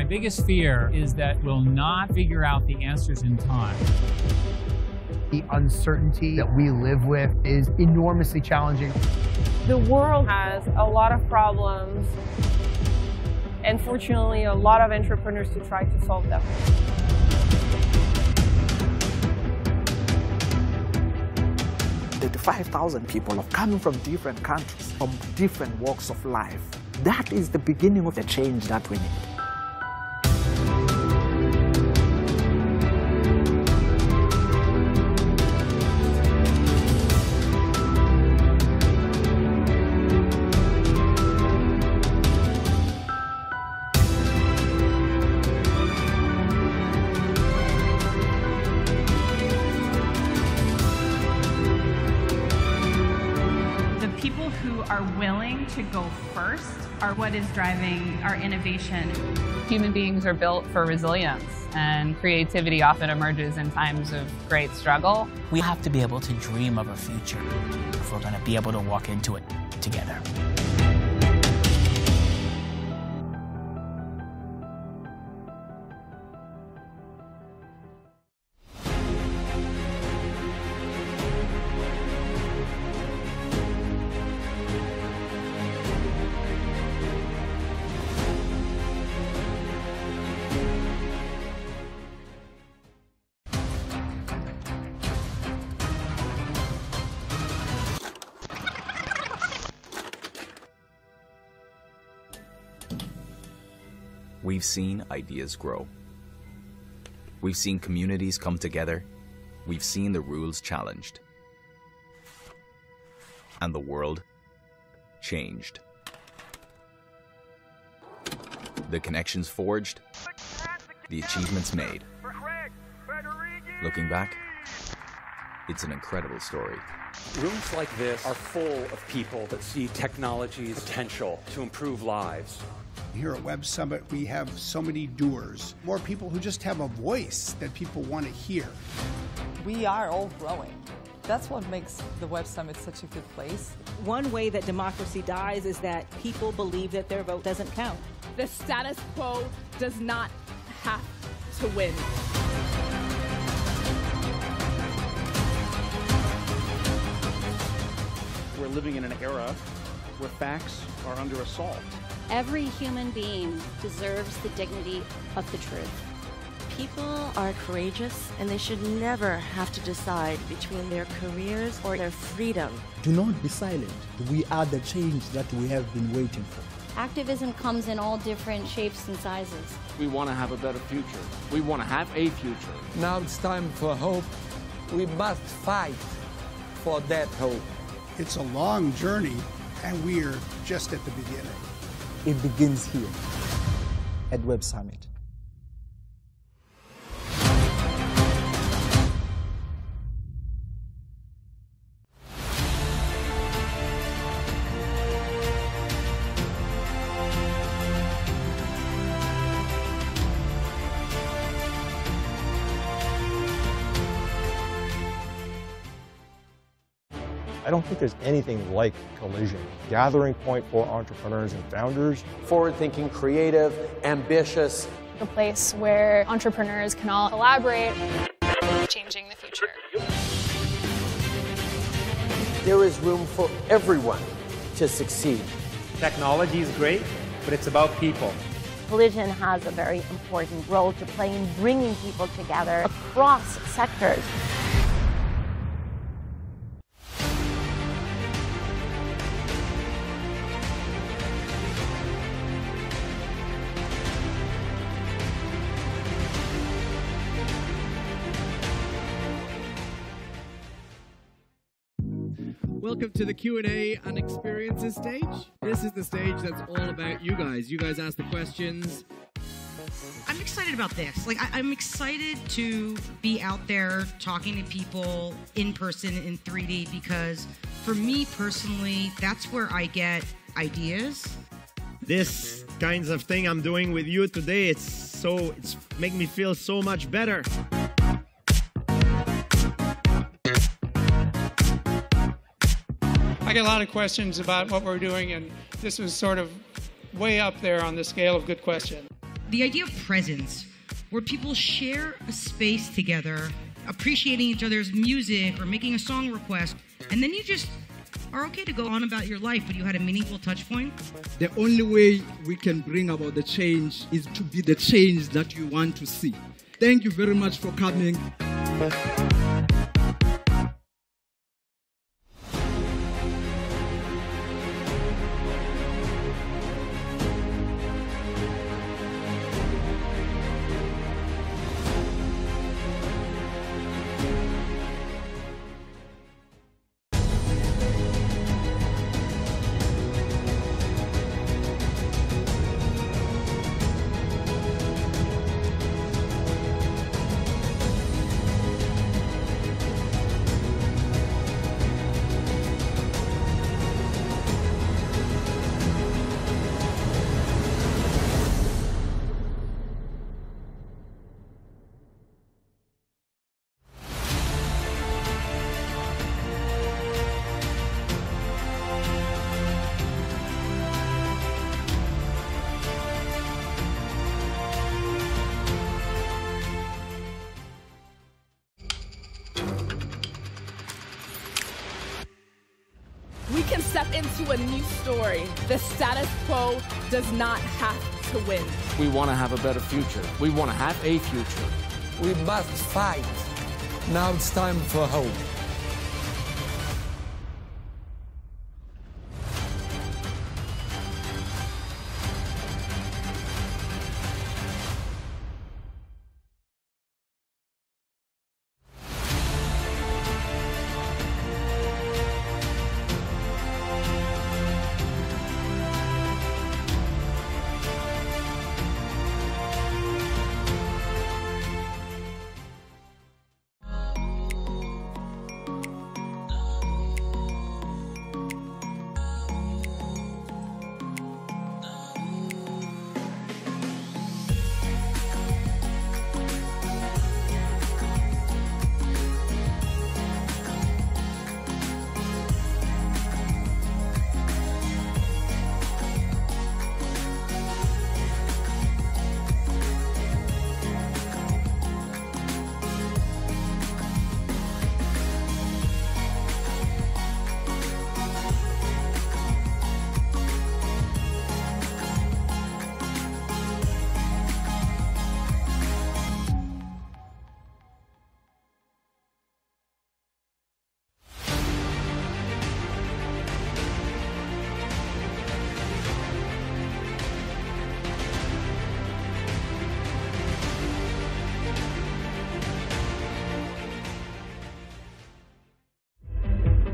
biggest fear is that we'll not figure out the answers in time. The uncertainty that we live with is enormously challenging. The world has a lot of problems, and fortunately, a lot of entrepreneurs to try to solve them. The 5,000 people have come from different countries, from different walks of life. That is the beginning of the change that we need. To go first are what is driving our innovation. Human beings are built for resilience, and creativity often emerges in times of great struggle. We have to be able to dream of a future if we're going to be able to walk into it together. We've seen ideas grow. We've seen communities come together. We've seen the rules challenged. And the world changed. The connections forged. The achievements made. Looking back, it's an incredible story. Rooms like this are full of people that see technology's potential to improve lives. Here at Web Summit, we have so many doers, more people who just have a voice that people want to hear. We are all growing. That's what makes the Web Summit such a good place. One way that democracy dies is that people believe that their vote doesn't count. The status quo does not have to win. We're living in an era where facts are under assault. Every human being deserves the dignity of the truth. People are courageous, and they should never have to decide between their careers or their freedom. Do not be silent. We are the change that we have been waiting for. Activism comes in all different shapes and sizes. We want to have a better future. We want to have a future. Now it's time for hope. We must fight for that hope. It's a long journey, and we're just at the beginning. It begins here at Web Summit. I don't think there's anything like Collision, gathering point for entrepreneurs and founders. Forward-thinking, creative, ambitious. A place where entrepreneurs can all collaborate, changing the future. There is room for everyone to succeed. Technology is great, but it's about people. Collision has a very important role to play in bringing people together across sectors. Welcome to the Q&A and Experiences stage. This is the stage that's all about you guys. You guys ask the questions. I'm excited about this. I'm excited to be out there talking to people in person in 3D because for me personally, that's where I get ideas. This kinds of thing I'm doing with you today, it's make me feel so much better. I get a lot of questions about what we're doing, and this was sort of way up there on the scale of good question. The idea of presence, where people share a space together, appreciating each other's music or making a song request, and then you just are okay to go on about your life, but you had a meaningful touch point. The only way we can bring about the change is to be the change that you want to see. Thank you very much for coming. We can step into a new story. The status quo does not have to win. We want to have a better future. We want to have a future. We must fight. Now it's time for hope.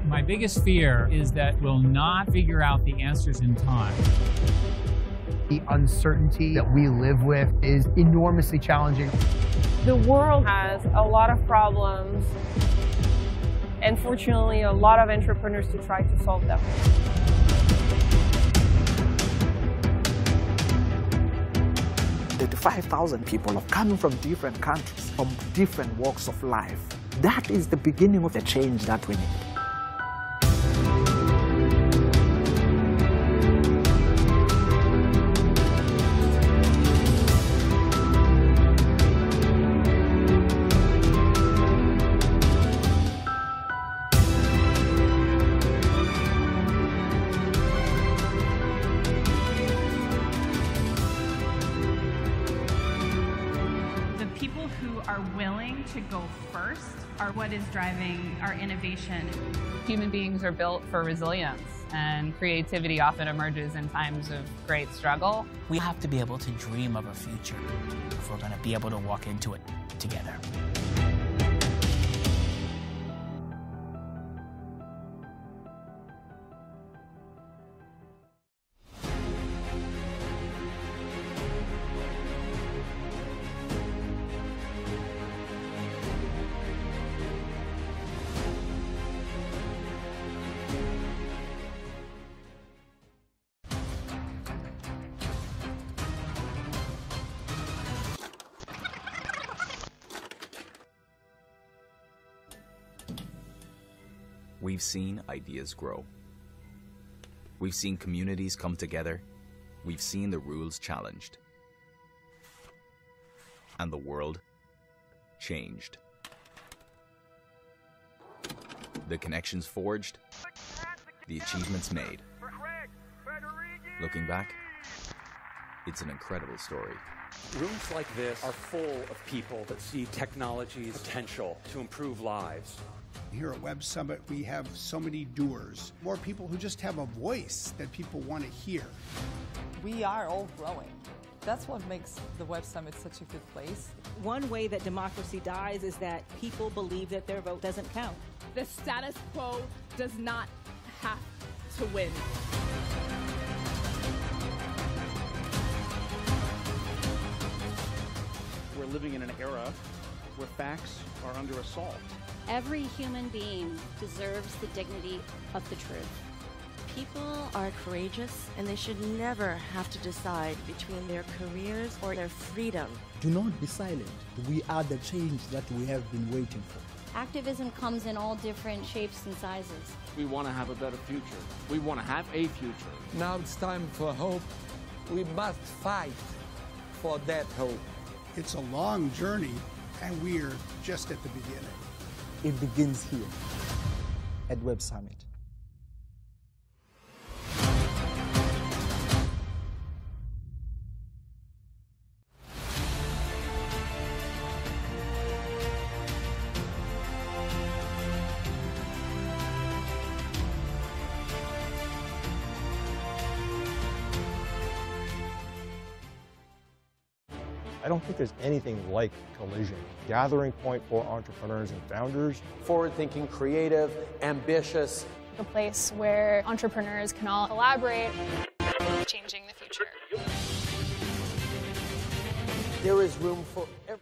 My biggest fear is that we'll not figure out the answers in time. The uncertainty that we live with is enormously challenging. The world has a lot of problems, and fortunately, a lot of entrepreneurs to try to solve them. The 5,000 people of coming from different countries, from different walks of life. That is the beginning of the change that we need. To go first are what is driving our innovation. Human beings are built for resilience, and creativity often emerges in times of great struggle. We have to be able to dream of a future if we're going to be able to walk into it together. We've seen ideas grow. We've seen communities come together. We've seen the rules challenged. and the world changed. The connections forged, the achievements made. Looking back, it's an incredible story. Rooms like this are full of people that see technology's potential to improve lives. Here at Web Summit, we have so many doers, more people who just have a voice that people want to hear. We are all growing. That's what makes the Web Summit such a good place. One way that democracy dies is that people believe that their vote doesn't count. The status quo does not have to win. We're living in an era where facts are under assault. Every human being deserves the dignity of the truth. People are courageous, and they should never have to decide between their careers or their freedom. Do not be silent. We are the change that we have been waiting for. Activism comes in all different shapes and sizes. We want to have a better future. We want to have a future. Now it's time for hope. We must fight for that hope. It's a long journey, and we are just at the beginning. It begins here at Web Summit. I don't think there's anything like Collision, gathering point for entrepreneurs and founders. Forward-thinking, creative, ambitious. A place where entrepreneurs can all collaborate, changing the future. There is room for everyone.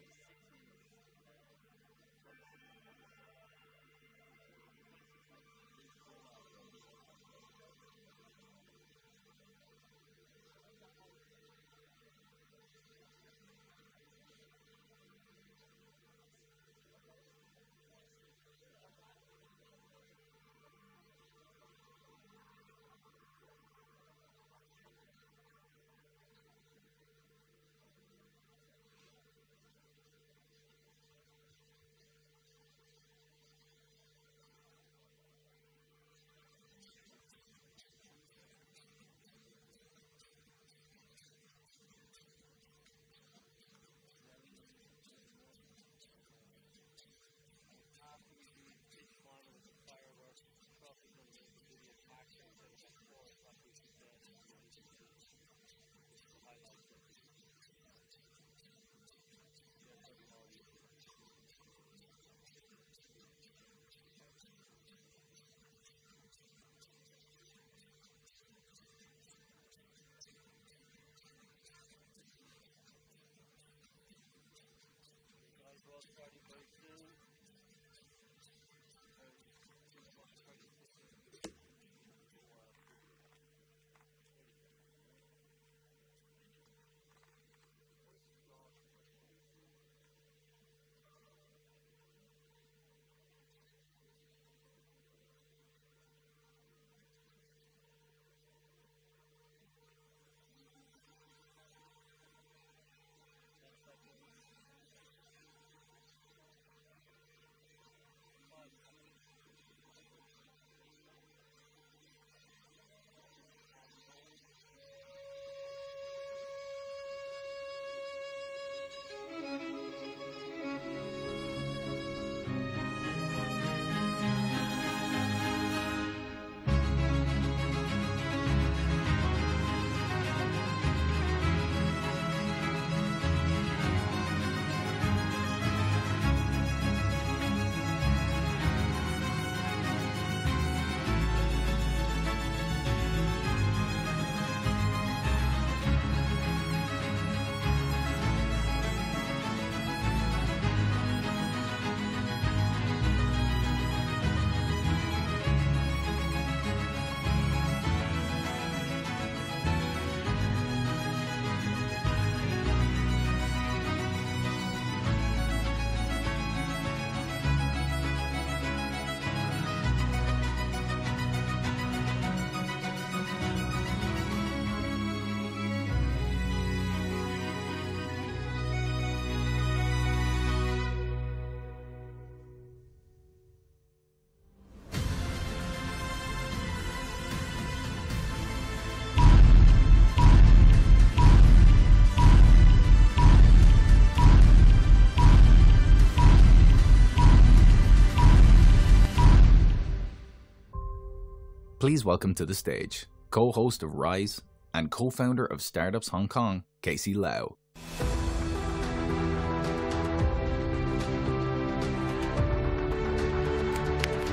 Please welcome to the stage, co-host of Rise and co-founder of Startups Hong Kong, Casey Lau.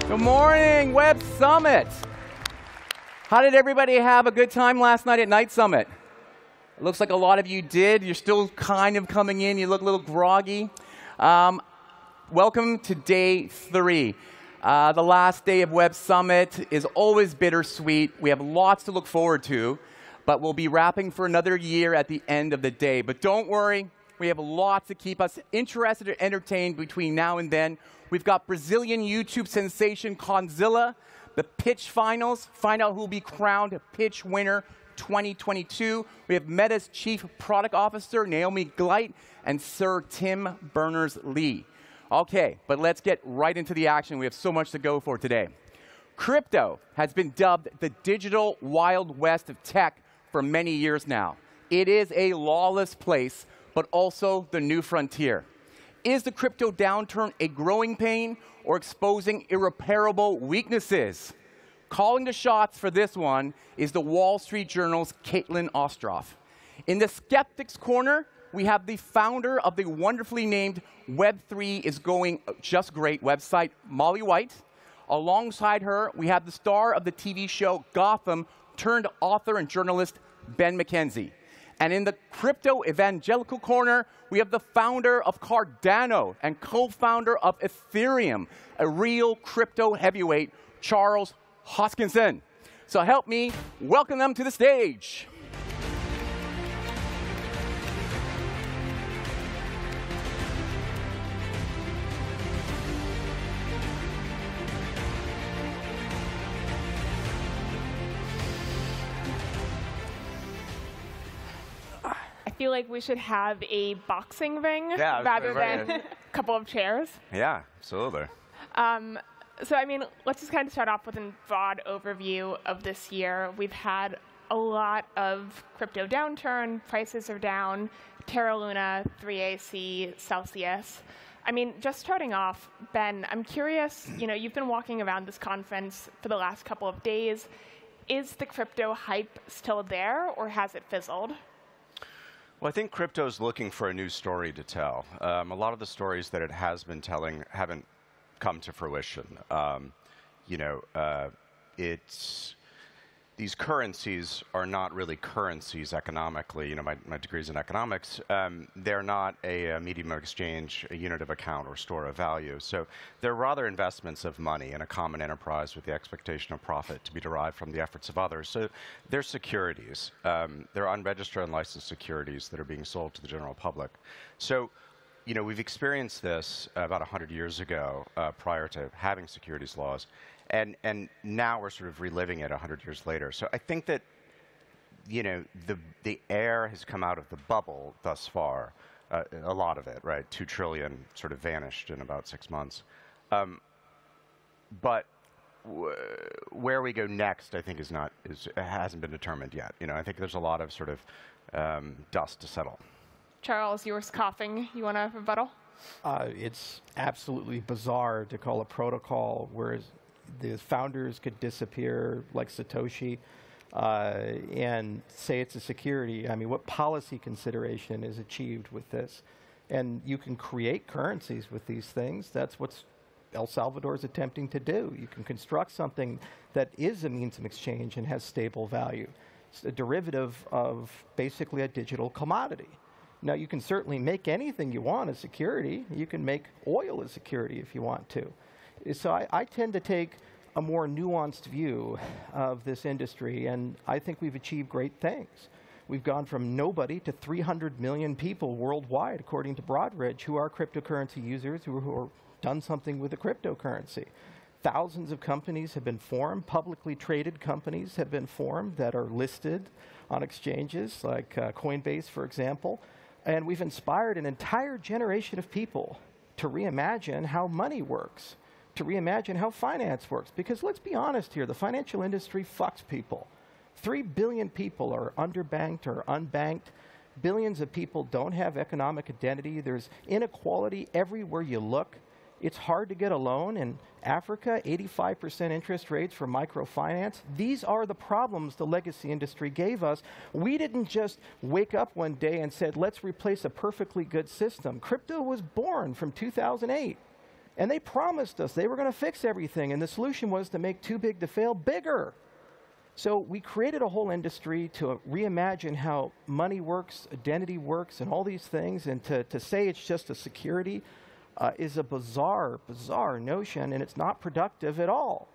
Good morning, Web Summit. How did everybody have a good time last night at Night Summit? It looks like a lot of you did. You're still kind of coming in. You look a little groggy. Welcome to day 3. The last day of Web Summit is always bittersweet. We have lots to look forward to, but we'll be wrapping for another year at the end of the day. But don't worry, we have lots to keep us interested and entertained between now and then. We've got Brazilian YouTube sensation Conzilla, the pitch finals, find out who will be crowned pitch winner 2022. We have Meta's Chief Product Officer, Naomi Gleit, and Sir Tim Berners-Lee. Okay, but let's get right into the action. We have so much to go for today. Crypto has been dubbed the digital Wild West of tech for many years now. It is a lawless place, but also the new frontier. Is the crypto downturn a growing pain or exposing irreparable weaknesses? Calling the shots for this one is the Wall Street Journal's Caitlin Ostroff. In the Skeptics Corner, we have the founder of the wonderfully named Web3 is Going Just Great website, Molly White. Alongside her, we have the star of the TV show Gotham turned author and journalist, Ben McKenzie. And in the Crypto Evangelical Corner, we have the founder of Cardano and co-founder of Ethereum, a real crypto heavyweight, Charles Hoskinson. So help me welcome them to the stage. I feel like we should have a boxing ring Yeah, rather right. than a couple of chairs. Yeah, absolutely. So, I mean, let's just kind of start off with a broad overview of this year. We've had a lot of crypto downturn. Prices are down. Terra Luna, 3AC, Celsius. I mean, just starting off, Ben, I'm curious, you've been walking around this conference for the last couple of days. Is the crypto hype still there, or has it fizzled? Well, I think crypto's looking for a new story to tell. A lot of the stories that it has been telling haven't come to fruition. These currencies are not really currencies economically. My degree's in economics. They're not a medium of exchange, a unit of account, or store of value. So they're rather investments of money in a common enterprise with the expectation of profit to be derived from the efforts of others. So they're securities. They're unregistered, unlicensed securities that are being sold to the general public. So we've experienced this about 100 years ago, prior to having securities laws. And now we're sort of reliving it 100 years later. So I think that, the air has come out of the bubble thus far, a lot of it, right? 2 trillion sort of vanished in about 6 months. But where we go next, I think, hasn't been determined yet. I think there's a lot of sort of dust to settle. Charles, you were coughing. You want to rebuttal? It's absolutely bizarre to call a protocol whereas the founders could disappear like Satoshi and say it's a security. I mean, what policy consideration is achieved with this? And you can create currencies with these things. That's what El Salvador is attempting to do. You can construct something that is a means of exchange and has stable value. It's a derivative of basically a digital commodity. Now, you can certainly make anything you want as security. You can make oil as security if you want to. So I tend to take a more nuanced view of this industry, and I think we've achieved great things. We've gone from nobody to 300 million people worldwide, according to Broadridge, who are cryptocurrency users who have done something with the cryptocurrency. Thousands of companies have been formed. Publicly traded companies have been formed that are listed on exchanges, like Coinbase, for example. And we've inspired an entire generation of people to reimagine how money works, to reimagine how finance works. Because let's be honest here, the financial industry fucks people. 3 billion people are underbanked or unbanked. Billions of people don't have economic identity. There's inequality everywhere you look. It's hard to get a loan in Africa, 85% interest rates for microfinance. These are the problems the legacy industry gave us. We didn't just wake up one day and said, let's replace a perfectly good system. Crypto was born from 2008. And they promised us they were going to fix everything. And the solution was to make too big to fail bigger. So we created a whole industry to reimagine how money works, identity works, and all these things. And to say it's just a security is a bizarre, bizarre notion, and it's not productive at all.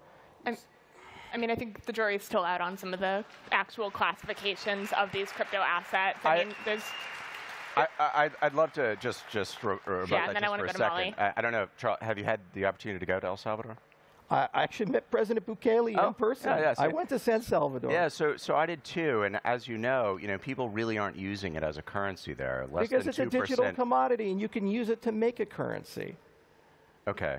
I mean, I think the jury's still out on some of the actual classifications of these crypto assets. I mean, there's... I'd love to just rebut that just for a second. I don't know, Charles, have you had the opportunity to go to El Salvador? I actually met President Bukele in person. Yeah, I went to San Salvador. Yeah, so I did too. And as you know, people really aren't using it as a currency there. Less because than it's 2%. A digital commodity, and you can use it to make a currency. Okay.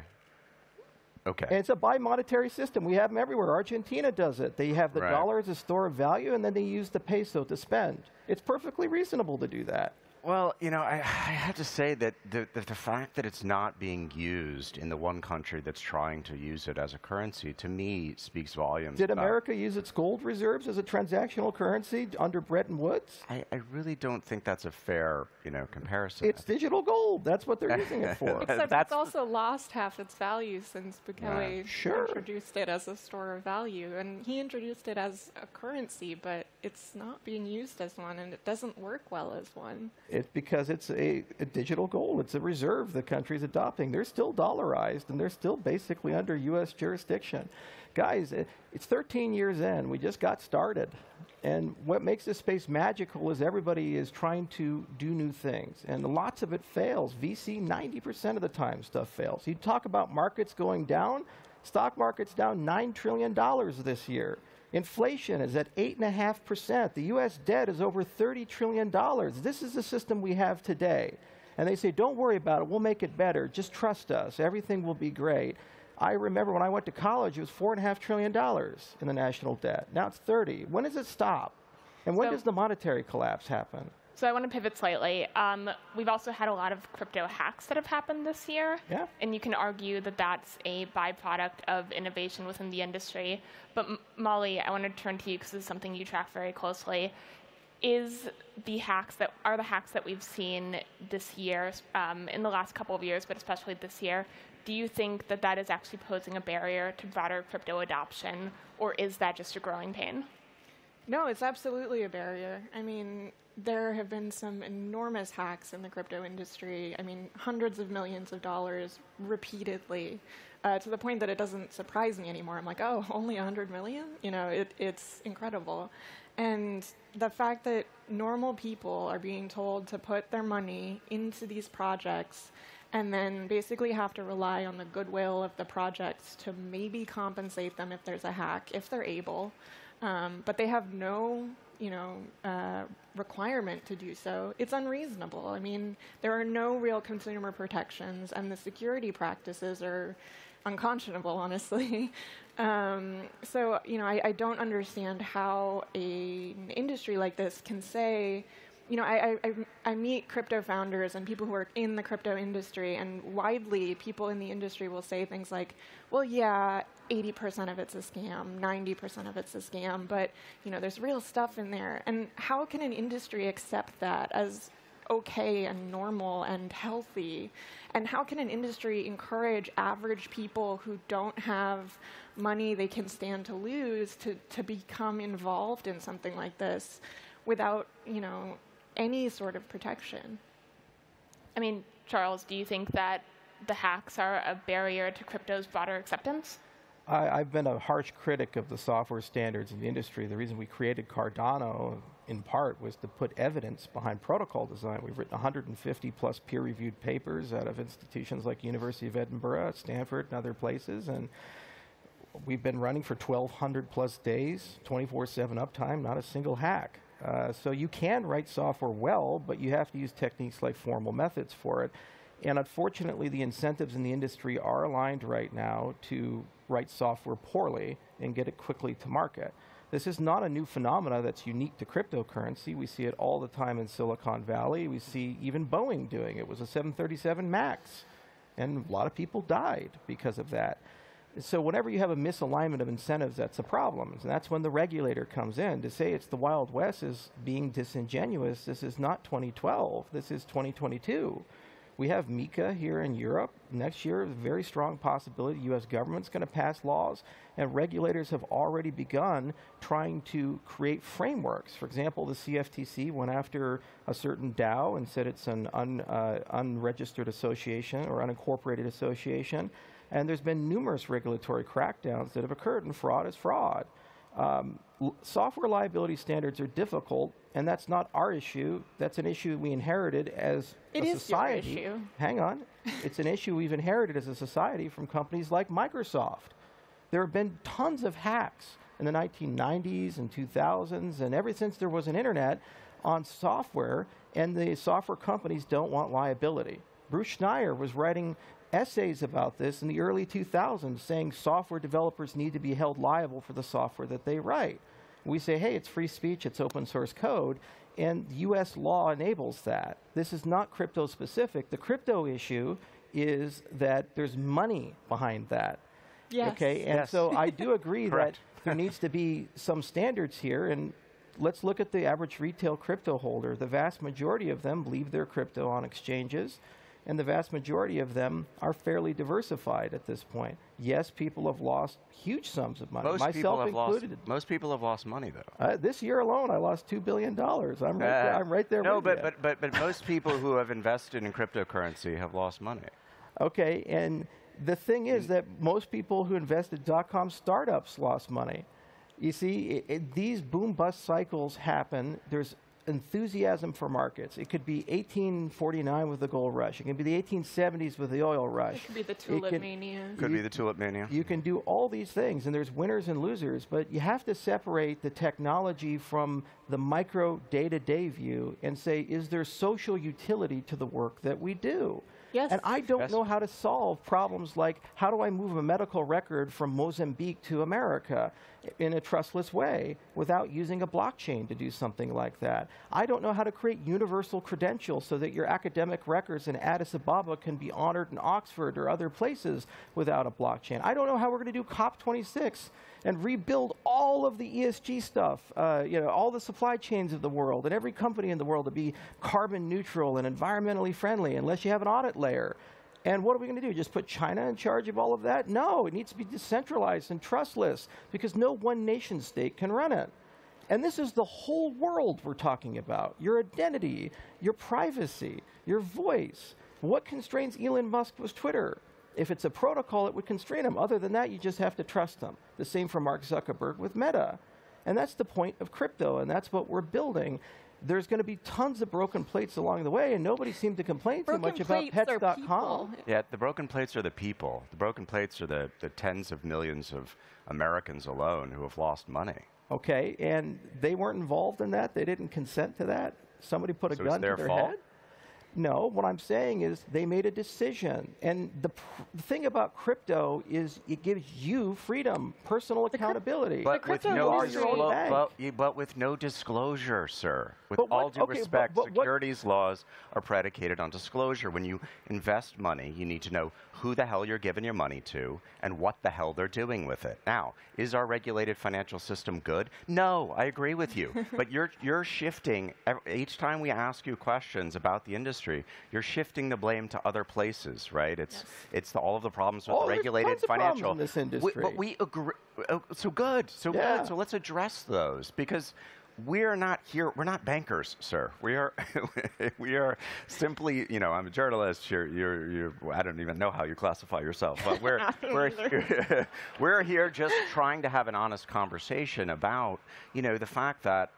Okay. And it's a bi-monetary system. We have them everywhere. Argentina does it. They have the dollar as a store of value, and then they use the peso to spend. It's perfectly reasonable to do that. Well, I have to say that the fact that it's not being used in the one country that's trying to use it as a currency, to me, speaks volumes. Did America use its gold reserves as a transactional currency under Bretton Woods? I really don't think that's a fair, comparison. It's digital gold. That's what they're using it for. Except it's also lost half its value since Bukele introduced it as a store of value. And he introduced it as a currency, but it's not being used as one, and it doesn't work well as one. It's because it's a digital gold. It's a reserve the country's adopting. They're still dollarized, and they're still basically under U.S. jurisdiction. Guys, it's 13 years in. We just got started. And what makes this space magical is everybody is trying to do new things. And lots of it fails. VC, 90% of the time stuff fails. You talk about markets going down. Stock market's down $9 trillion this year. Inflation is at 8.5%. The U.S. debt is over $30 trillion. This is the system we have today. And they say, don't worry about it. We'll make it better. Just trust us. Everything will be great. I remember when I went to college, it was $4.5 trillion in the national debt. Now it's 30. When does it stop? And when does the monetary collapse happen? So I want to pivot slightly. We've also had a lot of crypto hacks that have happened this year. Yeah. And you can argue that that's a byproduct of innovation within the industry. But Molly, I want to turn to you because this is something you track very closely. Are the hacks that we've seen this year, in the last couple of years, but especially this year, do you think that that is actually posing a barrier to broader crypto adoption, or is that just a growing pain? No, it's absolutely a barrier. I mean, there have been some enormous hacks in the crypto industry. I mean, hundreds of millions of dollars repeatedly, to the point that it doesn't surprise me anymore. I'm like, oh, only 100 million? It's incredible. And the fact that normal people are being told to put their money into these projects and then basically have to rely on the goodwill of the projects to maybe compensate them if there's a hack, if they're able. But they have no, requirement to do so. It's unreasonable. I mean, there are no real consumer protections, and the security practices are unconscionable, honestly. So, I don't understand how an industry like this can say, I meet crypto founders and people who work in the crypto industry, and widely people in the industry will say things like, well, yeah, 80% of it's a scam, 90% of it's a scam, but there's real stuff in there. And how can an industry accept that as okay and normal and healthy? And how can an industry encourage average people who don't have money they can stand to lose to become involved in something like this without, any sort of protection? I mean, Charles, do you think that the hacks are a barrier to crypto's broader acceptance? I've been a harsh critic of the software standards in the industry. The reason we created Cardano, in part, was to put evidence behind protocol design. We've written 150 plus peer-reviewed papers out of institutions like University of Edinburgh, Stanford, and other places, and we've been running for 1,200 plus days, 24/7 uptime, not a single hack. So you can write software well, but you have to use techniques like formal methods for it. And unfortunately, the incentives in the industry are aligned right now to write software poorly and get it quickly to market. This is not a new phenomena that's unique to cryptocurrency. We see it all the time in Silicon Valley. We see even Boeing doing it. It was a 737 MAX. and a lot of people died because of that. So whenever you have a misalignment of incentives, that's a problem. And that's when the regulator comes in. To say it's the Wild West is being disingenuous. This is not 2012. This is 2022. We have MiCA here in Europe. Next year, a very strong possibility the U.S. government's going to pass laws, and regulators have already begun trying to create frameworks. For example, the CFTC went after a certain DAO and said it's an unregistered association or unincorporated association. And there's been numerous regulatory crackdowns that have occurred, and fraud is fraud. Software liability standards are difficult, and that's not our issue. That's an issue we inherited as a society. It is your issue. Hang on. It's an issue we've inherited as a society from companies like Microsoft. There have been tons of hacks in the 1990s and 2000s, and ever since there was an internet, on software, and the software companies don't want liability. Bruce Schneier was writing essays about this in the early 2000s, saying software developers need to be held liable for the software that they write. We say, hey, it's free speech, it's open source code, and U.S. law enables that. This is not crypto specific. The crypto issue is that there's money behind that. Yes. Okay, and so I do agree that there needs to be some standards here, and let's look at the average retail crypto holder. The vast majority of them leave their crypto on exchanges, and the vast majority of them are fairly diversified at this point. Yes, people have lost huge sums of money, myself included. Most people have lost money, though. This year alone, I lost $2 billion. I'm right there no, with you. but most people who have invested in cryptocurrency have lost money. Okay, and the thing is that most people who invested .com startups lost money. You see, these boom-bust cycles happen. There's enthusiasm for markets. It could be 1849 with the gold rush. It can be the 1870s with the oil rush. It could be the tulip mania. Could be the tulip mania. You can do all these things, and there's winners and losers, but you have to separate the technology from the micro day-to-day view and say, is there social utility to the work that we do? Yes. And I don't know how to solve problems like, how do I move a medical record from Mozambique to America in a trustless way without using a blockchain to do something like that? I don't know how to create universal credentials so that your academic records in Addis Ababa can be honored in Oxford or other places without a blockchain. I don't know how we're going to do COP26 and rebuild all of the ESG stuff, all the supply chains of the world and every company in the world to be carbon neutral and environmentally friendly unless you have an audit layer. And what are we going to do? Just put China in charge of all of that? No, it needs to be decentralized and trustless because no one nation state can run it. And this is the whole world we're talking about. Your identity, your privacy, your voice. What constrains Elon Musk with Twitter? If it's a protocol, it would constrain him. Other than that, you just have to trust them. The same for Mark Zuckerberg with Meta. And that's the point of crypto, and that's what we're building. There's going to be tons of broken plates along the way, and nobody seemed to complain too much about pets.com. Yeah, the broken plates are the people. The broken plates are the tens of millions of Americans alone who have lost money. Okay, and they weren't involved in that? They didn't consent to that? Somebody put a gun to their head? No, what I'm saying is they made a decision. And the thing about crypto is it gives you freedom, personal accountability. But with no disclosure, sir. With all due respect, securities laws are predicated on disclosure. When you invest money, you need to know who the hell you're giving your money to and what the hell they're doing with it. Now, is our regulated financial system good? No, I agree with you. But you're shifting, each time we ask you questions about the industry, you're shifting the blame to other places, right? It's all of the problems with the regulated financial. In this industry. But we agree. So good. So good. So let's address those because we're not here. We're not bankers, sir. We are. We are simply. I'm a journalist. I don't even know how you classify yourself. But we're here just trying to have an honest conversation about the fact that.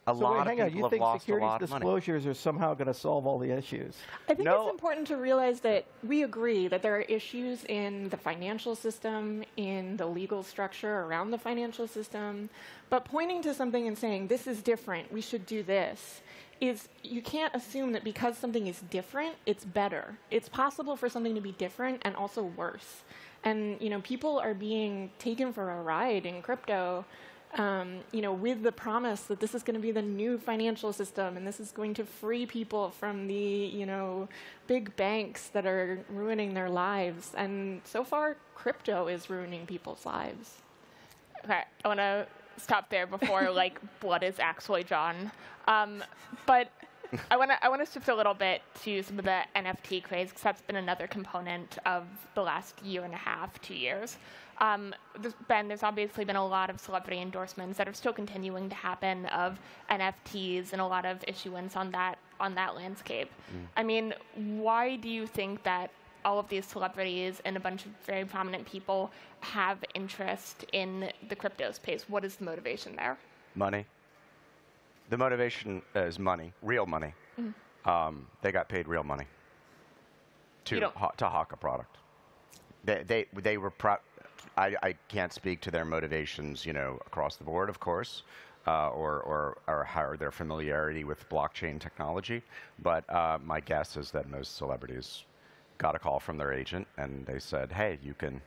A lot of people have lost a lot of money. You think securities disclosures are somehow going to solve all the issues? I think it's important to realize that we agree that there are issues in the financial system, in the legal structure around the financial system, but pointing to something and saying, this is different, we should do this, you can't assume that because something is different, it's better. It's possible for something to be different and also worse. And people are being taken for a ride in crypto with the promise that this is going to be the new financial system and this is going to free people from the, big banks that are ruining their lives. And so far, crypto is ruining people's lives. Okay, I want to stop there before blood is actually drawn. But I want to shift a little bit to some of the NFT craze, because that's been another component of the last year and a half, 2 years. Ben, there's obviously been a lot of celebrity endorsements that are still continuing to happen of NFTs and a lot of issuance on that landscape. I mean, why do you think that all of these celebrities and a bunch of very prominent people have interest in the crypto space? What is the motivation there? Money. The motivation is money, real money. They got paid real money to hawk a product. They were I can't speak to their motivations, across the board, of course, or how their familiarity with blockchain technology. But my guess is that most celebrities got a call from their agent, and they said, "Hey, you can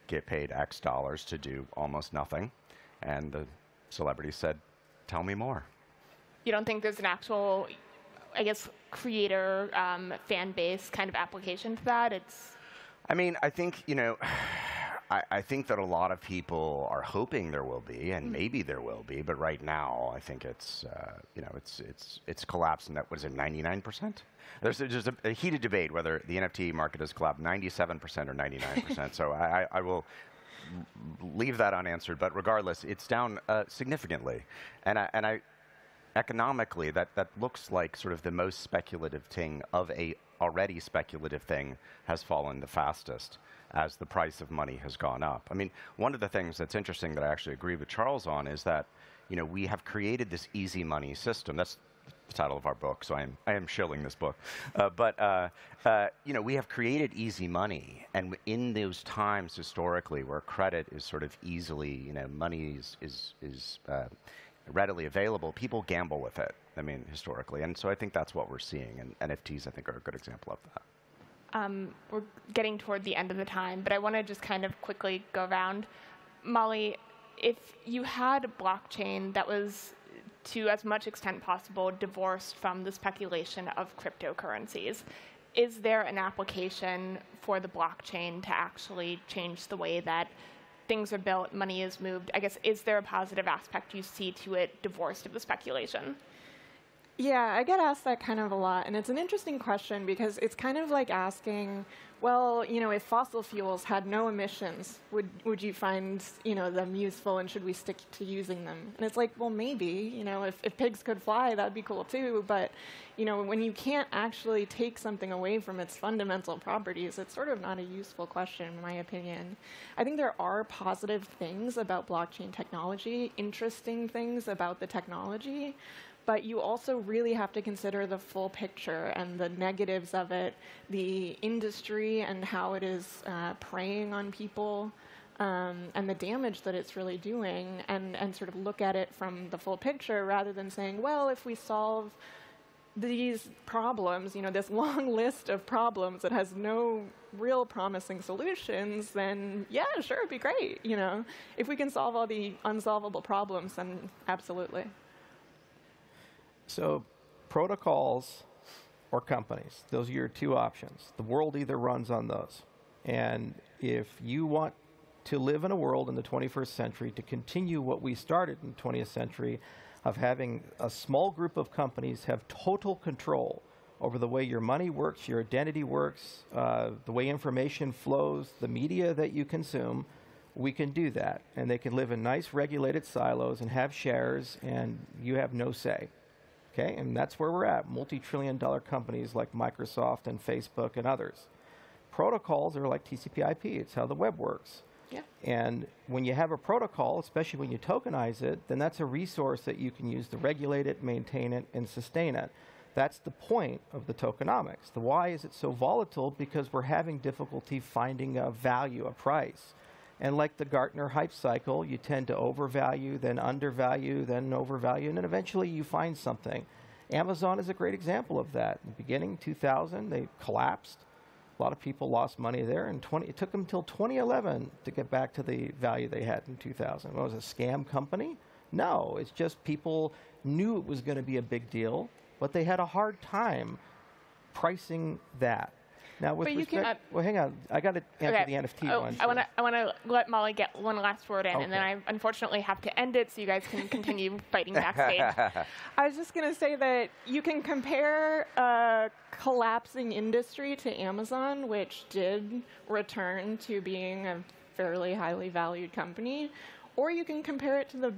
get paid X dollars to do almost nothing," and the celebrity said, "Tell me more." You don't think there's an actual, creator fan base kind of application to that? I mean, I think, I think that a lot of people are hoping there will be, and maybe there will be, but right now I think it's, it's collapsed. And what is it, 99%? There's a heated debate whether the NFT market has collapsed 97% or 99%. So I will leave that unanswered. But regardless, it's down significantly, and I economically that looks like sort of the most speculative thing of a already speculative thing has fallen the fastest as the price of money has gone up. I mean, one of the things that's interesting that I actually agree with Charles on is that, we have created this easy money system. That's the title of our book, so I am shilling this book. We have created easy money, and in those times historically where credit is sort of easily, money is readily available, people gamble with it, historically. And so I think that's what we're seeing, and NFTs, I think, are a good example of that. We're getting toward the end of the time, but I want to just kind of quickly go around. Molly, if you had a blockchain that was, to as much extent possible, divorced from the speculation of cryptocurrencies, is there an application for the blockchain to actually change the way that things are built, money is moved? I guess, is there a positive aspect you see to it divorced of the speculation? Yeah, I get asked that kind of a lot, and it's an interesting question because it's kind of like asking, well, if fossil fuels had no emissions, would you find, them useful, and should we stick to using them? And it's like, well, maybe, if pigs could fly, that'd be cool too, but, when you can't actually take something away from its fundamental properties, it's sort of not a useful question, in my opinion. I think there are positive things about blockchain technology, interesting things about the technology, but you also really have to consider the full picture and the negatives of it, the industry and how it is preying on people, and the damage that it's really doing, and sort of look at it from the full picture rather than saying, well, if we solve these problems, this long list of problems that has no real promising solutions, then yeah, sure, it'd be great. If we can solve all the unsolvable problems, then absolutely. So protocols or companies, those are your two options. The world either runs on those. And if you want to live in a world in the 21st century to continue what we started in the 20th century of having a small group of companies have total control over the way your money works, your identity works, the way information flows, the media that you consume, we can do that. And they can live in nice regulated silos and have shares, and you have no say. Okay, and that's where we're at, multi-trillion-dollar companies like Microsoft and Facebook and others. Protocols are like TCP/IP. It's how the web works. Yeah. And when you have a protocol, especially when you tokenize it, then that's a resource that you can use to regulate it, maintain it, and sustain it. That's the point of the tokenomics. The why is it so volatile? Because we're having difficulty finding a value, a price. And like the Gartner hype cycle, you tend to overvalue, then undervalue, then overvalue, and then eventually you find something. Amazon is a great example of that. In the beginning, 2000, they collapsed. A lot of people lost money there, and it took them until 2011 to get back to the value they had in 2000. What was it, a scam company? No, it's just people knew it was going to be a big deal, but they had a hard time pricing that. Now, with respect, well, hang on, I got to answer the NFT one. I want to let Molly get one last word in, and then I unfortunately have to end it so you guys can continue fighting backstage. I was just going to say that you can compare a collapsing industry to Amazon, which did return to being a fairly highly valued company. Or you can compare it to the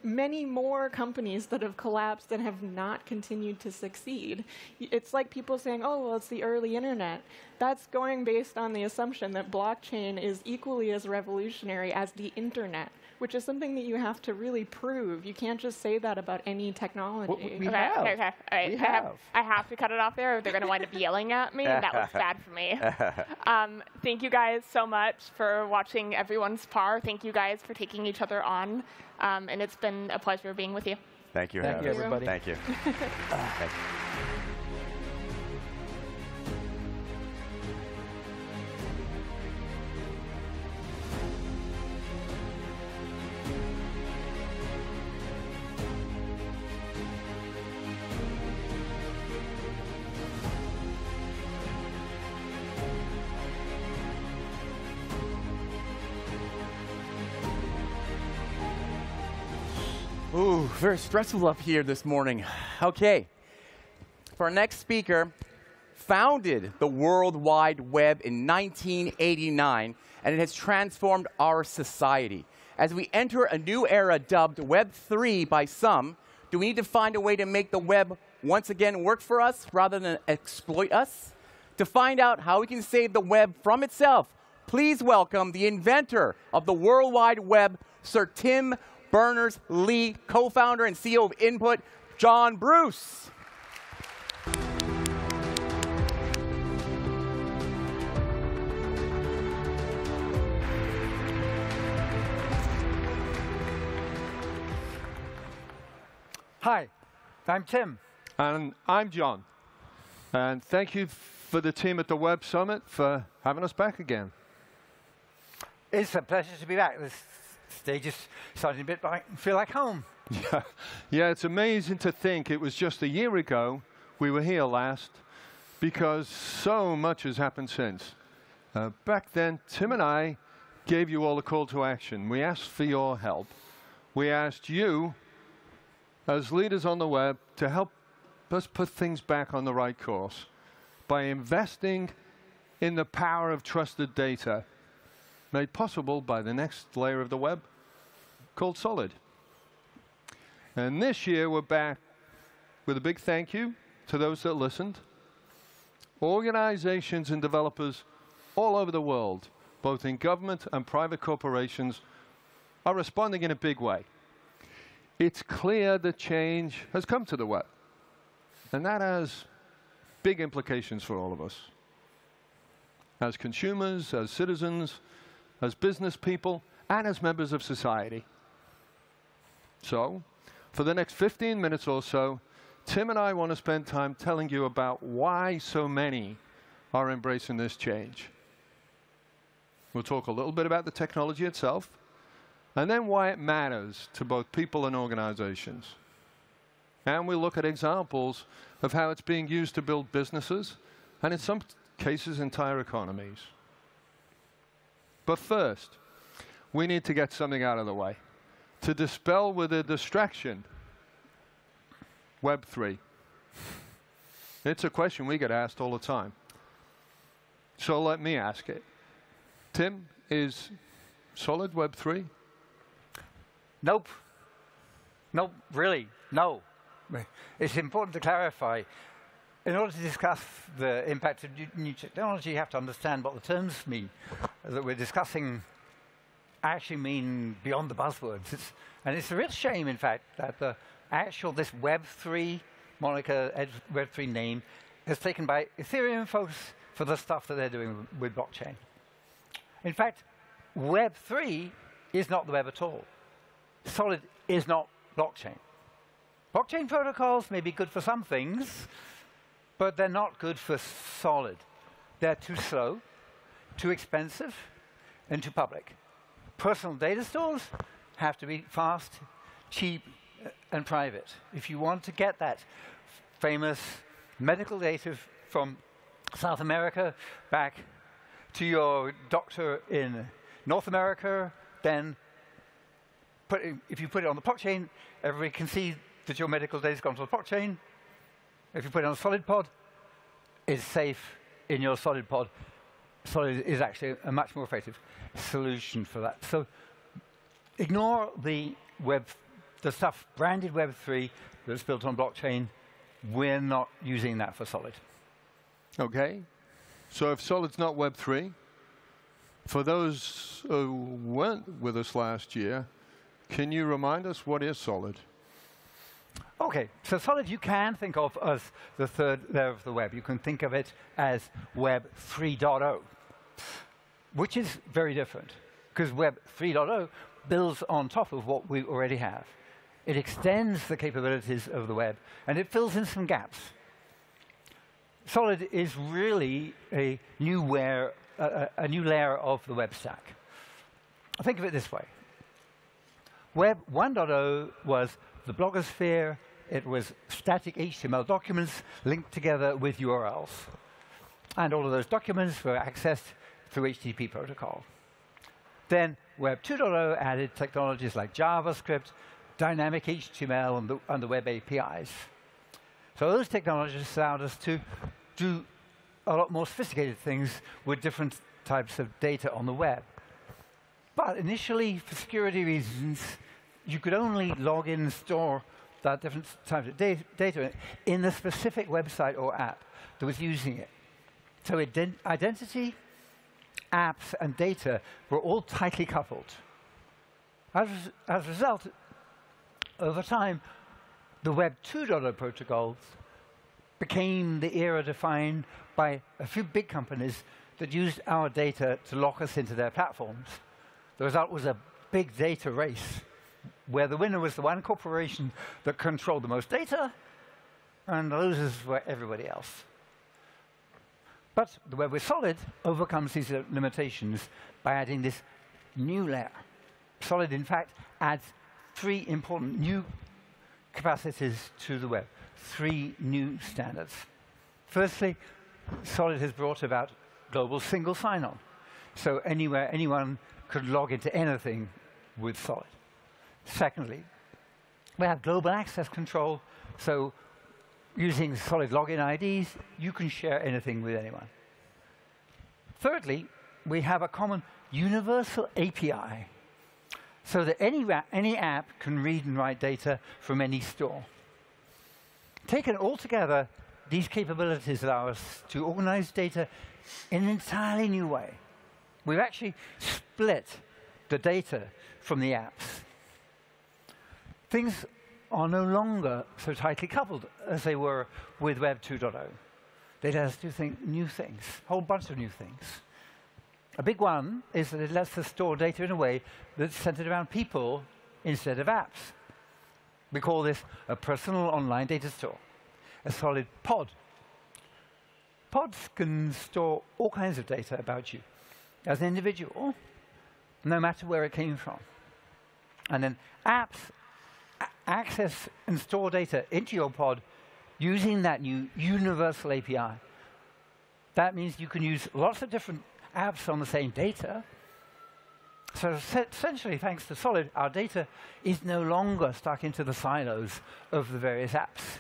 many more companies that have collapsed and have not continued to succeed. It's like people saying, oh, well, it's the early internet. That's going based on the assumption that blockchain is equally as revolutionary as the internet, which is something that you have to really prove. You can't just say that about any technology. We have. Okay. I have to cut it off there, or they're going to wind up yelling at me, and that looks bad for me. Thank you guys so much for watching everyone's par. Thank you guys for taking each other on, and it's been a pleasure being with you. Thank you, everybody. Thank you. Thank you. Ooh, very stressful up here this morning. Okay, for our next speaker, founded the World Wide Web in 1989, and it has transformed our society. As we enter a new era dubbed Web 3 by some, do we need to find a way to make the web once again work for us rather than exploit us? To find out how we can save the web from itself, please welcome the inventor of the World Wide Web, Sir Tim Berners-Lee, co-founder and CEO of Input, John Bruce. Hi, I'm Tim. And I'm John. And thank you for the team at the Web Summit for having us back again. It's a pleasure to be back. This stage is starting a bit feel like home. Yeah, it's amazing to think it was just a year ago we were here last, because so much has happened since. Back then, Tim and I gave you all a call to action. We asked for your help. We asked you, as leaders on the web, to help us put things back on the right course by investing in the power of trusted data, made possible by the next layer of the web called Solid. And this year we're back with a big thank you to those that listened. Organizations and developers all over the world, both in government and private corporations, are responding in a big way. It's clear that change has come to the web, and that has big implications for all of us. As consumers, as citizens, as business people, and as members of society. So, for the next 15 minutes or so, Tim and I want to spend time telling you about why so many are embracing this change. We'll talk a little bit about the technology itself, and then why it matters to both people and organizations. And we'll look at examples of how it's being used to build businesses, and in some cases, entire economies. But first, we need to get something out of the way to dispel with a distraction Web 3. It's a question we get asked all the time. So let me ask it. Tim, is Solid Web 3? Nope. Nope, really, no. It's important to clarify. In order to discuss the impact of new technology, you have to understand what the terms mean that we're discussing actually mean beyond the buzzwords. And it's a real shame, in fact, that this Web 3 moniker, Web 3 name, is taken by Ethereum folks for the stuff that they're doing with blockchain. In fact, Web 3 is not the web at all. Solid is not blockchain. Blockchain protocols may be good for some things, but they're not good for Solid. They're too slow, too expensive, and too public. Personal data stores have to be fast, cheap, and private. If you want to get that famous medical data from South America back to your doctor in North America, then if you put it on the blockchain, everybody can see that your medical data has gone to the blockchain. If you put it on a solid pod, it's safe in your solid pod. Solid is actually a much more effective solution for that. So ignore the stuff branded Web3 that's built on blockchain. We're not using that for Solid. Okay. So if Solid's not Web3, for those who weren't with us last year, can you remind us what is Solid? Okay, so Solid you can think of as the third layer of the web. You can think of it as Web 3.0, which is very different, because Web 3.0 builds on top of what we already have. It extends the capabilities of the web, and it fills in some gaps. Solid is really a new layer of the web stack. Think of it this way. Web 1.0 was the blogosphere. It was static HTML documents linked together with URLs. And all of those documents were accessed through HTTP protocol. Then Web 2.0 added technologies like JavaScript, dynamic HTML, and the web APIs. So those technologies allowed us to do a lot more sophisticated things with different types of data on the web. But initially, for security reasons, you could only log in and store that different types of data in the specific website or app that was using it. So identity, apps, and data were all tightly coupled. As a result, over time, the Web 2.0 protocols became the era defined by a few big companies that used our data to lock us into their platforms. The result was a big data race, where the winner was the one corporation that controlled the most data, and the losers were everybody else. But the Web with Solid overcomes these limitations by adding this new layer. Solid, in fact, adds 3 important new capacities to the web, 3 new standards. Firstly, Solid has brought about global single sign-on. So anywhere, anyone could log into anything with Solid. Secondly, we have global access control. So using Solid login IDs, you can share anything with anyone. Thirdly, we have a common universal API, so that any app can read and write data from any store. Taken all together, these capabilities allow us to organize data in an entirely new way. We've actually split the data from the apps. Things are no longer so tightly coupled as they were with Web 2.0. They let us do new things, a whole bunch of new things. A big one is that it lets us store data in a way that's centered around people instead of apps. We call this a personal online data store, a Solid pod. Pods can store all kinds of data about you as an individual, no matter where it came from. And then apps access and store data into your pod using that new universal API. That means you can use lots of different apps on the same data. So essentially, thanks to Solid, our data is no longer stuck into the silos of the various apps.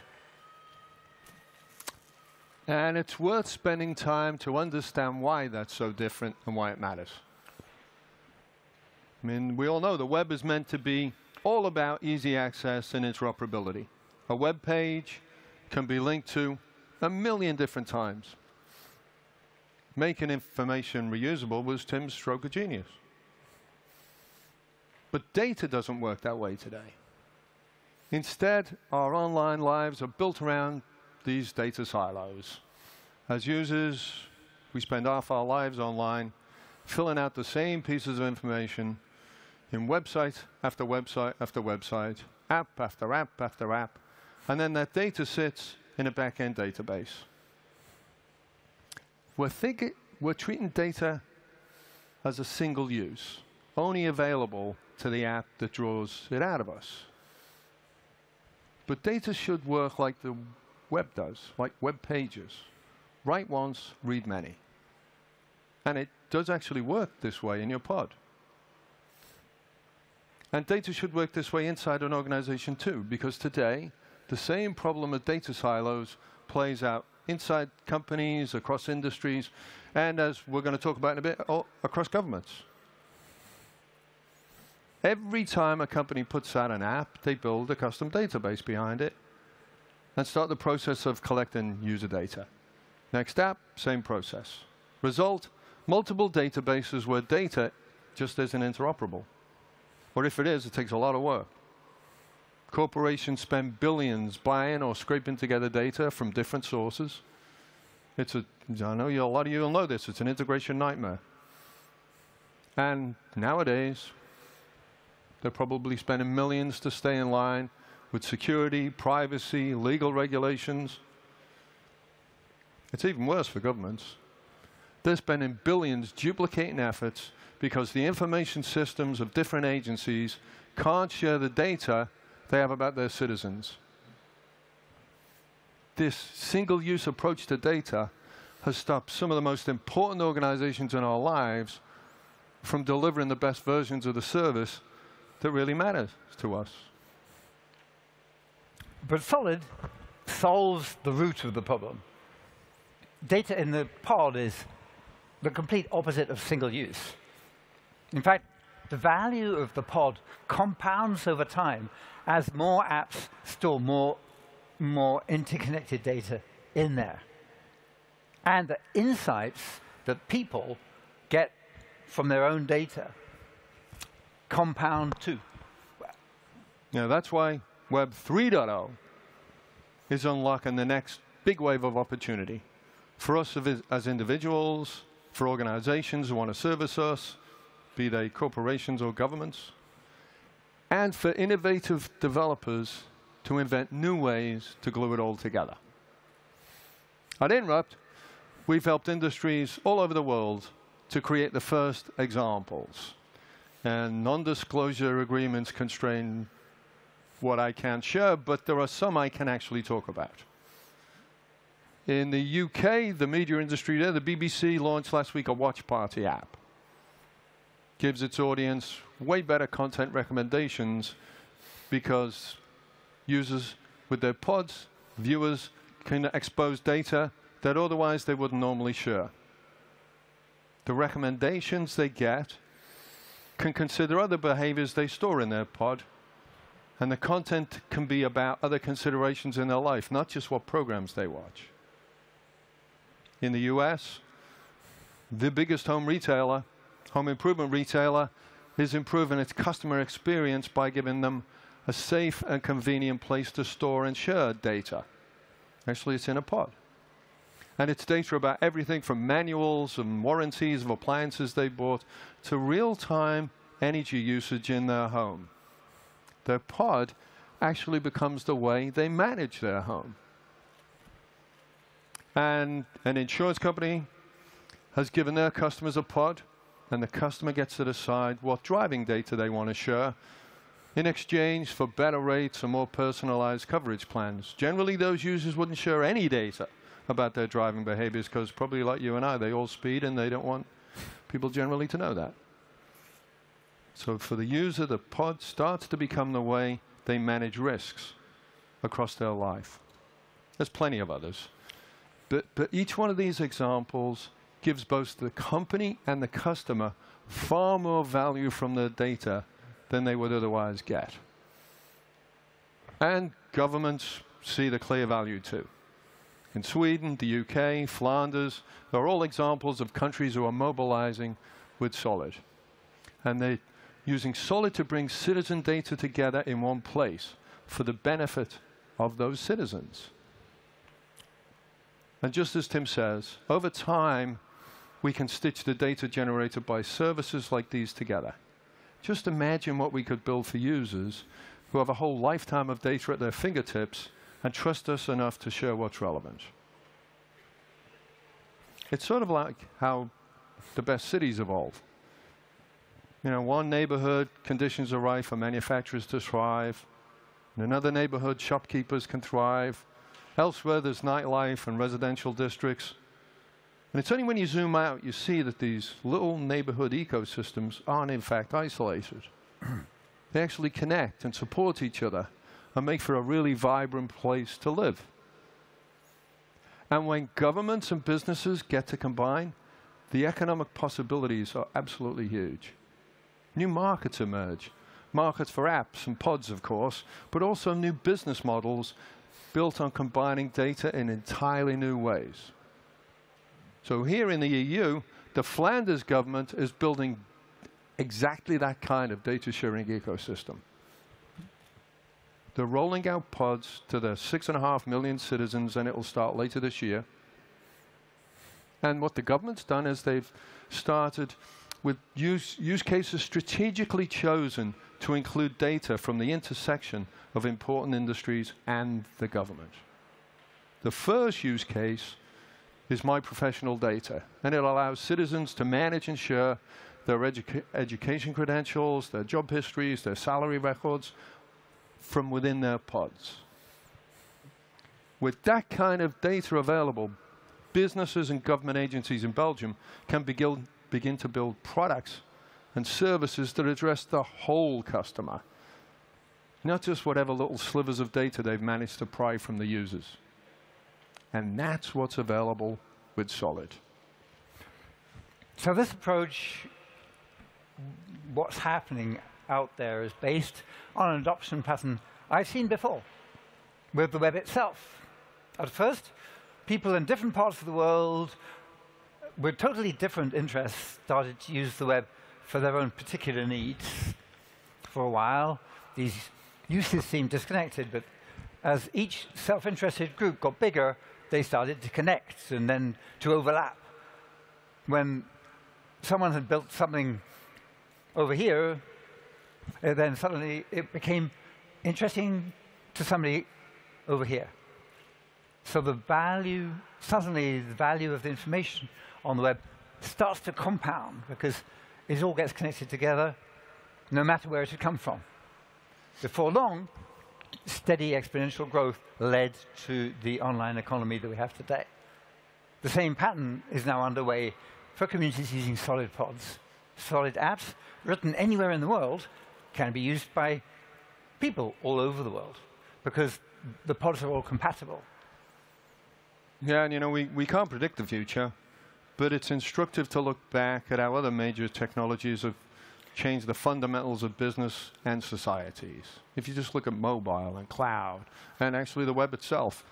And it's worth spending time to understand why that's so different and why it matters. I mean, we all know the web is meant to be all about easy access and interoperability. A web page can be linked to 1 million different times. Making information reusable was Tim's stroke of genius. But data doesn't work that way today. Instead, our online lives are built around these data silos. As users, we spend half our lives online, filling out the same pieces of information in website after website after website, app after app after app, and then that data sits in a back-end database. We're treating data as a single use, only available to the app that draws it out of us. But data should work like the web does, like web pages. Write once, read many. And it does actually work this way in your pod. And data should work this way inside an organization too, because today, the same problem of data silos plays out inside companies, across industries, and as we're going to talk about in a bit, across governments. Every time a company puts out an app, they build a custom database behind it and start the process of collecting user data. Next app, same process. Result, multiple databases where data just isn't interoperable. Or if it is, it takes a lot of work. Corporations spend billions buying or scraping together data from different sources. I know a lot of you will know this, it's an integration nightmare. And nowadays, they're probably spending millions to stay in line with security, privacy, legal regulations. It's even worse for governments. They're spending billions duplicating efforts because the information systems of different agencies can't share the data they have about their citizens. This single-use approach to data has stopped some of the most important organizations in our lives from delivering the best versions of the service that really matters to us. But Solid solves the root of the problem. Data in the pod is the complete opposite of single use. In fact, the value of the pod compounds over time as more apps store more interconnected data in there. And the insights that people get from their own data compound too. Yeah, that's why Web 3.0 is unlocking the next big wave of opportunity for us as individuals, for organizations who want to service us, be they corporations or governments, and for innovative developers to invent new ways to glue it all together. At Interrupt, we've helped industries all over the world to create the first examples. And non-disclosure agreements constrain what I can share, but there are some I can actually talk about. In the UK, the media industry there, the BBC launched last week a watch party app. Gives its audience way better content recommendations because users with their pods, viewers, can expose data that otherwise they wouldn't normally share. The recommendations they get can consider other behaviors they store in their pod, and the content can be about other considerations in their life, not just what programs they watch. In the US, the biggest home improvement retailer, is improving its customer experience by giving them a safe and convenient place to store and share data. Actually, it's in a pod. And it's data about everything from manuals and warranties of appliances they bought to real-time energy usage in their home. Their pod actually becomes the way they manage their home. And an insurance company has given their customers a pod, and the customer gets to decide what driving data they want to share in exchange for better rates and more personalized coverage plans. Generally, those users wouldn't share any data about their driving behaviors because probably like you and I, they all speed and they don't want people generally to know that. So for the user, the pod starts to become the way they manage risks across their life. There's plenty of others. But each one of these examples gives both the company and the customer far more value from their data than they would otherwise get. And governments see the clear value too. In Sweden, the UK, Flanders, they're all examples of countries who are mobilizing with Solid. And they're using Solid to bring citizen data together in one place for the benefit of those citizens. And just as Tim says, over time, we can stitch the data generated by services like these together. Just imagine what we could build for users who have a whole lifetime of data at their fingertips and trust us enough to share what's relevant. It's sort of like how the best cities evolve. You know, one neighborhood, conditions are right for manufacturers to thrive. In another neighborhood, shopkeepers can thrive. Elsewhere, there's nightlife and residential districts. And it's only when you zoom out you see that these little neighborhood ecosystems aren't in fact isolated. They actually connect and support each other and make for a really vibrant place to live. And when governments and businesses get to combine, the economic possibilities are absolutely huge. New markets emerge. Markets for apps and pods, of course, but also new business models built on combining data in entirely new ways. So here in the EU, the Flanders government is building exactly that kind of data sharing ecosystem. They're rolling out pods to their 6.5 million citizens, and it will start later this year. And what the government's done is they've started with use cases strategically chosen to include data from the intersection of important industries and the government. The first use case is My Professional Data, and it allows citizens to manage and share their education credentials, their job histories, their salary records from within their pods. With that kind of data available, businesses and government agencies in Belgium can begin to build products and services that address the whole customer, not just whatever little slivers of data they've managed to pry from the users. And that's what's available with Solid. So this approach, what's happening out there, is based on an adoption pattern I've seen before with the web itself. At first, people in different parts of the world with totally different interests started to use the web for their own particular needs. For a while, these uses seemed disconnected, but as each self-interested group got bigger, they started to connect and then to overlap. When someone had built something over here, then suddenly it became interesting to somebody over here. So the value, suddenly the value of the information on the web starts to compound because it all gets connected together, no matter where it had come from. Before long, steady exponential growth led to the online economy that we have today. The same pattern is now underway for communities using Solid pods. Solid apps, written anywhere in the world, can be used by people all over the world because the pods are all compatible. Yeah, and you know, we can't predict the future, but it's instructive to look back at how other major technologies have changed the fundamentals of business and societies. If you just look at mobile and cloud, and actually the web itself,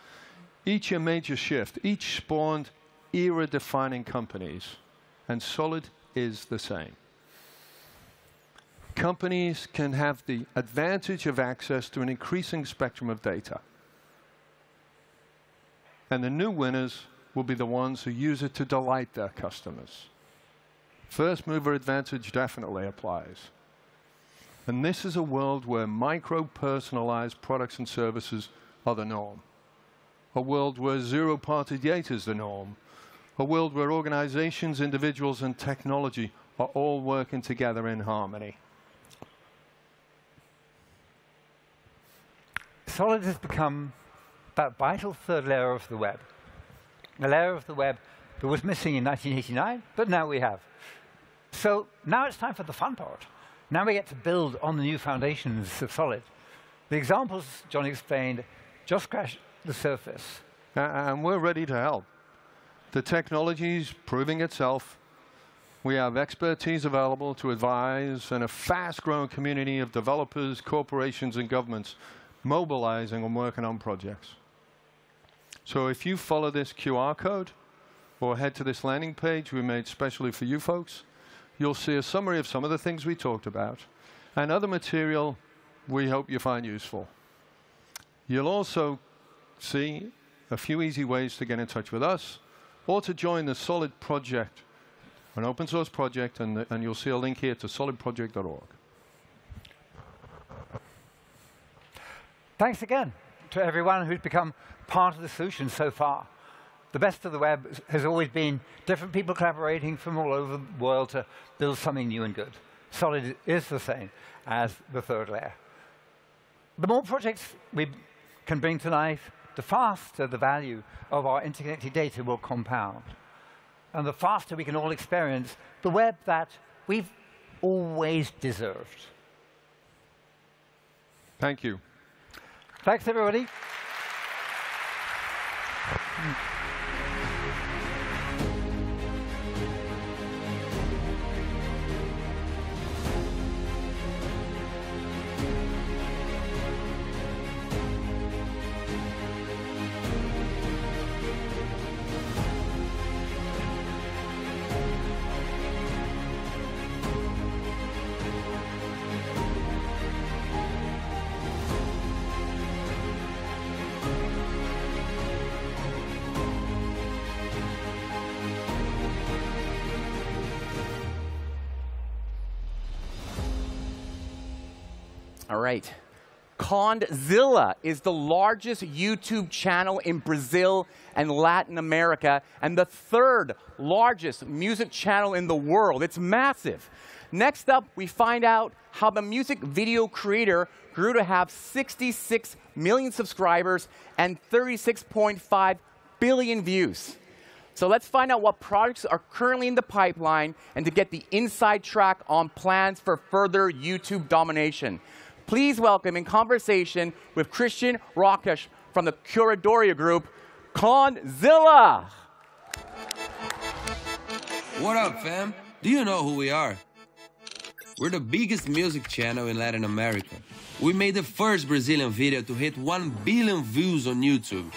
each a major shift, each spawned era-defining companies, and Solid is the same. Companies can have the advantage of access to an increasing spectrum of data. And the new winners will be the ones who use it to delight their customers. First mover advantage definitely applies. And this is a world where micro-personalized products and services are the norm. A world where zero-party data is the norm. A world where organizations, individuals, and technology are all working together in harmony. Solid has become that vital third layer of the web. A layer of the web that was missing in 1989, but now we have. So now it's time for the fun part. Now we get to build on the new foundations of Solid. The examples John explained just scratch the surface. And we're ready to help. The technology's proving itself. We have expertise available to advise and a fast-growing community of developers, corporations, and governments mobilizing and working on projects. So if you follow this QR code or head to this landing page we made specially for you folks, you'll see a summary of some of the things we talked about and other material we hope you find useful. You'll also see a few easy ways to get in touch with us or to join the Solid project, an open source project, and you'll see a link here to solidproject.org. Thanks again to everyone who's become part of the solution so far. The best of the web has always been different people collaborating from all over the world to build something new and good. Solid is the same as the third layer. The more projects we can bring to life, the faster the value of our interconnected data will compound. And the faster we can all experience the web that we've always deserved. Thank you. Thanks, everybody. All right. Condzilla is the largest YouTube channel in Brazil and Latin America, and the third largest music channel in the world. It's massive. Next up, we find out how the music video creator grew to have 66 million subscribers and 36.5 billion views. So let's find out what projects are currently in the pipeline and to get the inside track on plans for further YouTube domination. Please welcome in conversation with Christian Rakesh from the Curadoria Group, Condzilla. What up, fam? Do you know who we are? We're the biggest music channel in Latin America. We made the first Brazilian video to hit 1 billion views on YouTube.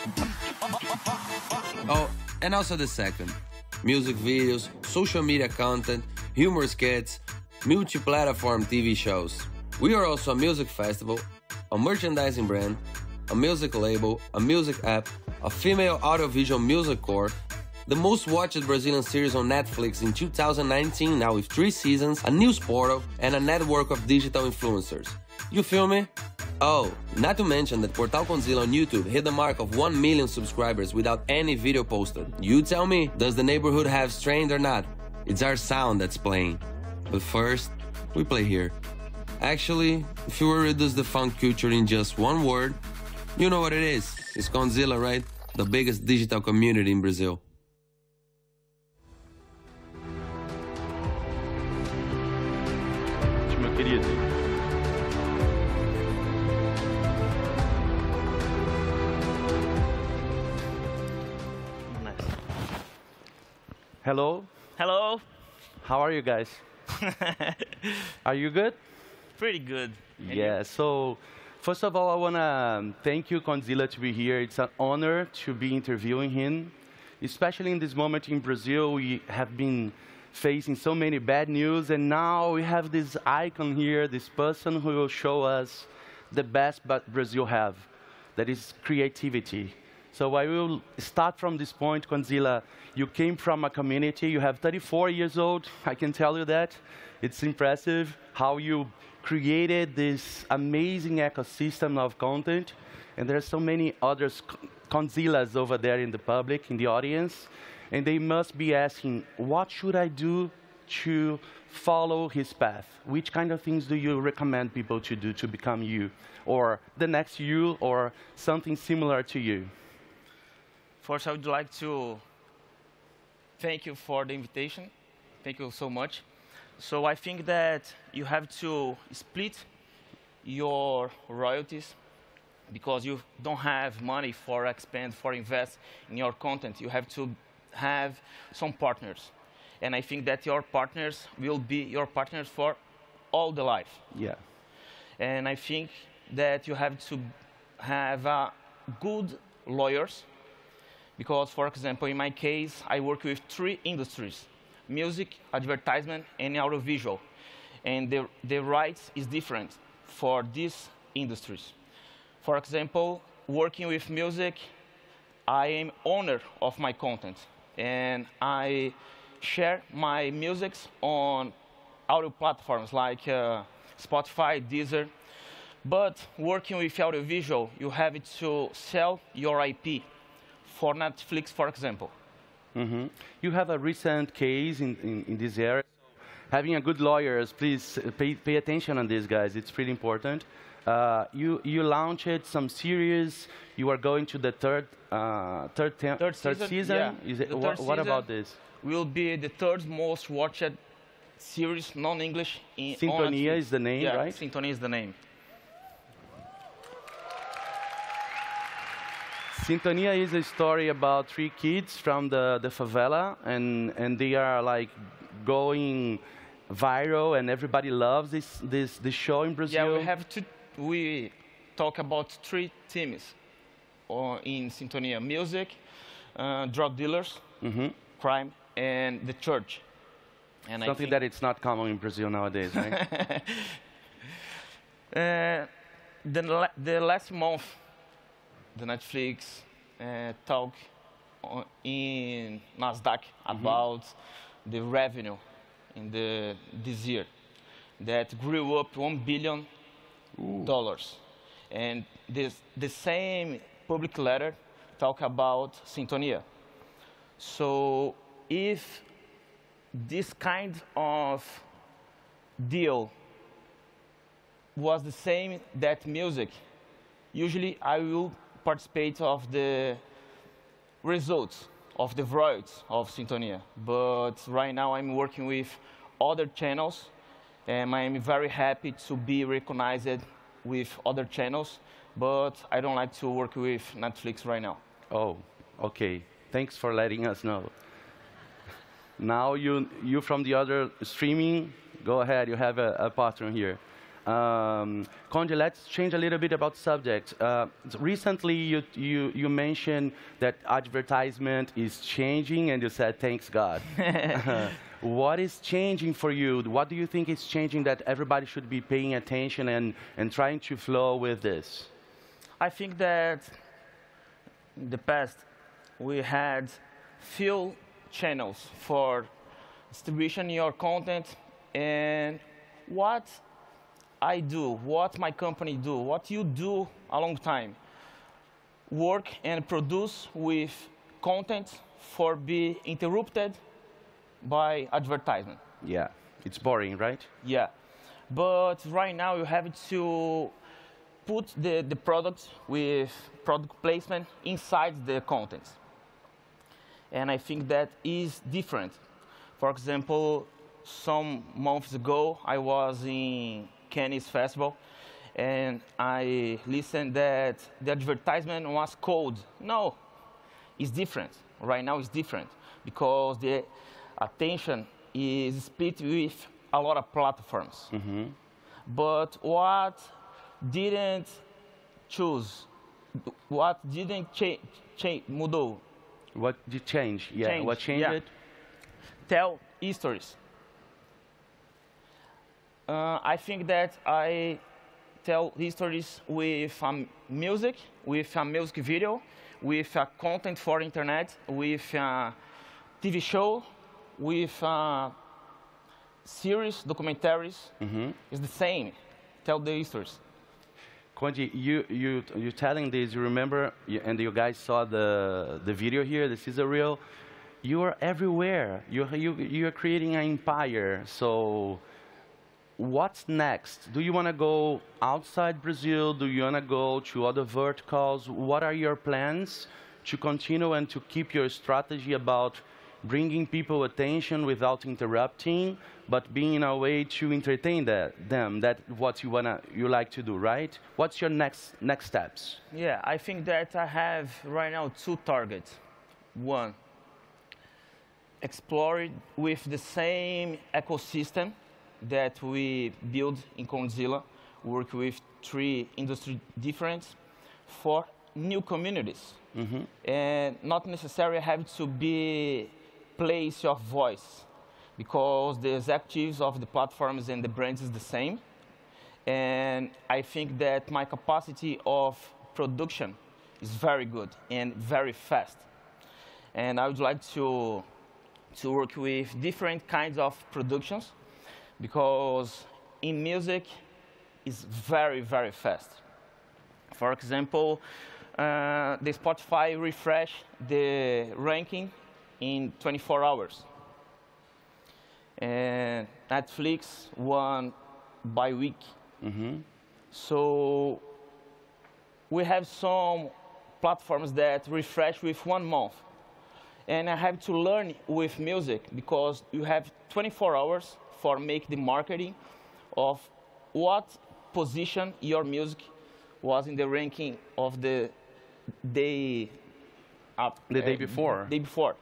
Oh, and also the second. Music videos, social media content, humor skits, multi-platform TV shows. We are also a music festival, a merchandising brand, a music label, a music app, a female audiovisual music corps, the most watched Brazilian series on Netflix in 2019, now with 3 seasons, a news portal, and a network of digital influencers. You feel me? Oh, not to mention that Portal Condzilla on YouTube hit the mark of 1 million subscribers without any video posted. You tell me, does the neighborhood have strained or not? It's our sound that's playing. But first, we play here. Actually, if you were to reduce the funk culture in just one word, you know what it is. It's Condzilla, right? The biggest digital community in Brazil. Meu querido. Nice. Hello. Hello. How are you guys? Are you good? Pretty good. Yeah, so first of all, I want to thank you, Condzilla, to be here. It's an honor to be interviewing him, especially in this moment in Brazil. We have been facing so many bad news, and now we have this icon here, this person who will show us the best that Brazil have, that is creativity. So I will start from this point, Condzilla. You came from a community, you have 34 years old, I can tell you that. It's impressive how you created this amazing ecosystem of content, and there are so many other Condzillas over there in the public, in the audience, and they must be asking, what should I do to follow his path? Which kind of things do you recommend people to do to become you, or the next you, or something similar to you? First, I would like to thank you for the invitation. Thank you so much. So I think that you have to split your royalties because you don't have money for expand, for invest in your content. You have to have some partners. And I think that your partners will be your partners for all the life. Yeah. And I think that you have to have good lawyers because, for example, in my case, I work with 3 industries. Music, advertisement, and audiovisual. And the rights is different for these industries. For example, working with music, I am owner of my content. And I share my music on audio platforms like Spotify, Deezer. But working with audiovisual, you have to sell your IP for Netflix, for example. Mm-hmm. You have a recent case in this area. Having a good lawyers, please pay attention on this, guys. It's pretty important. You launched some series. You are going to the third season. Yeah. What about this? Will be the third most watched series, non-English. Sintonia is the name, right? Sintonia is the name. Sintonia is a story about 3 kids from the favela, and they are like going viral, and everybody loves this show in Brazil. Yeah, we talk about 3 themes in Sintonia: music, drug dealers, crime, and the church. And something that it's not common in Brazil nowadays, right? The last month, the Netflix talk in Nasdaq about the revenue in this year that grew up $1 billion. And the same public letter talk about Sintonia. So if this kind of deal was the same that music, usually I will participate of the results of the royalties of Sintonia. But right now I'm working with other channels, and I'm very happy to be recognized with other channels, but I don't like to work with Netflix right now. Oh, okay. Thanks for letting us know. Now you from the other streaming, go ahead, you have a pattern here. Conde, let's change a little bit about subject. Recently, you mentioned that advertisement is changing, and you said, thanks God. What is changing for you? What do you think is changing that everybody should be paying attention and trying to flow with this? I think that in the past, we had few channels for distribution your content, and what I do, what my company do, what you do a long time, work and produce with content for be interrupted by advertisement. Yeah, it's boring, right? Yeah, but right now you have to put the product with product placement inside the content. And I think that is different. For example, some months ago, I was in Cannes Festival, and I listened that the advertisement was cold. No, it's different. Right now it's different because the attention is split with a lot of platforms. But what didn't choose, what didn't change, mudou? What did change? Yeah, change. What changed it? Tell stories. I think that I tell histories with music, with a music video, with content for internet, with a TV show, with series, documentaries. It's the same. Tell the histories. Conde, you're telling this, you remember, and you guys saw the video here, this is a real, you are everywhere. You're creating an empire. So what's next? Do you want to go outside Brazil? Do you want to go to other verticals? What are your plans to continue and to keep your strategy about bringing people attention without interrupting, but being in a way to entertain them? That's what you like to do, right? What's your next steps? Yeah, I think that I have right now 2 targets. One, explore with the same ecosystem that we build in Condzilla, work with 3 industry differents for new communities. And not necessarily have to be place your voice, because the executives of the platforms and the brands is the same. And I think that my capacity of production is very good and very fast. And I would like to work with different kinds of productions, because in music it's very, very fast. For example, the Spotify refresh the ranking in 24 hours. And Netflix, one by week. So we have some platforms that refresh with 1 month. And I have to learn with music because you have 24 hours for make the marketing of what position your music was in the ranking of the day up. The day before. Day before.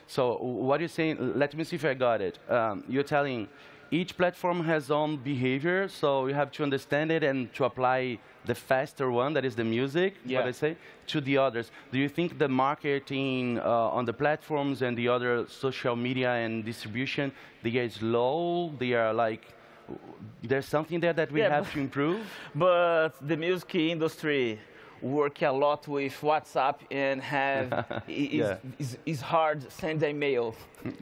So what you're saying, let me see if I got it. You're telling each platform has own behavior, so you have to understand it and to apply the faster one, that is the music, what I say, to the others. Do you think the marketing on the platforms and the other social media and distribution, they are slow, they are like, there's something there that we have to improve? But the music industry work a lot with WhatsApp and have it's hard to send an email.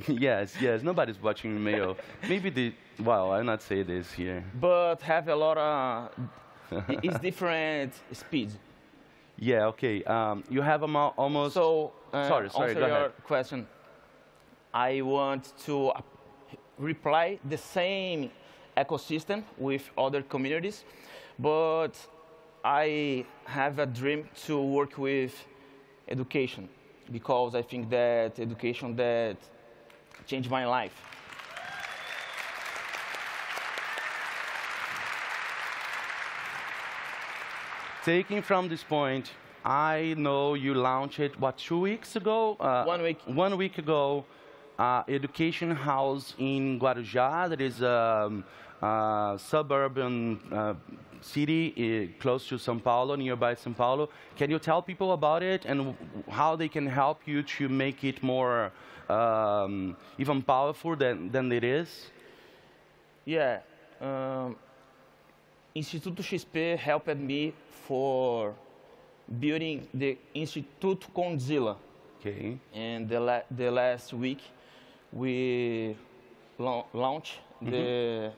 Yes, nobody's watching email. Maybe well, I'll not say this here. But have a lot of, it's different speeds. Yeah, okay. You have almost, so, sorry, answer go your ahead. question. I want to reply the same ecosystem with other communities, but I have a dream to work with education because I think that education that changed my life. Taking from this point, I know you launched it, what, 2 weeks ago? 1 week. 1 week ago, education house in Guarujá, that is a suburban city close to São Paulo, nearby São Paulo. Can you tell people about it and how they can help you to make it more even powerful than it is? Yeah. Instituto XP helped me for building the Instituto Condzilla. Okay. And the last week, we launched the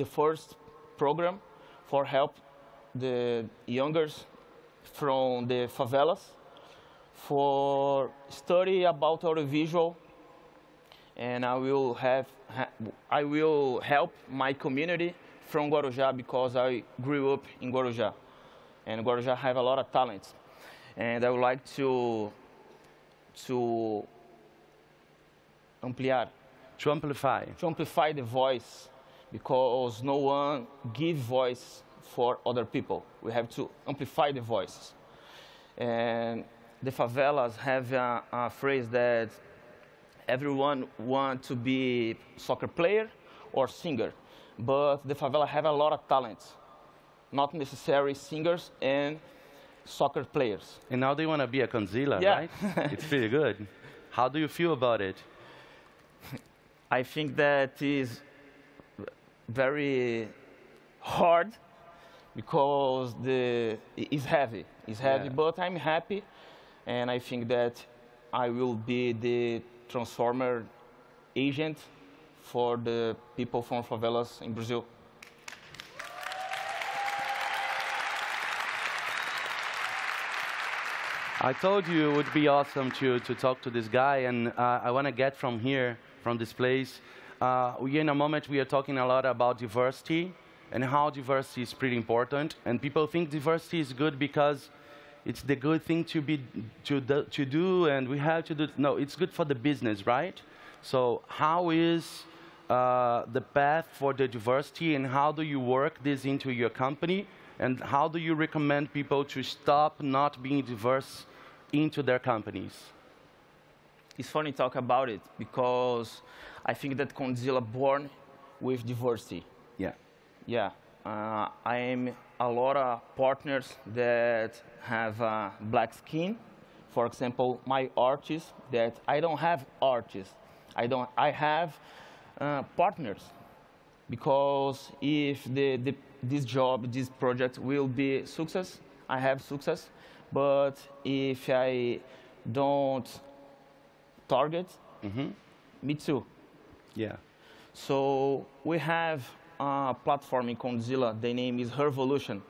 first program for help the youngers from the favelas for study about audiovisual, and I will help my community from Guarujá because I grew up in Guarujá, and Guarujá have a lot of talents, and I would like to amplify the voice, because no one gives voice for other people. We have to amplify the voices. And the favelas have a phrase that everyone wants to be soccer player or singer, but the favela have a lot of talents, not necessarily singers and soccer players. And now they want to be a Condzilla, right? It's pretty good. How do you feel about it? I think that is very hard because it's heavy. It's heavy, but I'm happy, and I think that I will be the transformer agent for the people from favelas in Brazil. I told you it would be awesome to talk to this guy, and I want to get from here, from this place. In a moment, we are talking a lot about diversity and how diversity is pretty important. And people think diversity is good because it's the good thing to do, and we have to do. No, it's good for the business, right? So how is the path for the diversity, and how do you work this into your company? And how do you recommend people to stop not being diverse into their companies? It's funny to talk about it because I think that Condzilla born with diversity. Yeah. Yeah. I am a lot of partners that have black skin. For example, my artists that I don't have artists. I have partners, because if this job, this project will be success, I have success. But if I don't target, me too. Yeah. So we have a platform in Condzilla. The name is Hervolution,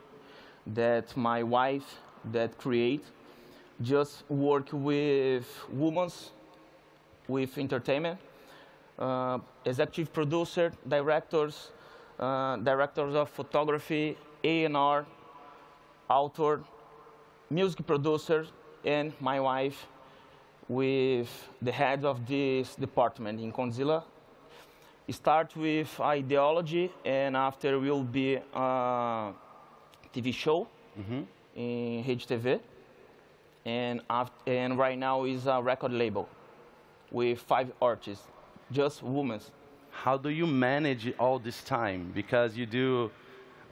that my wife that create just work with women with entertainment, executive producer, directors of photography, A&R, author, music producer, and my wife with the head of this department in Conzilla. Start with ideology, and after will be a TV show in Rede TV. And right now is a record label with 5 artists, just women. How do you manage all this time? Because you do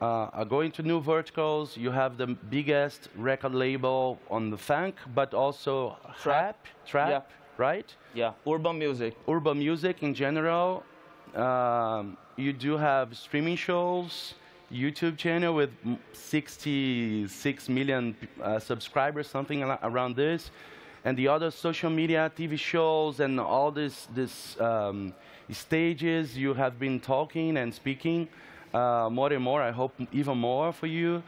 going to new verticals, you have the biggest record label on the funk, but also trap, yeah. Right? Yeah, urban music. Urban music in general. You do have streaming shows, YouTube channel with 66 million subscribers, something around this, and the other social media, TV shows, and all this stages you have been talking and speaking more and more. I hope even more for you.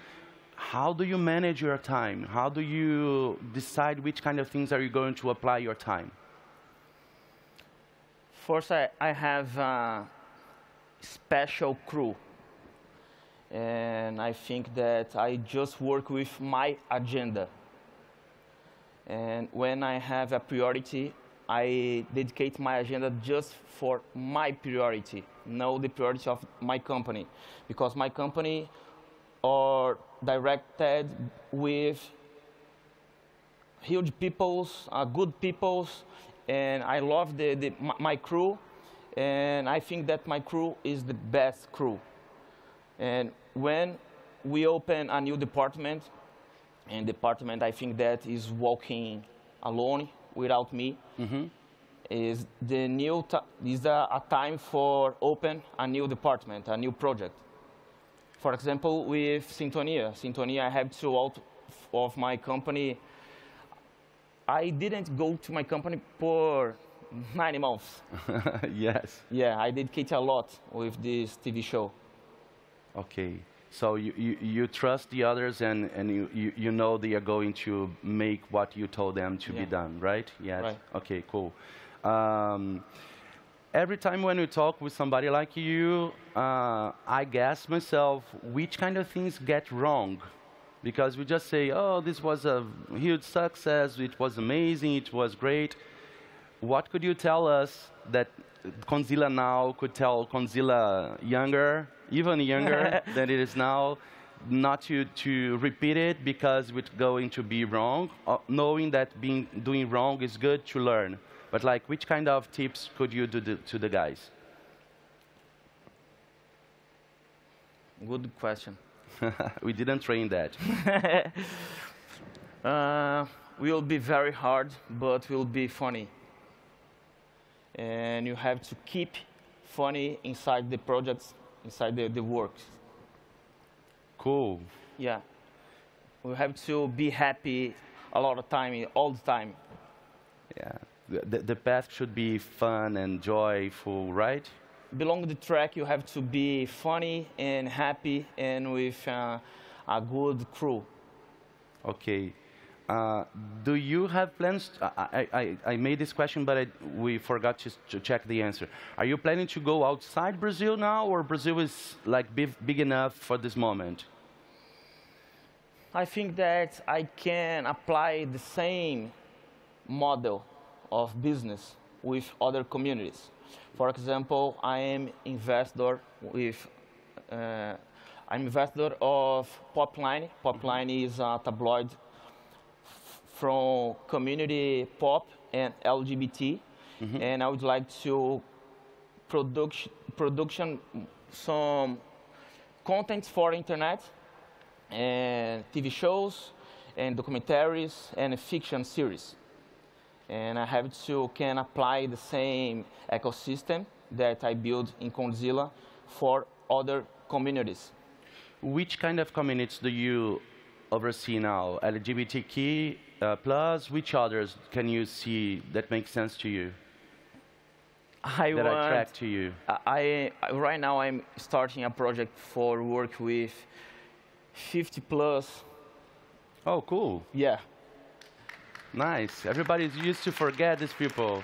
How do you manage your time? How do you decide which kind of things are you going to apply your time? First, I have a special crew. And I think that I just work with my agenda. And when I have a priority, I dedicate my agenda just for my priority, not the priority of my company. Because my company are directed with huge peoples, good peoples, and I love my crew, and I think that my crew is the best crew. And when we open a new department, and department I think that is walking alone without me, is a time for open a new department, a new project. For example, with Sintonia. Sintonia, I have to out of my company. I didn't go to my company for 9 months. Yes. Yeah, I dedicate a lot with this TV show. Okay. So you trust the others, and you know they are going to make what you told them to be done, right? Yes. Right. Okay, cool. Every time when we talk with somebody like you, I guess myself, which kind of things get wrong? Because we just say, oh, this was a huge success, it was amazing, it was great. What could you tell us that Conzilla now could tell Conzilla younger, even younger than it is now, not to repeat it because it's going to be wrong, knowing that doing wrong is good to learn? But like, which kind of tips could you do to the guys? Good question. We didn't train that. Will be very hard, but will be funny. And you have to keep funny inside the projects, inside the works. Cool. Yeah. We have to be happy a lot of time, all the time. Yeah. The path should be fun and joyful, right? Along the track, you have to be funny and happy and with a good crew. Okay. Do you have plans? I made this question, but we forgot to check the answer. Are you planning to go outside Brazil now, or Brazil is like big enough for this moment? I think that I can apply the same model of business with other communities. For example, I am investor with I'm investor of Popline. Popline is a tabloid from community pop and LGBT, and I would like to production some contents for internet and TV shows and documentaries and fiction series. And I have can apply the same ecosystem that I build in Conzilla for other communities. Which kind of communities do you oversee now? LGBTQ plus, which others can you see that make sense to you? That attract to you? Right now I'm starting a project for work with 50 plus. Oh, cool. Yeah. Nice. Everybody's used to forget these people.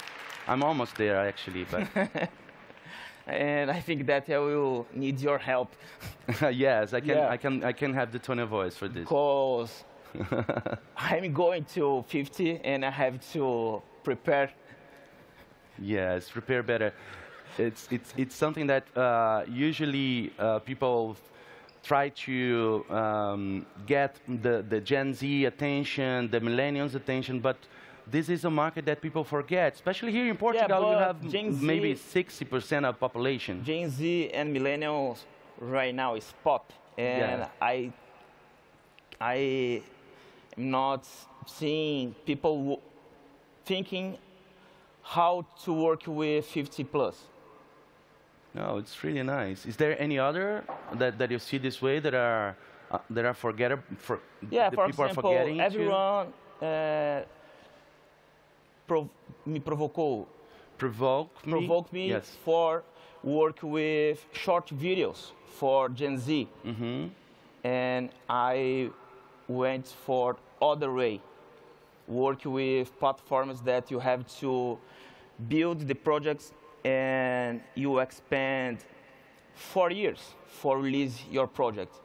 I'm almost there, actually, but and I think that I will need your help. Yes, I can, Yeah. I can have the tone of voice for this. Because I'm going to 50 and I have to prepare. Yes, prepare better. It's something that usually people try to get the Gen Z attention, the millennials attention, but this is a market that people forget, especially here in Portugal. You have maybe 60% of population. Gen Z and millennials right now is pop, and Yeah. I am not seeing people thinking how to work with 50 plus. No, it's really nice. Is there any other that you see this way that are forgettable? Yeah, that for people example, are forgetting everyone me provocou. Provoked me Yes. for work with short videos for Gen Z. And I went for other way. Work with platforms that you have to build the projects and you expand 4 years for release your project.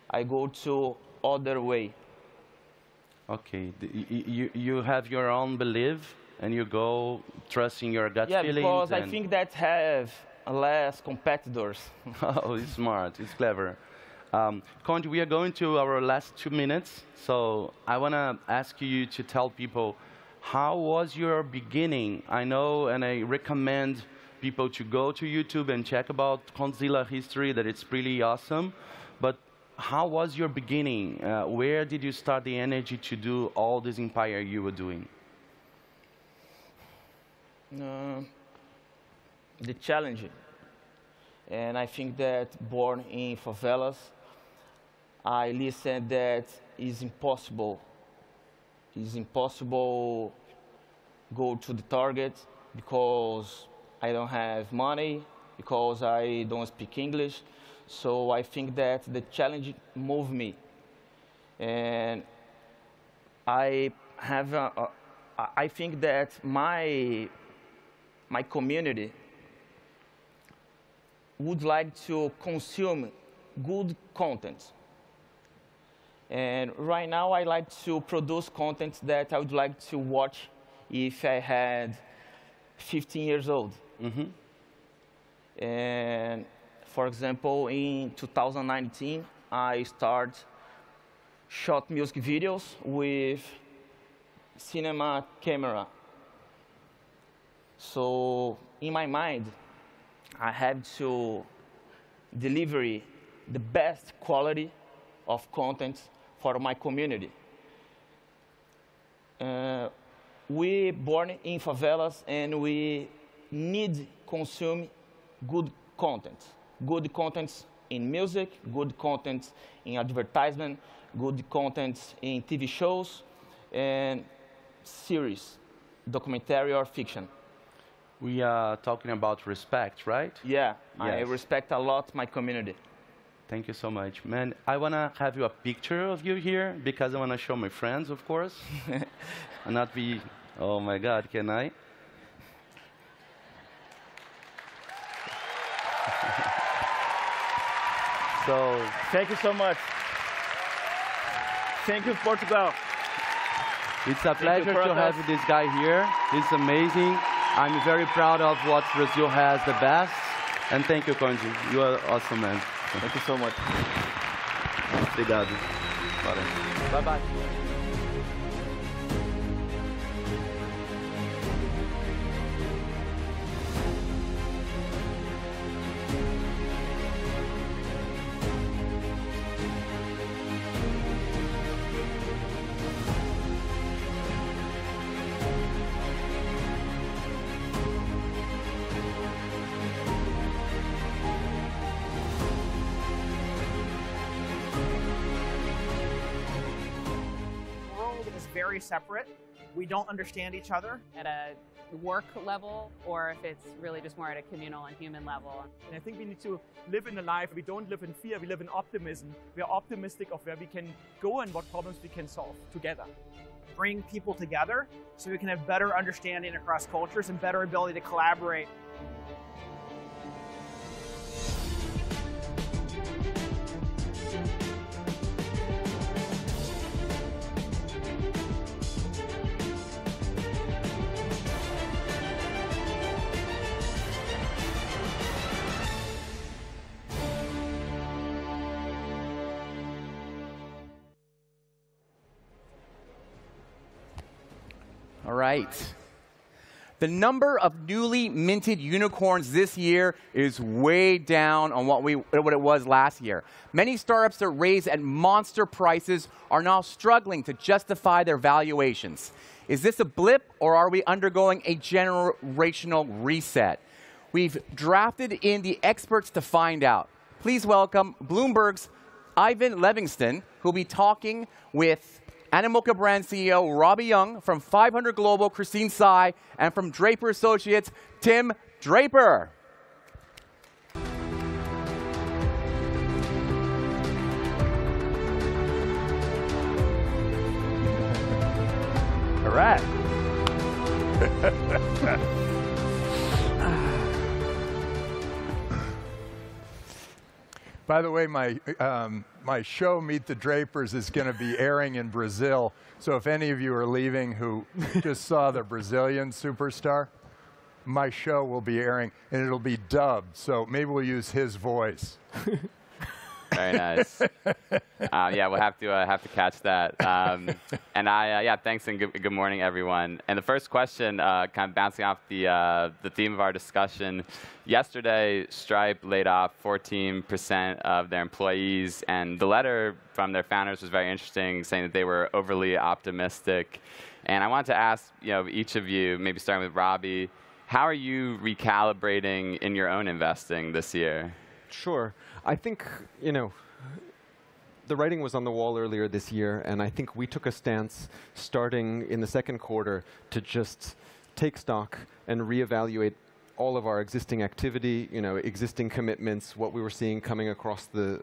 I go to other way. Okay, you have your own belief and you go trusting your gut Yeah, feelings. because I and think that have less competitors. Oh, it's smart, it's clever. Conte, we are going to our last 2 minutes, so I want to ask you to tell people, how was your beginning? I know, and I recommend people to go to YouTube and check about Contzilla history, that it's pretty awesome. But how was your beginning? Where did you start the energy to do all this empire you were doing? The challenge. And I think that born in favelas, I listened that it's impossible. It's impossible go to the target because I don't have money, because I don't speak English. So I think that the challenge moved me. And I think that my community would like to consume good content. And right now, I like to produce content that I would like to watch if I had 15 years old. And for example, in 2019, I shot music videos with cinema camera. So in my mind, I have to deliver the best quality of content for my community. We born in favelas and we need consume good content. Good content in music, good content in advertisement, good content in TV shows and series, documentary or fiction. We are talking about respect, right? Yeah, Yes. I respect a lot my community. Thank you so much. Man, I want to have you a picture of you here because I want to show my friends, of course. And not be, oh my God, can I? So, thank you so much. Thank you, Portugal. It's a pleasure to have this guy here. He's amazing. I'm very proud of what Brazil has the best. And thank you, Conde. You are awesome, man. Thank you so much. Obrigado. Bye-bye. Very separate. We don't understand each other. At a work level, or if it's really just more at a communal and human level. And I think we need to live in a life, we don't live in fear, we live in optimism. We are optimistic of where we can go and what problems we can solve together. Bring people together so we can have better understanding across cultures and better ability to collaborate. right. The number of newly minted unicorns this year is way down on what it was last year. Many startups that raise at monster prices are now struggling to justify their valuations. Is this a blip, or are we undergoing a generational reset? We've drafted in the experts to find out. Please welcome Bloomberg's Ivan Livingston, who'll be talking with Animoca brand CEO Robbie Young, from 500 Global, Christine Tsai, and from Draper Associates, Tim Draper. All right. By the way, my show, Meet the Drapers, is going to be airing in Brazil. So if any of you are leaving who just saw the Brazilian superstar, my show will be airing, and it'll be dubbed. So maybe we'll use his voice. Very nice. Yeah, we'll have to catch that. Yeah, thanks and good morning, everyone. And the first question, kind of bouncing off the theme of our discussion. Yesterday, Stripe laid off 14% of their employees, and the letter from their founders was very interesting, saying that they were overly optimistic. And I wanted to ask, each of you, maybe starting with Robbie, how are you recalibrating in your own investing this year? Sure. I think, the writing was on the wall earlier this year, and I think we took a stance starting in the second quarter to just take stock and reevaluate all of our existing activity, existing commitments, what we were seeing coming across the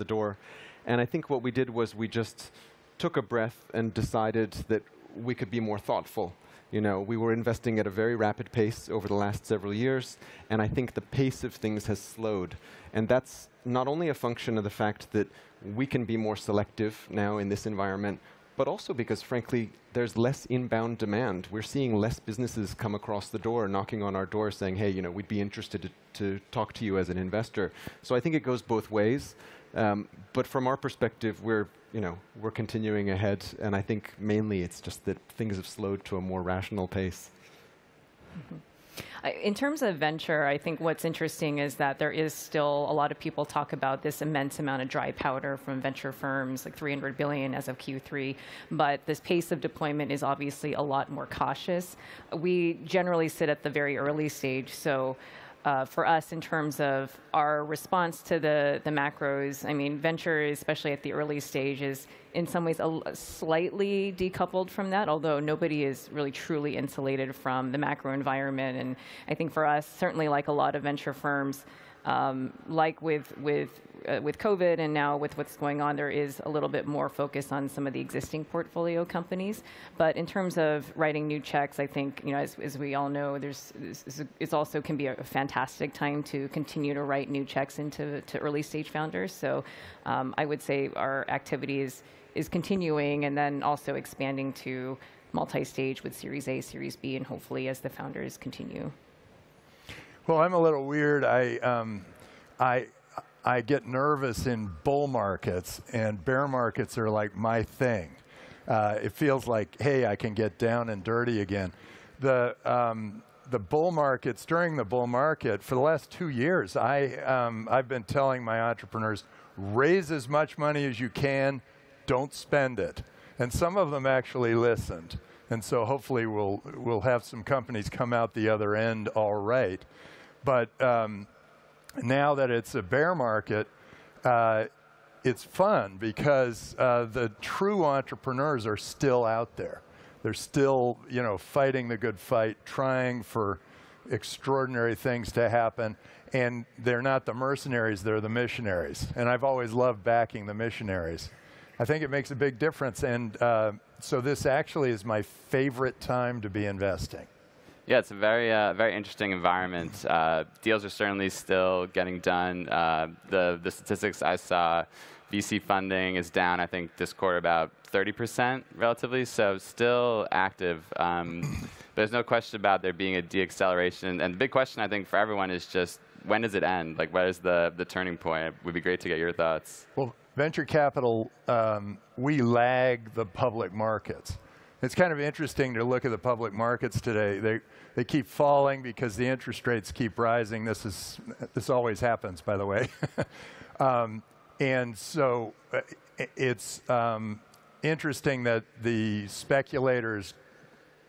door. And I think what we did was we just took a breath and decided that we could be more thoughtful. We were investing at a very rapid pace over the last several years, and I think the pace of things has slowed. And that's not only a function of the fact that we can be more selective now in this environment, but also because, frankly, there's less inbound demand. We're seeing less businesses come across the door, knocking on our door saying, hey, we'd be interested to talk to you as an investor. So I think it goes both ways. But from our perspective, we're continuing ahead, and I think mainly it's just that things have slowed to a more rational pace. Mm-hmm. In terms of venture, I think what's interesting is that there is still a lot of people talk about this immense amount of dry powder from venture firms, like $300 billion as of Q3, but this pace of deployment is obviously a lot more cautious. We generally sit at the very early stage, so for us, in terms of our response to the macros, I mean, venture, especially at the early stage, is in some ways slightly decoupled from that, although nobody is really truly insulated from the macro environment. And I think for us, certainly like a lot of venture firms, like with COVID and now with what's going on, there is a little bit more focus on some of the existing portfolio companies. But in terms of writing new checks, I think, as we all know, it also can be a fantastic time to continue to write new checks into early stage founders. So I would say our activity is continuing, and then also expanding to multi-stage with Series A, Series B, and hopefully as the founders continue. Well, I'm a little weird. I get nervous in bull markets, and bear markets are like my thing. It feels like, hey, I can get down and dirty again. The bull markets, during the bull market, for the last 2 years, I've been telling my entrepreneurs, raise as much money as you can, don't spend it. And some of them actually listened. And so hopefully we'll have some companies come out the other end all right. But now that it's a bear market, it's fun because the true entrepreneurs are still out there. They're still, fighting the good fight, trying for extraordinary things to happen. And they're not the mercenaries, they're the missionaries. And I've always loved backing the missionaries. I think it makes a big difference. And so this actually is my favorite time to be investing. Yeah, it's a very interesting environment. Deals are certainly still getting done. The statistics I saw, VC funding is down, I think, this quarter about 30% relatively, so still active. There's no question about there being a de-acceleration. And the big question, I think, for everyone is just, when does it end? Like, what is the turning point? It would be great to get your thoughts. Well, venture capital, we lag the public markets. It's kind of interesting to look at the public markets today. They keep falling because the interest rates keep rising. This always happens, by the way. And so it's interesting that the speculators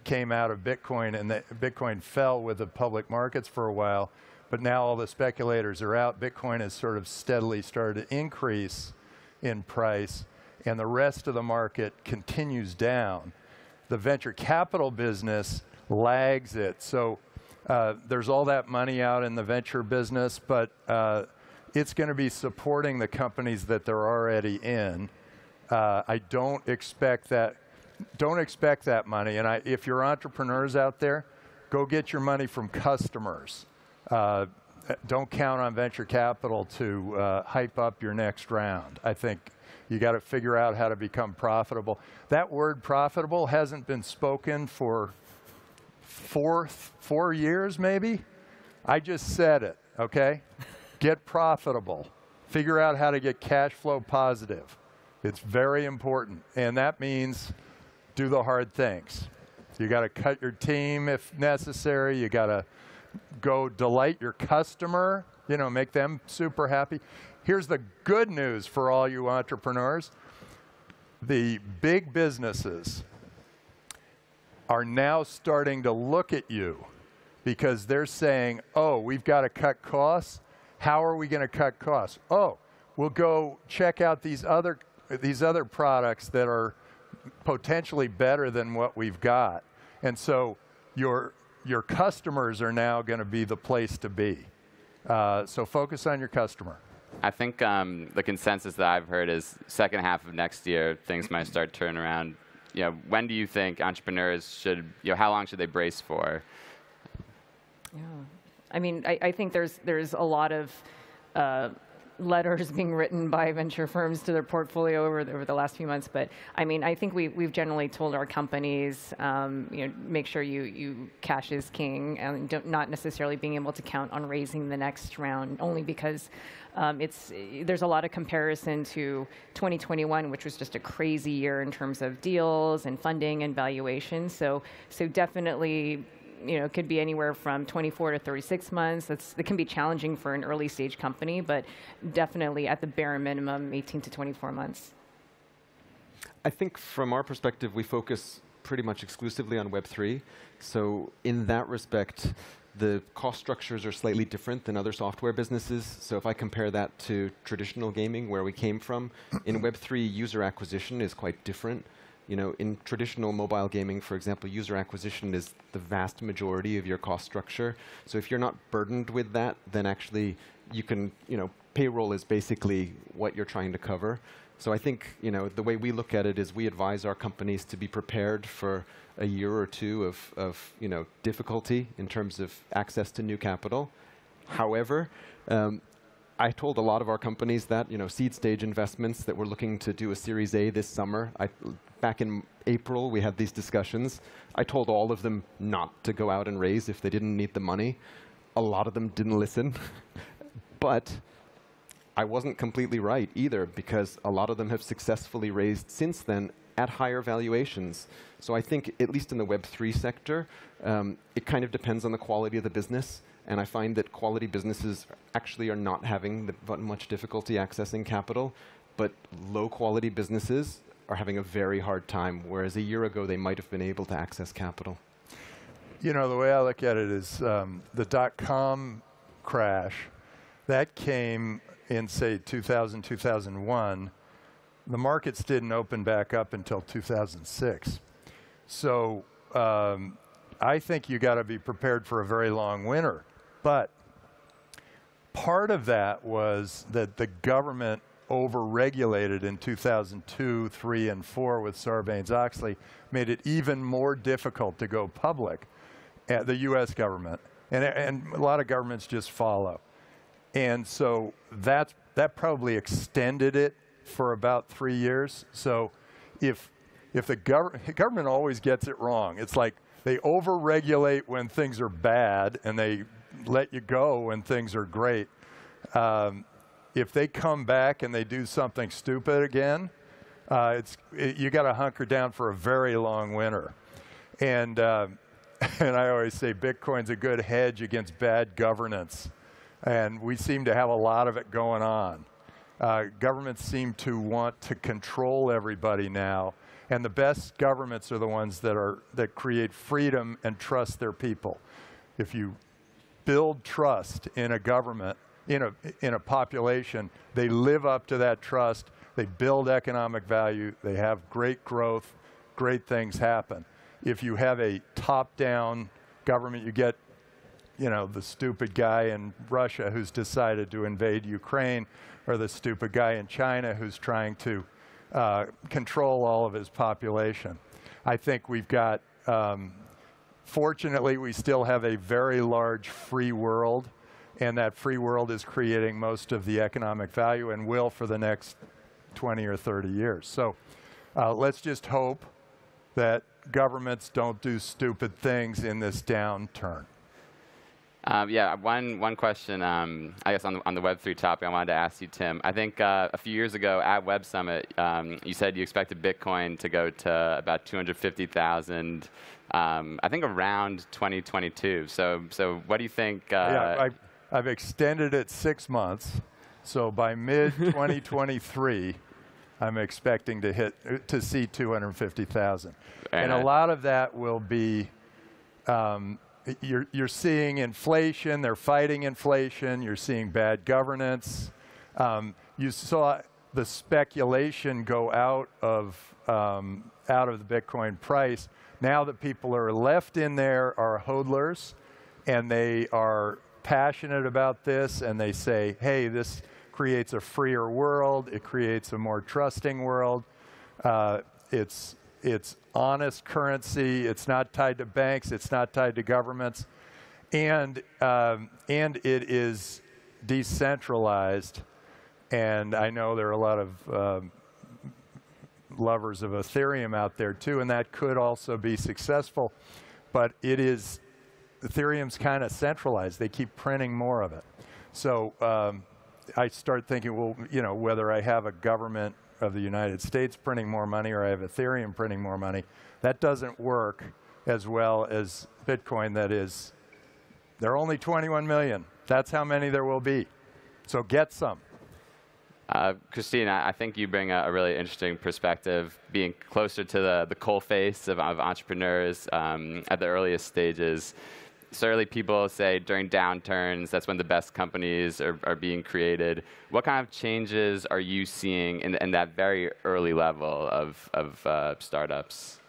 came out of Bitcoin, and that Bitcoin fell with the public markets for a while. But now all the speculators are out. Bitcoin has sort of steadily started to increase in price, and the rest of the market continues down. The venture capital business lags it. So there's all that money out in the venture business, but it's going to be supporting the companies that they're already in. I don't expect that money. And if you're entrepreneurs out there, go get your money from customers. Don't count on venture capital to hype up your next round. I think you got to figure out how to become profitable. That word profitable hasn't been spoken for 4 years, maybe. I just said it, okay? Get profitable. Figure out how to get cash flow positive. It's very important. And that means do the hard things. You got to cut your team if necessary. You got to go delight your customer, you know, make them super happy. Here's the good news for all you entrepreneurs. The big businesses are now starting to look at you because they're saying, oh, we've got to cut costs. How are we going to cut costs? Oh, we'll go check out these other products that are potentially better than what we've got. And so your customers are now going to be the place to be. So focus on your customer. I think the consensus that I've heard is second half of next year, things might start turning around. You know, when do you think entrepreneurs should, how long should they brace for? Yeah. I mean, I think there's a lot of letters being written by venture firms to their portfolio over the last few months. But I mean, I think we've generally told our companies, make sure you cash is king, and not necessarily being able to count on raising the next round, only because there's a lot of comparison to 2021, which was just a crazy year in terms of deals and funding and valuation. So definitely, it could be anywhere from 24 to 36 months. That can be challenging for an early stage company, but definitely at the bare minimum, 18 to 24 months. I think from our perspective, we focus pretty much exclusively on Web3. So in that respect, the cost structures are slightly different than other software businesses. So if I compare that to traditional gaming, where we came from, in Web3, user acquisition is quite different. In traditional mobile gaming, for example, user acquisition is the vast majority of your cost structure. So if you're not burdened with that, then actually you can, payroll is basically what you're trying to cover. So I think, the way we look at it is we advise our companies to be prepared for a year or two of difficulty in terms of access to new capital. However, I told a lot of our companies that, seed stage investments that we're looking to do a Series A this summer. Back in April, we had these discussions. I told all of them not to go out and raise if they didn't need the money. A lot of them didn't listen. But I wasn't completely right either, because a lot of them have successfully raised since then at higher valuations. So I think, at least in the Web3 sector, it kind of depends on the quality of the business. And I find that quality businesses actually are not having much difficulty accessing capital, but low-quality businesses are having a very hard time, whereas a year ago they might have been able to access capital. The way I look at it is the dot-com crash, that came in, say, 2000, 2001. The markets didn't open back up until 2006. So I think you got to be prepared for a very long winter. But part of that was that the government over-regulated in 2002, 3, and 4 with Sarbanes-Oxley, made it even more difficult to go public, the US government. And a lot of governments just follow. And so that probably extended it for about 3 years. So if the government always gets it wrong. It's like they over-regulate when things are bad, and they let you go when things are great. If they come back and they do something stupid again, You got to hunker down for a very long winter. And I always say Bitcoin's a good hedge against bad governance. And we seem to have a lot of it going on. Governments seem to want to control everybody now. And the best governments are the ones that create freedom and trust their people. If you build trust in a government, in a population, they live up to that trust. They build economic value. They have great growth. Great things happen. If you have a top-down government, you get, the stupid guy in Russia who's decided to invade Ukraine, or the stupid guy in China who's trying to control all of his population. I think we've got, fortunately, we still have a very large free world, and that free world is creating most of the economic value and will for the next 20 or 30 years. So let's just hope that governments don't do stupid things in this downturn. Yeah, one question, I guess on the Web3 topic I wanted to ask you, Tim. I think a few years ago at Web Summit, you said you expected Bitcoin to go to about 250,000, I think around 2022. So what do you think? Yeah, I've extended it 6 months. So by mid-2023, I'm expecting to see 250,000. And a lot of that will be, you're seeing inflation. They're fighting inflation. You're seeing bad governance. You saw the speculation go out of the Bitcoin price. Now that people are left in there are hodlers, and they are passionate about this, and they say, hey, this creates a freer world. It creates a more trusting world. It's honest currency. It's not tied to banks. It's not tied to governments. And it is decentralized. And I know there are a lot of lovers of Ethereum out there, too, and that could also be successful. But Ethereum's kind of centralized. They keep printing more of it. So I start thinking, well, whether I have a government of the United States printing more money or I have Ethereum printing more money, that doesn't work as well as Bitcoin. That is, there are only 21 million. That's how many there will be. So get some. Christine, I think you bring a really interesting perspective, being closer to the coalface of entrepreneurs at the earliest stages. Certainly people say during downturns, that's when the best companies are being created. What kind of changes are you seeing in that very early level of startups?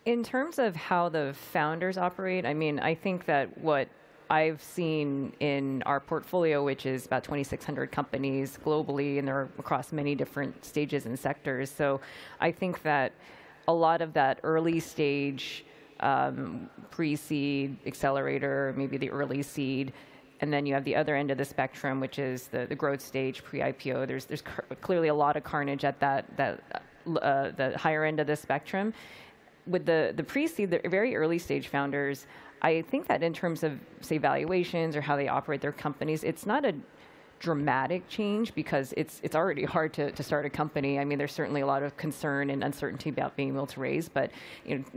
In terms of how the founders operate, I think that what I've seen in our portfolio, which is about 2,600 companies globally, and they're across many different stages and sectors. So I think that a lot of that early stage pre-seed, accelerator, maybe the early seed, and then you have the other end of the spectrum, which is the growth stage, pre-IPO. There's clearly a lot of carnage at the higher end of the spectrum. With the pre-seed, the very early stage founders, I think that in terms of, say, valuations or how they operate their companies, it's not a dramatic change because it's already hard to start a company. There's certainly a lot of concern and uncertainty about being able to raise, but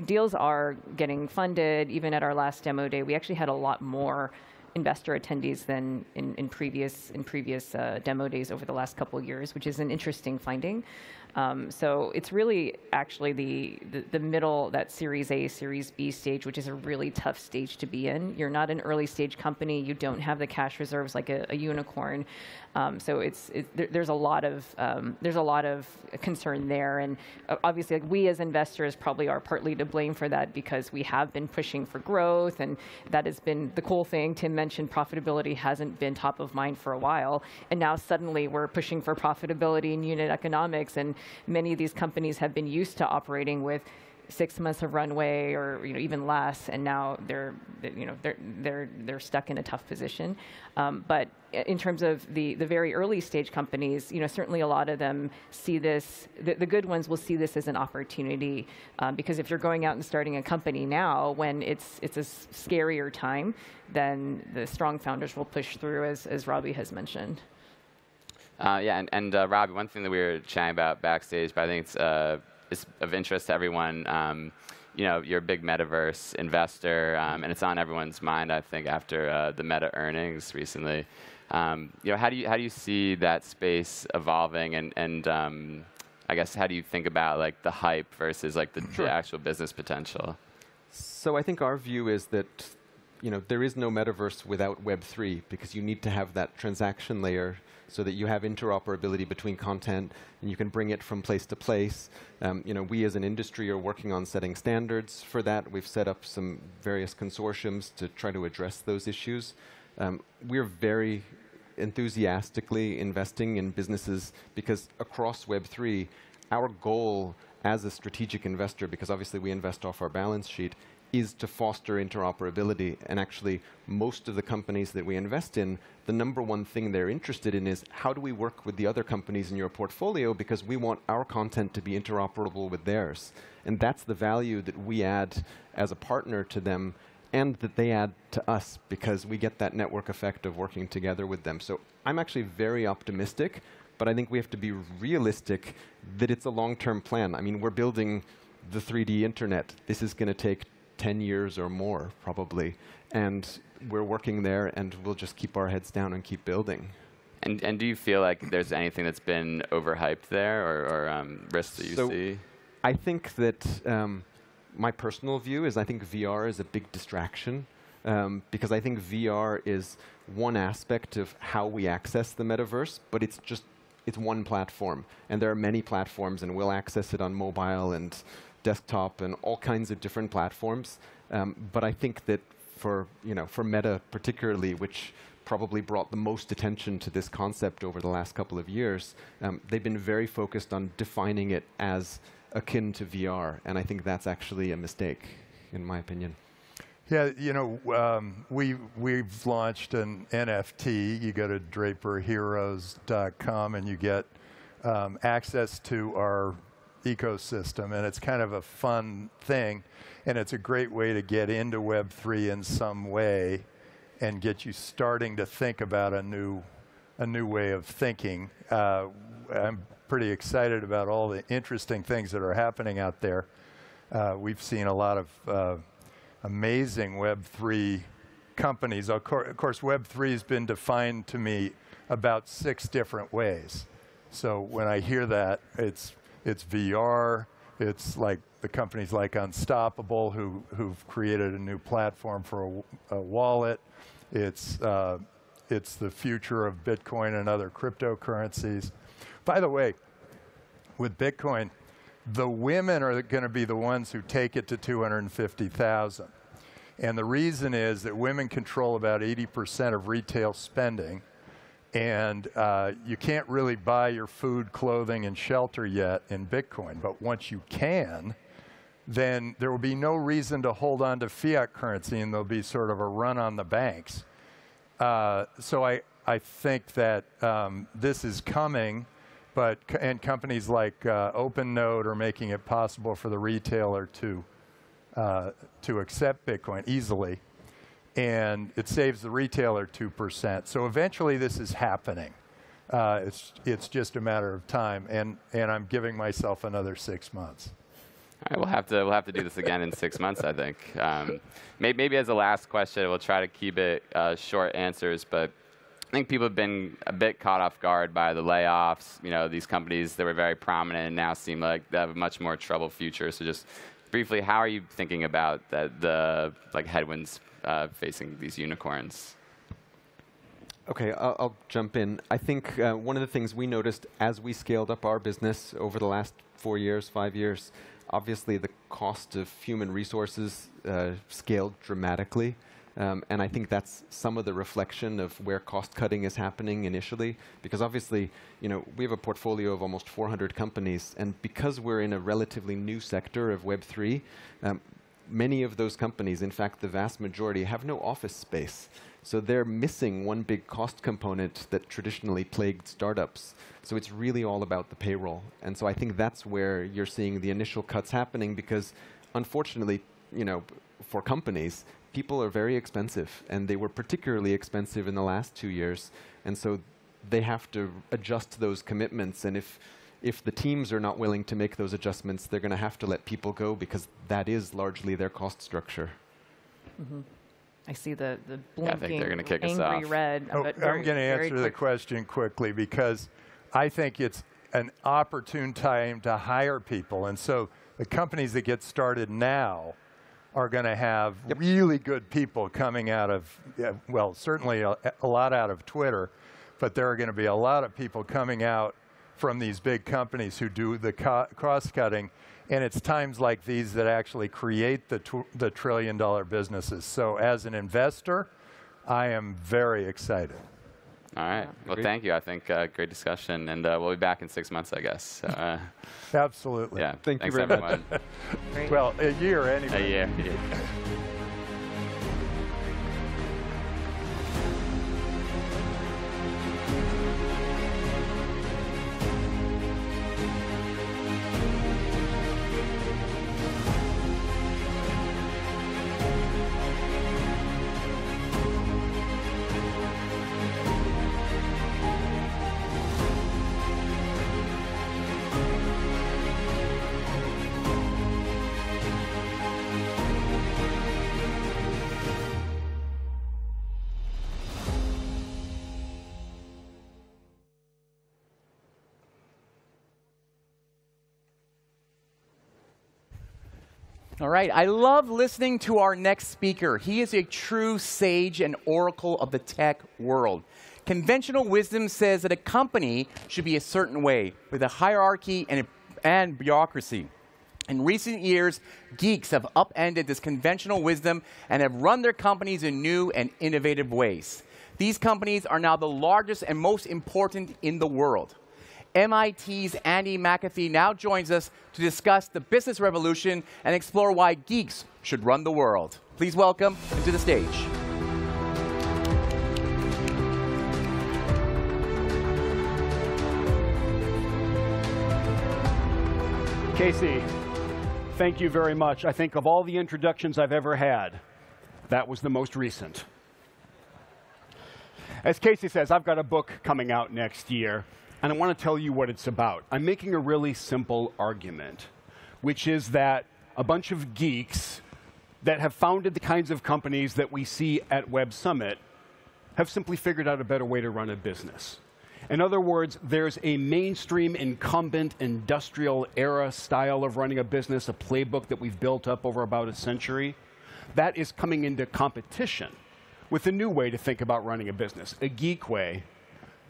deals are getting funded. Even at our last demo day, we actually had a lot more investor attendees than in previous demo days over the last couple of years, which is an interesting finding. So it's really actually the middle, that Series A, Series B stage, which is a really tough stage to be in. You're not an early stage company. You don't have the cash reserves like a unicorn. So there's a lot of concern there, and obviously, we as investors probably are partly to blame for that because we have been pushing for growth, and that has been the cool thing. Tim mentioned profitability hasn't been top of mind for a while, and now suddenly we're pushing for profitability and unit economics, and many of these companies have been used to operating with 6 months of runway or even less, and now they're stuck in a tough position. But in terms of the very early stage companies, certainly a lot of them see this. The good ones will see this as an opportunity because if you're going out and starting a company now when it's a scarier time, then the strong founders will push through, as Robbie has mentioned. Yeah, and Robbie, one thing that we were chatting about backstage, but I think it's of interest to everyone. You know, you're a big metaverse investor, and it's on everyone's mind, I think, after the Meta earnings recently. You know, how do you see that space evolving, and I guess how do you think about like the hype versus like the actual business potential? So I think our view is that, you know, there is no metaverse without Web3, because you need to have that transaction layer so that you have interoperability between content and you can bring it from place to place. You know, we as an industry are working on setting standards for that. We've set up some various consortiums to try to address those issues. We're very enthusiastically investing in businesses because across Web3, our goal as a strategic investor, because obviously we invest off our balance sheet, is to foster interoperability. And actually, most of the companies that we invest in, the number one thing they're interested in is how do we work with the other companies in your portfolio, because we want our content to be interoperable with theirs. And that's the value that we add as a partner to them, and that they add to us, because we get that network effect of working together with them. So I'm actually very optimistic, but I think we have to be realistic that it's a long-term plan. I mean, we're building the 3D internet. This is going to take 10 years or more, probably. And we're working there, and we'll just keep our heads down and keep building. And do you feel like there's anything that's been overhyped there, or risks that you see? I think that my personal view is I think VR is a big distraction, because I think VR is one aspect of how we access the metaverse, but it's one platform. And there are many platforms, and we'll access it on mobile and desktop and all kinds of different platforms. But I think that for Meta particularly, which probably brought the most attention to this concept over the last couple of years, they've been very focused on defining it as akin to VR. And I think that's actually a mistake, in my opinion. Yeah, you know, we've launched an NFT. You go to draperheroes.com and you get access to our ecosystem, and it's kind of a fun thing, and it's a great way to get into Web3 in some way and get you starting to think about a new way of thinking. I'm pretty excited about all the interesting things that are happening out there. We've seen a lot of amazing Web3 companies. Of course, Web3 has been defined to me about 6 different ways. So when I hear that, it's VR, it's like the companies like Unstoppable who've created a new platform for a wallet. It's the future of Bitcoin and other cryptocurrencies. By the way, with Bitcoin, the women are going to be the ones who take it to 250,000. And the reason is that women control about 80% of retail spending. And you can't really buy your food, clothing, and shelter yet in Bitcoin. But once you can, then there will be no reason to hold on to fiat currency, and there'll be sort of a run on the banks. So I think that this is coming, and companies like OpenNode are making it possible for the retailer to accept Bitcoin easily. And it saves the retailer 2%. So eventually this is happening. It's just a matter of time, and I'm giving myself another 6 months. All right, we'll have to do this again in 6 months, I think. Maybe as a last question, we'll try to keep it short answers, but I think people have been a bit caught off guard by the layoffs. You know, these companies that were very prominent and now seem like they have a much more troubled future. So just briefly, how are you thinking about the headwinds facing these unicorns? Okay, I'll jump in. I think one of the things we noticed as we scaled up our business over the last 4 years, 5 years, obviously the cost of human resources scaled dramatically. And I think that's some of the reflection of where cost cutting is happening initially, because obviously, you know, we have a portfolio of almost 400 companies, and because we're in a relatively new sector of Web3, many of those companies, in fact, the vast majority, have no office space. So they're missing one big cost component that traditionally plagued startups. So it's really all about the payroll. And so I think that's where you're seeing the initial cuts happening, because unfortunately, you know, for companies, people are very expensive, and they were particularly expensive in the last 2 years. And so they have to adjust those commitments. And if the teams are not willing to make those adjustments, they're going to have to let people go because that is largely their cost structure. Mm-hmm. I see the blinking, I think they're going to kick us angry off. red. I'm going to answer the question quickly because I think it's an opportune time to hire people. And so the companies that get started now are going to have really good people coming out of, well, certainly a lot out of Twitter, but there are going to be a lot of people coming out from these big companies who do the cross-cutting. And it's times like these that actually create the trillion-dollar businesses. So as an investor, I am very excited. All right. Well, thank you. I think great discussion. And we'll be back in 6 months, I guess. So, absolutely. Yeah. Thank you Thanks, very everyone. much. Well, a year anyway. A year. All right, I love listening to our next speaker. He is a true sage and oracle of the tech world. Conventional wisdom says that a company should be a certain way, with a hierarchy and bureaucracy. In recent years, geeks have upended this conventional wisdom and have run their companies in new and innovative ways. These companies are now the largest and most important in the world. MIT's Andy McAfee now joins us to discuss the business revolution and explore why geeks should run the world. Please welcome him to the stage. Casey, thank you very much. I think of all the introductions I've ever had, that was the most recent. As Casey says, I've got a book coming out next year. And I want to tell you what it's about. I'm making a really simple argument, which is that a bunch of geeks that have founded the kinds of companies that we see at Web Summit have simply figured out a better way to run a business. In other words, there's a mainstream incumbent industrial era style of running a business, a playbook that we've built up over about a century, that is coming into competition with a new way to think about running a business, a geek way.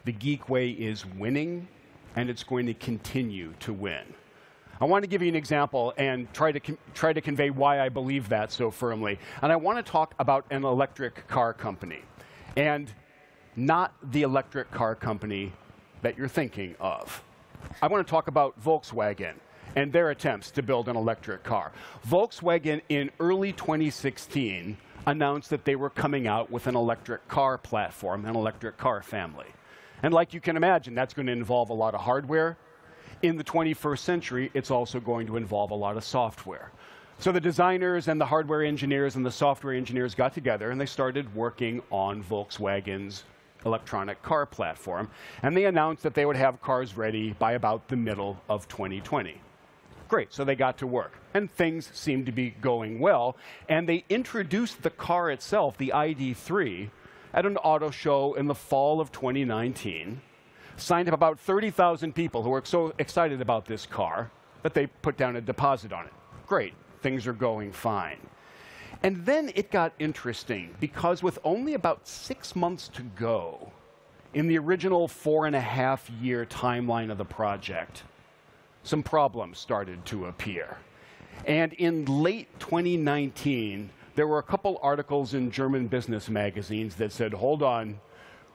The geek way is winning, and it's going to continue to win. I want to give you an example and try to convey why I believe that so firmly. And I want to talk about an electric car company, and not the electric car company that you're thinking of. I want to talk about Volkswagen and their attempts to build an electric car. Volkswagen, in early 2016, announced that they were coming out with an electric car platform, an electric car family. And like you can imagine, that's going to involve a lot of hardware. In the 21st century, it's also going to involve a lot of software. So the designers and the hardware engineers and the software engineers got together, and they started working on Volkswagen's electronic car platform. And they announced that they would have cars ready by about the middle of 2020. Great, so they got to work. And things seemed to be going well. And they introduced the car itself, the ID.3, at an auto show in the fall of 2019, signed up about 30,000 people who were so excited about this car that they put down a deposit on it. Great, things are going fine. And then it got interesting, because with only about 6 months to go in the original 4.5-year timeline of the project, some problems started to appear. And in late 2019, there were a couple articles in German business magazines that said, hold on,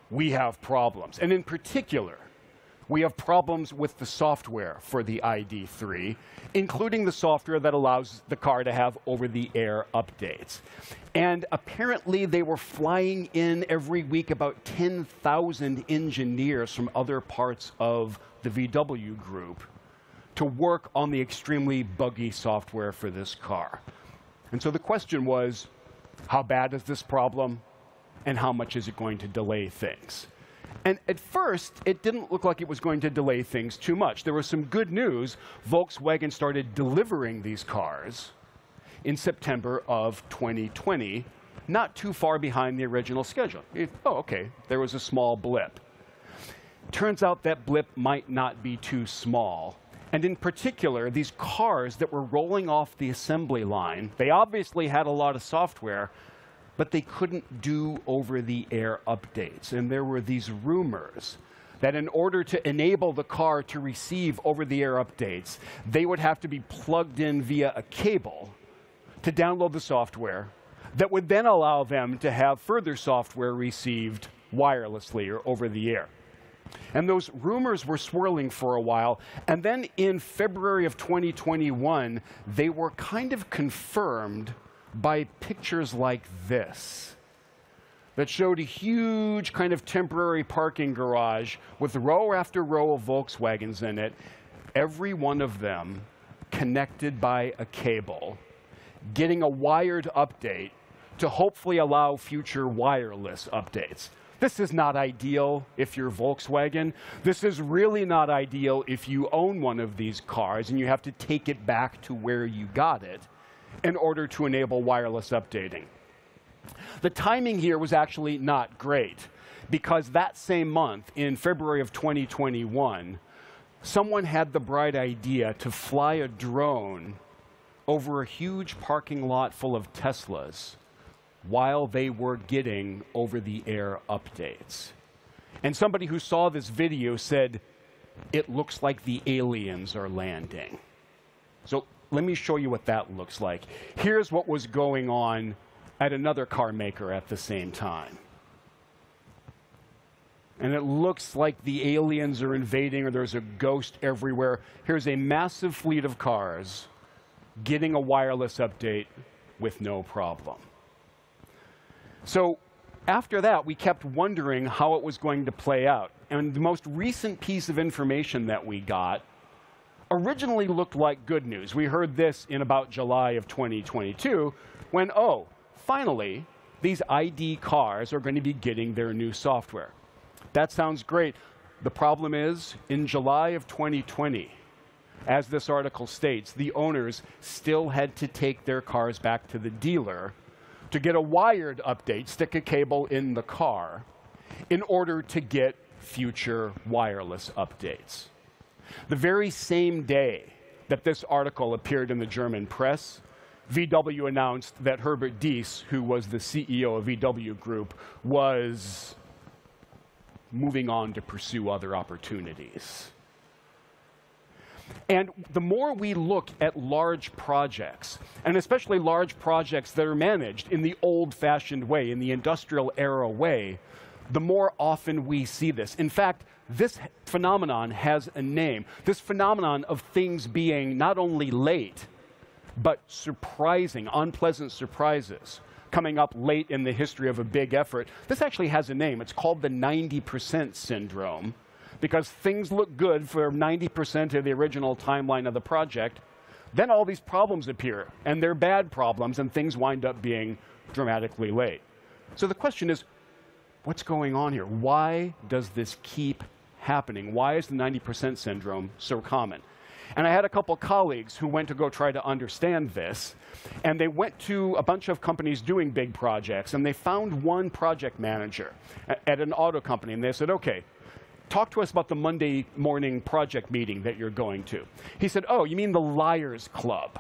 we have problems. And in particular, we have problems with the software for the ID.3, including the software that allows the car to have over-the-air updates. And apparently, they were flying in every week about 10,000 engineers from other parts of the VW group to work on the extremely buggy software for this car. And so the question was, how bad is this problem, and how much is it going to delay things? And at first, it didn't look like it was going to delay things too much. There was some good news. Volkswagen started delivering these cars in September of 2020, not too far behind the original schedule. Oh, okay, there was a small blip. Turns out that blip might not be too small. And in particular, these cars that were rolling off the assembly line, they obviously had a lot of software, but they couldn't do over-the-air updates. And there were these rumors that in order to enable the car to receive over-the-air updates, they would have to be plugged in via a cable to download the software that would then allow them to have further software received wirelessly or over the air. And those rumors were swirling for a while. And then in February of 2021, they were kind of confirmed by pictures like this that showed a huge kind of temporary parking garage with row after row of Volkswagens in it, every one of them connected by a cable, getting a wired update to hopefully allow future wireless updates. This is not ideal if you're Volkswagen. This is really not ideal if you own one of these cars and you have to take it back to where you got it in order to enable wireless updating. The timing here was actually not great, because that same month, in February of 2021, someone had the bright idea to fly a drone over a huge parking lot full of Teslas while they were getting over-the-air updates. And somebody who saw this video said, "It looks like the aliens are landing." So let me show you what that looks like. Here's what was going on at another car maker at the same time. And it looks like the aliens are invading or there's a ghost everywhere. Here's a massive fleet of cars getting a wireless update with no problem. So after that, we kept wondering how it was going to play out. And the most recent piece of information that we got originally looked like good news. We heard this in about July of 2022 when, oh, finally, these ID cars are going to be getting their new software. That sounds great. The problem is, in July of 2020, as this article states, the owners still had to take their cars back to the dealer to get a wired update, stick a cable in the car, in order to get future wireless updates. The very same day that this article appeared in the German press, VW announced that Herbert Diess, who was the CEO of VW Group, was moving on to pursue other opportunities. And the more we look at large projects, and especially large projects that are managed in the old-fashioned way, in the industrial era way, the more often we see this. In fact, this phenomenon has a name. This phenomenon of things being not only late, but surprising, unpleasant surprises coming up late in the history of a big effort. This actually has a name. It's called the 90% syndrome, because things look good for 90% of the original timeline of the project. Then all these problems appear, and they're bad problems, and things wind up being dramatically late. So the question is, what's going on here? Why does this keep happening? Why is the 90% syndrome so common? And I had a couple colleagues who went to go try to understand this, and they went to a bunch of companies doing big projects, and they found one project manager at an auto company, and they said, okay, talk to us about the Monday morning project meeting that you're going to. He said, oh, you mean the Liars Club?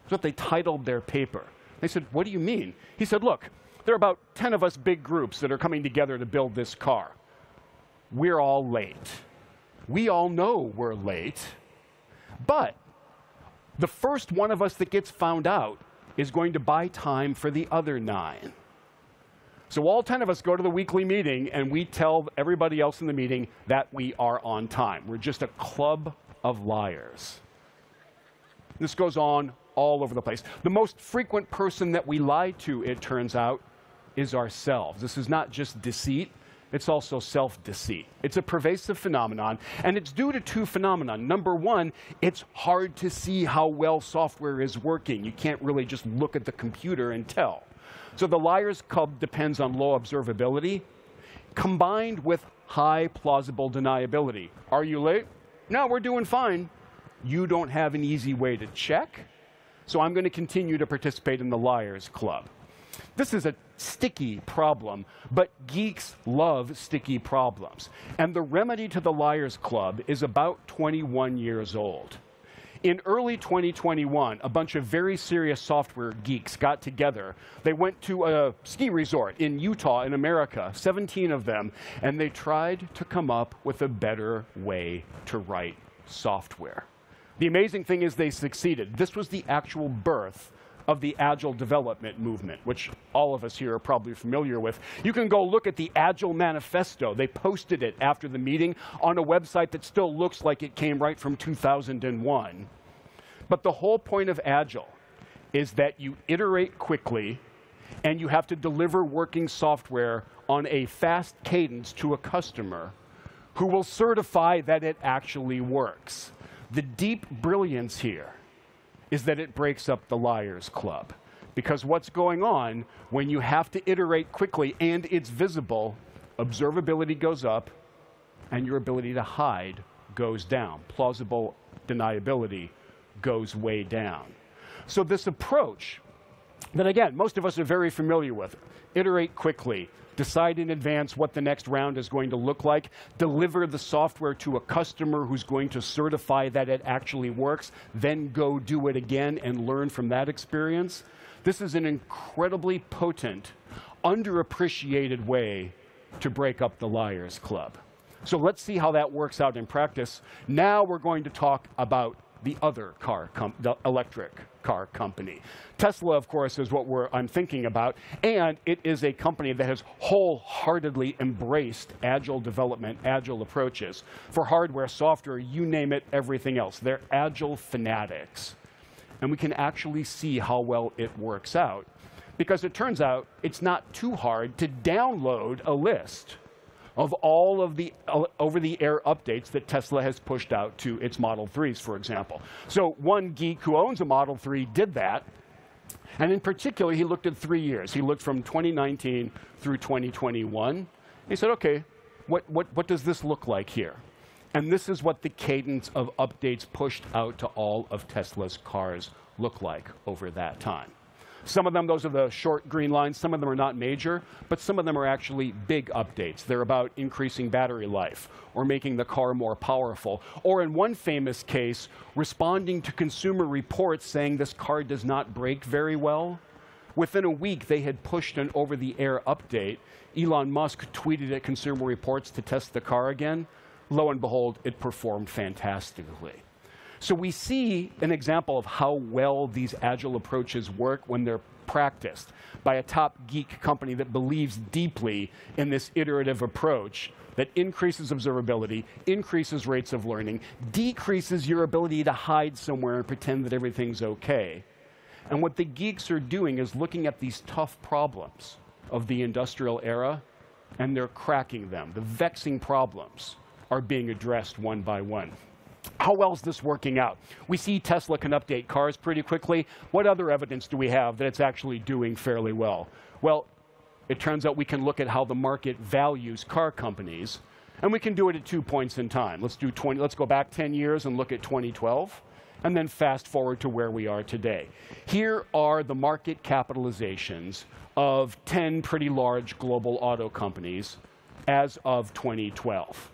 That's what they titled their paper. They said, what do you mean? He said, look, there are about 10 of us big groups that are coming together to build this car. We're all late. We all know we're late, but the first one of us that gets found out is going to buy time for the other 9. So all 10 of us go to the weekly meeting, and we tell everybody else in the meeting that we are on time. We're just a club of liars. This goes on all over the place. The most frequent person that we lie to, it turns out, is ourselves. This is not just deceit. It's also self-deceit. It's a pervasive phenomenon, and it's due to 2 phenomena. Number one, it's hard to see how well software is working. You can't really just look at the computer and tell. So the Liars Club depends on low observability. combined with high plausible deniability. Are you late? No, we're doing fine. You don't have an easy way to check, so I'm going to continue to participate in the Liars Club. This is a sticky problem, but geeks love sticky problems. And the remedy to the Liars Club is about 21 years old. In early 2021, a bunch of very serious software geeks got together. They went to a ski resort in Utah in America, 17 of them, and they tried to come up with a better way to write software. The amazing thing is they succeeded. This was the actual birth of the Agile development movement, which all of us here are probably familiar with. You can go look at the Agile Manifesto. They posted it after the meeting on a website that still looks like it came right from 2001. But the whole point of Agile is that you iterate quickly and you have to deliver working software on a fast cadence to a customer who will certify that it actually works. The deep brilliance here is that it breaks up the Liars Club. Because what's going on when you have to iterate quickly and it's visible, observability goes up and your ability to hide goes down. Plausible deniability goes way down. So this approach that, again, most of us are very familiar with, iterate quickly, decide in advance what the next round is going to look like, deliver the software to a customer who's going to certify that it actually works, then go do it again and learn from that experience. This is an incredibly potent, underappreciated way to break up the Liars Club. So let's see how that works out in practice. Now we're going to talk about the other the electric car company. Tesla, of course, is what I'm thinking about, and it is a company that has wholeheartedly embraced agile development, agile approaches for hardware, software, you name it, everything else. They're agile fanatics. And we can actually see how well it works out, because it turns out it's not too hard to download a list of all of the over-the-air updates that Tesla has pushed out to its Model 3s, for example. So one geek who owns a Model 3 did that, and in particular, he looked at 3 years. He looked from 2019 through 2021. He said, okay, what does this look like here? And this is what the cadence of updates pushed out to all of Tesla's cars look like over that time. Some of them, those are the short green lines. Some of them are not major, but some of them are actually big updates. They're about increasing battery life or making the car more powerful. Or in one famous case, responding to consumer reports saying this car does not brake very well. Within a week, they had pushed an over-the-air update. Elon Musk tweeted at Consumer Reports to test the car again. Lo and behold, it performed fantastically. So we see an example of how well these agile approaches work when they're practiced by a top geek company that believes deeply in this iterative approach that increases observability, increases rates of learning, decreases your ability to hide somewhere and pretend that everything's okay. And what the geeks are doing is looking at these tough problems of the industrial era, and they're cracking them. The vexing problems are being addressed one by one. How well is this working out? We see Tesla can update cars pretty quickly. What other evidence do we have that it's actually doing fairly well? Well, it turns out we can look at how the market values car companies, and we can do it at 2 points in time. Let's go back 10 years and look at 2012, and then fast forward to where we are today. Here are the market capitalizations of 10 pretty large global auto companies as of 2012.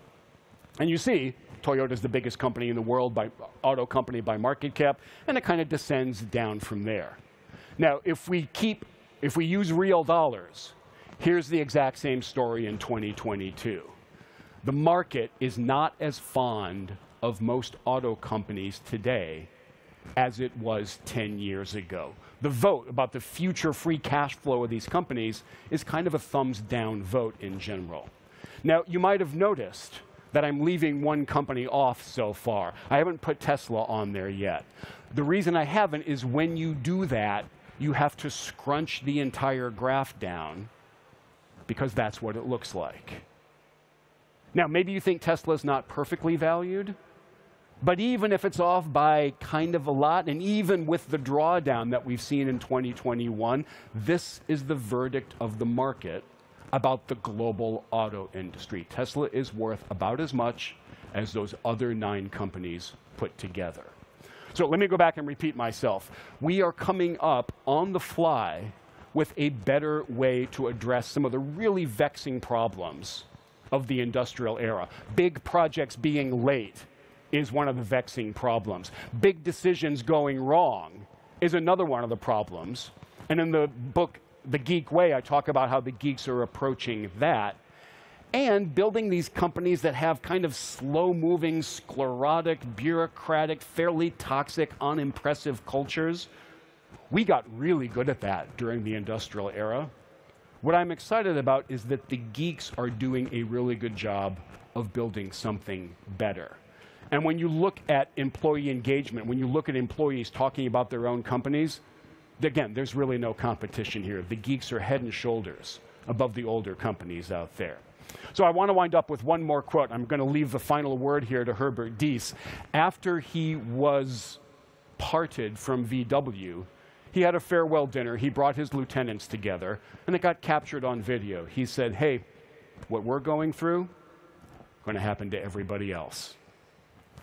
And you see, Toyota is the biggest company in the world, auto company by market cap, and it kind of descends down from there. Now, if we use real dollars, here's the exact same story in 2022. The market is not as fond of most auto companies today as it was 10 years ago. The vote about the future free cash flow of these companies is kind of a thumbs down vote in general. Now, you might have noticed that I'm leaving one company off so far. I haven't put Tesla on there yet. The reason I haven't is when you do that, you have to scrunch the entire graph down because that's what it looks like. Now, maybe you think Tesla's not perfectly valued, but even if it's off by kind of a lot, and even with the drawdown that we've seen in 2021, this is the verdict of the market about the global auto industry. Tesla is worth about as much as those other 9 companies put together. So let me go back and repeat myself. We are coming up on the fly with a better way to address some of the really vexing problems of the industrial era. Big projects being late is one of the vexing problems. Big decisions going wrong is another one of the problems. And in the book, The Geek Way, I talk about how the geeks are approaching that. And building these companies that have kind of slow-moving, sclerotic, bureaucratic, fairly toxic, unimpressive cultures. We got really good at that during the industrial era. What I'm excited about is that the geeks are doing a really good job of building something better. And when you look at employee engagement, when you look at employees talking about their own companies, again, there's really no competition here. The geeks are head and shoulders above the older companies out there. So I want to wind up with one more quote. I'm going to leave the final word here to Herbert Diess. After he was parted from VW, he had a farewell dinner. He brought his lieutenants together, and it got captured on video. He said, hey, what we're going through, going to happen to everybody else.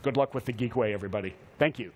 Good luck with the Geek Way, everybody. Thank you.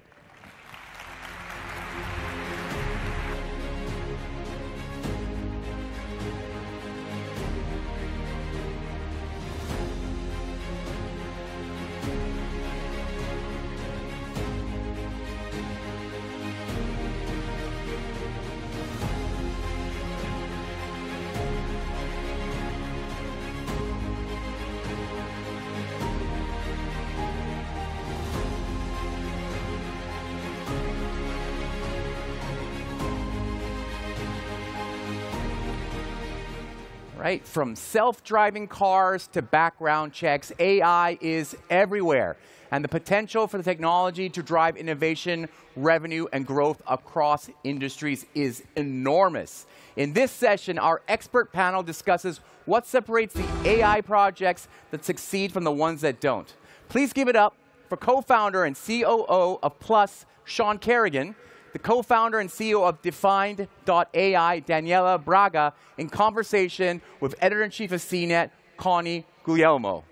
Right? From self-driving cars to background checks, AI is everywhere. And the potential for the technology to drive innovation, revenue, and growth across industries is enormous. In this session, our expert panel discusses what separates the AI projects that succeed from the ones that don't. Please give it up for co-founder and COO of Plus, Sean Kerrigan, the co-founder and CEO of Defined.ai, Daniela Braga, in conversation with editor-in-chief of CNET, Connie Guglielmo.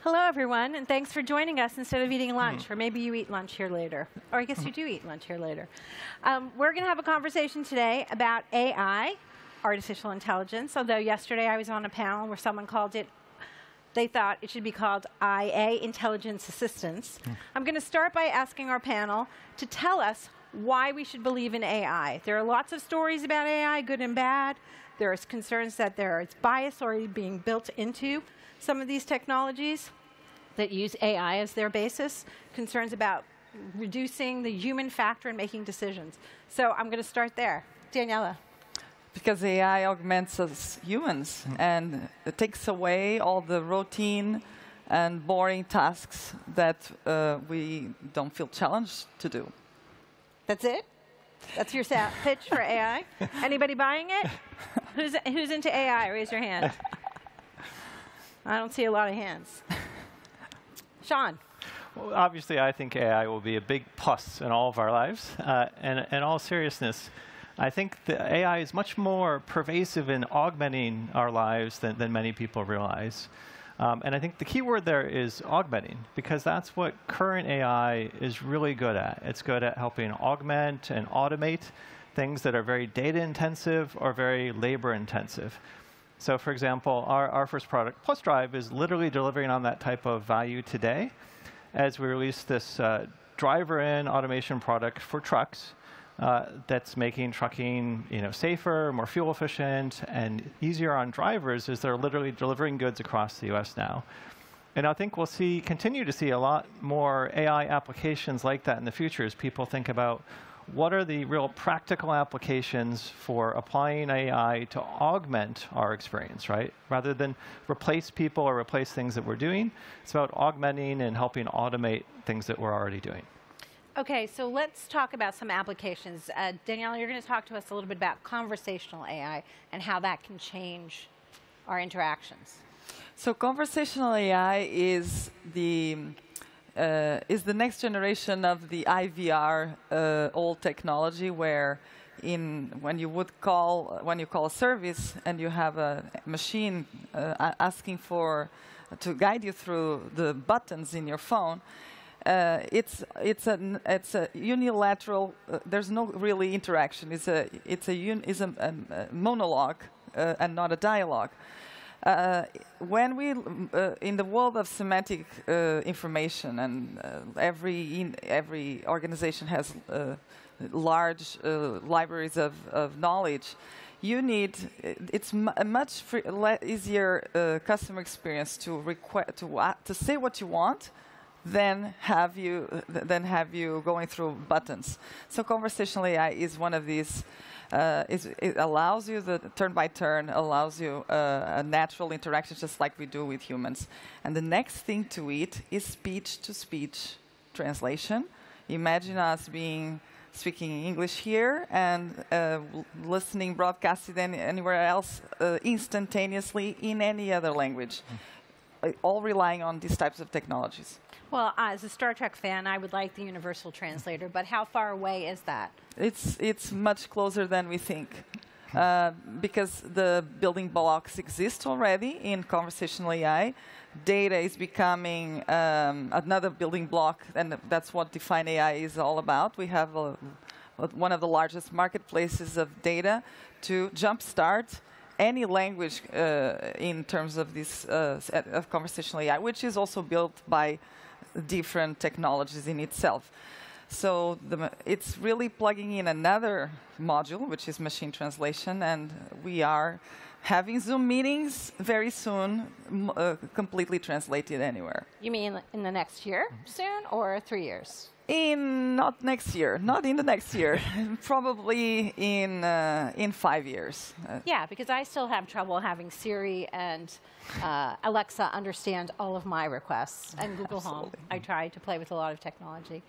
Hello, everyone, and thanks for joining us instead of eating lunch. Or maybe you eat lunch here later. Or I guess you do eat lunch here later. We're going to have a conversation today about AI, artificial intelligence, although yesterday I was on a panel where someone called it, they thought it should be called IA, Intelligence Assistance. I'm going to start by asking our panel to tell us why we should believe in AI. There are lots of stories about AI, good and bad. There are concerns that there is bias already being built into some of these technologies that use AI as their basis, concerns about reducing the human factor in making decisions. So I'm going to start there. Daniela. Because AI augments us humans, and it takes away all the routine and boring tasks that we don't feel challenged to do. That's it? That's your pitch for AI? Anybody buying it? Who's into AI? Raise your hand. I don't see a lot of hands. Sean. Well, obviously, I think AI will be a big plus in all of our lives. And in all seriousness, I think the AI is much more pervasive in augmenting our lives than many people realize. And I think the key word there is augmenting, because that's what current AI is really good at. It's good at helping augment and automate things that are very data intensive or very labor intensive. So for example, our first product, Plus Drive, is literally delivering on that type of value today as we release this driver-in automation product for trucks that's making trucking safer, more fuel efficient, and easier on drivers as they're literally delivering goods across the US now. And I think we'll continue to see a lot more AI applications like that in the future as people think about what are the real practical applications for applying AI to augment our experience, right? Rather than replace people or replace things that we're doing, it's about augmenting and helping automate things that we're already doing. Okay, so let's talk about some applications. Daniela, you're going to talk to us a little bit about conversational AI and how that can change our interactions. So conversational AI is the next generation of the IVR old technology, where when you call a service and you have a machine asking to guide you through the buttons in your phone. It's a unilateral. There's no really interaction. It's a monologue and not a dialogue. When we in the world of semantic information, and every organization has large libraries of knowledge, it's a much easier customer experience to say what you want than have you going through buttons. So conversational AI is one of these. It allows you the turn by turn, allows you a natural interaction, just like we do with humans. And the next thing to it is speech-to-speech translation. Imagine us speaking English here and listening, broadcasted anywhere else instantaneously in any other language, all relying on these types of technologies. Well, as a Star Trek fan, I would like the universal translator, but how far away is that? It's much closer than we think, because the building blocks exist already in conversational AI. Data is becoming another building block, and that's what Define AI is all about. We have one of the largest marketplaces of data to jumpstart any language in terms of this of conversational AI, which is also built by different technologies in itself. So it's really plugging in another module, which is machine translation, and we are having Zoom meetings very soon, completely translated anywhere. You mean in the next year soon, or 3 years? Not next year, not in the next year, probably in 5 years. Yeah, because I still have trouble having Siri and Alexa understand all of my requests, and Google Home. I try to play with a lot of technology.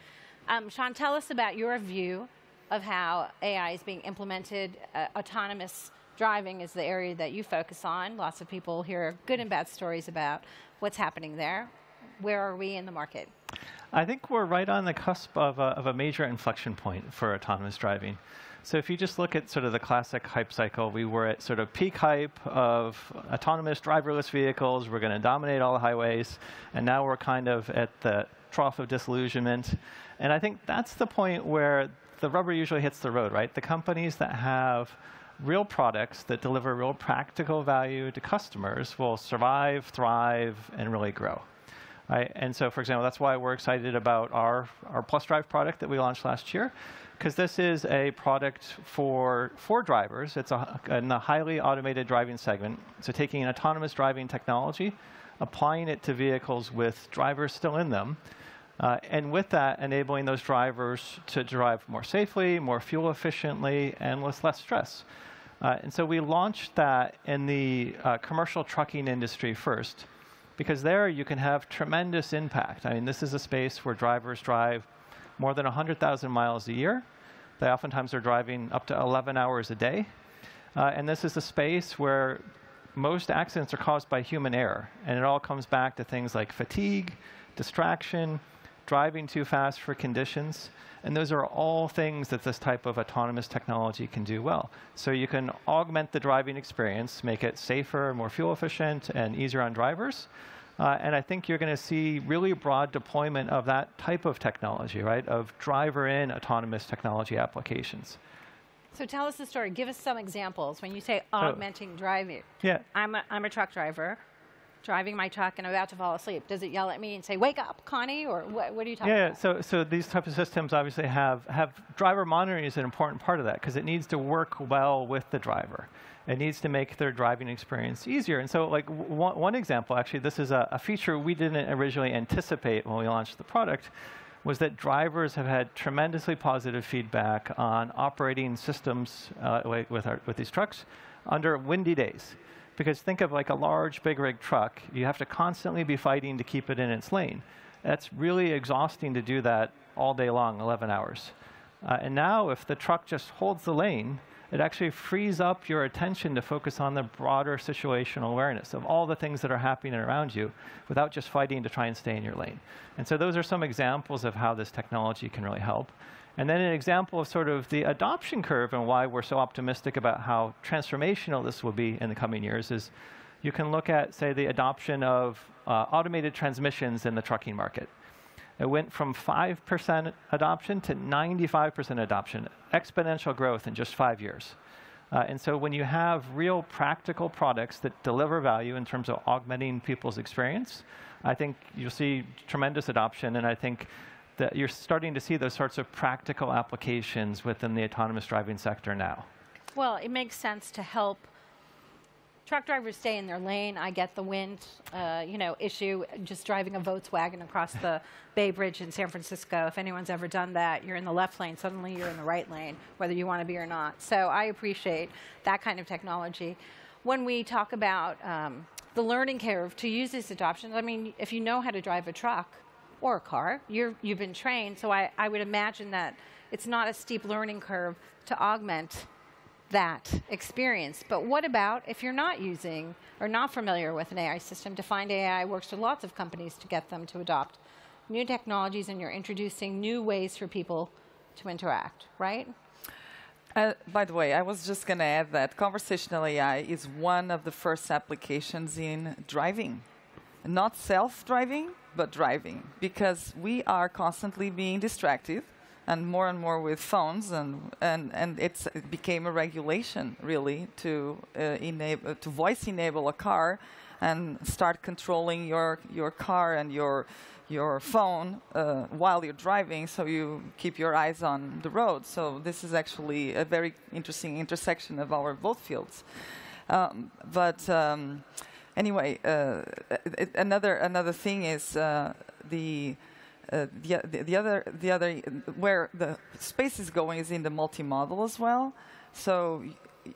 Sean, tell us about your view of how AI is being implemented. Autonomous driving is the area that you focus on. Lots of people hear good and bad stories about what's happening there. Where are we in the market? I think we're right on the cusp of a major inflection point for autonomous driving. So if you just look at sort of the classic hype cycle, we were at sort of peak hype of autonomous driverless vehicles. We're going to dominate all the highways. And now we're kind of at the trough of disillusionment. And I think that's the point where the rubber usually hits the road, right? The companies that have real products that deliver real practical value to customers will survive, thrive, and really grow. Right? And so, for example, that's why we're excited about our Plus Drive product that we launched last year, because this is a product for drivers. It's in the highly automated driving segment. So taking an autonomous driving technology, applying it to vehicles with drivers still in them, and with that, enabling those drivers to drive more safely, more fuel efficiently, and with less stress. And so we launched that in the commercial trucking industry first, because there you can have tremendous impact. I mean, this is a space where drivers drive more than 100,000 miles a year. They oftentimes are driving up to 11 hours a day. And this is a space where most accidents are caused by human error. And it all comes back to things like fatigue, distraction, driving too fast for conditions. And those are all things that this type of autonomous technology can do well. So you can augment the driving experience, make it safer, more fuel efficient, and easier on drivers. And I think you're going to see really broad deployment of that type of technology, right, of driver-in autonomous technology applications. So tell us the story. Give us some examples. When you say augmenting driving, yeah. I'm a truck driver, driving my truck and I'm about to fall asleep. Does it yell at me and say, "Wake up, Connie," or what are you talking about? Yeah, so these types of systems obviously have driver monitoring is an important part of that, because it needs to work well with the driver. It needs to make their driving experience easier. And so like one example, actually, this is a feature we didn't originally anticipate when we launched the product, was that drivers have had tremendously positive feedback on operating systems with these trucks under windy days. Because think of like a large, big rig truck. You have to constantly be fighting to keep it in its lane. That's really exhausting to do that all day long, 11 hours. And now if the truck just holds the lane, it actually frees up your attention to focus on the broader situational awareness of all the things that are happening around you without just fighting to try and stay in your lane. And so those are some examples of how this technology can really help. And then an example of sort of the adoption curve and why we're so optimistic about how transformational this will be in the coming years is you can look at, say, the adoption of automated transmissions in the trucking market. It went from 5% adoption to 95% adoption, exponential growth in just 5 years. And so when you have real practical products that deliver value in terms of augmenting people's experience, I think you'll see tremendous adoption. And I think that you're starting to see those sorts of practical applications within the autonomous driving sector now. Well, it makes sense to help truck drivers stay in their lane. I get the wind, issue. Just driving a Volkswagen across the Bay Bridge in San Francisco. If anyone's ever done that, you're in the left lane. Suddenly, you're in the right lane, whether you want to be or not. So I appreciate that kind of technology. When we talk about the learning curve to use these adoptions, I mean, if you know how to drive a truck or a car, you've been trained. So I would imagine that it's not a steep learning curve to augment that experience. But what about if you're not using or not familiar with an AI system? Defined AI works with lots of companies to get them to adopt new technologies, and you're introducing new ways for people to interact, right? By the way, I was just going to add that conversational AI is one of the first applications in driving. Not self-driving, but driving, because we are constantly being distracted and more with phones, and it became a regulation really to voice enable a car and start controlling your car and your phone while you're driving, so you keep your eyes on the road. So this is actually a very interesting intersection of our both fields. Anyway, another thing is the other where the space is going is in the multimodal as well. So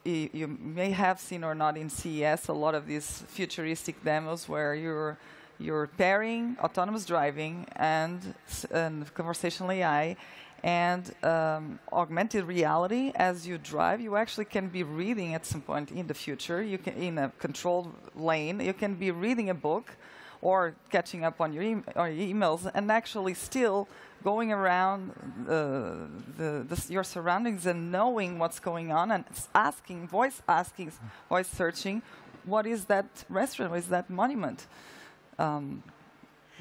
you may have seen or not in CES a lot of these futuristic demos where you're pairing autonomous driving and conversational AI and augmented reality as you drive. You actually can be reading at some point in the future. You can, in a controlled lane, you can be reading a book or catching up on your emails, and actually still going around your surroundings and knowing what's going on and voice searching, what is that restaurant, what is that monument?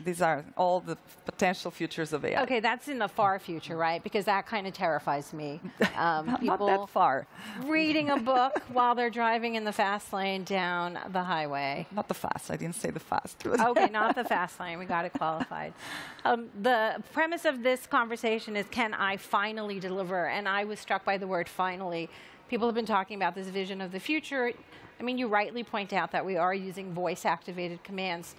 These are all the potential futures of AI. Okay, that's in the far future, right? Because that kind of terrifies me. Not People that far. reading a book while they're driving in the fast lane down the highway. Not the fast. I didn't say the fast. Okay, not the fast lane. We got it qualified. The premise of this conversation is, can I finally deliver? And I was struck by the word finally. People have been talking about this vision of the future. I mean, you rightly point out that we are using voice-activated commands,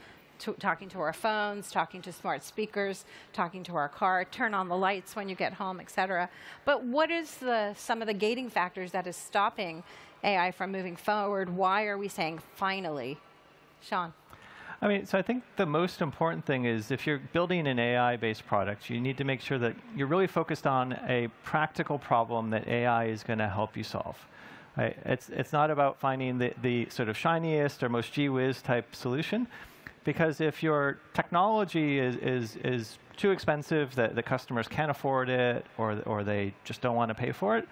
talking to our phones, talking to smart speakers, talking to our car, turn on the lights when you get home, et cetera. But what is some of the gating factors that is stopping AI from moving forward? Why are we saying finally? Sean. I mean, so I think the most important thing is if you're building an AI-based product, you need to make sure that you're really focused on a practical problem that AI is going to help you solve. Right? It's not about finding the sort of shiniest or most gee whiz type solution. Because if your technology is too expensive, that the customers can't afford it, or they just don't want to pay for it,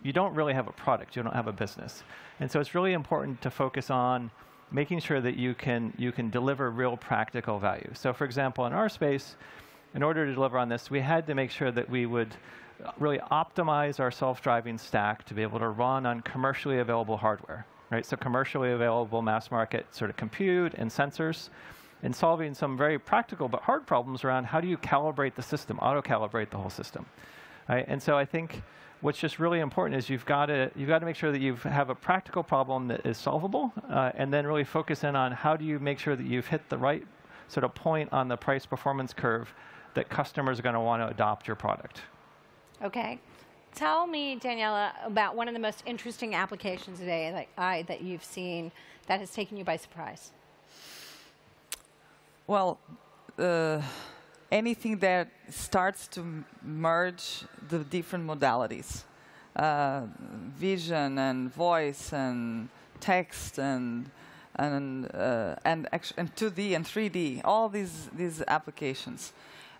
you don't really have a product. You don't have a business. And so it's really important to focus on making sure that you can deliver real practical value. So for example, in our space, in order to deliver on this, we had to make sure that we would really optimize our self-driving stack to be able to run on commercially available hardware. Right? So commercially available mass market sort of compute and sensors, and solving some very practical but hard problems around how do you calibrate the system, auto-calibrate the whole system. Right? And so I think what's just really important is you've got to make sure that you have a practical problem that is solvable, and then really focus in on how do you make sure that you've hit the right sort of point on the price performance curve that customers are going to want to adopt your product. Okay. Tell me, Daniela, about one of the most interesting applications of AI that you've seen that has taken you by surprise. Well, anything that starts to merge the different modalities, vision and voice and text and 2D and 3D, all these applications.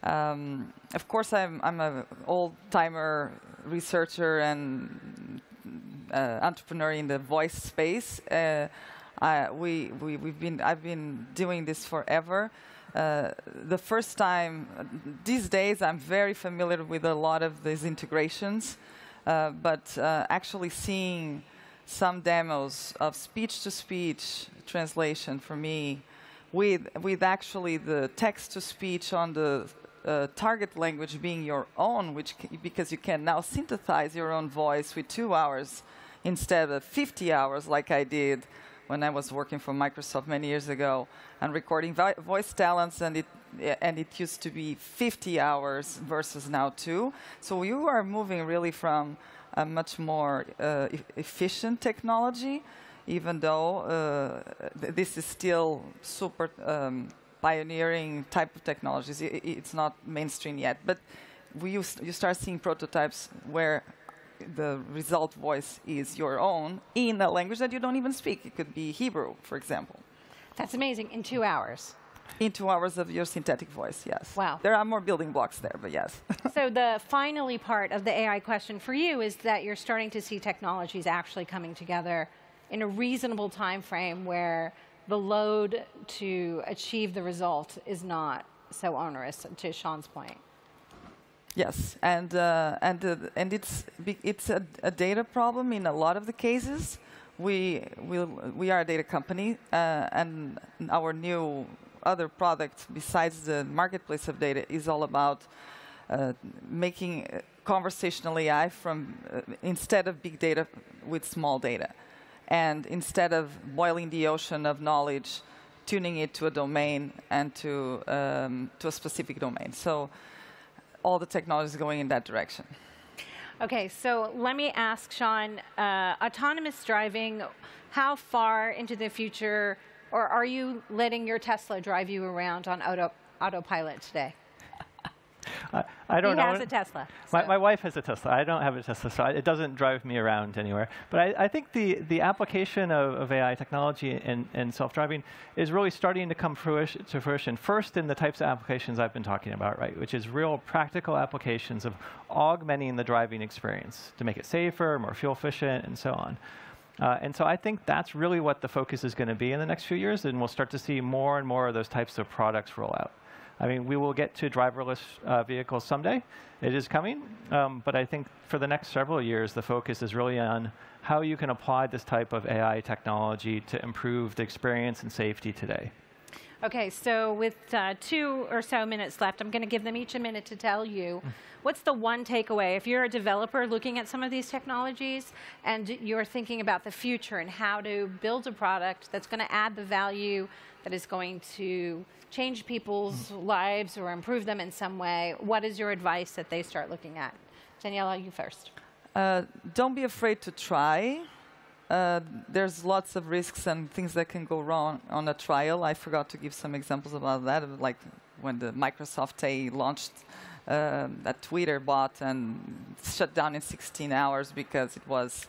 Of course, I'm an old-timer researcher and entrepreneur in the voice space. I've been doing this forever. The first time, these days, I'm very familiar with a lot of these integrations, but actually seeing some demos of speech-to-speech translation for me, with actually the text-to-speech on the target language being your own, because you can now synthesize your own voice with 2 hours instead of 50 hours like I did when I was working for Microsoft many years ago and recording voice talents, and it used to be 50 hours versus now 2. So you are moving really from a much more efficient technology, even though this is still super pioneering type of technologies. It's not mainstream yet, but you start seeing prototypes where the result voice is your own in a language that you don't even speak. It could be Hebrew, for example. That's amazing. In 2 hours. In 2 hours of your synthetic voice, yes. Wow. There are more building blocks there, but yes. So the finally part of the AI question for you is that you're starting to see technologies actually coming together in a reasonable time frame where the load to achieve the result is not so onerous, to Sean's point. Yes, and it's a data problem in a lot of the cases. We are a data company, and our new other product besides the marketplace of data is all about making conversational AI from instead of big data with small data, and instead of boiling the ocean of knowledge, tuning it to a domain and to a specific domain. So all the technology is going in that direction. Okay, so let me ask Sean, autonomous driving, how far into the future, or are you letting your Tesla drive you around on autopilot today? I don't know. He has a Tesla. My wife has a Tesla. I don't have a Tesla, so it doesn't drive me around anywhere. But I think the application of AI technology and self-driving is really starting to come to fruition. First, in the types of applications I've been talking about, right, which is real practical applications of augmenting the driving experience to make it safer, more fuel efficient, and so on. And so I think that's really what the focus is going to be in the next few years, and we'll start to see more and more of those types of products roll out. I mean, we will get to driverless vehicles someday. It is coming. But I think for the next several years, the focus is really on how you can apply this type of AI technology to improve the experience and safety today. Okay, so with 2 or so minutes left, I'm going to give them each a minute to tell you what's the one takeaway. If you're a developer looking at some of these technologies and you're thinking about the future and how to build a product that's going to add the value that is going to change people's lives or improve them in some way, what is your advice that they start looking at? Daniela, you first. Don't be afraid to try. There's lots of risks and things that can go wrong on a trial. I forgot to give some examples about that, like when the Microsoft A launched a Twitter bot and shut down in 16 hours because it was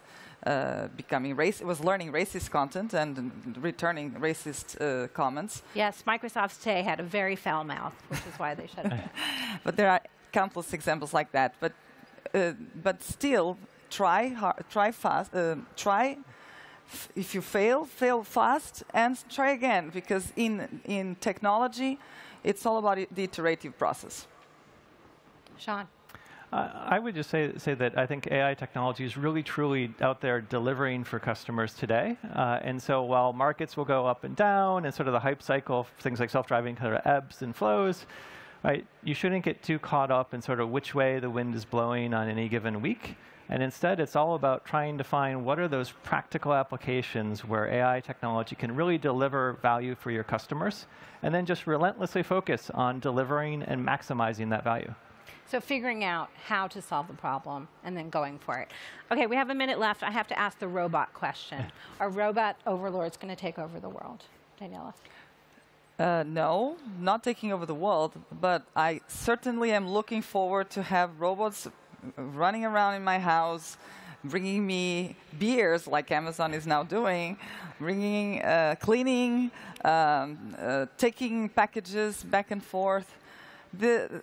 becoming racist. It was learning racist content and returning racist comments. Yes, Microsoft's Tay had a very foul mouth, which is why they shut it down. But there are countless examples like that. But still, try hard, try fast, if you fail fast, and try again, because in technology, it's all about the iterative process. Sean. I would just say that I think AI technology is really, truly out there delivering for customers today. And so while markets will go up and down, and sort of the hype cycle of things like self-driving kind of ebbs and flows, right, you shouldn't get too caught up in sort of which way the wind is blowing on any given week. And instead, it's all about trying to find what are those practical applications where AI technology can really deliver value for your customers, and then just relentlessly focus on delivering and maximizing that value. So figuring out how to solve the problem and then going for it. Okay, we have a minute left. I have to ask the robot question. Are robot overlords going to take over the world? Daniela? No, not taking over the world, but I certainly am looking forward to have robots running around in my house, bringing me beers like Amazon is now doing, bringing, cleaning, taking packages back and forth,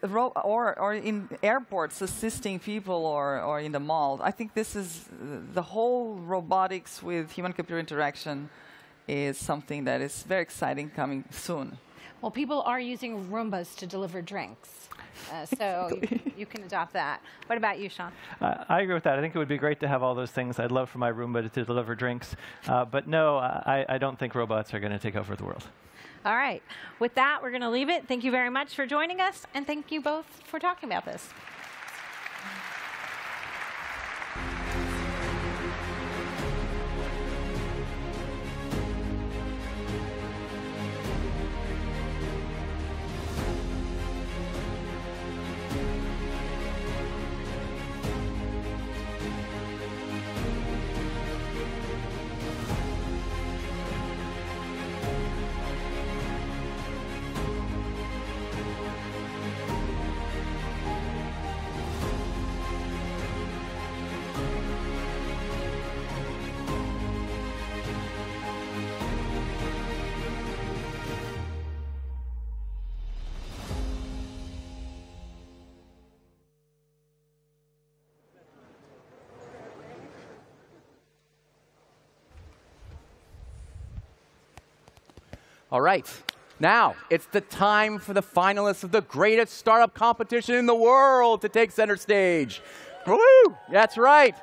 or in airports assisting people or in the mall. I think this is the whole robotics with human-computer interaction is something that is very exciting coming soon. Well, people are using Roombas to deliver drinks. So you can adopt that. What about you, Sean? I agree with that. I think it would be great to have all those things. I'd love for my Roomba to deliver drinks. But no, I don't think robots are going to take over the world. All right. With that, we're going to leave it. Thank you very much for joining us, and thank you both for talking about this. All right. Now, it's the time for the finalists of the greatest startup competition in the world to take center stage. Woo! That's right.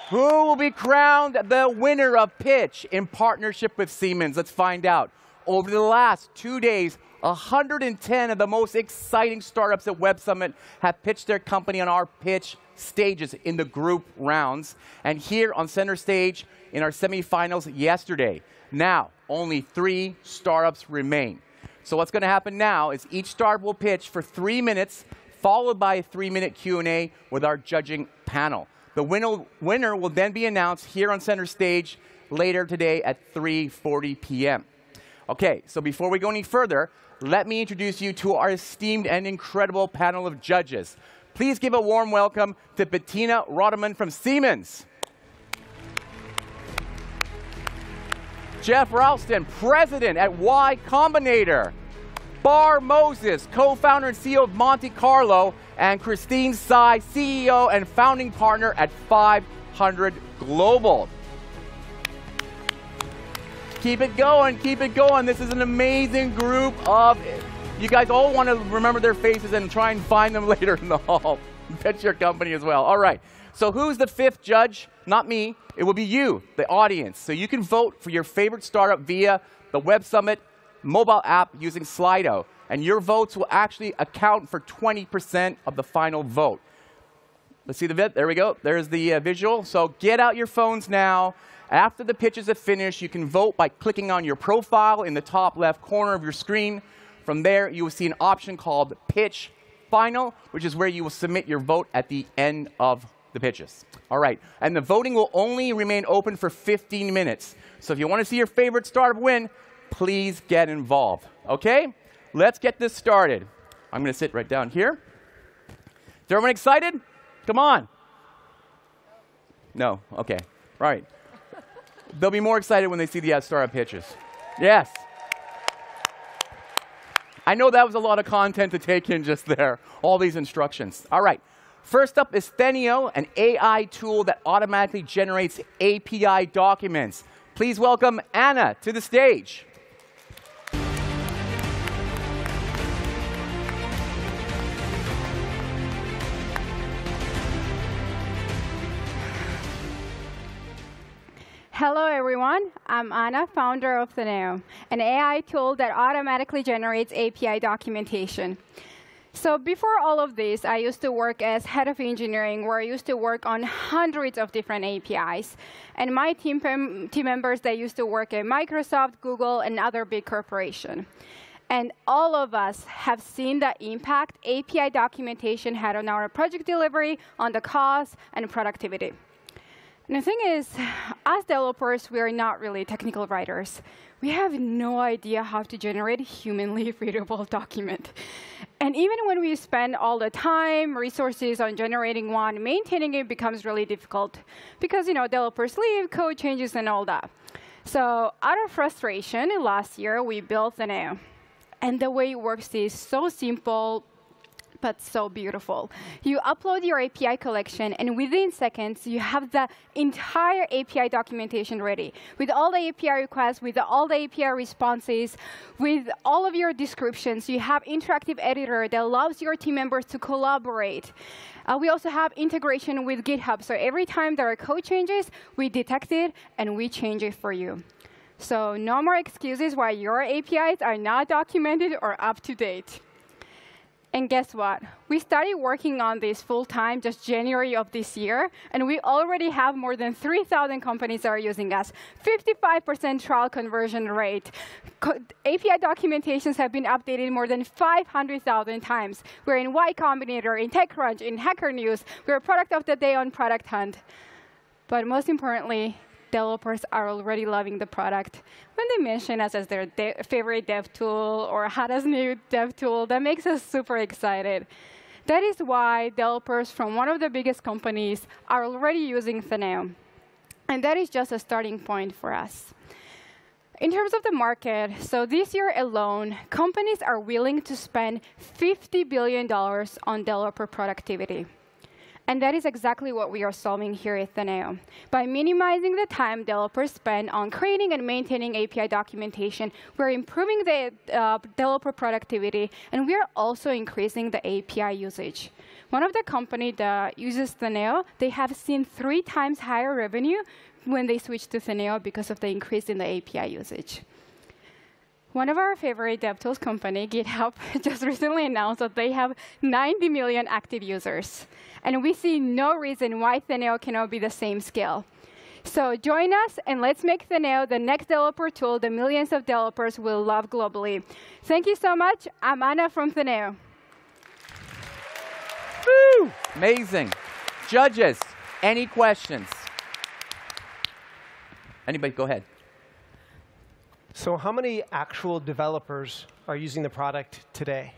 Who will be crowned the winner of Pitch in partnership with Siemens? Let's find out. Over the last 2 days, 110 of the most exciting startups at Web Summit have pitched their company on our pitch stages in the group rounds. And here on center stage in our semifinals yesterday. Now, only 3 startups remain. So what's going to happen now is each startup will pitch for 3 minutes, followed by a 3-minute Q&A with our judging panel. The winner will then be announced here on center stage later today at 3:40 p.m. OK, so before we go any further, let me introduce you to our esteemed and incredible panel of judges. Please give a warm welcome to Bettina Rodeman from Siemens. Geoff Ralston, president at Y Combinator. Bar Moses, co-founder and CEO of Monte Carlo. And Christine Tsai, CEO and founding partner at 500 Global. Keep it going, keep it going. This is an amazing group of, you guys all want to remember their faces and try and find them later in the hall. Pitch your company as well. All right. So who's the 5th judge? Not me. It will be you, the audience. So you can vote for your favorite startup via the Web Summit mobile app using Slido. And your votes will actually account for 20% of the final vote. Let's see the vid. There we go. There's the visual. So get out your phones now. After the pitches have finished, you can vote by clicking on your profile in the top left corner of your screen. From there, you will see an option called Pitch Final, which is where you will submit your vote at the end of the pitches. All right. And the voting will only remain open for 15 minutes. So if you want to see your favorite startup win, please get involved. OK? Let's get this started. I'm going to sit right down here. Is everyone excited? Come on. No? OK. Right. They'll be more excited when they see the startup pitches. Yes. I know that was a lot of content to take in just there, all these instructions. All right. First up is Thenio, an AI tool that automatically generates API documents. Please welcome Anna to the stage. Hello, everyone. I'm Anna, founder of Thenio, an AI tool that automatically generates API documentation. So before all of this, I used to work as head of engineering, where I used to work on hundreds of different APIs. And my team members, they used to work at Microsoft, Google, and other big corporations. And all of us have seen the impact API documentation had on our project delivery, on the cost, and productivity. And the thing is, as developers, we are not really technical writers. We have no idea how to generate a humanly readable document. And even when we spend all the time, resources on generating one, maintaining it becomes really difficult because, developers leave, code changes, and all that. So out of frustration, last year, we built Thaneo. And the way it works is so simple, but so beautiful. You upload your API collection, and within seconds, you have the entire API documentation ready, with all the API requests, with all the API responses, with all of your descriptions. You have interactive editor that allows your team members to collaborate. We also have integration with GitHub. So every time there are code changes, we detect it, and we change it for you. So no more excuses why your APIs are not documented or up to date. And guess what? We started working on this full-time just January of this year, and we already have more than 3,000 companies that are using us, 55% trial conversion rate. API documentations have been updated more than 500,000 times. We're in Y Combinator, in TechCrunch, in Hacker News. We're a product of the day on Product Hunt. But most importantly, developers are already loving the product. When they mention us as their favorite dev tool or hottest new dev tool, that makes us super excited. That is why developers from one of the biggest companies are already using Thaneo. And that is just a starting point for us. In terms of the market, so this year alone, companies are willing to spend $50 billion on developer productivity. And that is exactly what we are solving here at Thaneo. By minimizing the time developers spend on creating and maintaining API documentation, we're improving the developer productivity, and we are also increasing the API usage. One of the companies that uses Thaneo, they have seen 3 times higher revenue when they switch to Thaneo because of the increase in the API usage. One of our favorite DevTools company, GitHub, just recently announced that they have 90 million active users. And we see no reason why Thaneo cannot be the same scale. So join us, and let's make Thaneo the next developer tool that millions of developers will love globally. Thank you so much. I'm Anna from Thaneo. Woo! Amazing. Judges, any questions? Anybody, go ahead. So how many actual developers are using the product today?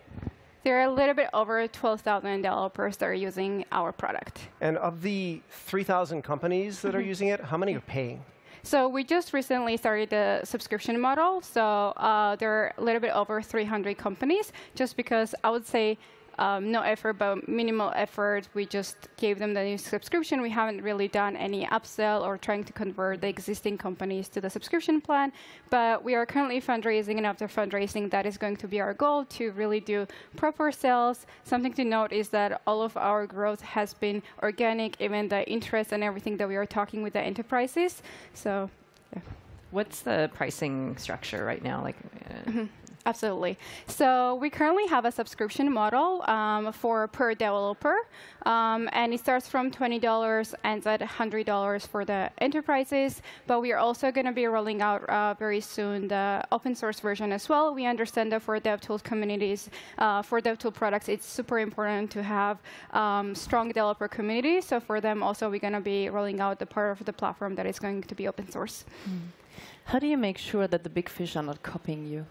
There are a little bit over 12,000 developers that are using our product. And of the 3,000 companies that are using it, how many are paying? So we just recently started the subscription model. So there are a little bit over 300 companies, just because I would say no effort, but minimal effort. We just gave them the new subscription. We haven't really done any upsell or trying to convert the existing companies to the subscription plan. But we are currently fundraising, and after fundraising, that is going to be our goal, to really do proper sales. Something to note is that all of our growth has been organic, even the interest and everything that we are talking with the enterprises. So, yeah. What's the pricing structure right now? Absolutely. So we currently have a subscription model for per developer, and it starts from $20 and at $100 for the enterprises. But we are also going to be rolling out very soon the open source version as well. We understand that for DevTools communities, for DevTool products, it's super important to have strong developer community. So for them also, we're going to be rolling out the part of the platform that is going to be open source. How do you make sure that the big fish are not copying you?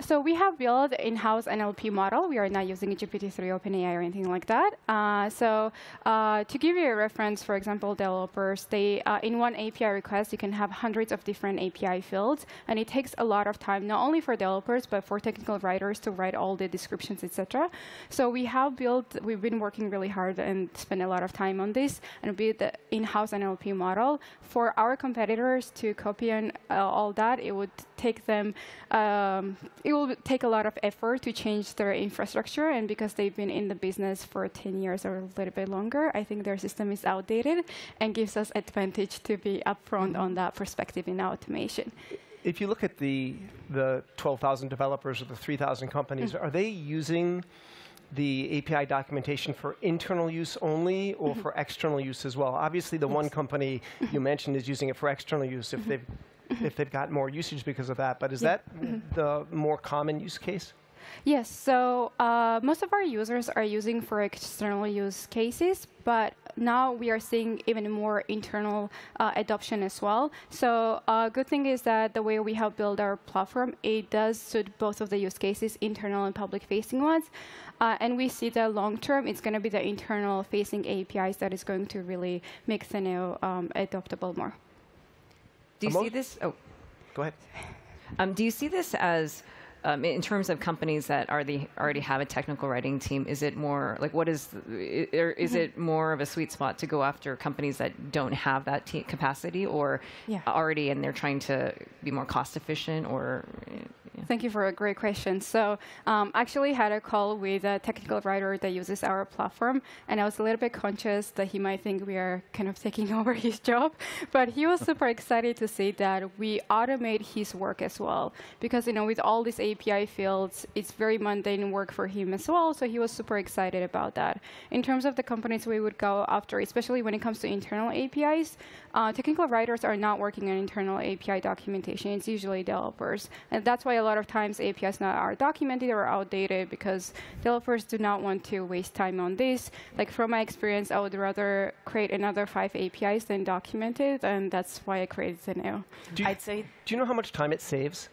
So we have built in-house NLP model. We are not using GPT-3 OpenAI or anything like that. To give you a reference, for example, developers, they in one API request, you can have hundreds of different API fields, and it takes a lot of time, not only for developers, but for technical writers to write all the descriptions, etc. So we've been working really hard and spent a lot of time on this, and build the in-house NLP model. For our competitors to copy and all that, it would take them it will take a lot of effort to change their infrastructure, and because they've been in the business for 10 years or a little bit longer, I think their system is outdated and gives us advantage to be upfront on that perspective in automation. If you look at the 12,000 developers or the 3,000 companies, are they using the API documentation for internal use only or for external use as well? Obviously, the one company you mentioned is using it for external use if they've got more usage because of that. But is that the more common use case? Yes, so most of our users are using for external use cases, but now we are seeing even more internal adoption as well. So good thing is that the way we have built our platform, it does suit both of the use cases, internal and public-facing ones. And we see that long-term, it's going to be the internal-facing APIs that is going to really make Theneo adoptable more. Do you see this? Oh, go ahead. Do you see this as, in terms of companies that already have a technical writing team, is it more like what is it more of a sweet spot to go after companies that don't have that capacity or already and they're trying to be more cost efficient or? Thank you for a great question. So actually had a call with a technical writer that uses our platform, and I was a little bit conscious that he might think we are kind of taking over his job, but he was super excited to see that we automate his work as well, because with all these API fields, it's very mundane work for him as well, so he was super excited about that. In terms of the companies we would go after, especially when it comes to internal APIs, technical writers are not working on internal API documentation. It's usually developers, and that's why a lot of times APIs now are documented or outdated because developers do not want to waste time on this. Like from my experience, I would rather create another 5 APIs than document it, and that's why I created Theneo. Do you know how much time it saves?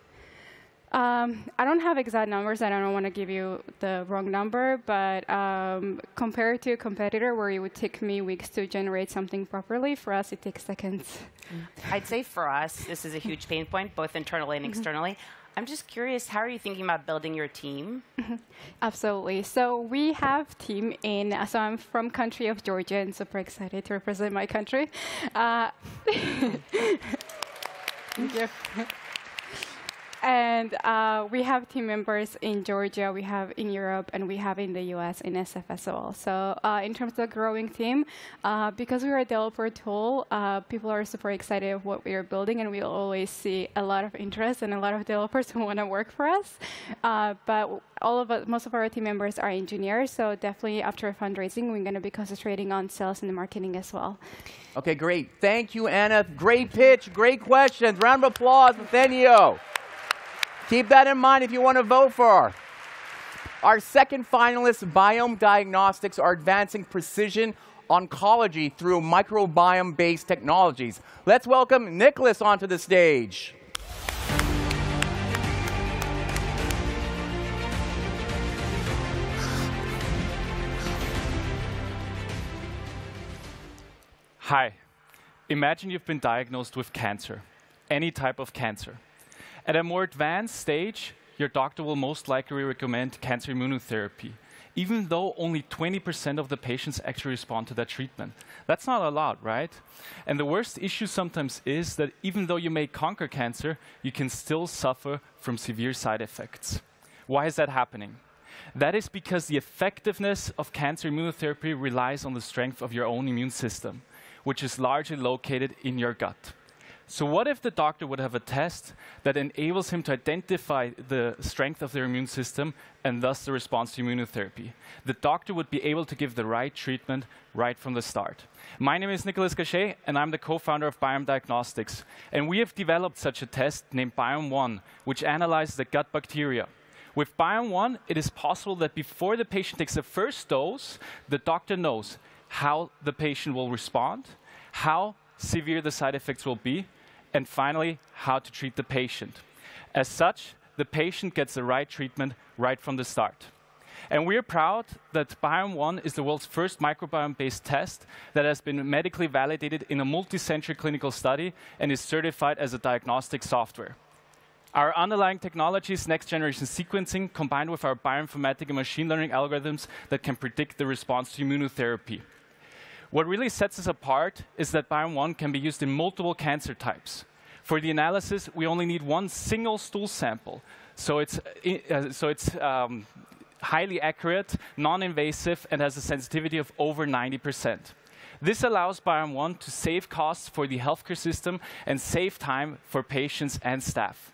I don't have exact numbers. I don't want to give you the wrong number, but compared to a competitor where it would take me weeks to generate something properly, for us it takes seconds. I'd say for us, this is a huge pain point, both internally and externally. I'm just curious, how are you thinking about building your team? Absolutely. So we have team so I'm from country of Georgia and super excited to represent my country. Thank you. And we have team members in Georgia, we have in Europe, and we have in the US in SF as well. So in terms of the growing team, because we're a developer tool, people are super excited of what we are building, and we always see a lot of interest and a lot of developers who want to work for us. But most of our team members are engineers, so definitely after fundraising, we're going to be concentrating on sales and marketing as well. Okay, great. Thank you, Anna. Great pitch, great questions. Round of applause for Theneo. Keep that in mind if you want to vote for her. Our second finalist, Biome Diagnostics, are advancing precision oncology through microbiome-based technologies. Let's welcome Nicholas onto the stage. Hi. Imagine you've been diagnosed with cancer, any type of cancer. At a more advanced stage, your doctor will most likely recommend cancer immunotherapy, even though only 20% of the patients actually respond to that treatment. That's not a lot, right? And the worst issue sometimes is that even though you may conquer cancer, you can still suffer from severe side effects. Why is that happening? That is because the effectiveness of cancer immunotherapy relies on the strength of your own immune system, which is largely located in your gut. So what if the doctor would have a test that enables him to identify the strength of their immune system and thus the response to immunotherapy? The doctor would be able to give the right treatment right from the start. My name is Nicolas Gachet, and I'm the co-founder of Biome Diagnostics. And we have developed such a test named Biome-1, which analyzes the gut bacteria. With Biome-1, it is possible that before the patient takes the first dose, the doctor knows how the patient will respond, how severe the side effects will be, and finally, how to treat the patient. As such, the patient gets the right treatment right from the start. And we're proud that Biome-1 is the world's first microbiome-based test that has been medically validated in a multi-century clinical study and is certified as a diagnostic software. Our underlying technology is next-generation sequencing combined with our bioinformatic and machine learning algorithms that can predict the response to immunotherapy. What really sets us apart is that Biome-1 can be used in multiple cancer types. For the analysis, we only need one single stool sample. So it's highly accurate, non-invasive, and has a sensitivity of over 90%. This allows Biome-1 to save costs for the healthcare system and save time for patients and staff.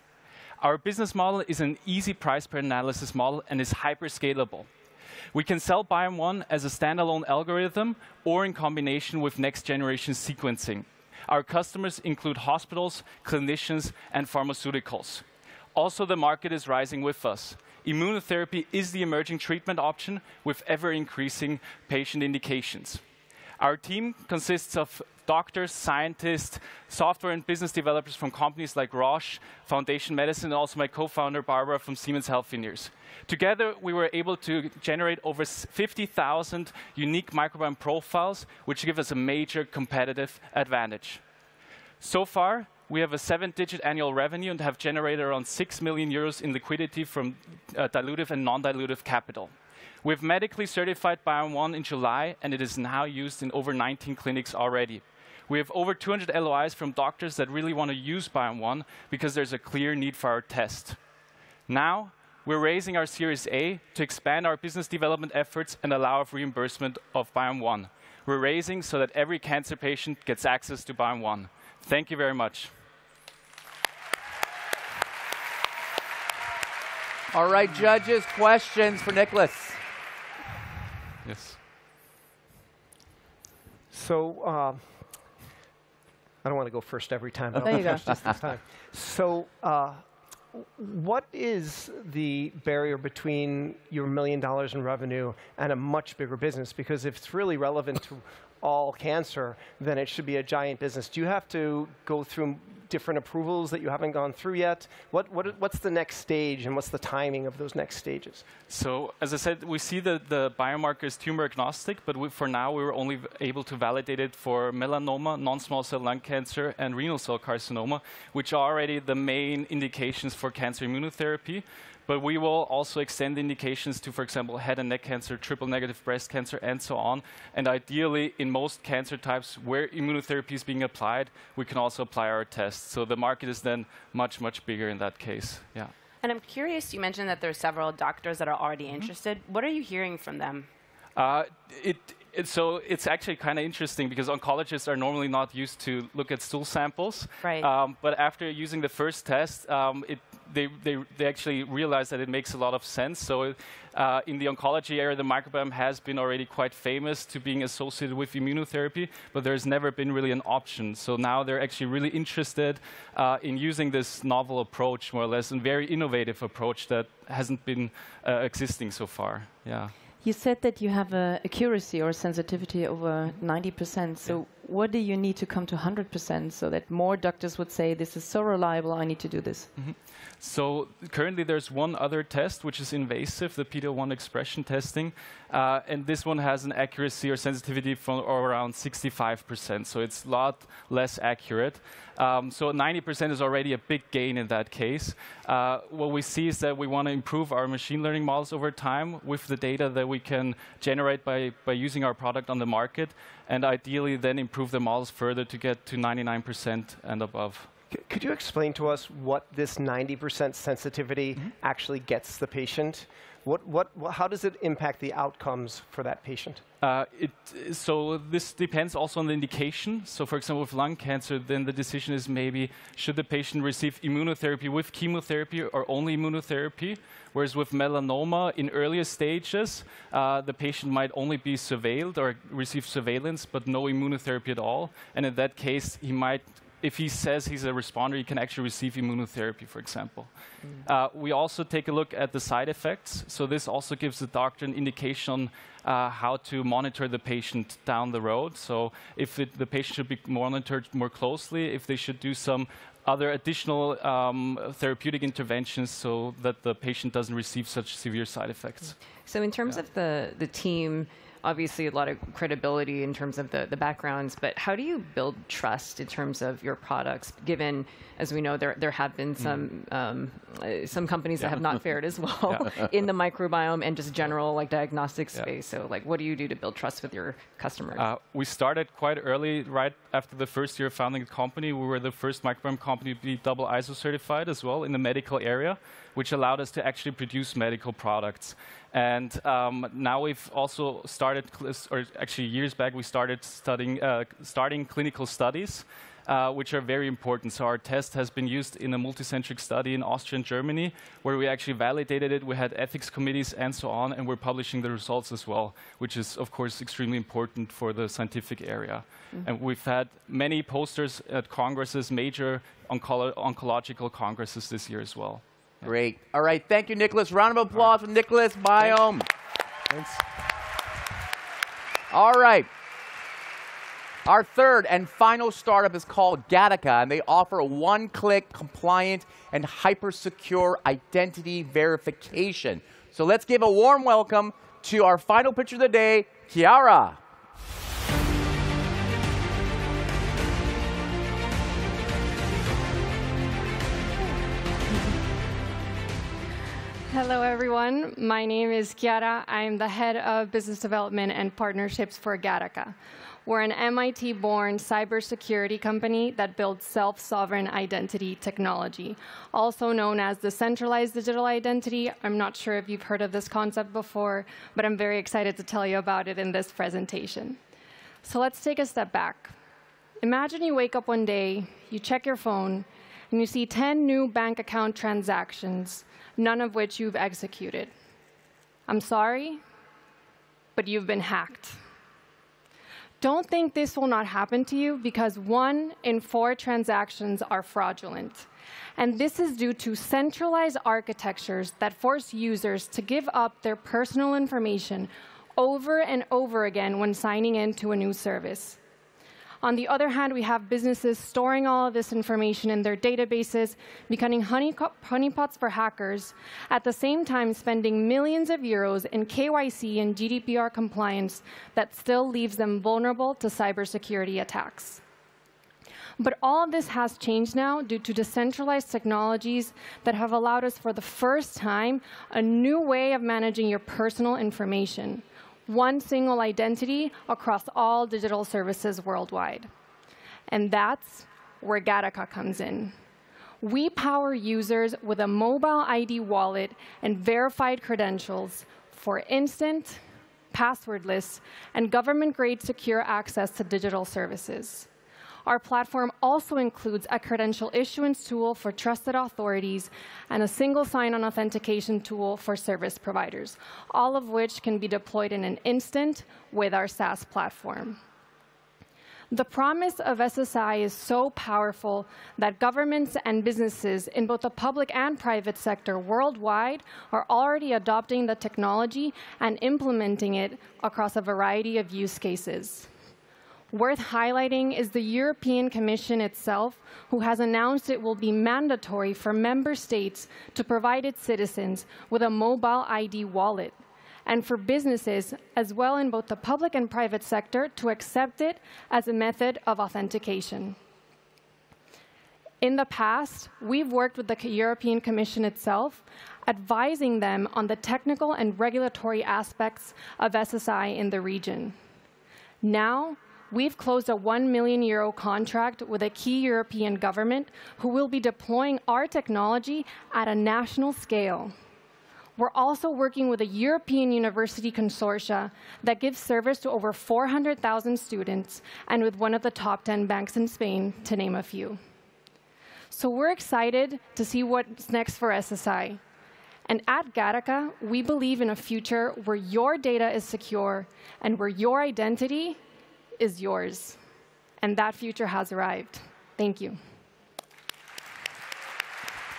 Our business model is an easy price per analysis model and is hyper-scalable. We can sell Biome-1 as a standalone algorithm or in combination with next-generation sequencing. Our customers include hospitals, clinicians, and pharmaceuticals. Also, the market is rising with us. immunotherapy is the emerging treatment option with ever-increasing patient indications. Our team consists of doctors, scientists, software and business developers from companies like Roche, Foundation Medicine, and also my co-founder, Barbara, from Siemens Healthineers. Together, we were able to generate over 50,000 unique microbiome profiles, which give us a major competitive advantage. So far, we have a 7-digit annual revenue and have generated around 6 million euros in liquidity from dilutive and non-dilutive capital. We've medically certified Biome-1 in July, and it is now used in over 19 clinics already. We have over 200 LOIs from doctors that really want to use Biome-1 because there's a clear need for our test. Now, we're raising our Series A to expand our business development efforts and allow for reimbursement of Biome-1. We're raising so that every cancer patient gets access to Biome-1. Thank you very much. All right, judges, questions for Nicholas. Yes. So, I don't want to go first every time, but There I'll you go go. first just this time. So, what is the barrier between your $1 million in revenue and a much bigger business? Because if it's really relevant to all cancer, then it should be a giant business. Do you have to go through different approvals that you haven't gone through yet? What's the next stage, and what's the timing of those next stages? So, as I said, we see that the biomarker is tumor agnostic, but for now, we were only able to validate it for melanoma, non-small cell lung cancer, and renal cell carcinoma, which are already the main indications for cancer immunotherapy. But we will also extend indications to, for example, head and neck cancer, triple-negative breast cancer, and so on. And ideally, in most cancer types where immunotherapy is being applied, we can also apply our tests. So the market is then much, much bigger in that case. Yeah. And I'm curious, you mentioned that there are several doctors that are already interested. What are you hearing from them? So it's actually kind of interesting because oncologists are normally not used to look at stool samples. Right. But after using the first test, they actually realized that it makes a lot of sense. So in the oncology area, the microbiome has been already quite famous to being associated with immunotherapy, but there's never been really an option. So now they're actually really interested in using this novel approach, more or less, and very innovative approach that hasn't been existing so far. Yeah. You said that you have a accuracy or sensitivity over 90%. So what do you need to come to 100% so that more doctors would say, this is so reliable, I need to do this? Mm-hmm. So currently there's one other test, which is invasive, the PD-L1 expression testing. And this one has an accuracy or sensitivity from around 65%. So it's a lot less accurate. So 90% is already a big gain in that case. What we see is that we want to improve our machine learning models over time with the data that we can generate by using our product on the market, and ideally then improve the models further to get to 99% and above. Could you explain to us what this 90% sensitivity actually gets the patient? How does it impact the outcomes for that patient? So this depends also on the indication. So for example, with lung cancer, then the decision is maybe should the patient receive immunotherapy with chemotherapy or only immunotherapy? Whereas with melanoma, in earlier stages, the patient might only be surveilled or receive surveillance, but no immunotherapy at all. And in that case, he might, if he says he's a responder, he can actually receive immunotherapy, for example. We also take a look at the side effects. So this also gives the doctor an indication on how to monitor the patient down the road. So if the patient should be monitored more closely, if they should do some other additional therapeutic interventions so that the patient doesn't receive such severe side effects. So in terms of the team, obviously a lot of credibility in terms of the backgrounds, but how do you build trust in terms of your products, given, as we know, there have been some companies that have not fared as well in the microbiome and just general like diagnostic space. So like, what do you do to build trust with your customers? We started quite early, right after the first year of founding the company. We were the first microbiome company to be double ISO certified as well in the medical area, which allowed us to actually produce medical products. And now we've also started, or actually years back, we started starting clinical studies, which are very important. So our test has been used in a multicentric study in Austria and Germany, where we actually validated it. We had ethics committees and so on, and we're publishing the results as well, which is, of course, extremely important for the scientific area. And we've had many posters at congresses, major oncological congresses this year as well. Great. All right. Thank you, Nicholas. Round of applause for Nicholas Biome. Thanks. All right. Our third and final startup is called Gattaca, and they offer a one-click, compliant, and hyper-secure identity verification. So let's give a warm welcome to our final pitcher of the day, Chiara. Hello, everyone. My name is Chiara. I'm the head of business development and partnerships for Gattaca. We're an MIT-born cybersecurity company that builds self-sovereign identity technology, also known as decentralized digital identity. I'm not sure if you've heard of this concept before, but I'm very excited to tell you about it in this presentation. So let's take a step back. Imagine you wake up one day, you check your phone, and you see 10 new bank account transactions, none of which you've executed. I'm sorry, but you've been hacked. Don't think this will not happen to you, because 1 in 4 transactions are fraudulent. And this is due to centralized architectures that force users to give up their personal information over and over again when signing in to a new service. On the other hand, we have businesses storing all of this information in their databases, becoming honeypots for hackers, at the same time spending millions of euros in KYC and GDPR compliance that still leaves them vulnerable to cybersecurity attacks. But all of this has changed now due to decentralized technologies that have allowed us for the first time a new way of managing your personal information. One single identity across all digital services worldwide. And that's where Gattaca comes in. We power users with a mobile ID wallet and verified credentials for instant, passwordless, and government-grade secure access to digital services. Our platform also includes a credential issuance tool for trusted authorities and a single sign-on authentication tool for service providers, all of which can be deployed in an instant with our SaaS platform. The promise of SSI is so powerful that governments and businesses in both the public and private sector worldwide are already adopting the technology and implementing it across a variety of use cases. Worth highlighting is the European Commission itself, who has announced it will be mandatory for member states to provide its citizens with a mobile ID wallet, and for businesses, as well in both the public and private sector, to accept it as a method of authentication. In the past, we've worked with the European Commission itself, advising them on the technical and regulatory aspects of SSI in the region. Now, we've closed a €1 million contract with a key European government who will be deploying our technology at a national scale. We're also working with a European university consortia that gives service to over 400,000 students, and with one of the top 10 banks in Spain, to name a few. So we're excited to see what's next for SSI. And at Gattaca, we believe in a future where your data is secure and where your identity is yours. And that future has arrived. Thank you.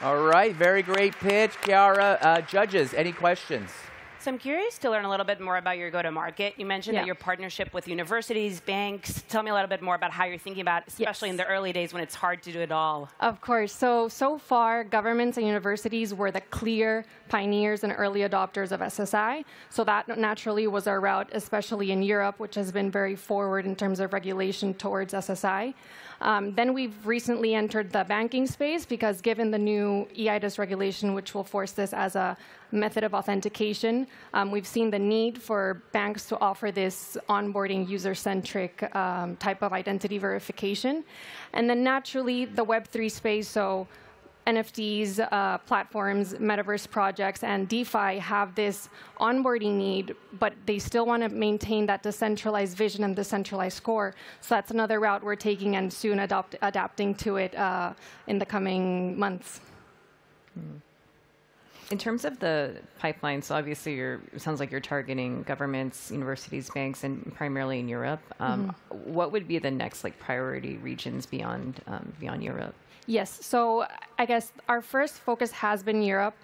All right, very great pitch, Chiara. Judges, any questions? So I'm curious to learn a little bit more about your go-to-market. You mentioned that your partnership with universities, banks. Tell me a little bit more about how you're thinking about, especially in the early days when it's hard to do it all. Of course. So far, governments and universities were the clear pioneers and early adopters of SSI. So that naturally was our route, especially in Europe, which has been very forward in terms of regulation towards SSI. Then we've recently entered the banking space, because given the new eIDAS regulation, which will force this as a method of authentication, we've seen the need for banks to offer this onboarding user-centric type of identity verification. And then naturally, the Web3 space, so NFTs, platforms, metaverse projects, and DeFi have this onboarding need, but they still want to maintain that decentralized vision and decentralized core. So that's another route we're taking, and soon adapting to it in the coming months. In terms of the pipeline, so obviously it sounds like you're targeting governments, universities, banks, and primarily in Europe. What would be the next priority regions beyond Europe? Yes, so I guess our first focus has been Europe,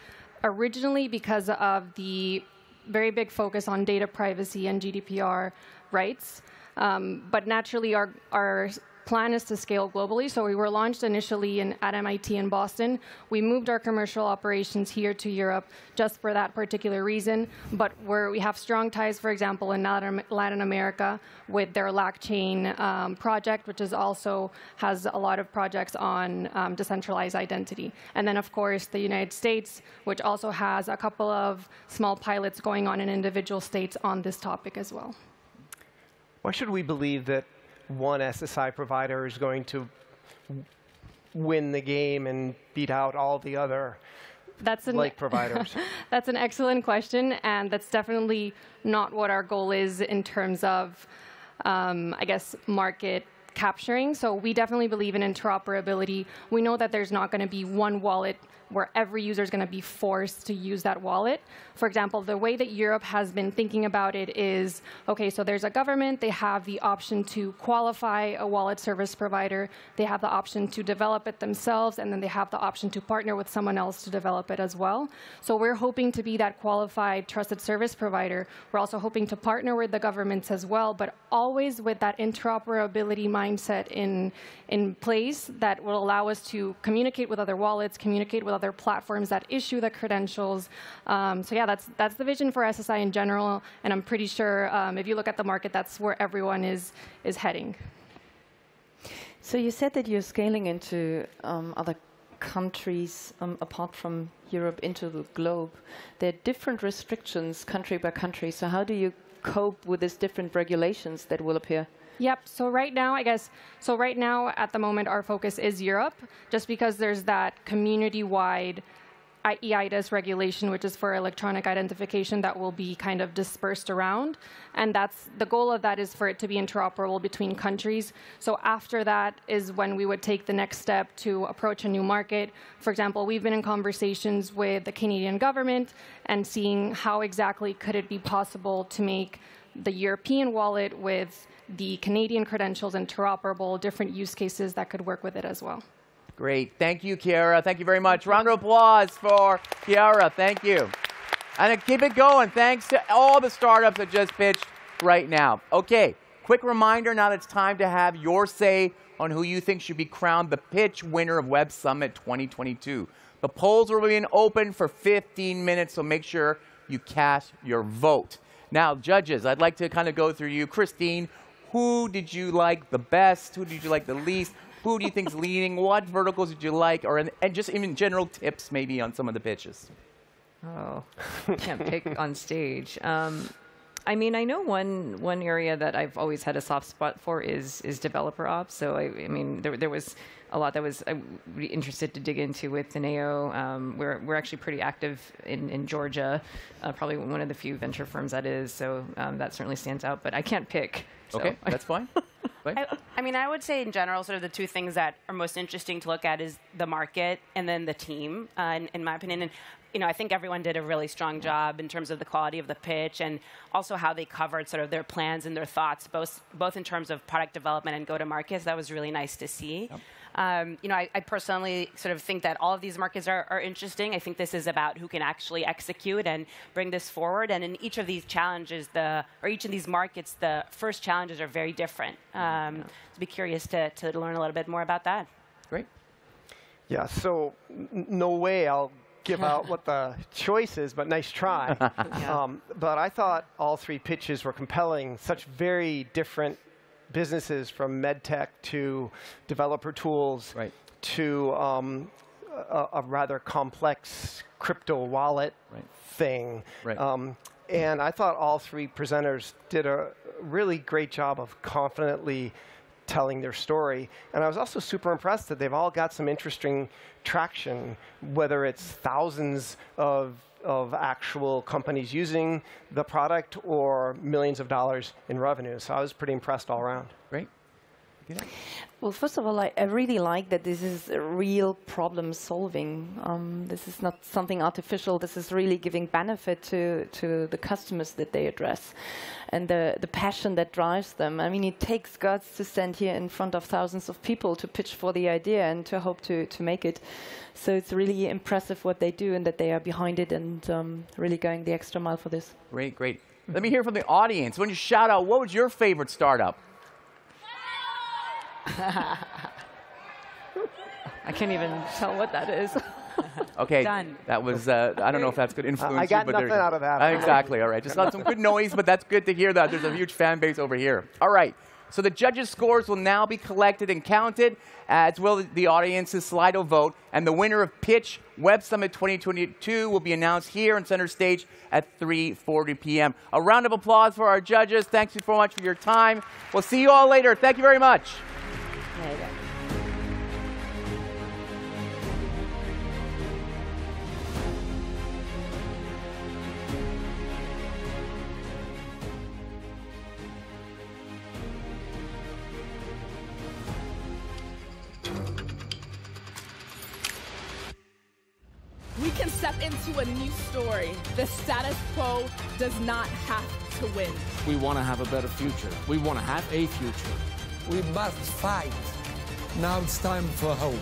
originally because of the very big focus on data privacy and GDPR rights. But naturally, our plan is to scale globally. So we were launched initially at MIT in Boston. We moved our commercial operations here to Europe just for that particular reason. But we have strong ties, for example, in Latin America with their LACchain project, which also has a lot of projects on decentralized identity. And then, of course, the United States, which also has a couple of small pilots going on in individual states on this topic as well. Why should we believe that one SSI provider is going to win the game and beat out all the other providers? That's an excellent question, and that's definitely not what our goal is in terms of, I guess, market capturing. So we definitely believe in interoperability. We know that there's not going to be one wallet where every user is going to be forced to use that wallet. For example, the way that Europe has been thinking about it is, OK, so there's a government. They have the option to qualify a wallet service provider. They have the option to develop it themselves. And then they have the option to partner with someone else to develop it as well. So we're hoping to be that qualified, trusted service provider. We're also hoping to partner with the governments as well, but always with that interoperability mindset in place that will allow us to communicate with other wallets, communicate with other platforms that issue the credentials. So yeah, that's the vision for SSI in general, and I'm pretty sure if you look at the market, that's where everyone is heading. So you said that you're scaling into other countries apart from Europe into the globe. There are different restrictions country by country. So how do you cope with these different regulations that will appear? Yep. So right now, right now, at the moment, our focus is Europe, just because there's that community-wide EIDAS regulation, which is for electronic identification, that will be kind of dispersed around. And that's the goal of that is for it to be interoperable between countries. So after that is when we would take the next step to approach a new market. For example, we've been in conversations with the Canadian government and seeing how exactly could it be possible to make the European wallet with the Canadian credentials interoperable, different use cases that could work with it as well. Great. Thank you, Chiara. Thank you very much. Round of applause for Chiara. Thank you. And keep it going. Thanks to all the startups that just pitched right now. OK, quick reminder, now it's time to have your say on who you think should be crowned the pitch winner of Web Summit 2022. The polls will remain open for 15 minutes, so make sure you cast your vote. Now, judges, I'd like to kind of go through you. Christine, who did you like the best? Who did you like the least? Who do you think's leading? What verticals did you like? And just even general tips maybe on some of the pitches. Oh, can't pick on stage. I mean, I know one area that I've always had a soft spot for is developer ops. So I mean, there was a lot that was really interested to dig into with Teneo. We're actually pretty active in Georgia, probably one of the few venture firms that is. So that certainly stands out. But I can't pick. So. OK, that's fine. I mean, I would say in general, sort of the two things that are most interesting to look at is the market and then the team, in my opinion. And I think everyone did a really strong job in terms of the quality of the pitch and also how they covered sort of their plans and their thoughts, both in terms of product development and go-to-market. So that was really nice to see. Yep. I personally sort of think that all of these markets are interesting. I think this is about who can actually execute and bring this forward. And in each of these challenges, or each of these markets, the first challenges are very different. So be curious to learn a little bit more about that. Great. Yeah, so no way I'll give out what the choice is, but nice try. But I thought all three pitches were compelling, such very different businesses, from medtech to developer tools to a rather complex crypto wallet thing. And I thought all three presenters did a really great job of confidently telling their story. And I was also super impressed that they've all got some interesting traction, whether it's thousands of actual companies using the product or millions of dollars in revenue. So I was pretty impressed all around. Great. Well, first of all, I really like that this is a real problem solving. This is not something artificial. This is really giving benefit to the customers that they address, and the passion that drives them. I mean, it takes guts to stand here in front of thousands of people to pitch for the idea and to hope to make it. So it's really impressive what they do and that they are behind it and really going the extra mile for this. Great, great. Let me hear from the audience. When you shout out, what was your favorite startup? I can't even tell what that is. Okay, Done. that was, I don't know if that's good influence. I got but nothing out of that. Exactly, all right. Just got some good noise, but that's good to hear that. There's a huge fan base over here. All right, so the judges' scores will now be collected and counted, as well as the audience's Slido vote, and the winner of Pitch Web Summit 2022 will be announced here on center stage at 3:40 p.m. A round of applause for our judges. Thanks so much for your time. We'll see you all later. Thank you very much. Later. We can step into a new story. The status quo does not have to win. We want to have a better future. We want to have a future. We must fight. Now it's time for hope.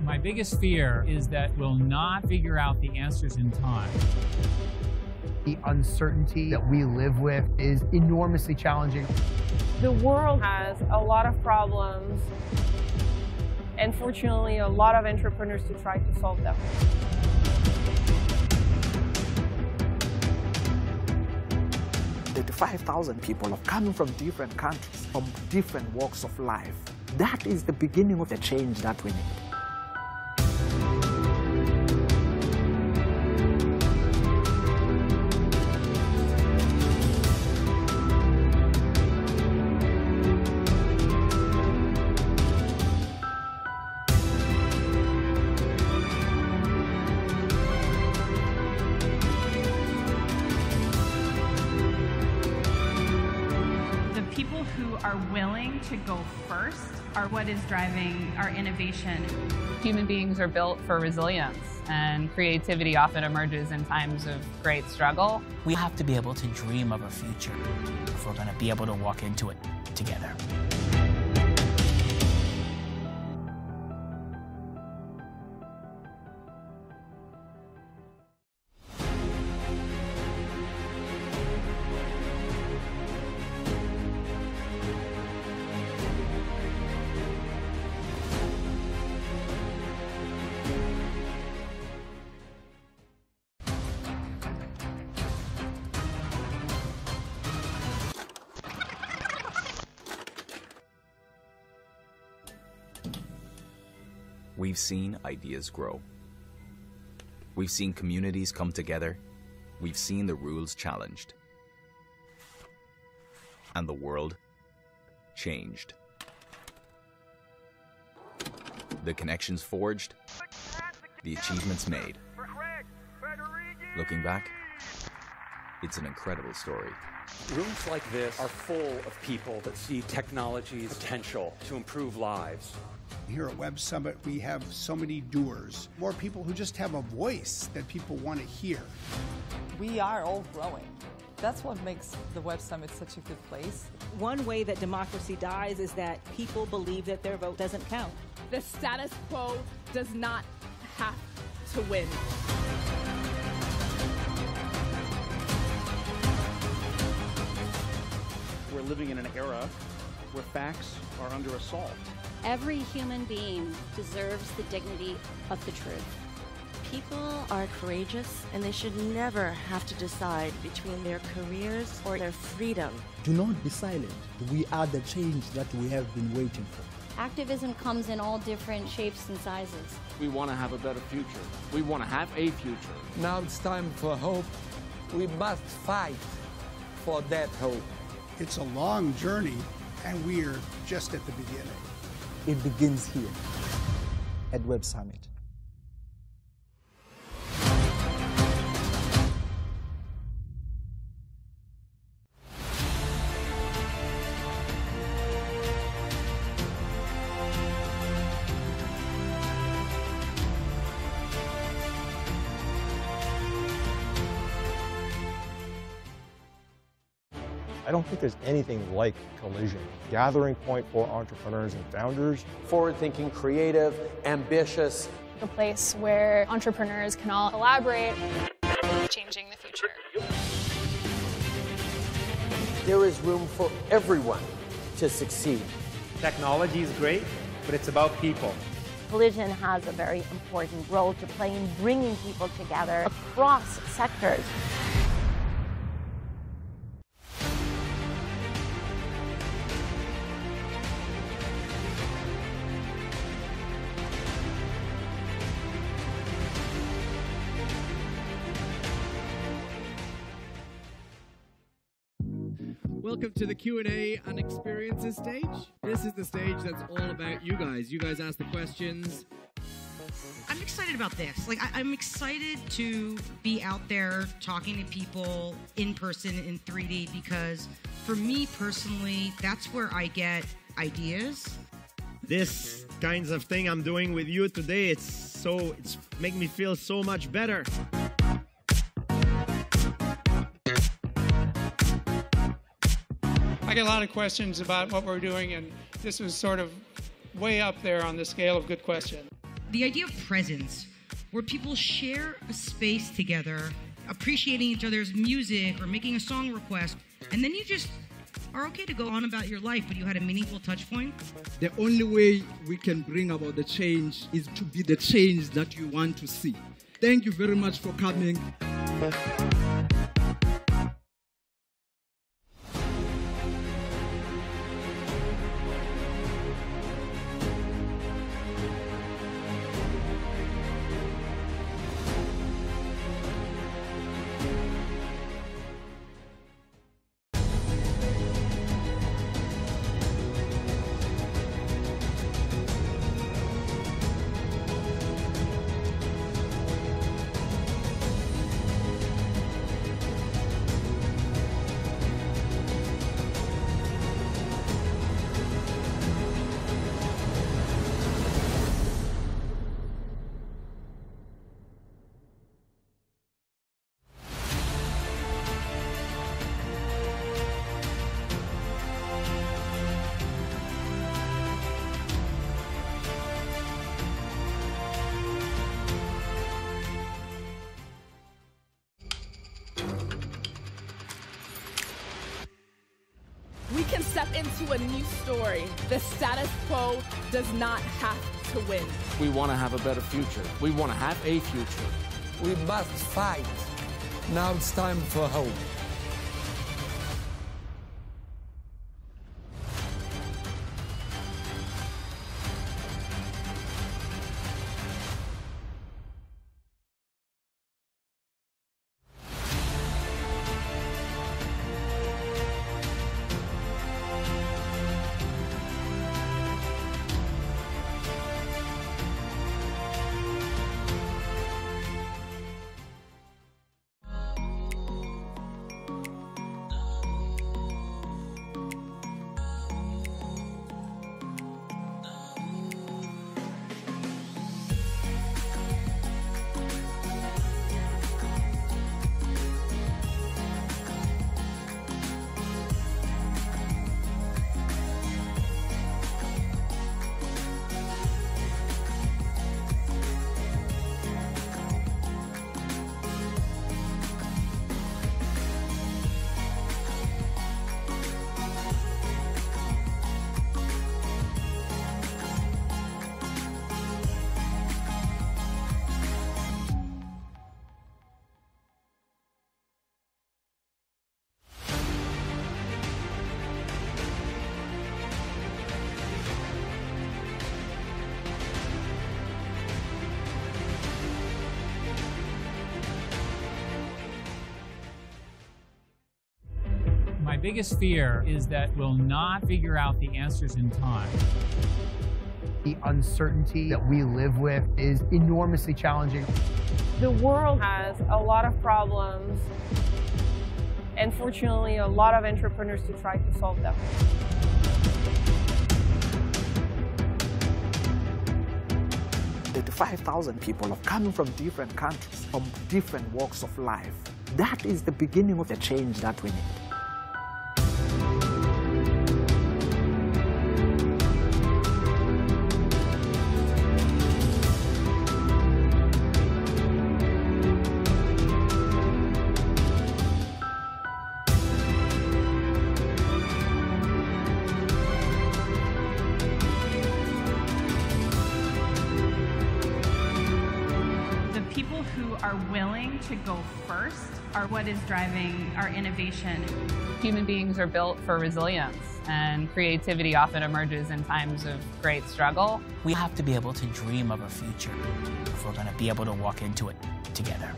My biggest fear is that we'll not figure out the answers in time. The uncertainty that we live with is enormously challenging. The world has a lot of problems, and fortunately, a lot of entrepreneurs to try to solve them. The 5,000 people are coming from different countries, from different walks of life. That is the beginning of the change that we need. Willing to go first are what is driving our innovation. Human beings are built for resilience, and creativity often emerges in times of great struggle. We have to be able to dream of a future if we're going to be able to walk into it together. We've seen ideas grow. We've seen communities come together. We've seen the rules challenged. And the world changed. The connections forged, the achievements made. Looking back, it's an incredible story. Rooms like this are full of people that see technology's potential to improve lives. Here at Web Summit, we have so many doers, more people who just have a voice that people want to hear. We are all growing. That's what makes the Web Summit such a good place. One way that democracy dies is that people believe that their vote doesn't count. The status quo does not have to win. We're living in an era where facts are under assault. Every human being deserves the dignity of the truth. People are courageous, and they should never have to decide between their careers or their freedom. Do not be silent. We are the change that we have been waiting for. Activism comes in all different shapes and sizes. We want to have a better future. We want to have a future. Now it's time for hope. We must fight for that hope. It's a long journey, and we are just at the beginning. It begins here at Web Summit. I don't think there's anything like Collision, gathering point for entrepreneurs and founders. Forward-thinking, creative, ambitious. A place where entrepreneurs can all collaborate, changing the future. There is room for everyone to succeed. Technology is great, but it's about people. Collision has a very important role to play in bringing people together across sectors. Welcome to the Q&A and Experiences stage. This is the stage that's all about you guys. You guys ask the questions. I'm excited about this. I'm excited to be out there talking to people in person in 3D because for me personally, that's where I get ideas. This kinds of thing I'm doing with you today, it's making me feel so much better. I get a lot of questions about what we're doing, and this was sort of way up there on the scale of good question. The idea of presence, where people share a space together, appreciating each other's music or making a song request, and then you just are okay to go on about your life, but you had a meaningful touch point. The only way we can bring about the change is to be the change that you want to see. Thank you very much for coming. We can step into a new story. The status quo does not have to win. We want to have a better future. We want to have a future. We must fight. Now it's time for hope. biggest fear is that we'll not figure out the answers in time. The uncertainty that we live with is enormously challenging. The world has a lot of problems, and fortunately, a lot of entrepreneurs to try to solve them. The 5,000 people have come from different countries, from different walks of life. That is the beginning of the change that we need. Willing to go first are what is driving our innovation. Human beings are built for resilience, and creativity often emerges in times of great struggle. We have to be able to dream of a future if we're going to be able to walk into it together.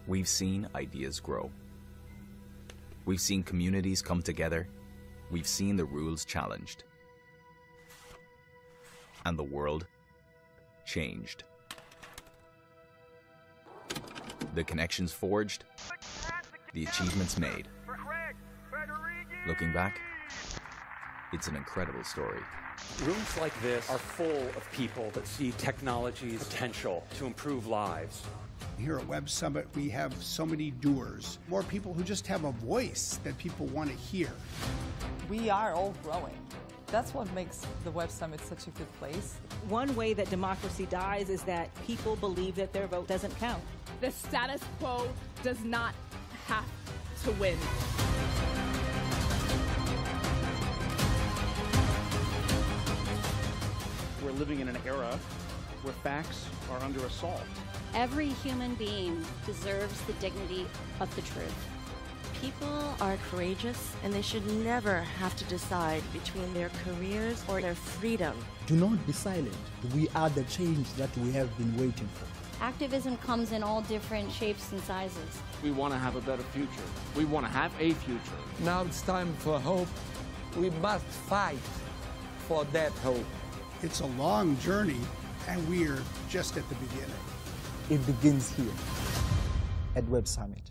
We've seen ideas grow. We've seen communities come together. We've seen the rules challenged. And the world changed. The connections forged. The achievements made. Looking back, it's an incredible story. Rooms like this are full of people that see technology's potential to improve lives. Here at Web Summit, we have so many doers, more people who just have a voice that people want to hear. We are all growing. That's what makes the Web Summit such a good place. One way that democracy dies is that people believe that their vote doesn't count. The status quo does not have to win. We're living in an era where facts are under assault. Every human being deserves the dignity of the truth. People are courageous, and they should never have to decide between their careers or their freedom. Do not be silent. We are the change that we have been waiting for. Activism comes in all different shapes and sizes. We want to have a better future. We want to have a future. Now it's time for hope. We must fight for that hope. It's a long journey, and we're just at the beginning. It begins here at Web Summit.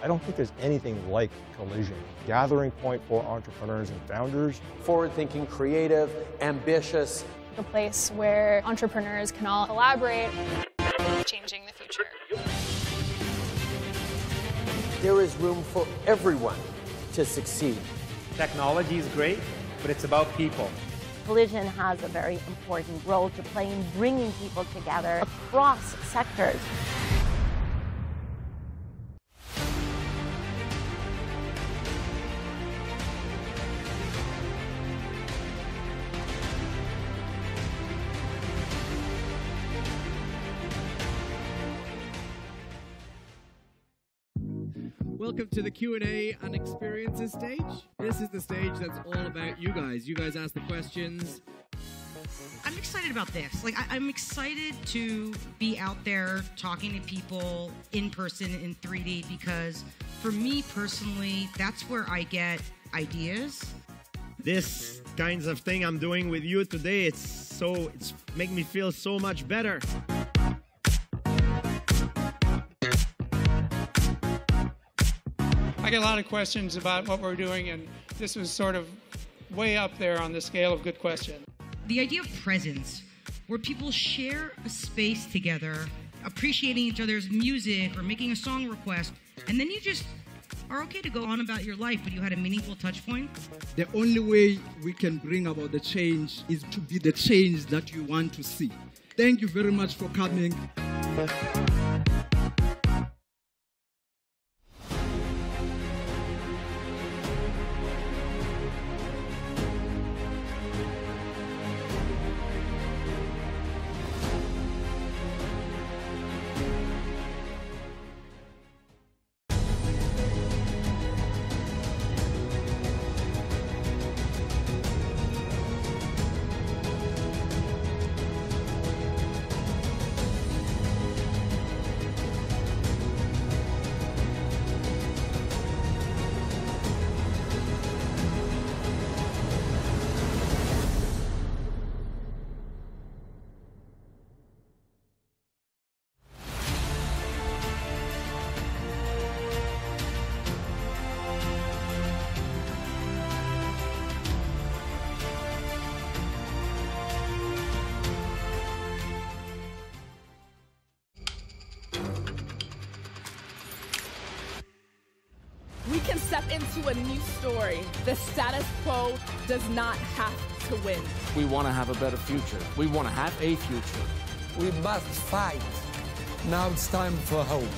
I don't think there's anything like Collision, gathering point for entrepreneurs and founders. Forward-thinking, creative, ambitious. A place where entrepreneurs can all collaborate, changing the future. There is room for everyone to succeed. Technology is great, but it's about people. Collision has a very important role to play in bringing people together across sectors. Welcome to the Q&A and Experiences stage. This is the stage that's all about you guys. You guys ask the questions. I'm excited about this. I'm excited to be out there talking to people in person in 3D because for me personally, that's where I get ideas. This kinds of thing I'm doing with you today, it's making me feel so much better. I get a lot of questions about what we're doing, and this was sort of way up there on the scale of good question. The idea of presence, where people share a space together, appreciating each other's music or making a song request, and then you just are okay to go on about your life, but you had a meaningful touch point. The only way we can bring about the change is to be the change that you want to see. Thank you very much for coming. We can step into a new story. The status quo does not have to win. We want to have a better future. We want to have a future. We must fight. Now it's time for hope.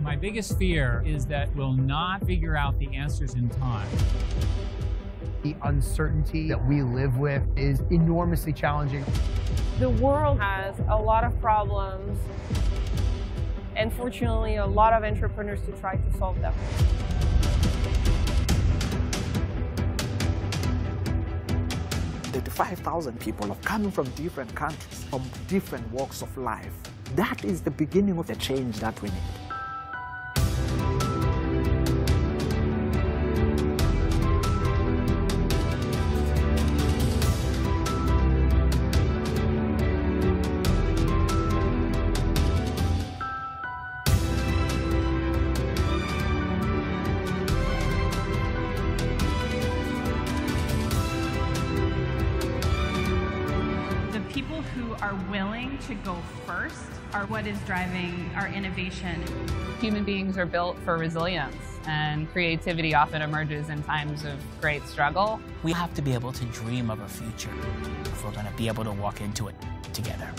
My biggest fear is that we'll not figure out the answers in time. The uncertainty that we live with is enormously challenging. The world has a lot of problems, and fortunately, a lot of entrepreneurs to try to solve them. The 5,000 people are coming from different countries, from different walks of life. That is the beginning of the change that we need. Are willing to go first are what is driving our innovation. Human beings are built for resilience, and creativity often emerges in times of great struggle. We have to be able to dream of a future if we're going to be able to walk into it together.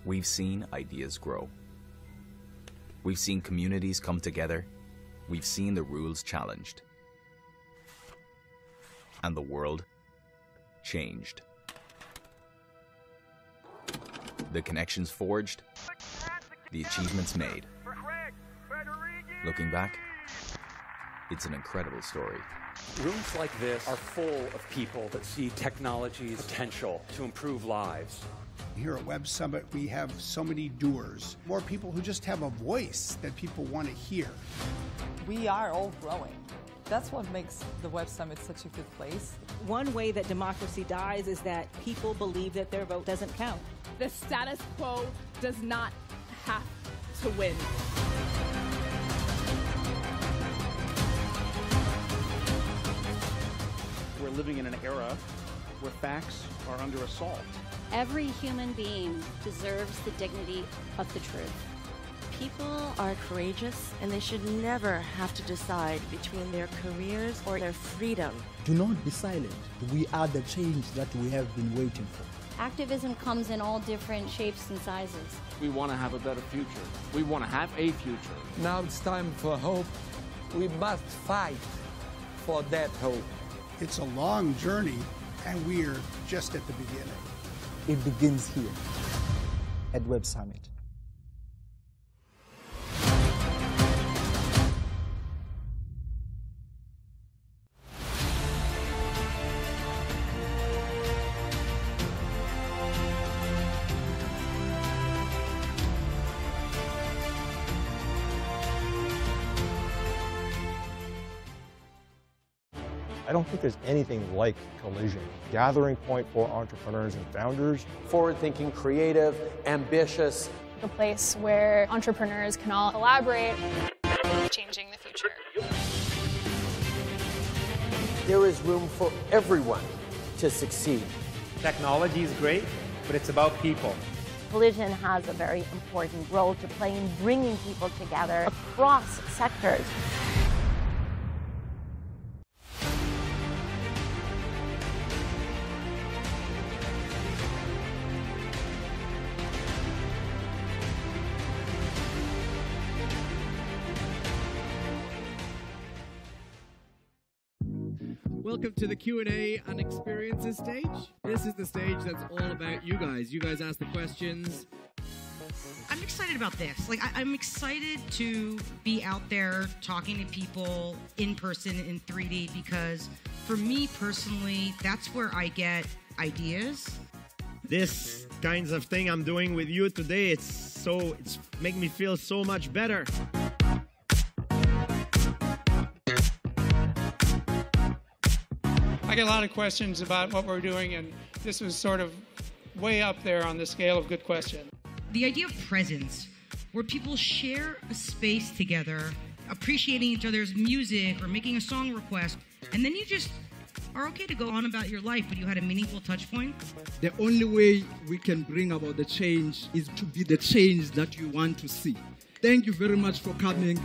We've seen ideas grow. We've seen communities come together. We've seen the rules challenged. and the world changed. The connections forged, the achievements made. Looking back, it's an incredible story. Rooms like this are full of people that see technology's potential to improve lives. Here at Web Summit, we have so many doers, more people who just have a voice that people want to hear. We are all growing. That's what makes the Web Summit such a good place. One way that democracy dies is that people believe that their vote doesn't count. The status quo does not have to win. We're living in an era where facts are under assault. Every human being deserves the dignity of the truth. People are courageous, and they should never have to decide between their careers or their freedom. Do not be silent. We are the change that we have been waiting for. Activism comes in all different shapes and sizes. We want to have a better future. We want to have a future. Now it's time for hope. We must fight for that hope. It's a long journey, and we are just at the beginning. It begins here at Web Summit. I don't think there's anything like Collision, gathering point for entrepreneurs and founders. Forward-thinking, creative, ambitious. A place where entrepreneurs can all collaborate, changing the future. There is room for everyone to succeed. Technology is great, but it's about people. Collision has a very important role to play in bringing people together across sectors. Welcome to the Q&A and experiences stage. This is the stage that's all about you guys. You guys ask the questions. I'm excited about this. I'm excited to be out there talking to people in person in 3D because for me personally, that's where I get ideas. This kinds of thing I'm doing with you today, it's make me feel so much better. I get a lot of questions about what we're doing, and this was sort of way up there on the scale of good question. The idea of presence, where people share a space together, appreciating each other's music or making a song request, and then you just are okay to go on about your life, but you had a meaningful touch point. The only way we can bring about the change is to be the change that you want to see. Thank you very much for coming.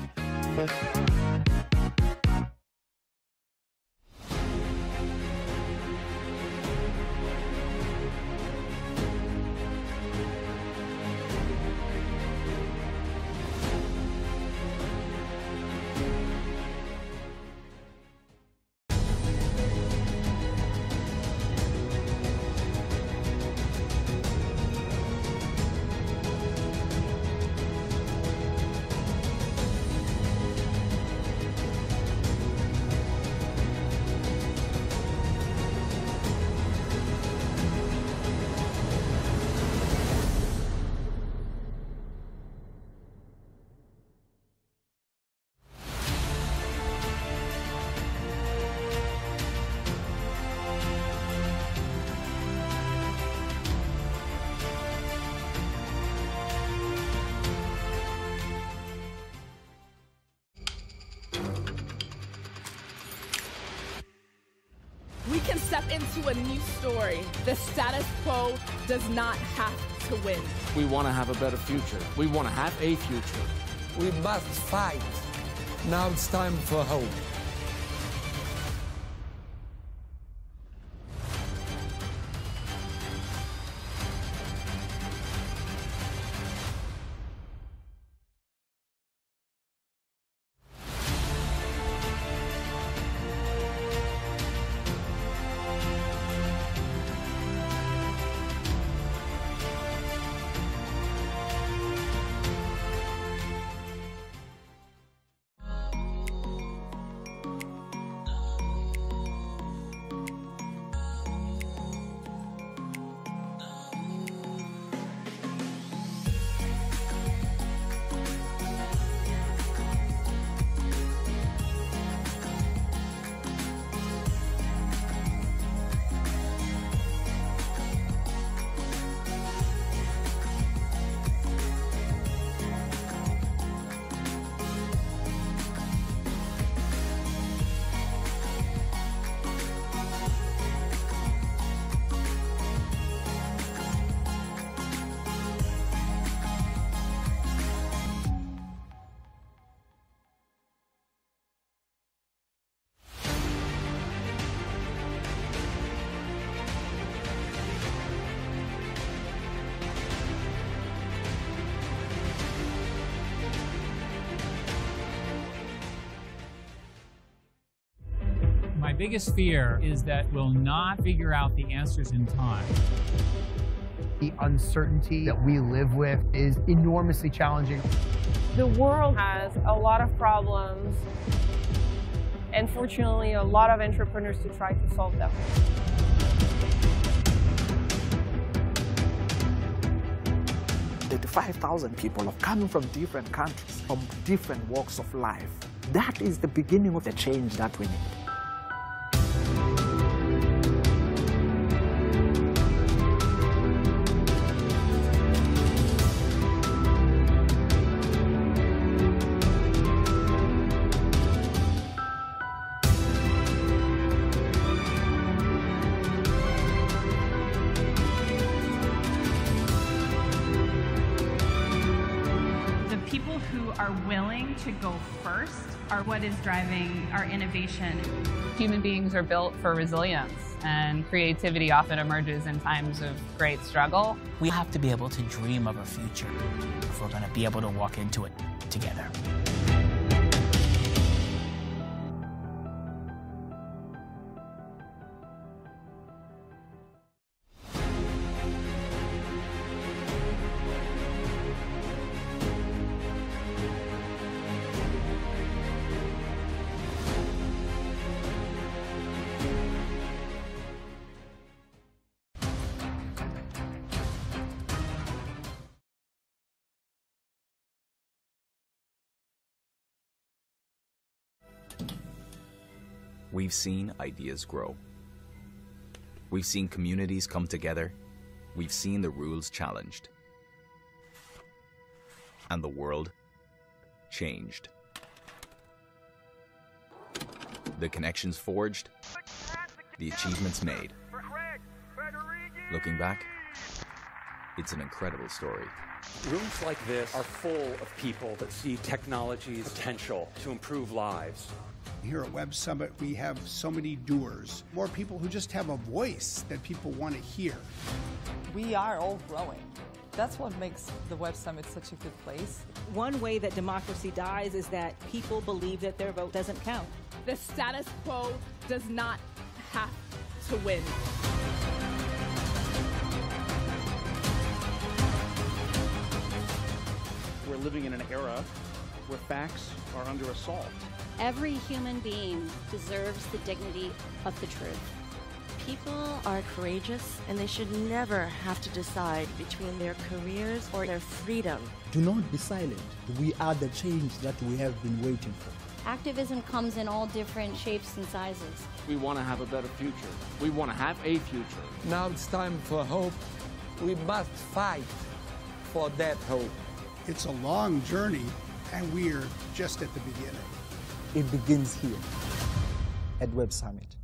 We can step into a new story. The status quo does not have to win. We want to have a better future. We want to have a future. We must fight. Now it's time for hope. biggest fear is that we'll not figure out the answers in time. The uncertainty that we live with is enormously challenging. The world has a lot of problems, and fortunately, a lot of entrepreneurs to try to solve them. The 5,000 people are coming from different countries, from different walks of life. That is the beginning of the change that we need. Are willing to go first are what is driving our innovation. Human beings are built for resilience, and creativity often emerges in times of great struggle. We have to be able to dream of a future if we're going to be able to walk into it together. We've seen ideas grow. We've seen communities come together. We've seen the rules challenged. And the world changed. The connections forged. The achievements made. Looking back, it's an incredible story. Rooms like this are full of people that see technology's potential to improve lives. Here at Web Summit, we have so many doers, more people who just have a voice that people want to hear. We are all growing. That's what makes the Web Summit such a good place. One way that democracy dies is that people believe that their vote doesn't count. The status quo does not have to win. We're living in an era where facts are under assault. Every human being deserves the dignity of the truth. People are courageous, and they should never have to decide between their careers or their freedom. Do not be silent. We are the change that we have been waiting for. Activism comes in all different shapes and sizes. We want to have a better future. We want to have a future. Now it's time for hope. We must fight for that hope. It's a long journey, and we're just at the beginning. It begins here at Web Summit.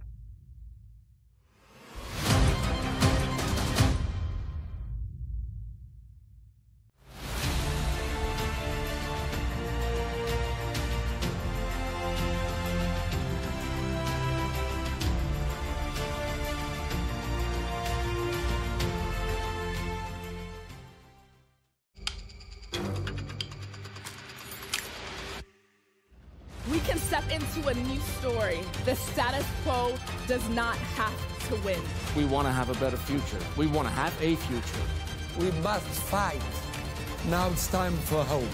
We can step into a new story. The status quo does not have to win. We want to have a better future. We want to have a future. We must fight. Now it's time for hope.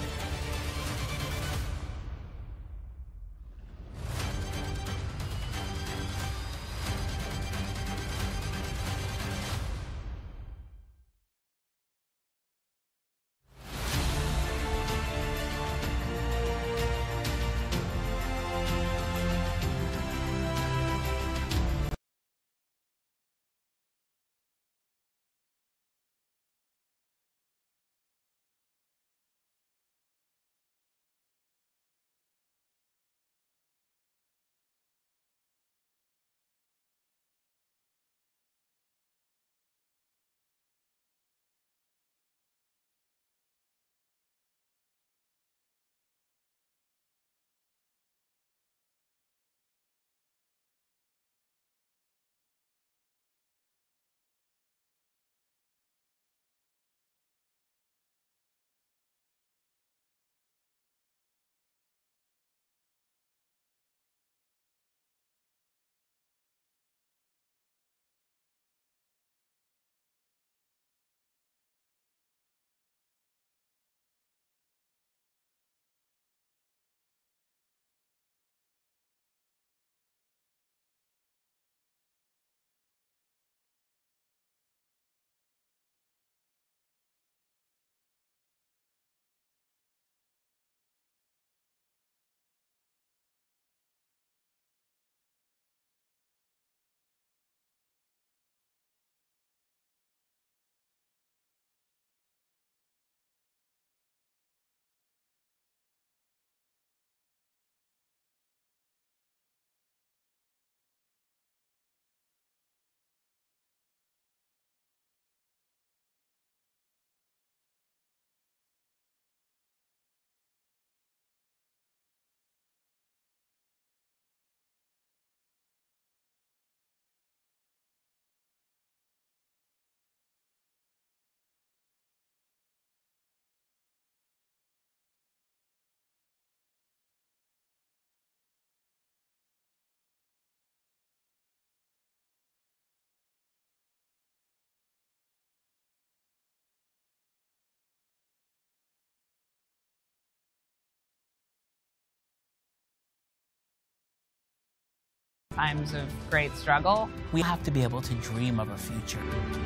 Times of great struggle. We have to be able to dream of a future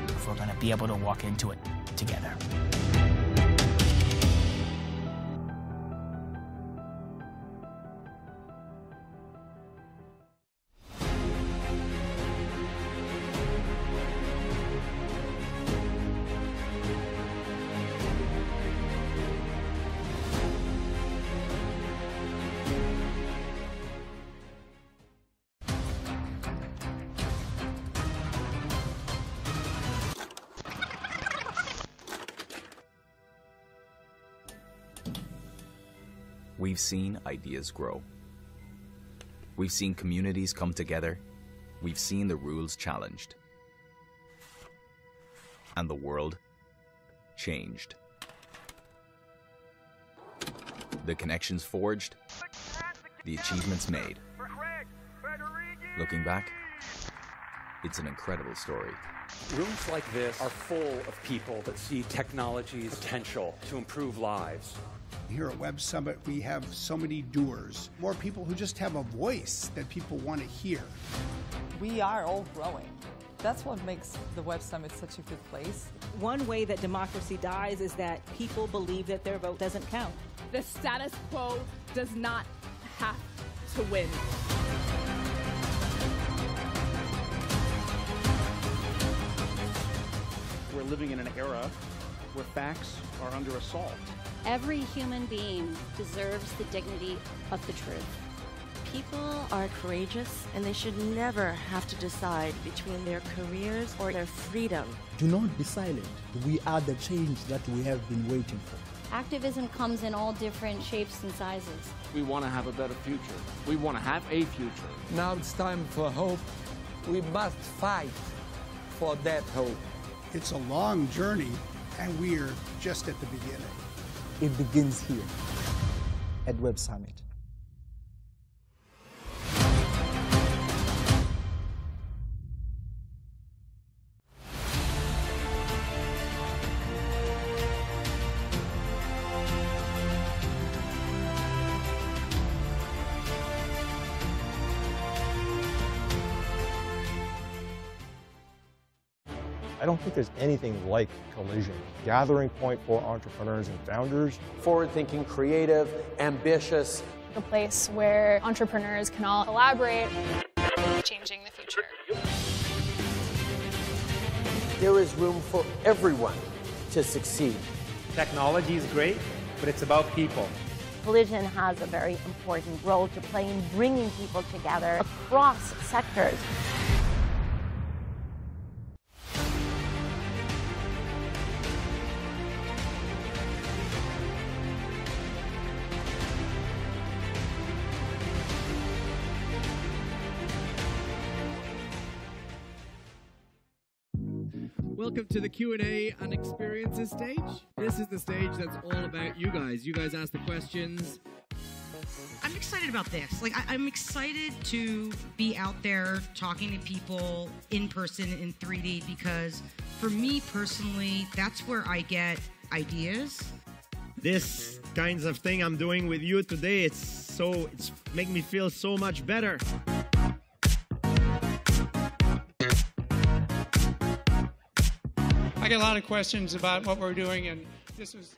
if we're going to be able to walk into it together. We've seen ideas grow. We've seen communities come together. We've seen the rules challenged. And the world changed. The connections forged. The achievements made. Looking back, it's an incredible story. Rooms like this are full of people that see technology's potential to improve lives. Here at Web Summit, we have so many doers, more people who just have a voice that people want to hear. We are all growing. That's what makes the Web Summit such a good place. One way that democracy dies is that people believe that their vote doesn't count. The status quo does not have to win. We're living in an era where facts are under assault. Every human being deserves the dignity of the truth. People are courageous, and they should never have to decide between their careers or their freedom. Do not be silent. We are the change that we have been waiting for. Activism comes in all different shapes and sizes. We want to have a better future. We want to have a future. Now it's time for hope. We must fight for that hope. It's a long journey, and we're just at the beginning. It begins here at Web Summit. I don't think there's anything like Collision, gathering point for entrepreneurs and founders. Forward-thinking, creative, ambitious. A place where entrepreneurs can all collaborate, changing the future. There is room for everyone to succeed. Technology is great, but it's about people. Collision has a very important role to play in bringing people together across sectors. Welcome to the Q&A and Experiences stage. This is the stage that's all about you guys. You guys ask the questions. I'm excited about this. I'm excited to be out there talking to people in person in 3D because for me personally, that's where I get ideas. This kinds of thing I'm doing with you today, it's make me feel so much better. I get a lot of questions about what we're doing, and this was...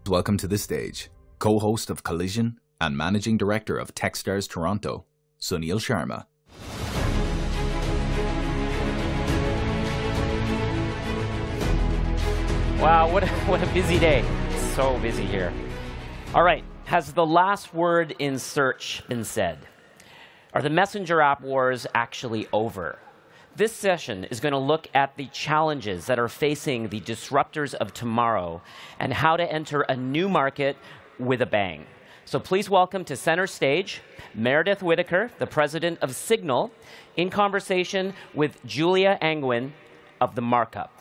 welcome to the stage co-host of Collision and managing director of Techstars Toronto, Sunil Sharma. Wow, what a busy day. So busy here. All right, has the last word in search been said? Are the messenger app wars actually over? This session is going to look at the challenges that are facing the disruptors of tomorrow and how to enter a new market with a bang. So please welcome to center stage Meredith Whittaker, the president of Signal, in conversation with Julia Angwin of The Markup.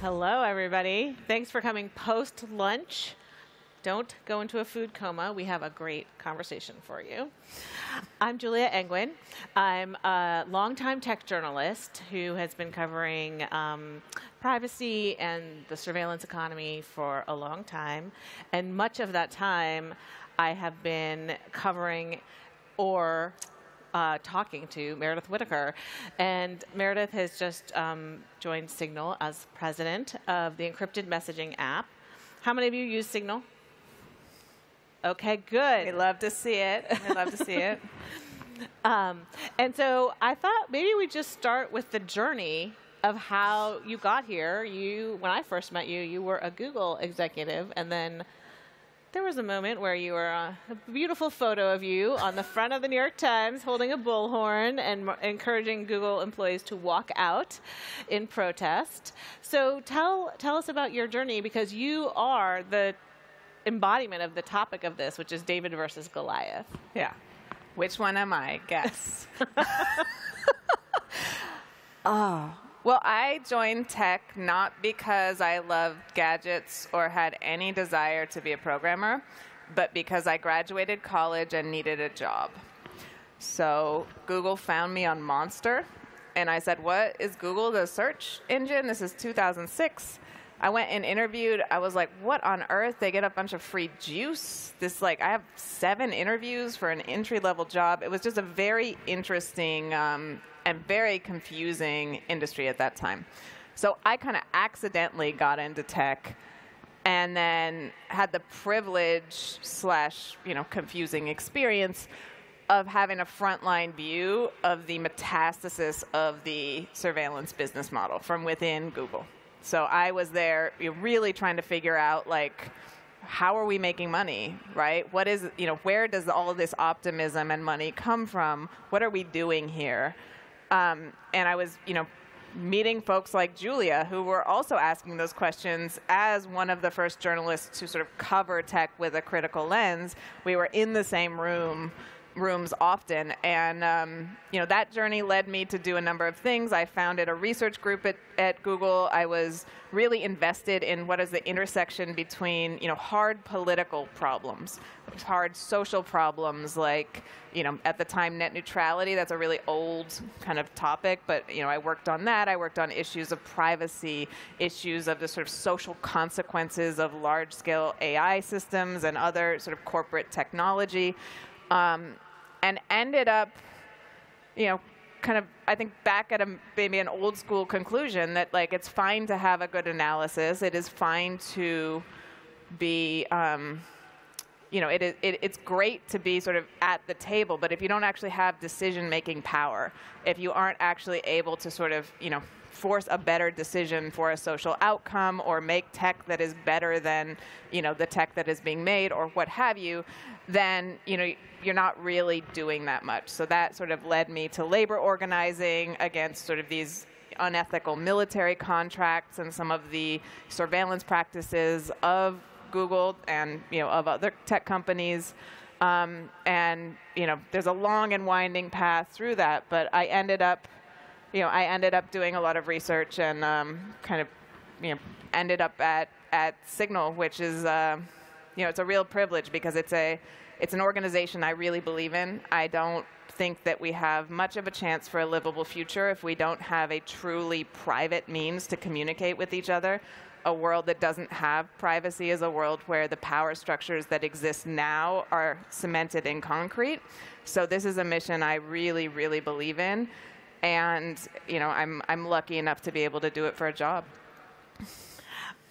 Hello, everybody. Thanks for coming post-lunch. Don't go into a food coma. We have a great conversation for you. I'm Julia Angwin. I'm a longtime tech journalist who has been covering privacy and the surveillance economy for a long time. And much of that time, I have been covering or talking to Meredith Whittaker. And Meredith has just joined Signal as president of the encrypted messaging app. How many of you use Signal? Okay, good. We love to see it. We love to see it. And so I thought maybe we'd just start with the journey of how you got here. When I first met you, you were a Google executive, and then there was a moment where you were a beautiful photo of you on the front of the New York Times holding a bullhorn and encouraging Google employees to walk out in protest. So tell us about your journey, because you are the embodiment of the topic of this, which is David versus Goliath. Yeah. Which one am I? Guess. Well, I joined tech not because I loved gadgets or had any desire to be a programmer, but because I graduated college and needed a job. So Google found me on Monster, and I said, what is Google, the search engine? This is 2006. I went and interviewed. I was like, what on earth? They get a bunch of free juice? I have 7 interviews for an entry-level job. It was just a very interesting and very confusing industry at that time. So I kind of accidentally got into tech and then had the privilege / confusing experience of having a frontline view of the metastasis of the surveillance business model from within Google. So I was there really trying to figure out, how are we making money, right? What is, where does all this optimism and money come from? What are we doing here? And I was, meeting folks like Julia, who were also asking those questions. As one of the first journalists to sort of cover tech with a critical lens, we were in the same rooms often. And that journey led me to do a number of things. I founded a research group at Google. I was really invested in what is the intersection between hard political problems, hard social problems, like at the time net neutrality. That's a really old kind of topic, but I worked on that. I worked on issues of privacy, issues of the sort of social consequences of large-scale AI systems and other sort of corporate technology. And ended up, kind of, I think, back at maybe an old school conclusion that it's fine to have a good analysis. It is fine to be, it's great to be sort of at the table. But if you don't actually have decision-making power, if you aren't actually able to sort of, force a better decision for a social outcome or make tech that is better than, the tech that is being made or what have you, then, you're not really doing that much. So that sort of led me to labor organizing against sort of these unethical military contracts and some of the surveillance practices of Google and, of other tech companies. And, there's a long and winding path through that, but I ended up doing a lot of research and kind of, ended up at Signal, which is, it's a real privilege because it's an organization I really believe in. I don't think that we have much of a chance for a livable future if we don't have a truly private means to communicate with each other. A world that doesn't have privacy is a world where the power structures that exist now are cemented in concrete. So this is a mission I really, really believe in. And I'm lucky enough to be able to do it for a job.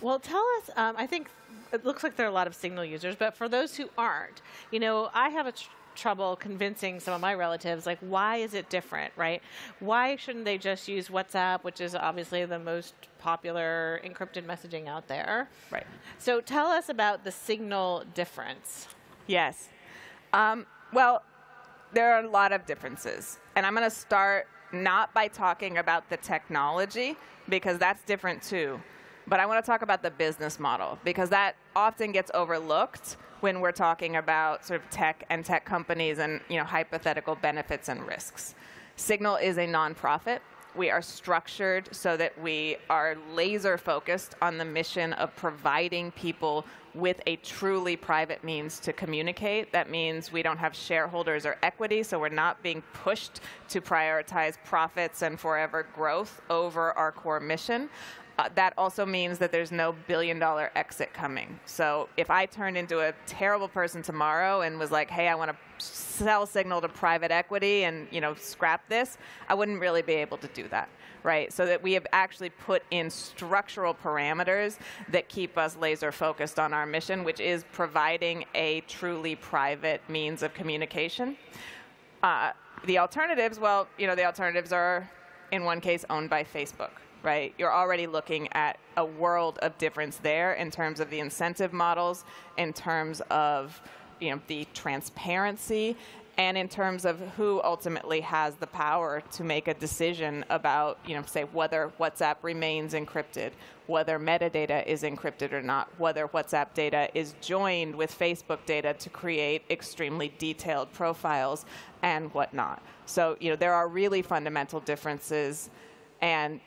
Well, tell us, I think it looks like there are a lot of Signal users, but for those who aren't, I have trouble convincing some of my relatives, like, why is it different, right? Why shouldn't they just use WhatsApp, which is obviously the most popular encrypted messaging out there? Right. So tell us about the Signal difference. Yes. Well, there are a lot of differences. And I'm going to start not by talking about the technology, because that's different too. But I want to talk about the business model, because that often gets overlooked when we're talking about sort of tech and tech companies and hypothetical benefits and risks. Signal is a nonprofit. We are structured so that we are laser focused on the mission of providing people with a truly private means to communicate. That means we don't have shareholders or equity, so we're not being pushed to prioritize profits and forever growth over our core mission. That also means that there's no billion-dollar exit coming. So if I turned into a terrible person tomorrow and was like, hey, I want to sell Signal to private equity and scrap this, I wouldn't really be able to do that, right? So that we have actually put in structural parameters that keep us laser focused on our mission, which is providing a truly private means of communication. The alternatives, well, the alternatives are, in one case, owned by Facebook. Right? You're already looking at a world of difference there in terms of the incentive models, in terms of the transparency, and in terms of who ultimately has the power to make a decision about, say, whether WhatsApp remains encrypted, whether metadata is encrypted or not, whether WhatsApp data is joined with Facebook data to create extremely detailed profiles and whatnot. So, there are really fundamental differences. And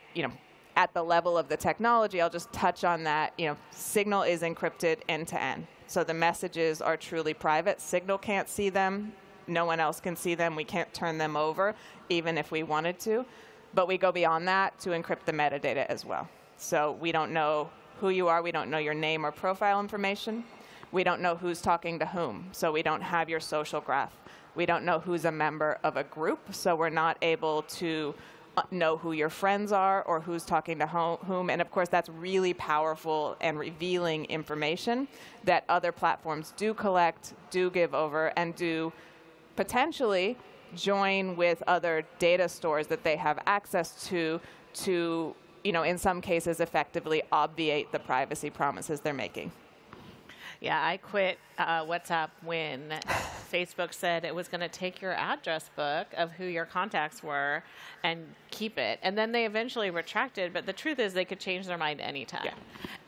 at the level of the technology, I'll just touch on that. Signal is encrypted end to end. So the messages are truly private. Signal can't see them. No one else can see them. We can't turn them over, even if we wanted to. But we go beyond that to encrypt the metadata as well. So we don't know who you are. We don't know your name or profile information. We don't know who's talking to whom. So we don't have your social graph. We don't know who's a member of a group. So we're not able to know who your friends are or who's talking to whom. And of course, that's really powerful and revealing information that other platforms do collect, do give over, and do potentially join with other data stores that they have access to, in some cases, effectively obviate the privacy promises they're making. Yeah, I quit WhatsApp when Facebook said it was going to take your address book of who your contacts were and keep it. And then they eventually retracted, but the truth is they could change their mind anytime. Yeah.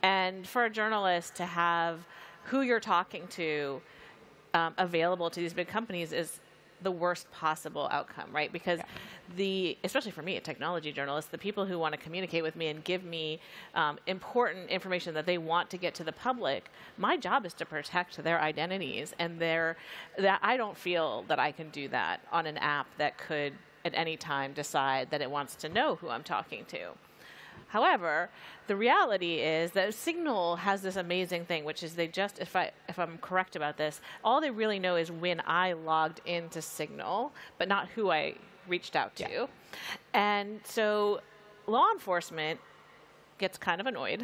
And for a journalist to have who you're talking to available to these big companies is the worst possible outcome, right? Because especially for me, a technology journalist, the people who want to communicate with me and give me important information that they want to get to the public, my job is to protect their identities, and that I don't feel that I can do that on an app that could at any time decide that it wants to know who I'm talking to. However, the reality is that Signal has this amazing thing, which is they just, if I'm correct about this, all they really know is when I logged into Signal, but not who I reached out to. Yeah. And so law enforcement gets kind of annoyed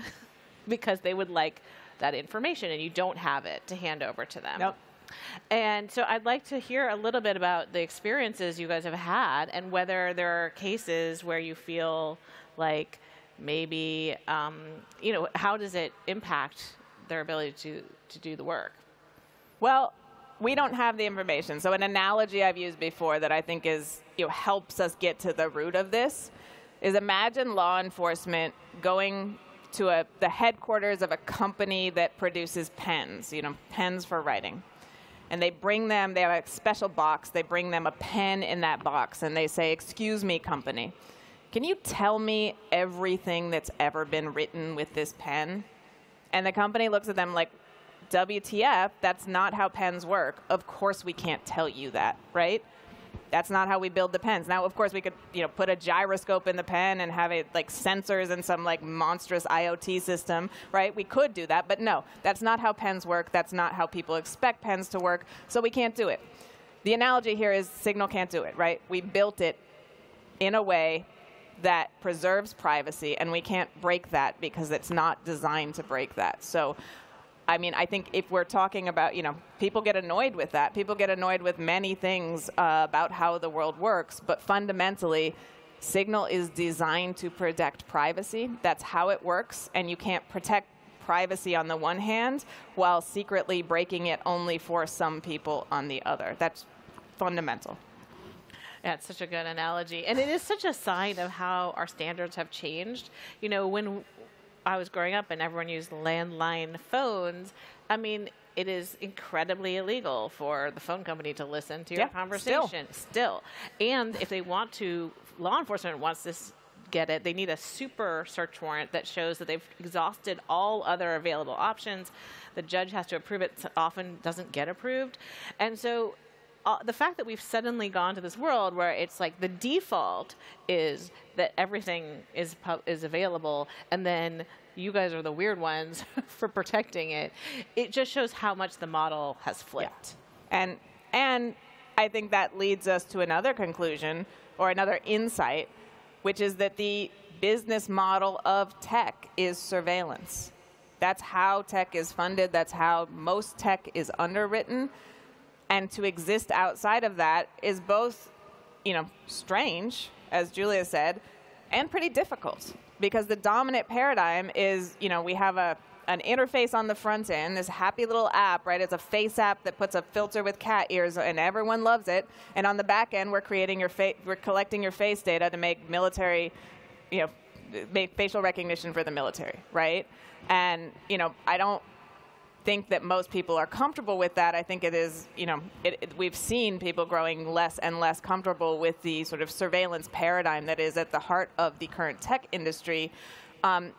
because they would like that information, and you don't have it to hand over to them. Nope. And so I'd like to hear a little bit about the experiences you guys have had and whether there are cases where you feel like maybe, how does it impact their ability to do the work? Well, we don't have the information. So an analogy I've used before that I think is, helps us get to the root of this is imagine law enforcement going to the headquarters of a company that produces pens, pens for writing. And they bring them, they have a special box, they bring them a pen in that box, and they say, "Excuse me, company, can you tell me everything that's ever been written with this pen?" And the company looks at them like, WTF, that's not how pens work. Of course we can't tell you that, right? That's not how we build the pens. Now, of course, we could put a gyroscope in the pen and have it like sensors and some like monstrous IoT system, right? We could do that, but no, that's not how pens work. That's not how people expect pens to work, so we can't do it. The analogy here is Signal can't do it, right? We built it in a way that preserves privacy, and we can't break that because it's not designed to break that. So, I mean, I think if we're talking about, people get annoyed with that. People get annoyed with many things about how the world works, but fundamentally, Signal is designed to protect privacy. That's how it works, and you can't protect privacy on the one hand while secretly breaking it only for some people on the other. That's fundamental. Yeah, it's such a good analogy. And it is such a sign of how our standards have changed. When I was growing up and everyone used landline phones, I mean, it is incredibly illegal for the phone company to listen to your conversation. Still. And if they want to, law enforcement wants this, get it, they need a super search warrant that shows that they've exhausted all other available options. The judge has to approve it. Often doesn't get approved. And so the fact that we've suddenly gone to this world where it's like the default is that everything is available, and then you guys are the weird ones for protecting it, it just shows how much the model has flipped. Yeah. And I think that leads us to another conclusion or another insight, which is that the business model of tech is surveillance. That's how tech is funded. That's how most tech is underwritten. And to exist outside of that is both, strange, as Julia said, and pretty difficult. Because the dominant paradigm is, we have an interface on the front end, this happy little app, right? It's a face app that puts a filter with cat ears, and everyone loves it. And on the back end, we're collecting your face data to make military, make facial recognition for the military, right? And, I don't think that most people are comfortable with that. I think it is, we've seen people growing less and less comfortable with the sort of surveillance paradigm that is at the heart of the current tech industry, and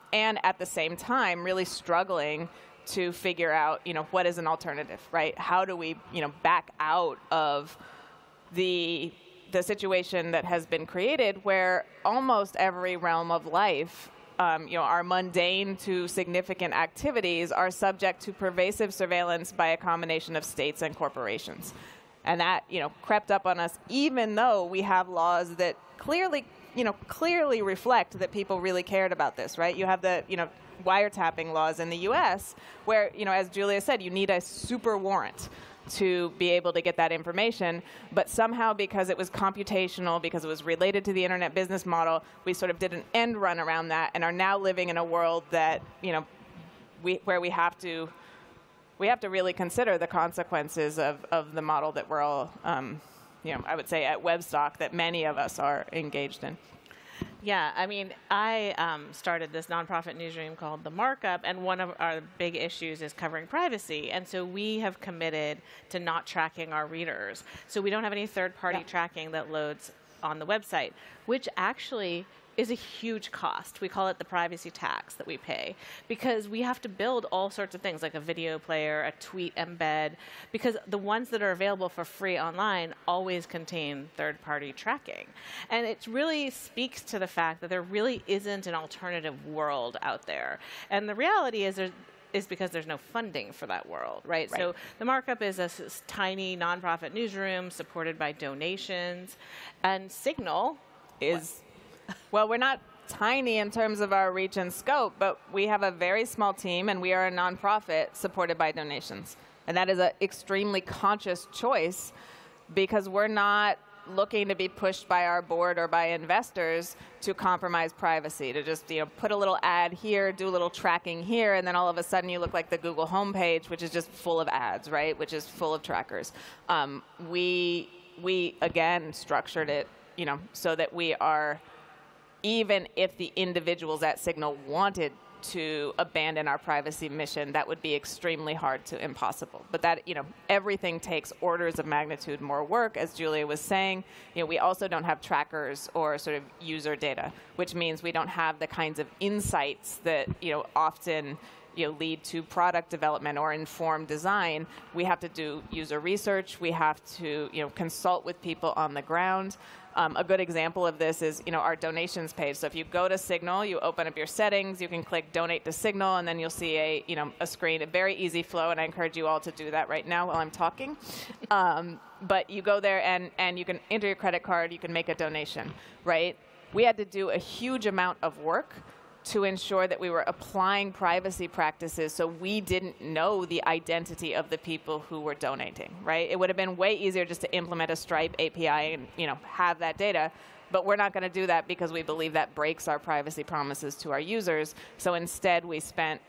at the same time really struggling to figure out, what is an alternative, right? How do we, back out of the situation that has been created where almost every realm of life, our mundane to significant activities are subject to pervasive surveillance by a combination of states and corporations. And that, crept up on us even though we have laws that clearly reflect that people really cared about this, right? You have the, wiretapping laws in the US where, as Julia said, you need a super warrant to be able to get that information, but somehow because it was computational, because it was related to the internet business model, we sort of did an end run around that and are now living in a world that, where we have to really consider the consequences of the model that we're all, I would say at Webstock that many of us are engaged in. Yeah, I mean, I started this nonprofit newsroom called The Markup, and one of our big issues is covering privacy. And so we have committed to not tracking our readers. So we don't have any third-party tracking that loads on the website, which actually is a huge cost. We call it the privacy tax that we pay because we have to build all sorts of things like a video player, a tweet embed, because the ones that are available for free online always contain third-party tracking. And it really speaks to the fact that there really isn't an alternative world out there. And the reality is because there's no funding for that world, right? So The Markup is a tiny nonprofit newsroom supported by donations, and Signal is... Well, we're not tiny in terms of our reach and scope, but we have a very small team, and we are a nonprofit supported by donations. And that is an extremely conscious choice because we're not looking to be pushed by our board or by investors to compromise privacy, to just put a little ad here, do a little tracking here, and then all of a sudden you look like the Google homepage, which is just full of ads, right? Which is full of trackers. We again structured it, so that we are. Even if the individuals at Signal wanted to abandon our privacy mission, that would be extremely hard to impossible. But that, everything takes orders of magnitude more work, as Julia was saying. We also don't have trackers or sort of user data, which means we don't have the kinds of insights that, often lead to product development or inform design, we have to do user research. We have to consult with people on the ground. A good example of this is our donations page. So if you go to Signal, you open up your settings, you can click Donate to Signal, and then you'll see a screen, a very easy flow, and I encourage you all to do that right now while I'm talking. But you go there, and you can enter your credit card, you can make a donation, right? We had to do a huge amount of work to ensure that we were applying privacy practices so we didn't know the identity of the people who were donating, right? It would have been way easier just to implement a Stripe API and have that data, but we're not going to do that because we believe that breaks our privacy promises to our users. So instead, we spent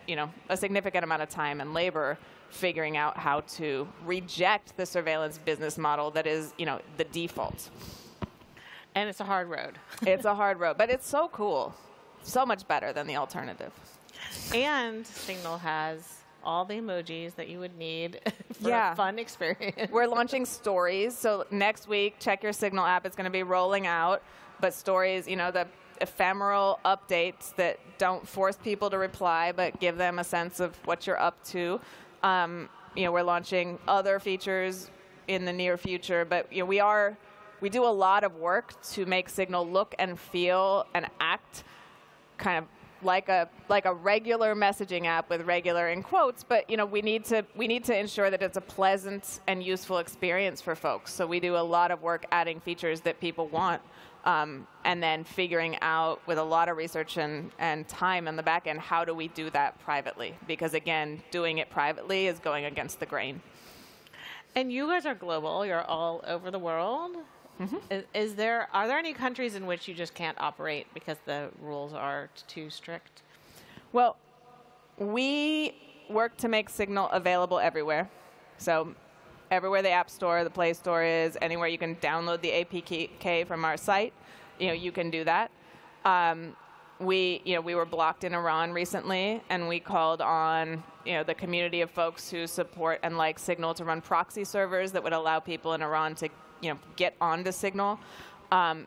a significant amount of time and labor figuring out how to reject the surveillance business model that is the default. And it's a hard road. It's a hard road, but it's so cool. So much better than the alternative. And Signal has all the emojis that you would need for a fun experience. We're launching stories. So next week, check your Signal app. It's going to be rolling out. But stories, the ephemeral updates that don't force people to reply, but give them a sense of what you're up to. We're launching other features in the near future. But we do a lot of work to make Signal look and feel and act kind of like a regular messaging app with regular in quotes, but we need to ensure that it's a pleasant and useful experience for folks. So we do a lot of work adding features that people want, and then figuring out with a lot of research and time in the back end, how do we do that privately? Because again, doing it privately is going against the grain. And you guys are global. You're all over the world. Mm-hmm. Are there any countries in which you just can't operate because the rules are too strict? Well, we work to make Signal available everywhere. So everywhere the App Store, the Play Store is, anywhere you can download the APK from our site, you can do that. We were blocked in Iran recently, and we called on the community of folks who support and like Signal to run proxy servers that would allow people in Iran to get onto Signal.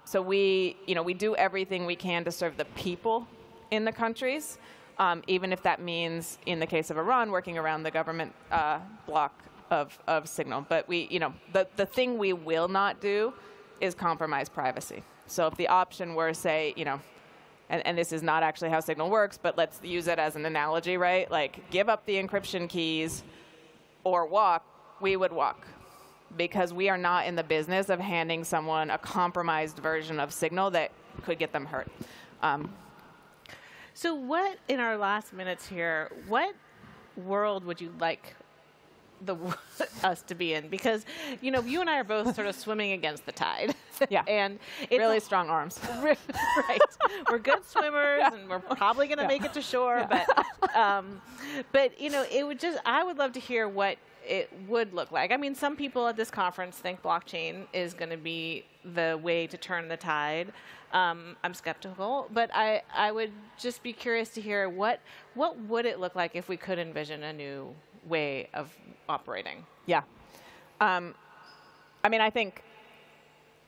So we do everything we can to serve the people in the countries, even if that means, in the case of Iran, working around the government block of Signal. But the thing we will not do is compromise privacy. So if the option were, say, and this is not actually how Signal works, but let's use it as an analogy, right? Like, give up the encryption keys or walk, we would walk. Because we are not in the business of handing someone a compromised version of Signal that could get them hurt. So what, in our last minutes here, what world would you like us to be in? Because, you and I are both sort of swimming against the tide. Yeah. And it's really strong arms. Right. We're good swimmers, and we're probably going to make it to shore. Yeah. But it would I would love to hear what it would look like. I mean, some people at this conference think blockchain is going to be the way to turn the tide. I'm skeptical, but I would just be curious to hear what would it look like if we could envision a new way of operating? Yeah. I think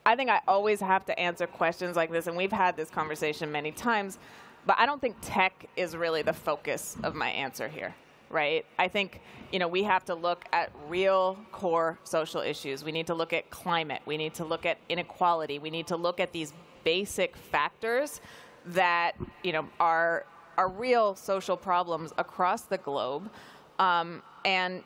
I always have to answer questions like this, and we've had this conversation many times, but I don't think tech is really the focus of my answer here. Right? I think, we have to look at real core social issues. We need to look at climate. We need to look at inequality. We need to look at these basic factors that, are real social problems across the globe. And,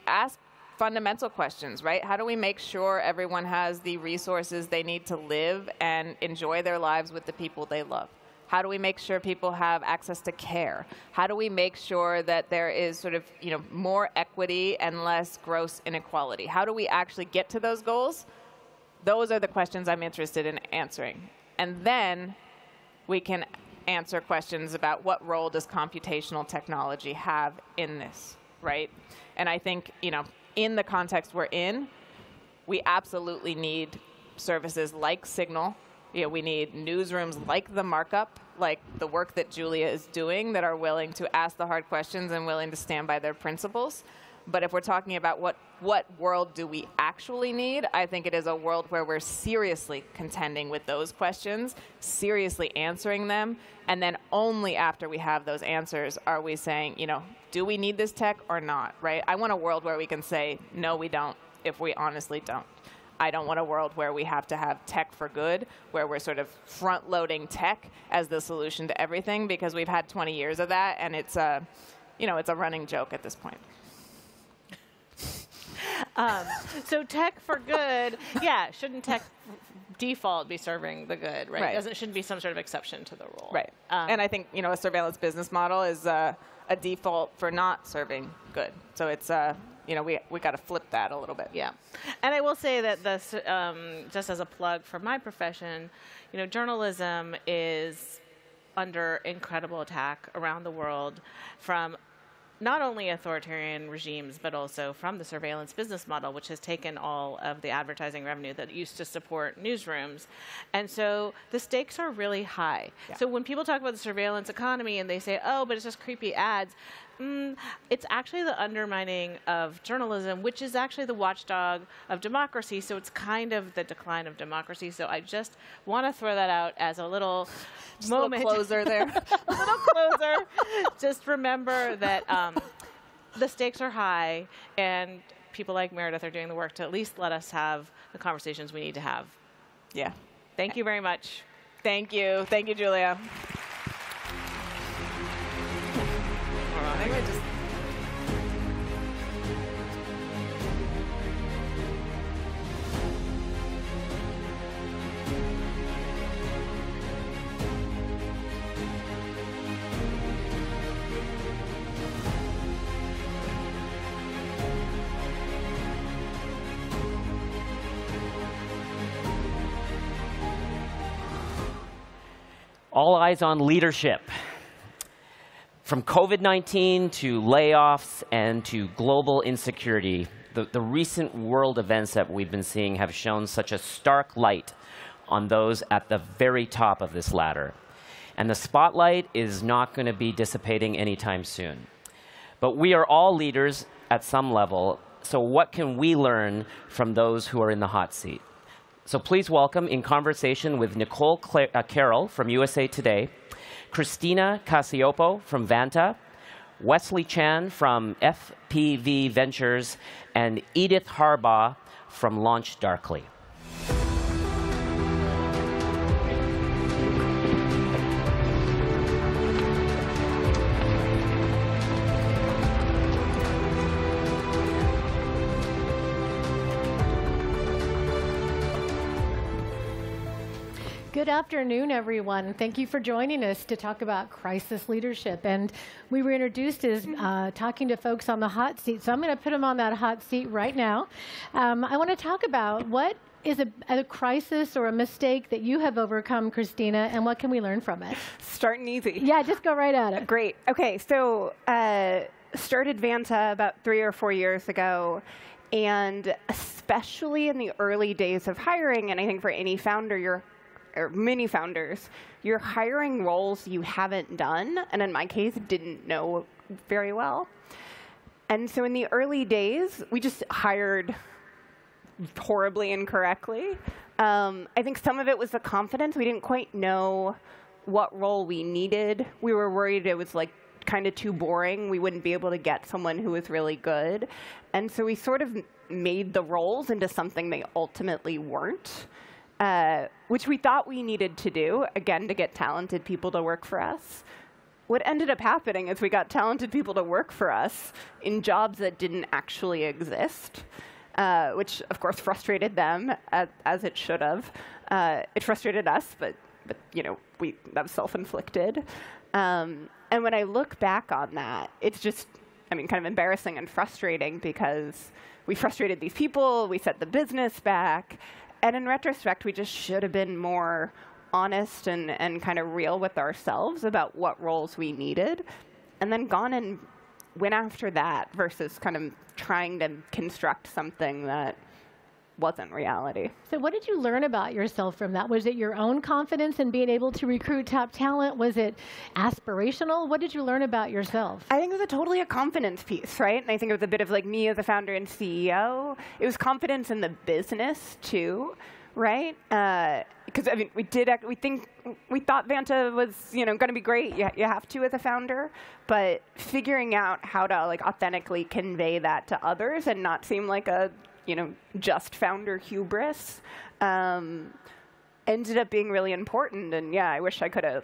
ask fundamental questions, right? How do we make sure everyone has the resources they need to live and enjoy their lives with the people they love? How do we make sure people have access to care? How do we make sure that there is sort of, more equity and less gross inequality? How do we actually get to those goals? Those are the questions I'm interested in answering. And then we can answer questions about what role does computational technology have in this, right? And I think, in the context we're in, we absolutely need services like Signal. We need newsrooms like The Markup, like the work that Julia is doing, that are willing to ask the hard questions and willing to stand by their principles. But if we're talking about what what world do we actually need? I think it is a world where we're seriously contending with those questions, seriously answering them, and then only after we have those answers are we saying, you know, do we need this tech or not, right? I want a world where we can say, no, we don't, if we honestly don't. I don't want a world where we have to have tech for good, where we're sort of front-loading tech as the solution to everything, because we've had 20 years of that, and it's a, you know, it's a running joke at this point. So tech for good, yeah, shouldn't tech default be serving the good, right? It shouldn't be some sort of exception to the rule. Right. And I think, you know, a surveillance business model is a default for not serving good. So it's, you know, we got to flip that a little bit. Yeah. And I will say that this, just as a plug for my profession, you know, journalism is under incredible attack around the world from not only authoritarian regimes, but also from the surveillance business model, which has taken all of the advertising revenue that used to support newsrooms. And so the stakes are really high. Yeah. So when people talk about the surveillance economy and they say, oh, but it's just creepy ads, it's actually the undermining of journalism, which is actually the watchdog of democracy. So it's kind of the decline of democracy. So I just want to throw that out as a little moment. A little closer there. A little closer. Just remember that the stakes are high, and people like Meredith are doing the work to at least let us have the conversations we need to have. Yeah. Thank you very much. Thank you. Thank you, Julia. I think I just... All eyes on leadership. From COVID-19 to layoffs and to global insecurity, the recent world events that we've been seeing have shown such a stark light on those at the very top of this ladder. And the spotlight is not going to be dissipating anytime soon. But we are all leaders at some level, so what can we learn from those who are in the hot seat? So please welcome, in conversation with Nicole Carroll from USA Today, Christina Casiopo from Vanta, Wesley Chan from FPV Ventures, and Edith Harbaugh from Launch Darkly. Good afternoon, everyone. Thank you for joining us to talk about crisis leadership. And we were introduced as talking to folks on the hot seat. So I'm going to put them on that hot seat right now. I want to talk about what is a crisis or a mistake that you have overcome, Christina, and what can we learn from it? Starting easy. Yeah, just go right at it. Great. OK, so started Vanta about 3 or 4 years ago. And especially in the early days of hiring, and I think for any founder, or many founders, you're hiring roles you haven't done, and in my case, didn't know very well. And so in the early days, we just hired horribly incorrectly. I think some of it was the confidence. We didn't quite know what role we needed. We were worried it was like kind of too boring. We wouldn't be able to get someone who was really good. And so we sort of made the roles into something they ultimately weren't. Which we thought we needed to do, again, to get talented people to work for us. What ended up happening is we got talented people to work for us in jobs that didn't actually exist, which, of course, frustrated them, as it should have. It frustrated us, but you know, that was self-inflicted. And when I look back on that, it's just, I mean, kind of embarrassing and frustrating because we frustrated these people, we set the business back. And in retrospect, we just should have been more honest and kind of real with ourselves about what roles we needed, and then gone and went after that versus kind of trying to construct something that wasn't reality. So what did you learn about yourself from that? Was it your own confidence in being able to recruit top talent? Was it aspirational? What did you learn about yourself? I think it was totally a confidence piece, right? And I think it was a bit of like me as a founder and CEO. It was confidence in the business too, right? Because I mean, we thought Vanta was going to be great. You have to as a founder, but figuring out how to like authentically convey that to others and not seem like a just founder hubris ended up being really important. And yeah, I wish I could have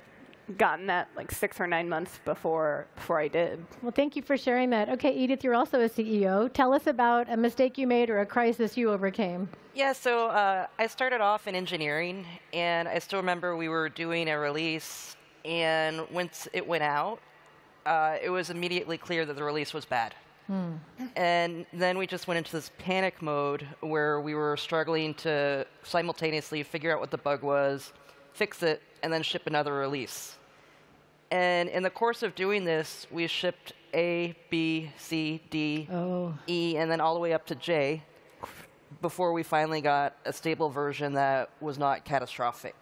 gotten that like 6 or 9 months before I did. Well, thank you for sharing that. Okay, Edith, you're also a CEO. Tell us about a mistake you made or a crisis you overcame. Yeah, so I started off in engineering, and I still remember we were doing a release, and once it went out, it was immediately clear that the release was bad. And then we just went into this panic mode where we were struggling to simultaneously figure out what the bug was, fix it, and then ship another release. And in the course of doing this, we shipped A, B, C, D, E, and then all the way up to J before we finally got a stable version that was not catastrophic.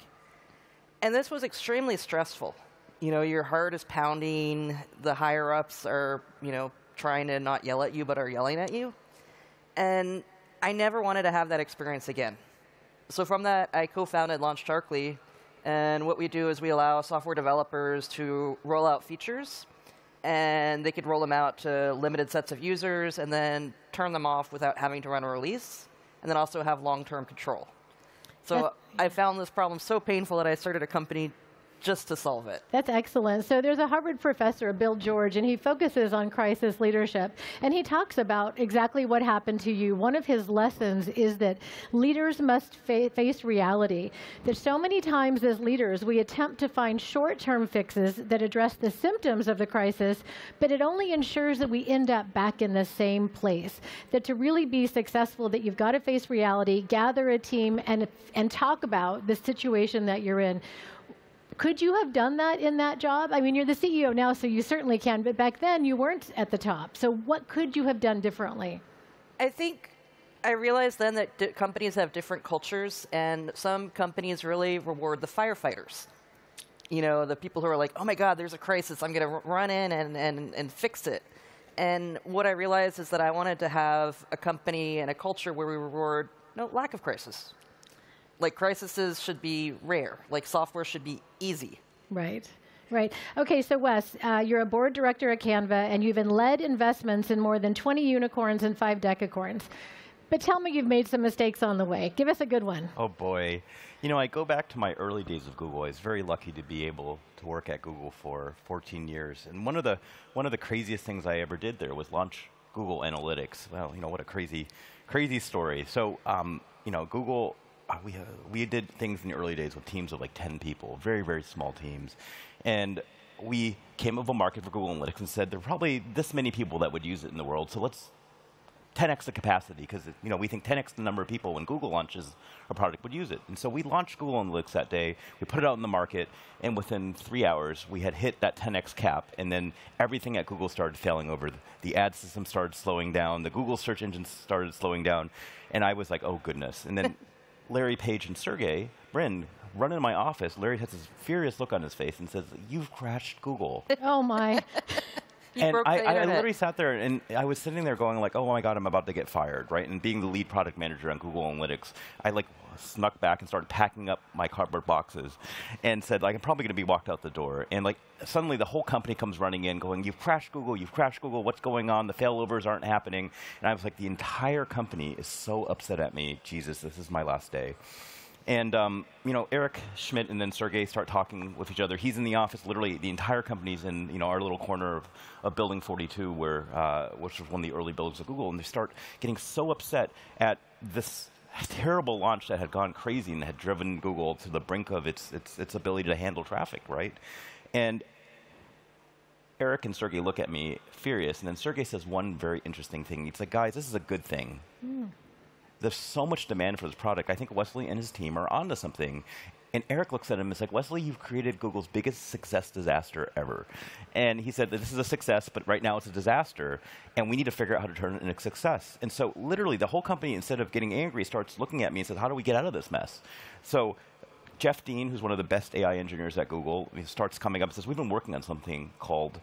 And this was extremely stressful. Your heart is pounding, the higher-ups are, trying to not yell at you, but are yelling at you. And I never wanted to have that experience again. So from that, I co-founded LaunchDarkly. And what we do is we allow software developers to roll out features. And they could roll them out to limited sets of users and then turn them off without having to run a release. And then also have long-term control. So I found this problem so painful that I started a company just to solve it. That's excellent. So there's a Harvard professor, Bill George, and he focuses on crisis leadership. And he talks about exactly what happened to you. One of his lessons is that leaders must face reality. That so many times as leaders, we attempt to find short-term fixes that address the symptoms of the crisis, but it only ensures that we end up back in the same place. That to really be successful, that you've got to face reality, gather a team, and talk about the situation that you're in. Could you have done that in that job? I mean, you're the CEO now, so you certainly can, but back then you weren't at the top. So what could you have done differently? I think I realized then that companies have different cultures, and some companies really reward the firefighters. The people who are like, oh my God, there's a crisis, I'm going to run in and fix it. And what I realized is that I wanted to have a company and a culture where we reward lack of crisis. Like, crises should be rare. Like, software should be easy. Right. Okay, so Wes, you're a board director at Canva, and you've led investments in more than 20 unicorns and 5 decacorns. But tell me you've made some mistakes on the way. Give us a good one. Oh, boy. I go back to my early days of Google. I was very lucky to be able to work at Google for 14 years. And one of the craziest things I ever did there was launch Google Analytics. Well, what a crazy story. So, Google... We did things in the early days with teams of like 10 people, very, very small teams. And we came up with a market for Google Analytics and said there are probably this many people that would use it in the world, so let's 10x the capacity, because we think 10x the number of people when Google launches a product would use it. And so we launched Google Analytics that day. We put it out in the market, and within 3 hours, we had hit that 10x cap, and then everything at Google started failing over. The ad system started slowing down. The Google search engine started slowing down. And I was like, oh, goodness. And then Larry Page and Sergey Brin run into my office. Larry has this furious look on his face and says, you've crashed Google. Oh, my. And I literally sat there, and I was sitting there going like, oh, my God, I'm about to get fired, right? And being the lead product manager on Google Analytics, I snuck back and started packing up my cardboard boxes and said, I'm probably going to be walked out the door. And suddenly the whole company comes running in going, you've crashed Google, what's going on? The failovers aren't happening. And I was like, the entire company is so upset at me. Jesus, this is my last day. And Eric Schmidt and then Sergey start talking with each other. He's in the office. Literally, the entire company's in our little corner of Building 42, which was one of the early buildings of Google. And they start getting so upset at this terrible launch that had gone crazy and had driven Google to the brink of its ability to handle traffic, right? And Eric and Sergey look at me furious, and then Sergey says one very interesting thing. He's like, guys, this is a good thing. There's so much demand for this product. I think Wesley and his team are onto something. And Eric looks at him and is like, Wesley, you've created Google's biggest success disaster ever. And he said that this is a success, but right now it's a disaster, and we need to figure out how to turn it into a success. And so literally the whole company, instead of getting angry, starts looking at me and says, how do we get out of this mess? So Jeff Dean, who's one of the best AI engineers at Google, he starts coming up and says, we've been working on something called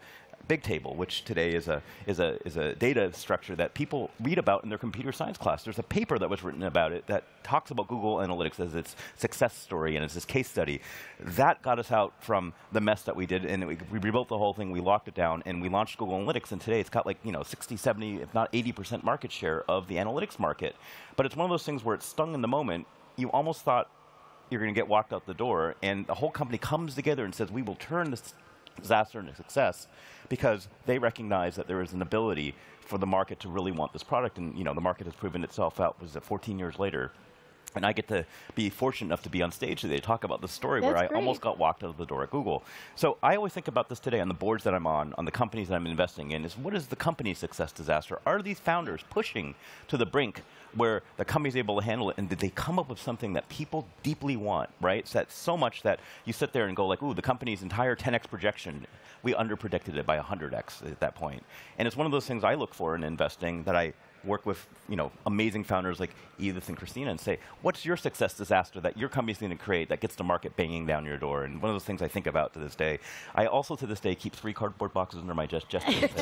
Bigtable, which today is a data structure that people read about in their computer science class. There's a paper that was written about it that talks about Google Analytics as its success story and as its case study. That got us out from the mess that we did, and we rebuilt the whole thing, we locked it down, and we launched Google Analytics, and today it's got like 60, 70, if not 80% market share of the analytics market. But it's one of those things where it stung in the moment. You almost thought you're going to get walked out the door, and the whole company comes together and says, we will turn this disaster into success, because they recognize that there is an ability for the market to really want this product, and the market has proven itself out. Was it 14 years later? And I get to be fortunate enough to be on stage today to talk about the story where I almost got walked out of the door at Google. So I always think about this today on the boards that I'm on the companies that I'm investing in, is what is the company's success disaster? Are these founders pushing to the brink where the company's able to handle it, and did they come up with something that people deeply want, right? So that's so much that you sit there and go like, ooh, the company's entire 10x projection, we underpredicted it by 100x at that point. And it's one of those things I look for in investing, that I work with amazing founders like Edith and Christina and say, what's your success disaster that your company's going to create that gets the market banging down your door? And one of those things I think about to this day. I also to this day keep 3 cardboard boxes under my desk just in case.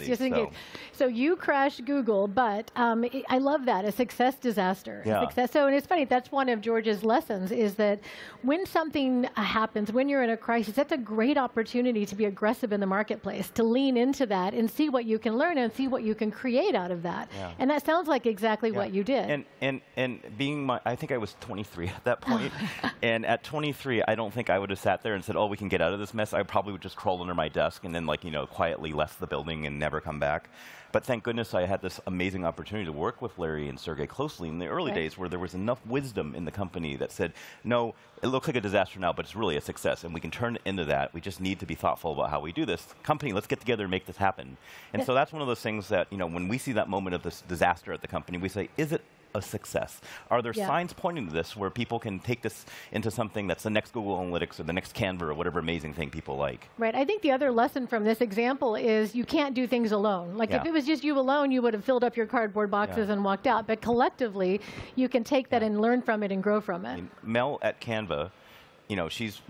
just in case. So you crashed Google, but I love that, a success disaster. Yeah. And it's funny, that's one of George's lessons, is that when something happens, when you're in a crisis, that's a great opportunity to be aggressive in the marketplace, to lean into that and see what you can learn and see what you can create out of that. Yeah. And that sounds like exactly what you did. And being I think I was 23 at that point. And at 23, I don't think I would have sat there and said, oh, we can get out of this mess. I probably would just crawl under my desk and then quietly left the building and never come back. But thank goodness I had this amazing opportunity to work with Larry and Sergey closely in the early days, where there was enough wisdom in the company that said, no, it looks like a disaster now, but it's really a success, and we can turn it into that. We just need to be thoughtful about how we do this. Company, let's get together and make this happen. And so that's one of those things that, when we see that moment of this disaster at the company, we say, is it a success? Are there signs pointing to this where people can take this into something that's the next Google Analytics or the next Canva or whatever amazing thing people like? Right. I think the other lesson from this example is you can't do things alone. Like if it was just you alone, you would have filled up your cardboard boxes and walked out. But collectively, you can take that and learn from it and grow from it. I mean, Mel at Canva, she was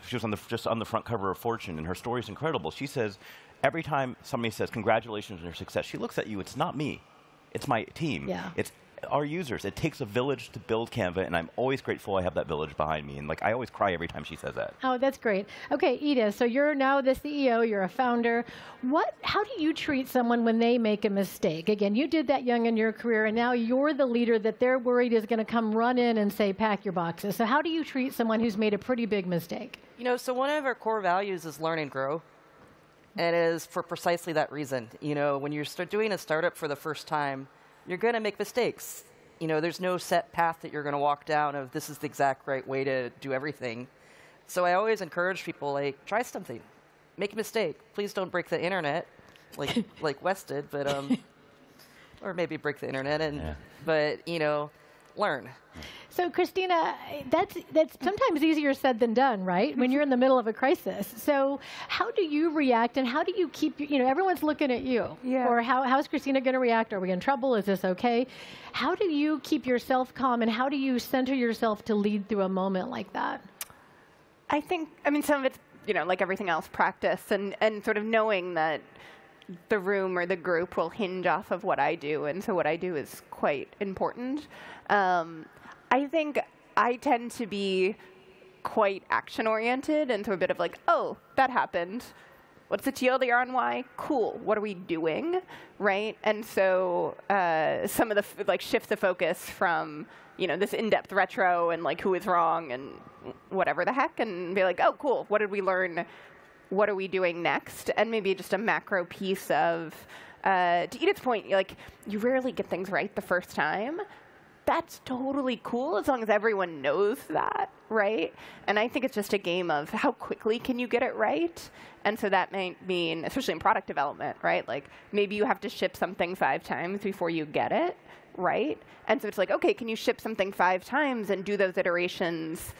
just on the front cover of Fortune, and her story is incredible. She says, every time somebody says congratulations on your success, she looks at you. It's not me. It's my team. Yeah. It's our users. It takes a village to build Canva, and I'm always grateful I have that village behind me. And I always cry every time she says that. Oh, that's great. Okay, Edith, so you're now the CEO, you're a founder. How do you treat someone when they make a mistake? Again, you did that young in your career, and now you're the leader that they're worried is going to come run in and say, pack your boxes. So how do you treat someone who's made a pretty big mistake? So one of our core values is learn and grow. And it is for precisely that reason. When you're doing a startup for the first time, you're going to make mistakes. There's no set path that you're going to walk down of this is the exact right way to do everything. So I always encourage people, try something. Make a mistake. Please don't break the internet like Wes did, but or maybe break the internet but learn. So Christina, that's sometimes easier said than done, right? When you're in the middle of a crisis. So how do you react, and how do you keep, everyone's looking at you. Yeah. Or how's Christina going to react? Are we in trouble? Is this okay? How do you keep yourself calm, and how do you center yourself to lead through a moment like that? I think, some of it's, like everything else, practice and sort of knowing that the room or the group will hinge off of what I do, and so what I do is quite important. I think I tend to be quite action-oriented, and so a bit of oh, that happened. What's the TLDR on why? Cool. What are we doing, right? And so some of the shift the focus from this in-depth retro and who is wrong and whatever the heck, and be oh, cool. What did we learn? What are we doing next? And maybe just a macro piece of, to Edith's point, you rarely get things right the first time. That's totally cool as long as everyone knows that, right? And I think it's just a game of how quickly can you get it right? And so that might mean, especially in product development, right? Maybe you have to ship something 5 times before you get it, right? And so it's okay, can you ship something 5 times and do those iterations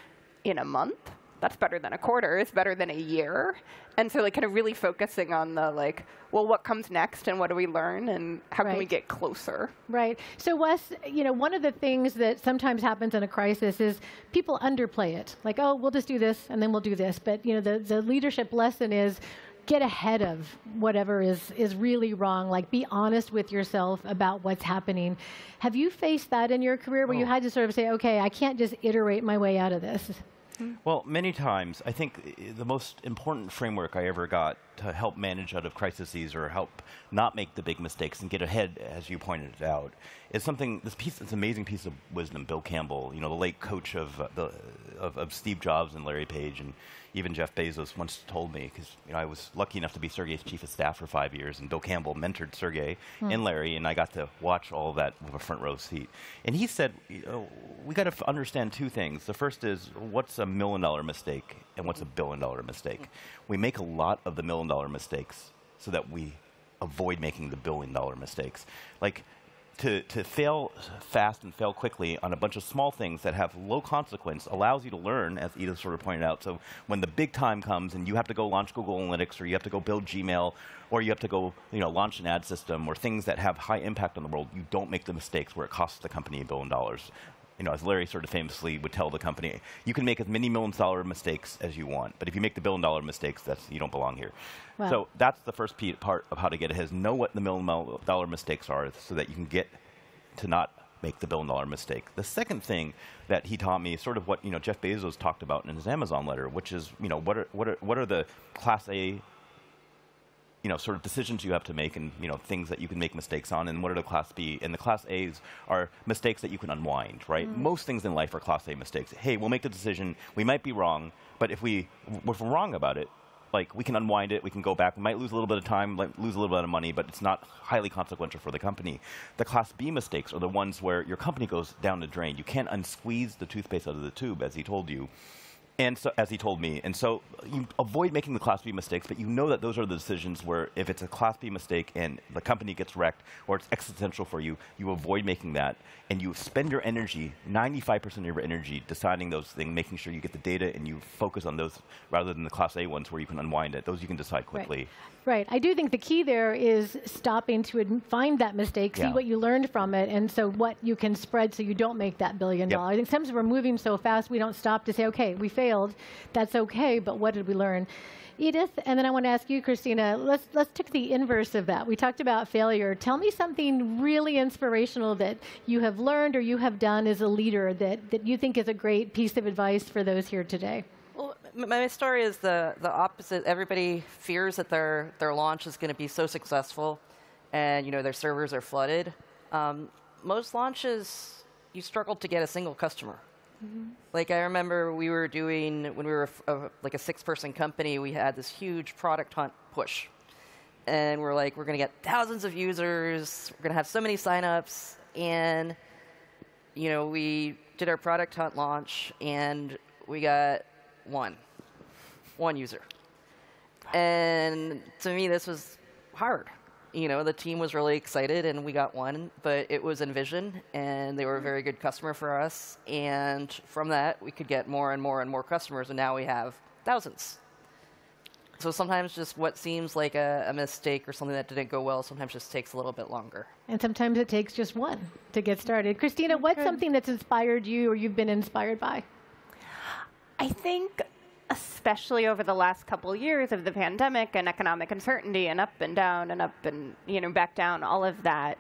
in a month. That's better than a quarter. It's better than a year. And so like kind of really focusing on the like, well, what comes next and what do we learn and how can we get closer? Right. So Wes, you know, one of the things that sometimes happens in a crisis is people underplay it. Like, oh, we'll just do this and then we'll do this. But, you know, the leadership lesson is get ahead of whatever is really wrong. Like, be honest with yourself about what's happening. Have you faced that in your career where you had to sort of say, okay, I can't just iterate my way out of this? Well, many times, I think the most important framework I ever got to help manage out of crises or help not make the big mistakes and get ahead, as you pointed out, is something, this amazing piece of wisdom, Bill Campbell, you know, the late coach of Steve Jobs and Larry Page and even Jeff Bezos once told me, because you know, I was lucky enough to be Sergey's chief of staff for 5 years, and Bill Campbell mentored Sergey and Larry, and I got to watch all of that with a front row seat. And he said, you know, we got to understand two things. The first is, what's a $1 million mistake and what's a $1 billion mistake? We make a lot of the $1 million mistakes so that we avoid making the $1 billion mistakes. Like, to fail fast and fail quickly on a bunch of small things that have low consequence allows you to learn, as Edith sort of pointed out. So when the big time comes and you have to go launch Google Analytics, or you have to go build Gmail, or you have to go, you know, launch an ad system, or things that have high impact on the world, you don't make the mistakes where it costs the company $1 billion. You know, as Larry sort of famously would tell the company, you can make as many $1 million mistakes as you want, but if you make the $1 billion mistakes, you don't belong here. Wow. So that's the first part of how to get ahead, is know what the $1 million mistakes are so that you can get to not make the $1 billion mistake. The second thing that he taught me is sort of what, you know, Jeff Bezos talked about in his Amazon letter, which is, you know, what are the Class A, you know, sort of decisions you have to make, and, you know, things that you can make mistakes on, and what are the Class B? And the Class A's are mistakes that you can unwind, right? Most things in life are Class A mistakes. Hey, we'll make the decision, we might be wrong, but if we're wrong about it, like, we can unwind it, we can go back, we might lose a little bit of time, lose a little bit of money, but it's not highly consequential for the company. The Class B mistakes are the ones where your company goes down the drain. You can't unsqueeze the toothpaste out of the tube, as he told you. And so, as he told me, and so you avoid making the Class B mistakes, but you know that those are the decisions where if it's a Class B mistake and the company gets wrecked or it's existential for you, you avoid making that, and you spend your energy, 95% of your energy, deciding those things, making sure you get the data and you focus on those rather than the Class A ones where you can unwind it. Those you can decide quickly. Right. I do think the key there is stopping to find that mistake, see what you learned from it, and so what you can spread so you don't make that $1 billion. I think sometimes we're moving so fast we don't stop to say, okay, we failed. That's okay, but what did we learn? Edith, and then I want to ask you, Christina, let's take the inverse of that. We talked about failure. Tell me something really inspirational that you have learned or you have done as a leader that you think is a great piece of advice for those here today. Well, my story is the opposite. Everybody fears that their launch is going to be so successful, and, you know, their servers are flooded. Most launches, you struggle to get a single customer. Like, I remember we were doing, when we were like a 6-person company, we had this huge product hunt push. And we're like, we're going to get thousands of users, we're going to have so many signups, and, you know, we did our product hunt launch, and we got one user. And to me, this was hard. You know, the team was really excited, and we got one, but it was Envision, and they were a very good customer for us. And from that, we could get more and more and more customers, and now we have thousands. So sometimes just what seems like a mistake or something that didn't go well sometimes just takes a little bit longer. And sometimes it takes just one to get started. Christina, what's something that's inspired you or you've been inspired by? I think, especially over the last couple of years of the pandemic and economic uncertainty and up and down and up and, you know, back down, all of that,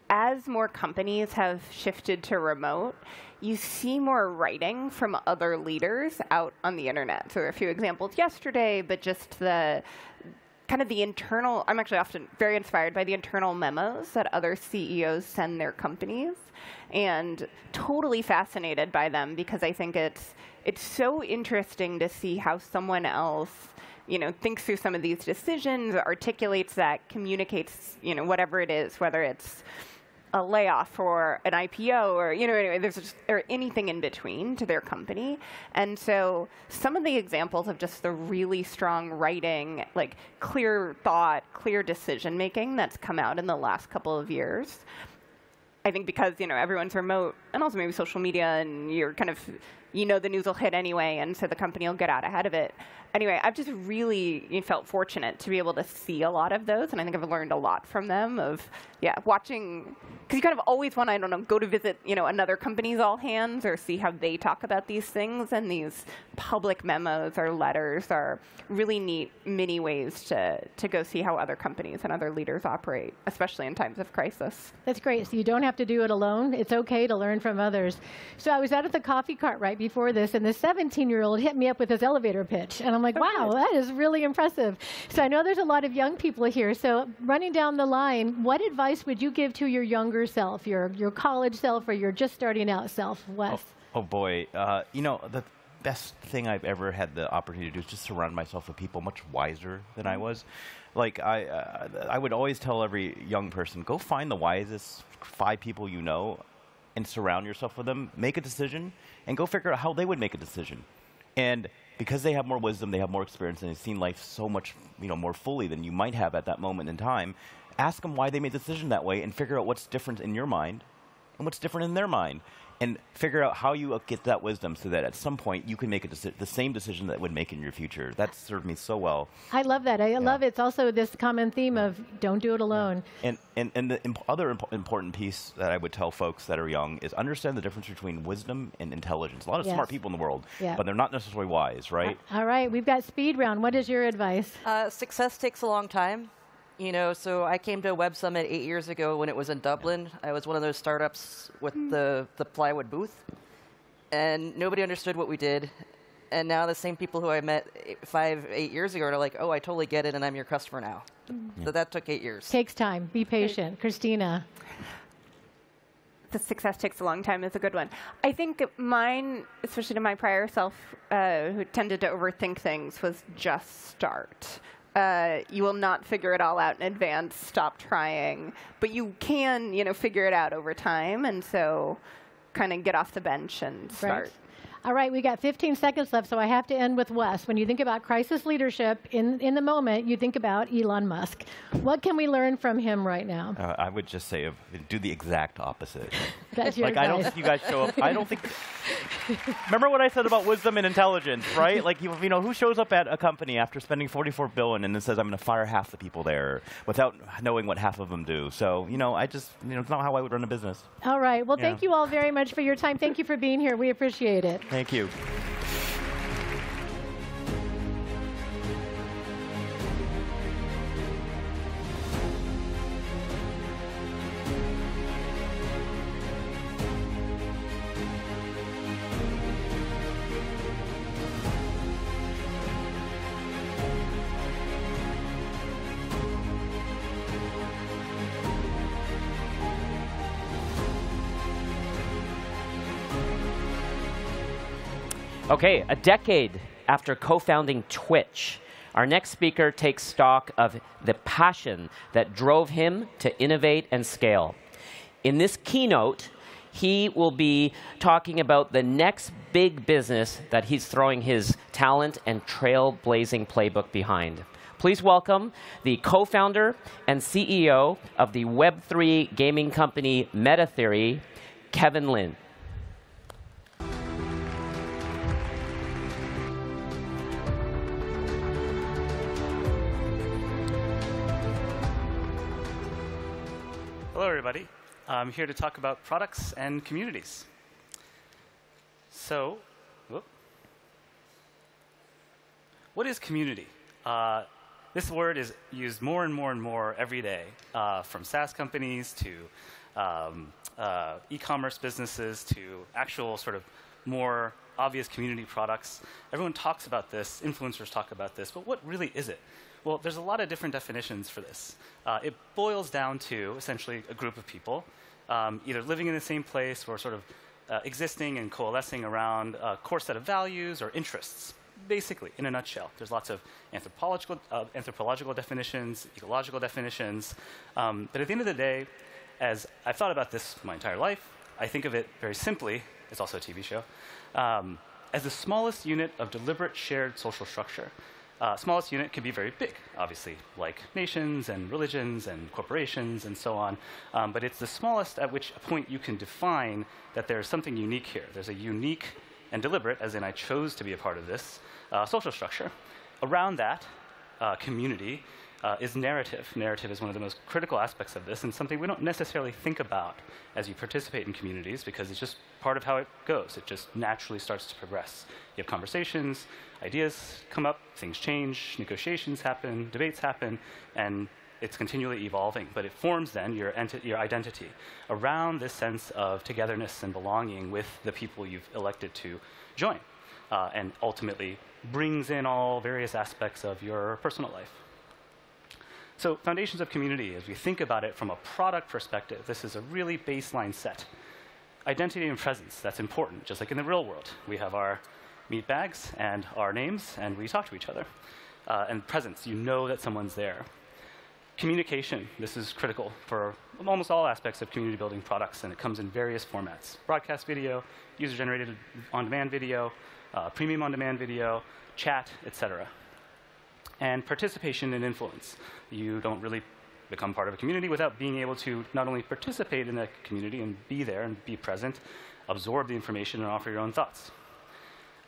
as more companies have shifted to remote, you see more writing from other leaders out on the internet. So there are a few examples yesterday, but just the kind of the internal, I'm actually often very inspired by the internal memos that other CEOs send their companies, and totally fascinated by them, because I think it's so interesting to see how someone else, you know, thinks through some of these decisions, articulates that, communicates, you know, whatever it is, whether it's a layoff or an IPO or, you know, anyway, or anything in between to their company. And so some of the examples of just the really strong writing, like clear thought, clear decision making that's come out in the last couple of years. I think because, everyone's remote and also maybe social media and you're kind of, the news will hit anyway, and so the company will get out ahead of it. Anyway, I've just really felt fortunate to be able to see a lot of those, and I think I've learned a lot from them of, watching, because you kind of always want to, I don't know, go to visit, another company's all hands or see how they talk about these things, and these public memos or letters are really neat mini ways to go see how other companies and other leaders operate, especially in times of crisis. That's great. So you don't have to do it alone. It's okay to learn from others. So I was out at the coffee cart right before this, and this 17-year-old hit me up with his elevator pitch. And I'm like, wow, that is really impressive. So I know there's a lot of young people here. So running down the line, what advice would you give to your younger self, your college self, or your just starting out self, Wes? Oh boy. The best thing I've ever had the opportunity to do is just surround myself with people much wiser than I was. Like, I would always tell every young person, go find the wisest 5 people you know and surround yourself with them, make a decision, and go figure out how they would make a decision. And because they have more wisdom, they have more experience, and they've seen life so much more fully than you might have at that moment in time, ask them why they made the decision that way and figure out what's different in your mind and what's different in their mind. And figure out how you get that wisdom so that at some point you can make the same decision that would make in your future. That served me so well. I love that. I love it's also this common theme of don't do it alone. And the other important piece that I would tell folks that are young is understand the difference between wisdom and intelligence. A lot of smart people in the world, but they're not necessarily wise, right? All right. We've got speed round. What is your advice? Success takes a long time. So I came to a Web Summit 8 years ago when it was in Dublin. I was one of those startups with the plywood booth, and nobody understood what we did. And now the same people who I met 8 years ago are like, oh, I totally get it, and I'm your customer now. So that took 8 years. Takes time. Be patient. Christina. The success takes a long time is a good one. I think mine, especially to my prior self, who tended to overthink things, was just start. You will not figure it all out in advance. Stop trying. But you can, figure it out over time. And so kind of get off the bench and start. Right. All right, we got 15 seconds left, so I have to end with Wes. When you think about crisis leadership, in the moment, you think about Elon Musk. What can we learn from him right now? I would just say do the exact opposite. That's your advice. I don't think you guys show up. I don't think. Remember what I said about wisdom and intelligence, right? Like, who shows up at a company after spending $44 billion and then says, I'm going to fire half the people there without knowing what half of them do? So, it's not how I would run a business. All right. Well, thank you all very much for your time. Thank you for being here. We appreciate it. Thank you. Okay, a decade after co-founding Twitch, our next speaker takes stock of the passion that drove him to innovate and scale. In this keynote, he will be talking about the next big business that he's throwing his talent and trailblazing playbook behind. Please welcome the co-founder and CEO of the Web3 gaming company Meta, Kevin Lin. Hello, everybody. I'm here to talk about products and communities. So, what is community? This word is used more and more and more every day, from SaaS companies to e-commerce businesses to actual sort of more obvious community products. Everyone talks about this, influencers talk about this, but what really is it? Well, there's a lot of different definitions for this. It boils down to essentially a group of people, either living in the same place or sort of existing and coalescing around a core set of values or interests. Basically, in a nutshell, there's lots of anthropological definitions, ecological definitions. But at the end of the day, as I've thought about this my entire life, I think of it very simply, it's also a TV show, as the smallest unit of deliberate shared social structure. Smallest unit can be very big, obviously, like nations and religions and corporations and so on. But it's the smallest at which point you can define that there's something unique here. There's a unique and deliberate, as in I chose to be a part of this, social structure. Around that community is narrative. Narrative is one of the most critical aspects of this and something we don't necessarily think about as you participate in communities because it's just part of how it goes. It just naturally starts to progress. You have conversations, ideas come up, things change, negotiations happen, debates happen, and it's continually evolving. But it forms then your identity around this sense of togetherness and belonging with the people you've elected to join, and ultimately brings in all various aspects of your personal life. So foundations of community, as we think about it from a product perspective, this is a really baseline set. Identity and presence, that's important, just like in the real world. We have our meat bags and our names, and we talk to each other. And presence, you know that someone's there. Communication, this is critical for almost all aspects of community building products, and it comes in various formats. Broadcast video, user-generated on-demand video, premium on-demand video, chat, etc. And participation and influence. You don't really become part of a community without being able to not only participate in the community and be there and be present, absorb the information and offer your own thoughts.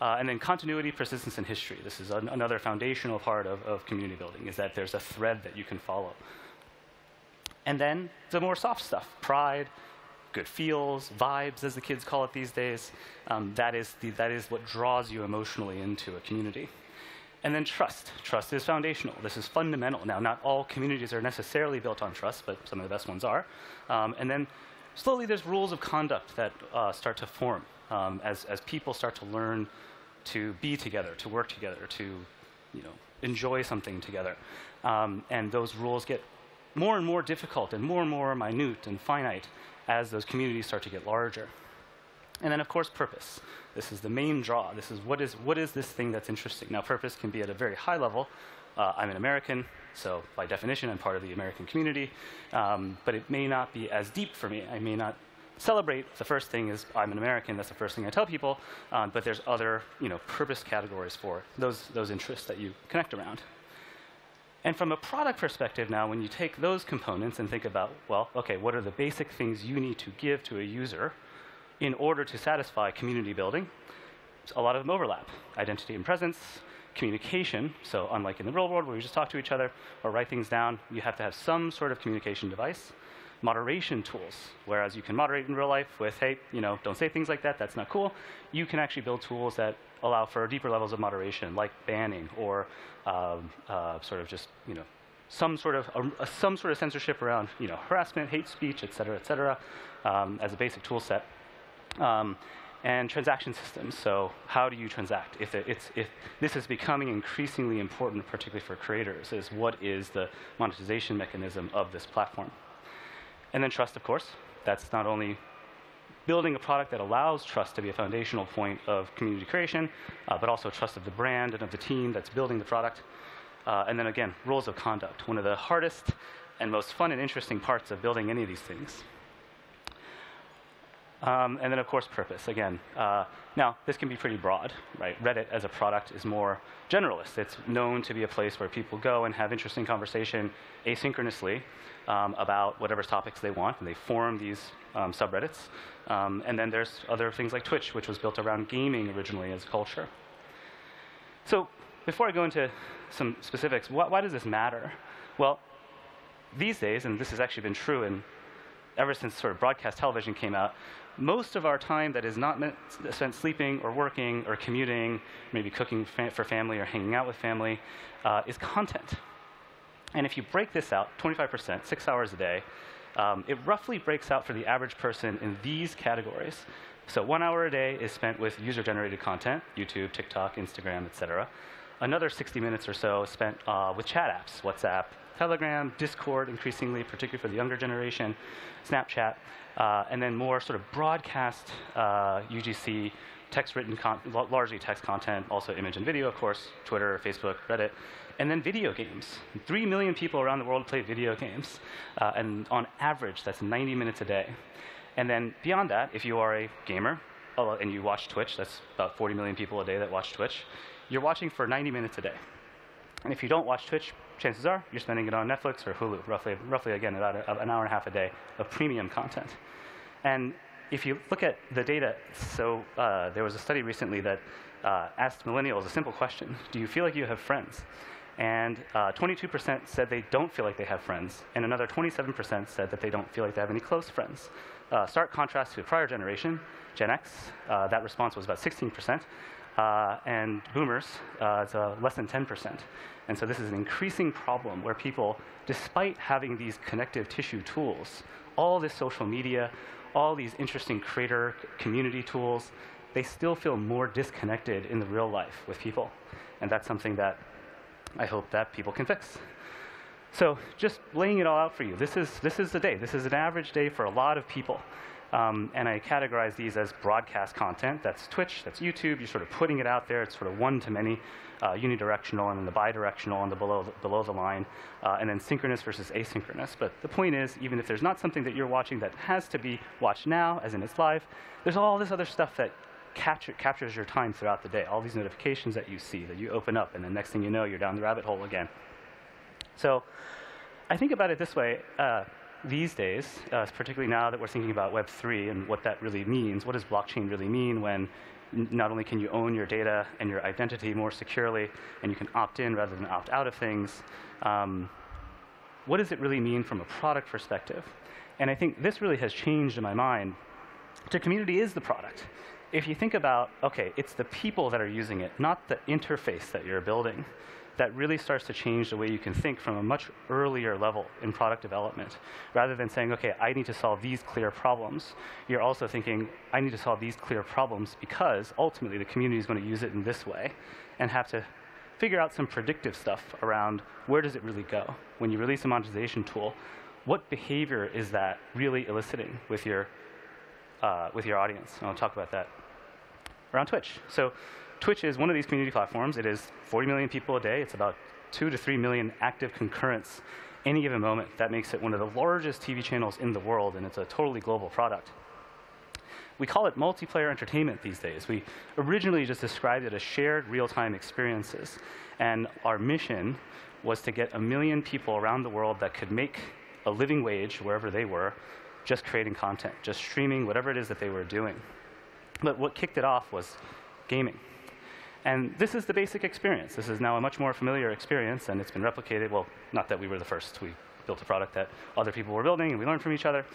And then continuity, persistence, and history. This is another foundational part of community building, is that there's a thread that you can follow. And then the more soft stuff, pride, good feels, vibes, as the kids call it these days. That is what draws you emotionally into a community. And then trust. Trust is foundational. This is fundamental. Now, not all communities are necessarily built on trust, but some of the best ones are. And then slowly there's rules of conduct that start to form as people start to learn to be together, to work together, to enjoy something together. And those rules get more and more difficult and more minute and finite as those communities start to get larger. And then, of course, purpose. This is the main draw. This is what is this thing that's interesting? Now, purpose can be at a very high level. I'm an American, so by definition, I'm part of the American community. But it may not be as deep for me. I may not celebrate the first thing is I'm an American. That's the first thing I tell people. But there's other purpose categories for those interests that you connect around. And from a product perspective now, when you take those components and think about, well, OK, what are the basic things you need to give to a user in order to satisfy community building? A lot of them overlap. Identity and presence, communication. So unlike in the real world where we just talk to each other or write things down, you have to have some sort of communication device. Moderation tools, whereas you can moderate in real life with, hey, don't say things like that, that's not cool. You can actually build tools that allow for deeper levels of moderation, like banning or sort of just, some sort of censorship around, harassment, hate speech, et cetera, as a basic tool set. And transaction systems. So how do you transact? If this is becoming increasingly important, particularly for creators, is what is the monetization mechanism of this platform? And then trust, of course. That's not only building a product that allows trust to be a foundational point of community creation, but also trust of the brand and of the team that's building the product. And then again, rules of conduct. One of the hardest and most fun and interesting parts of building any of these things. And then, of course, purpose. Again, now, this can be pretty broad, right? Reddit as a product is more generalist. It's known to be a place where people go and have interesting conversation asynchronously about whatever topics they want, and they form these subreddits. And then there's other things like Twitch, which was built around gaming originally as culture. So before I go into some specifics, why does this matter? Well, these days, and this has actually been true ever since sort of broadcast television came out, most of our time that is not spent sleeping or working or commuting, maybe cooking for family or hanging out with family, is content. And if you break this out, 25%, 6 hours a day, it roughly breaks out for the average person in these categories. So 1 hour a day is spent with user-generated content, YouTube, TikTok, Instagram, et cetera. Another 60 minutes or so is spent with chat apps, WhatsApp, Telegram, Discord, increasingly, particularly for the younger generation, Snapchat, and then more sort of broadcast UGC, text-written, largely text content, also image and video, of course, Twitter, Facebook, Reddit, and then video games. 3 million people around the world play video games, and on average, that's 90 minutes a day. And then beyond that, if you are a gamer and you watch Twitch, that's about 40 million people a day that watch Twitch, you're watching for 90 minutes a day. And if you don't watch Twitch, chances are you're spending it on Netflix or Hulu, roughly again, about an hour and a half a day of premium content. And if you look at the data, so there was a study recently that asked millennials a simple question: do you feel like you have friends? And 22% said they don't feel like they have friends, and another 27% said that they don't feel like they have any close friends. Stark contrast to a prior generation, Gen X, that response was about 16%, and boomers, it's less than 10%. And so this is an increasing problem where people, despite having these connective tissue tools, all this social media, all these interesting creator community tools, they still feel more disconnected in the real life with people. And that's something that I hope that people can fix. So just laying it all out for you, this is the day. This is an average day for a lot of people. And I categorize these as broadcast content. That's Twitch, that's YouTube. You're sort of putting it out there. It's sort of one-to-many, unidirectional, and then the bidirectional and the below the line, and then synchronous versus asynchronous. But the point is, even if there's not something that you're watching that has to be watched now, as in it's live, there's all this other stuff that captures your time throughout the day. All these notifications that you see, that you open up, and the next thing you know, you're down the rabbit hole again. So I think about it this way. These days, particularly now that we're thinking about Web3 and what that really means, what does blockchain really mean when not only can you own your data and your identity more securely, and you can opt in rather than opt out of things, what does it really mean from a product perspective? And I think this really has changed in my mind. The community is the product. If you think about, okay, it's the people that are using it, not the interface that you're building, that really starts to change the way you can think from a much earlier level in product development. Rather than saying, okay, I need to solve these clear problems, you're also thinking, I need to solve these clear problems because ultimately the community is going to use it in this way, and have to figure out some predictive stuff around where does it really go. When you release a monetization tool, what behavior is that really eliciting with your audience? And I'll talk about that around Twitch. So Twitch is one of these community platforms. It is 40 million people a day. It's about 2 to 3 million active concurrents any given moment. That makes it one of the largest TV channels in the world, and it's a totally global product. We call it multiplayer entertainment these days. We originally just described it as shared real-time experiences. And our mission was to get 1 million people around the world that could make a living wage wherever they were, just creating content, just streaming whatever it is that they were doing. But what kicked it off was gaming. And this is the basic experience. This is now a much more familiar experience, and it's been replicated. Well, not that we were the first. We built a product that other people were building, and we learned from each other.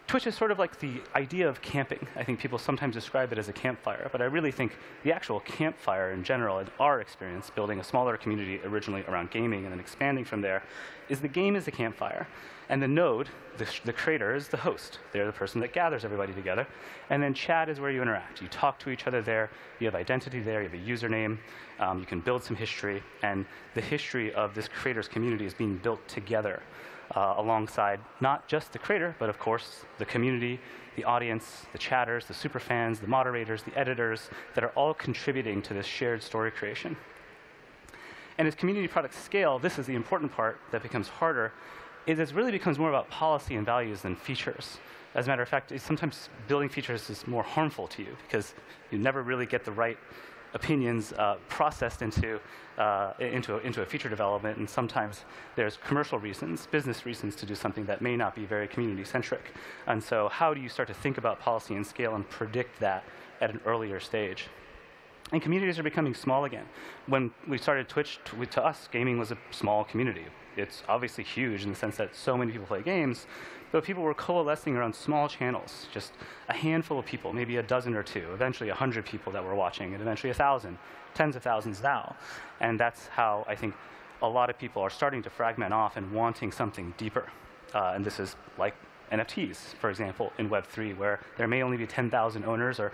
Twitch is sort of like the idea of camping. I think people sometimes describe it as a campfire, but I really think the actual campfire in general, in our experience, building a smaller community originally around gaming and then expanding from there, is the game is the campfire. And the node, the creator, is the host. They're the person that gathers everybody together. And then chat is where you interact. You talk to each other there. You have identity there. You have a username. You can build some history. And the history of this creator's community is being built together alongside not just the creator, but of course the community, the audience, the chatters, the superfans, the moderators, the editors, that are all contributing to this shared story creation. And as community products scale, this is the important part that becomes harder. It really becomes more about policy and values than features. As a matter of fact, sometimes building features is more harmful to you because you never really get the right opinions processed into a feature development, and sometimes there's commercial reasons, business reasons to do something that may not be very community-centric. And so how do you start to think about policy and scale and predict that at an earlier stage? And communities are becoming small again. When we started Twitch, to us, gaming was a small community. It's obviously huge in the sense that so many people play games, but people were coalescing around small channels, just a handful of people, maybe a dozen or two, eventually 100 people that were watching, and eventually 1,000, tens of thousands now. And that's how I think a lot of people are starting to fragment off and wanting something deeper. And this is like NFTs, for example, in Web3, where there may only be 10,000 owners or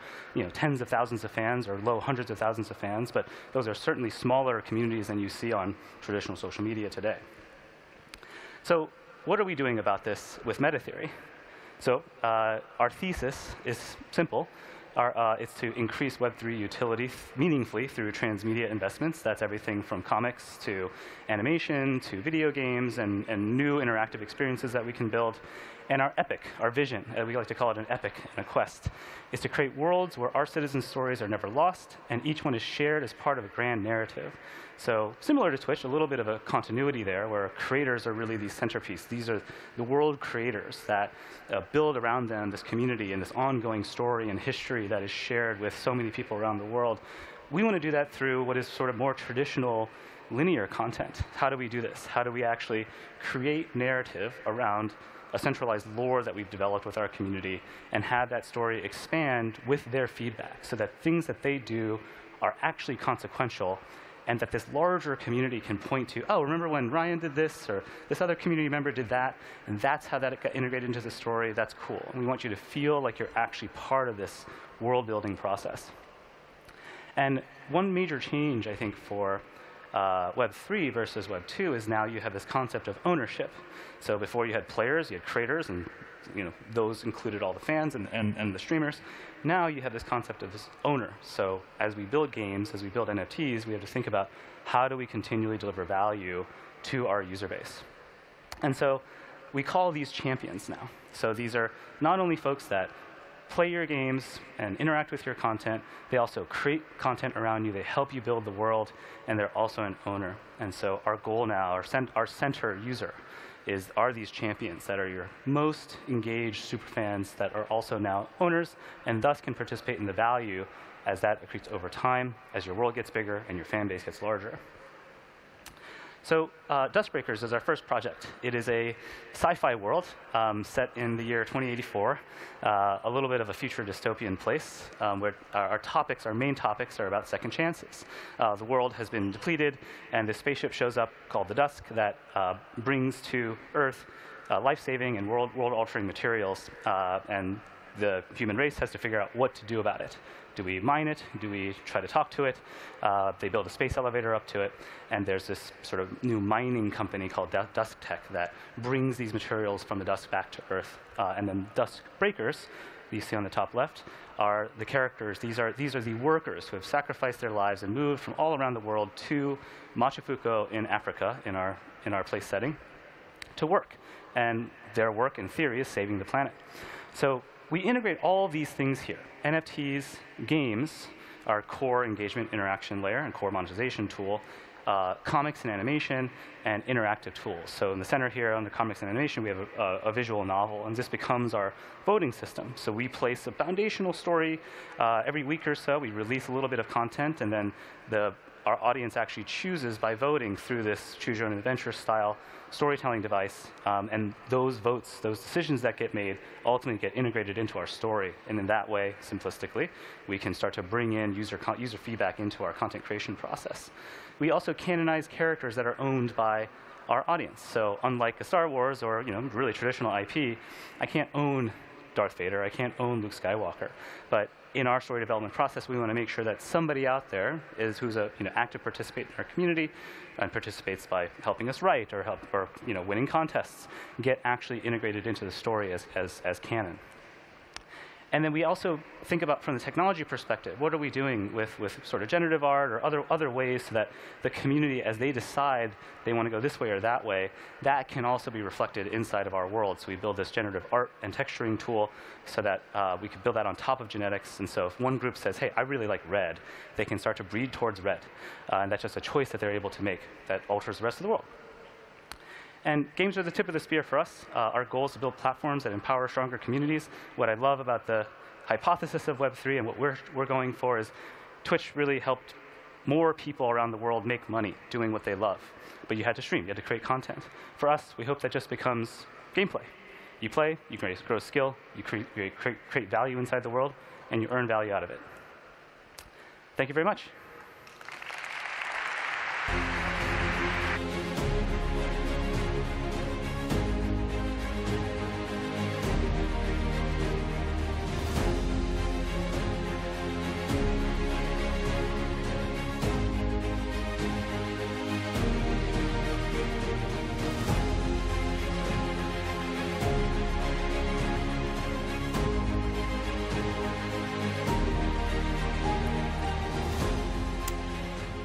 tens of thousands of fans or low hundreds of thousands of fans, but those are certainly smaller communities than you see on traditional social media today. So what are we doing about this with meta theory? So our thesis is simple. It's to increase Web3 utility meaningfully through transmedia investments. That's everything from comics to animation to video games and new interactive experiences that we can build. And our epic, our vision, we like to call it an epic and a quest, is to create worlds where our citizens' stories are never lost, and each one is shared as part of a grand narrative. So similar to Twitch, a little bit of a continuity there, where creators are really the centerpiece. These are the world creators that build around them this community and this ongoing story and history that is shared with so many people around the world. We want to do that through what is sort of more traditional linear content. How do we do this? How do we actually create narrative around a centralized lore that we've developed with our community and have that story expand with their feedback so that things that they do are actually consequential, and that this larger community can point to, oh, remember when Ryan did this, or this other community member did that, and that's how that got integrated into the story. That's cool. And we want you to feel like you're actually part of this world-building process. And one major change, I think, for Web 3 versus Web 2 is now you have this concept of ownership. So before you had players, you had creators, and those included all the fans and the streamers. Now you have this concept of this owner. So as we build games, as we build NFTs, we have to think about how do we continually deliver value to our user base. And so we call these champions now. So these are not only folks that play your games and interact with your content, they also create content around you, they help you build the world, and they're also an owner. And so our goal now, our center user, are these champions that are your most engaged superfans that are also now owners and thus can participate in the value as that accretes over time, as your world gets bigger and your fan base gets larger. So Dustbreakers is our first project. It is a sci-fi world set in the year 2084, a little bit of a future dystopian place where our main topics are about second chances. The world has been depleted, and this spaceship shows up called the Dusk that brings to Earth life-saving and world-altering materials, and the human race has to figure out what to do about it. Do we mine it? Do we try to talk to it? They build a space elevator up to it, and there's this sort of new mining company called Dusk Tech that brings these materials from the Dusk back to Earth. And then Dusk Breakers, you see on the top left, are the characters. These are the workers who have sacrificed their lives and moved from all around the world to Machafuko in Africa, in our place setting, to work. And their work, in theory, is saving the planet. So we integrate all of these things here. NFTs, games, our core engagement interaction layer and core monetization tool, comics and animation, and interactive tools. So in the center here, under comics and animation, we have a visual novel, and this becomes our voting system. So we place a foundational story every week or so. We release a little bit of content, and then our audience actually chooses by voting through this choose your own adventure style storytelling device, and those votes, those decisions that get made, ultimately get integrated into our story. And in that way, simplistically, we can start to bring in user feedback into our content creation process. We also canonize characters that are owned by our audience. So unlike a Star Wars or really traditional IP, I can't own Darth Vader, I can't own Luke Skywalker. But in our story development process, we want to make sure that somebody out there who's an active participant in our community and participates by helping us write or winning contests, get actually integrated into the story as canon. And then we also think about, from the technology perspective, what are we doing with sort of generative art or other ways so that the community, as they decide they want to go this way or that way, that can also be reflected inside of our world. So we build this generative art and texturing tool so that we can build that on top of genetics. And so if one group says, hey, I really like red, they can start to breed towards red. And that's just a choice that they're able to make that alters the rest of the world. And games are the tip of the spear for us. Our goal is to build platforms that empower stronger communities. What I love about the hypothesis of Web3 and what we're going for is Twitch really helped more people around the world make money doing what they love. But you had to stream, you had to create content. For us, we hope that just becomes gameplay. You play, you grow skill, you create value inside the world, and you earn value out of it. Thank you very much.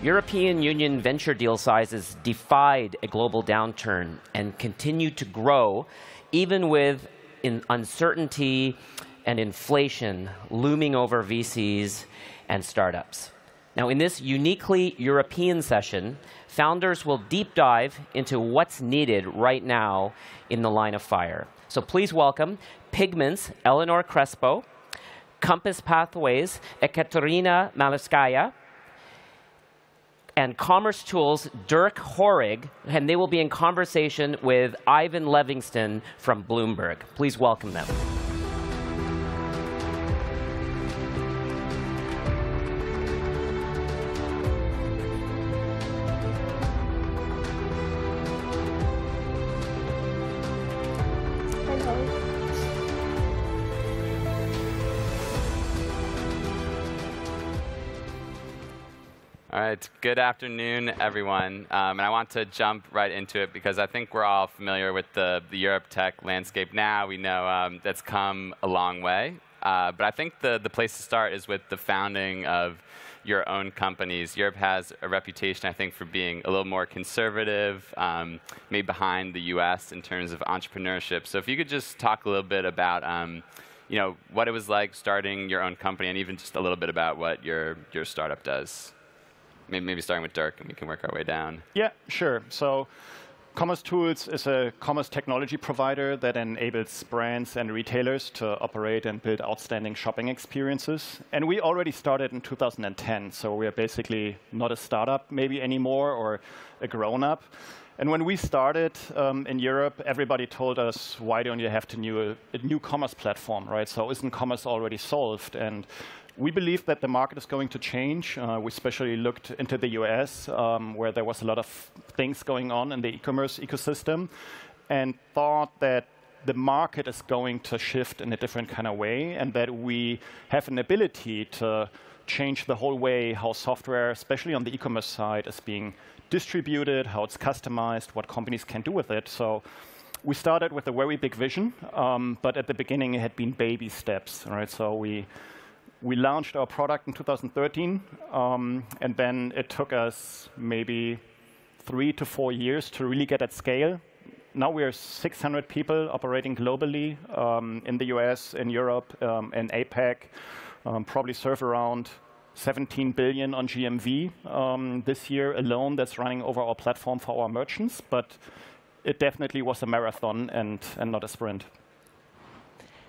European Union venture deal sizes defied a global downturn and continue to grow, even with uncertainty and inflation looming over VCs and startups. Now, in this uniquely European session, founders will deep dive into what's needed right now in the line of fire. So please welcome Pigment's Eleanor Crespo, Compass Pathways' Ekaterina Malevskaya, and Commerce Tools' Dirk Horig, and they will be in conversation with Ivan Livingston from Bloomberg. Please welcome them. All right, good afternoon, everyone. And I want to jump right into it because I think we're all familiar with the Europe tech landscape now. We know that's come a long way. But I think the place to start is with the founding of your own companies. Europe has a reputation, I think, for being a little more conservative, maybe behind the US in terms of entrepreneurship. So if you could just talk a little bit about what it was like starting your own company and even just a little bit about what your startup does. Maybe starting with Dirk, and we can work our way down. Yeah, sure. So Commerce Tools is a commerce technology provider that enables brands and retailers to operate and build outstanding shopping experiences. And we already started in 2010, so we are basically not a startup maybe anymore or a grown-up. And when we started in Europe, everybody told us, why don't you have a new commerce platform, right? So isn't commerce already solved? And we believe that the market is going to change. We especially looked into the US, where there was a lot of things going on in the e-commerce ecosystem, and thought that the market is going to shift in a different kind of way, and that we have an ability to change the whole way how software, especially on the e-commerce side, is being distributed, how it's customized, what companies can do with it. So we started with a very big vision, but at the beginning it had been baby steps, right? So we launched our product in 2013, and then it took us maybe 3 to 4 years to really get at scale. Now we are 600 people operating globally in the US, in Europe, in APAC, probably serve around 17 billion on GMV this year alone that's running over our platform for our merchants. But it definitely was a marathon and not a sprint.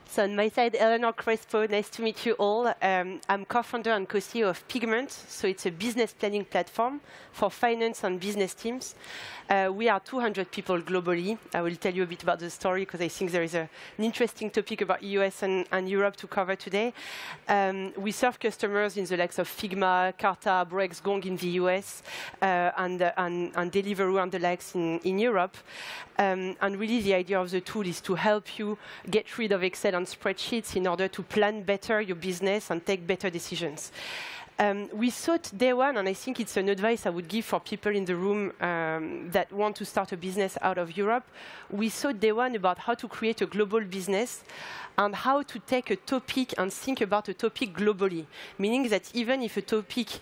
So on my side, Eleanor Crespo, nice to meet you all. I'm co-founder and co-CEO of Pigment. So it's a business planning platform for finance and business teams. We are 200 people globally. I will tell you a bit about the story because I think there is an interesting topic about US and Europe to cover today. We serve customers in the likes of Figma, Carta, Brex, Gong in the US, and Deliveroo and the likes in Europe. And really the idea of the tool is to help you get rid of Excel and spreadsheets in order to plan better your business and take better decisions. We thought day one, and I think it's an advice I would give for people in the room that want to start a business out of Europe. We thought day one about how to create a global business and how to take a topic and think about a topic globally, meaning that even if a topic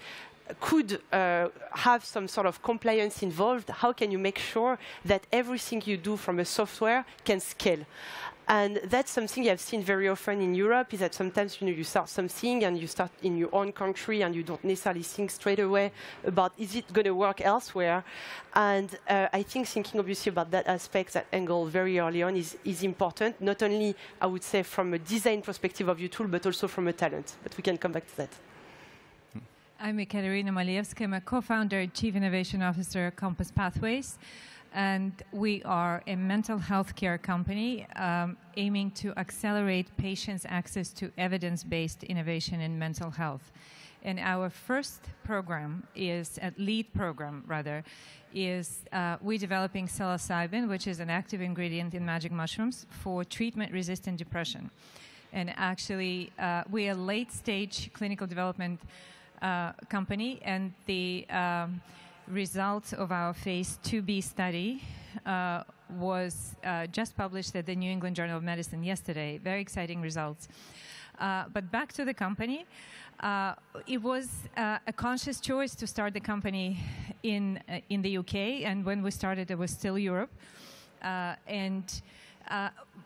could have some sort of compliance involved, how can you make sure that everything you do from a software can scale? And that's something I've seen very often in Europe, is that sometimes you start something and you start in your own country and you don't necessarily think straight away about is it going to work elsewhere. And I think thinking obviously about that aspect, that angle very early on is important, not only, I would say, from a design perspective of your tool, but also from a talent. But we can come back to that. I'm Ekaterina Malevskaya. I'm a co-founder and chief innovation officer at Compass Pathways. And we are a mental health care company aiming to accelerate patients' access to evidence-based innovation in mental health. And our first program is, lead program rather, is we're developing psilocybin, which is an active ingredient in magic mushrooms for treatment-resistant depression. And actually, we're a late-stage clinical development company, and the results of our phase 2b study was just published at the New England Journal of Medicine yesterday. Very exciting results. But back to the company. It was a conscious choice to start the company in the UK, and when we started, it was still Europe. And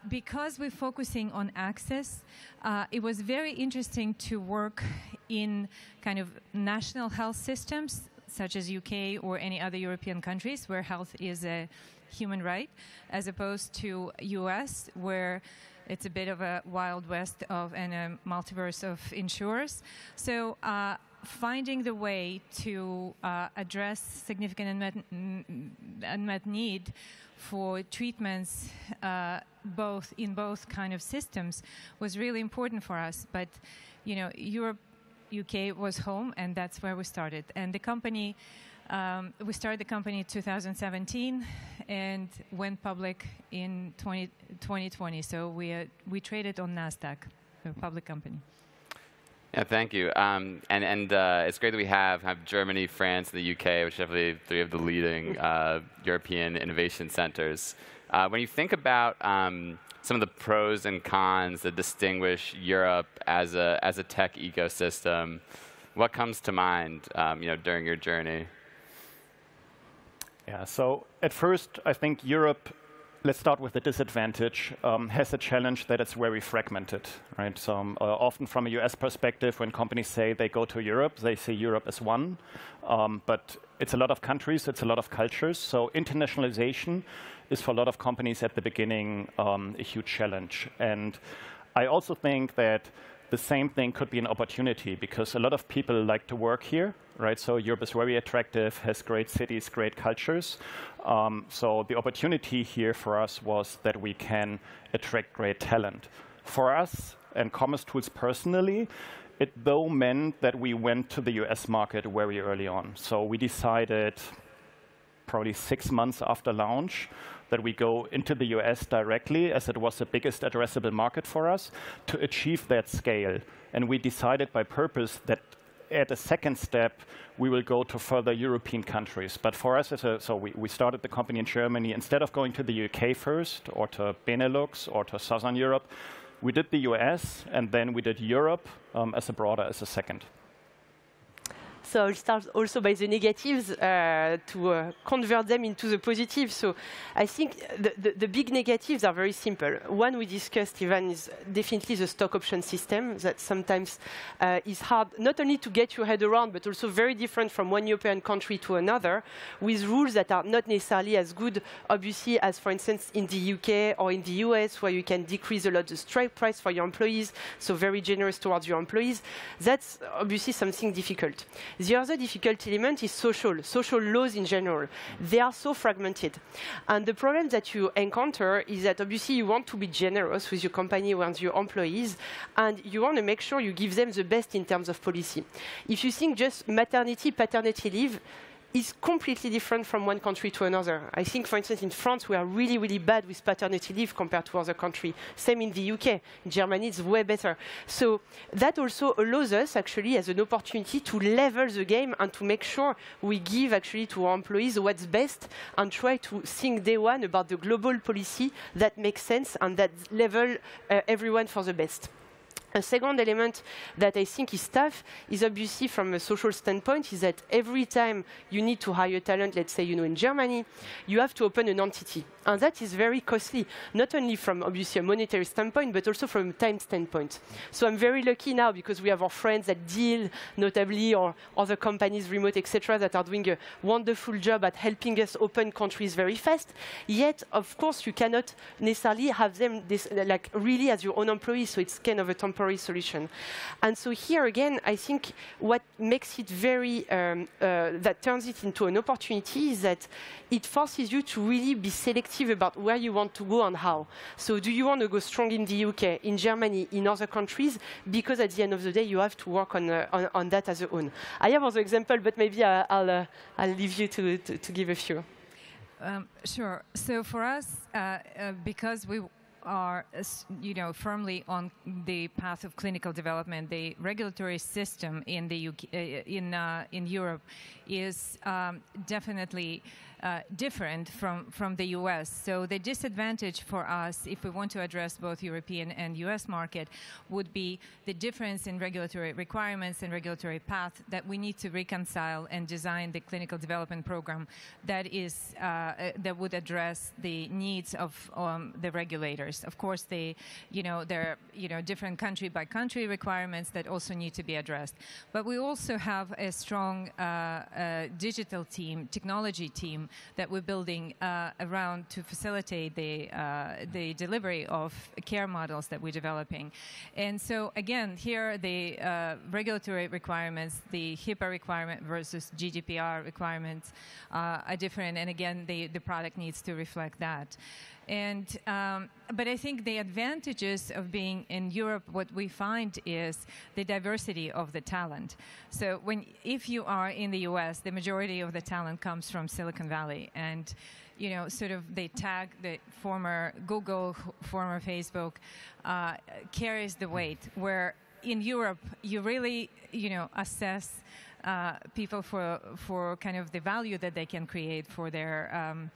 because we're focusing on access, it was very interesting to work in kind of national health systems, such as UK or any other European countries, where health is a human right, as opposed to US, where it's a bit of a wild west and a multiverse of insurers. So finding the way to address significant unmet need for treatments in both kind of systems was really important for us. But Europe, UK was home, and that's where we started. And the company, we started the company in 2017 and went public in 2020. So we traded on NASDAQ, a public company. Yeah, thank you. And it's great that we have Germany, France, and the UK, which are definitely three of the leading European innovation centers. When you think about some of the pros and cons that distinguish Europe as a tech ecosystem, what comes to mind during your journey? Yeah, so at first, I think Europe, let's start with the disadvantage, has a challenge that it's very fragmented, right? So often from a US perspective, when companies say they go to Europe, they see Europe as one. But it's a lot of countries, it's a lot of cultures. So internationalization is for a lot of companies at the beginning a huge challenge. And I also think that the same thing could be an opportunity, because a lot of people like to work here, right? So Europe is very attractive, has great cities, great cultures. So the opportunity here for us was that we can attract great talent. For us and Commerce Tools personally, it though meant that we went to the US market very early on. So we decided probably 6 months after launch that we go into the US directly, as it was the biggest addressable market for us, to achieve that scale. And we decided by purpose that at a second step, we will go to further European countries. But for us, so we started the company in Germany. Instead of going to the UK first, or to Benelux, or to Southern Europe, we did the US, and then we did Europe as a second. So I'll start also by the negatives to convert them into the positives. So I think the big negatives are very simple. One we discussed, Ivan, is definitely the stock option system that sometimes is hard not only to get your head around, but also very different from one European country to another, with rules that are not necessarily as good, obviously, as, for instance, in the UK or in the US, where you can decrease a lot the strike price for your employees, so very generous towards your employees. That's obviously something difficult. The other difficult element is social laws in general. They are so fragmented. And the problem that you encounter is that obviously you want to be generous with your company and your employees, and you want to make sure you give them the best in terms of policy. If you think just maternity, paternity leave, is completely different from one country to another. I think, for instance, in France, we are really, really bad with paternity leave compared to other countries. Same in the UK. In Germany, it's way better. So that also allows us, actually, as an opportunity to level the game and to make sure we give, actually, to our employees what's best and try to think day one about the global policy that makes sense and that level everyone for the best. A second element that I think is tough is obviously from a social standpoint is that every time you need to hire talent, let's say, in Germany, you have to open an entity. And that is very costly, not only from obviously a monetary standpoint, but also from a time standpoint. So I'm very lucky now because we have our friends at Deal, notably, or other companies, remote, etc., that are doing a wonderful job at helping us open countries very fast. Yet, of course, you cannot necessarily have them like really as your own employees, so it's kind of a temporary solution. And so here again, I think what makes it very, that turns it into an opportunity is that it forces you to really be selective about where you want to go and how. So do you want to go strong in the UK, in Germany, in other countries? Because at the end of the day, you have to work on that as your own. I have other examples, but maybe I'll leave you to give a few. Sure. So for us, because we are, firmly on the path of clinical development. The regulatory system in the UK, in Europe is definitely different from the US. So the disadvantage for us, if we want to address both European and US market, would be the difference in regulatory requirements and regulatory path that we need to reconcile and design the clinical development program that is that would address the needs of the regulators. Of course, there are different country by country requirements that also need to be addressed. But we also have a strong digital team, technology team that we're building around to facilitate the delivery of care models that we're developing. And so again, here the regulatory requirements, the HIPAA requirement versus GDPR requirements are different. And again, the product needs to reflect that. And but I think the advantages of being in Europe, what we find is the diversity of the talent. So if you are in the US, the majority of the talent comes from Silicon Valley, and sort of they tag the former Google, former Facebook, carries the weight. Where in Europe, you really assess people for kind of the value that they can create for their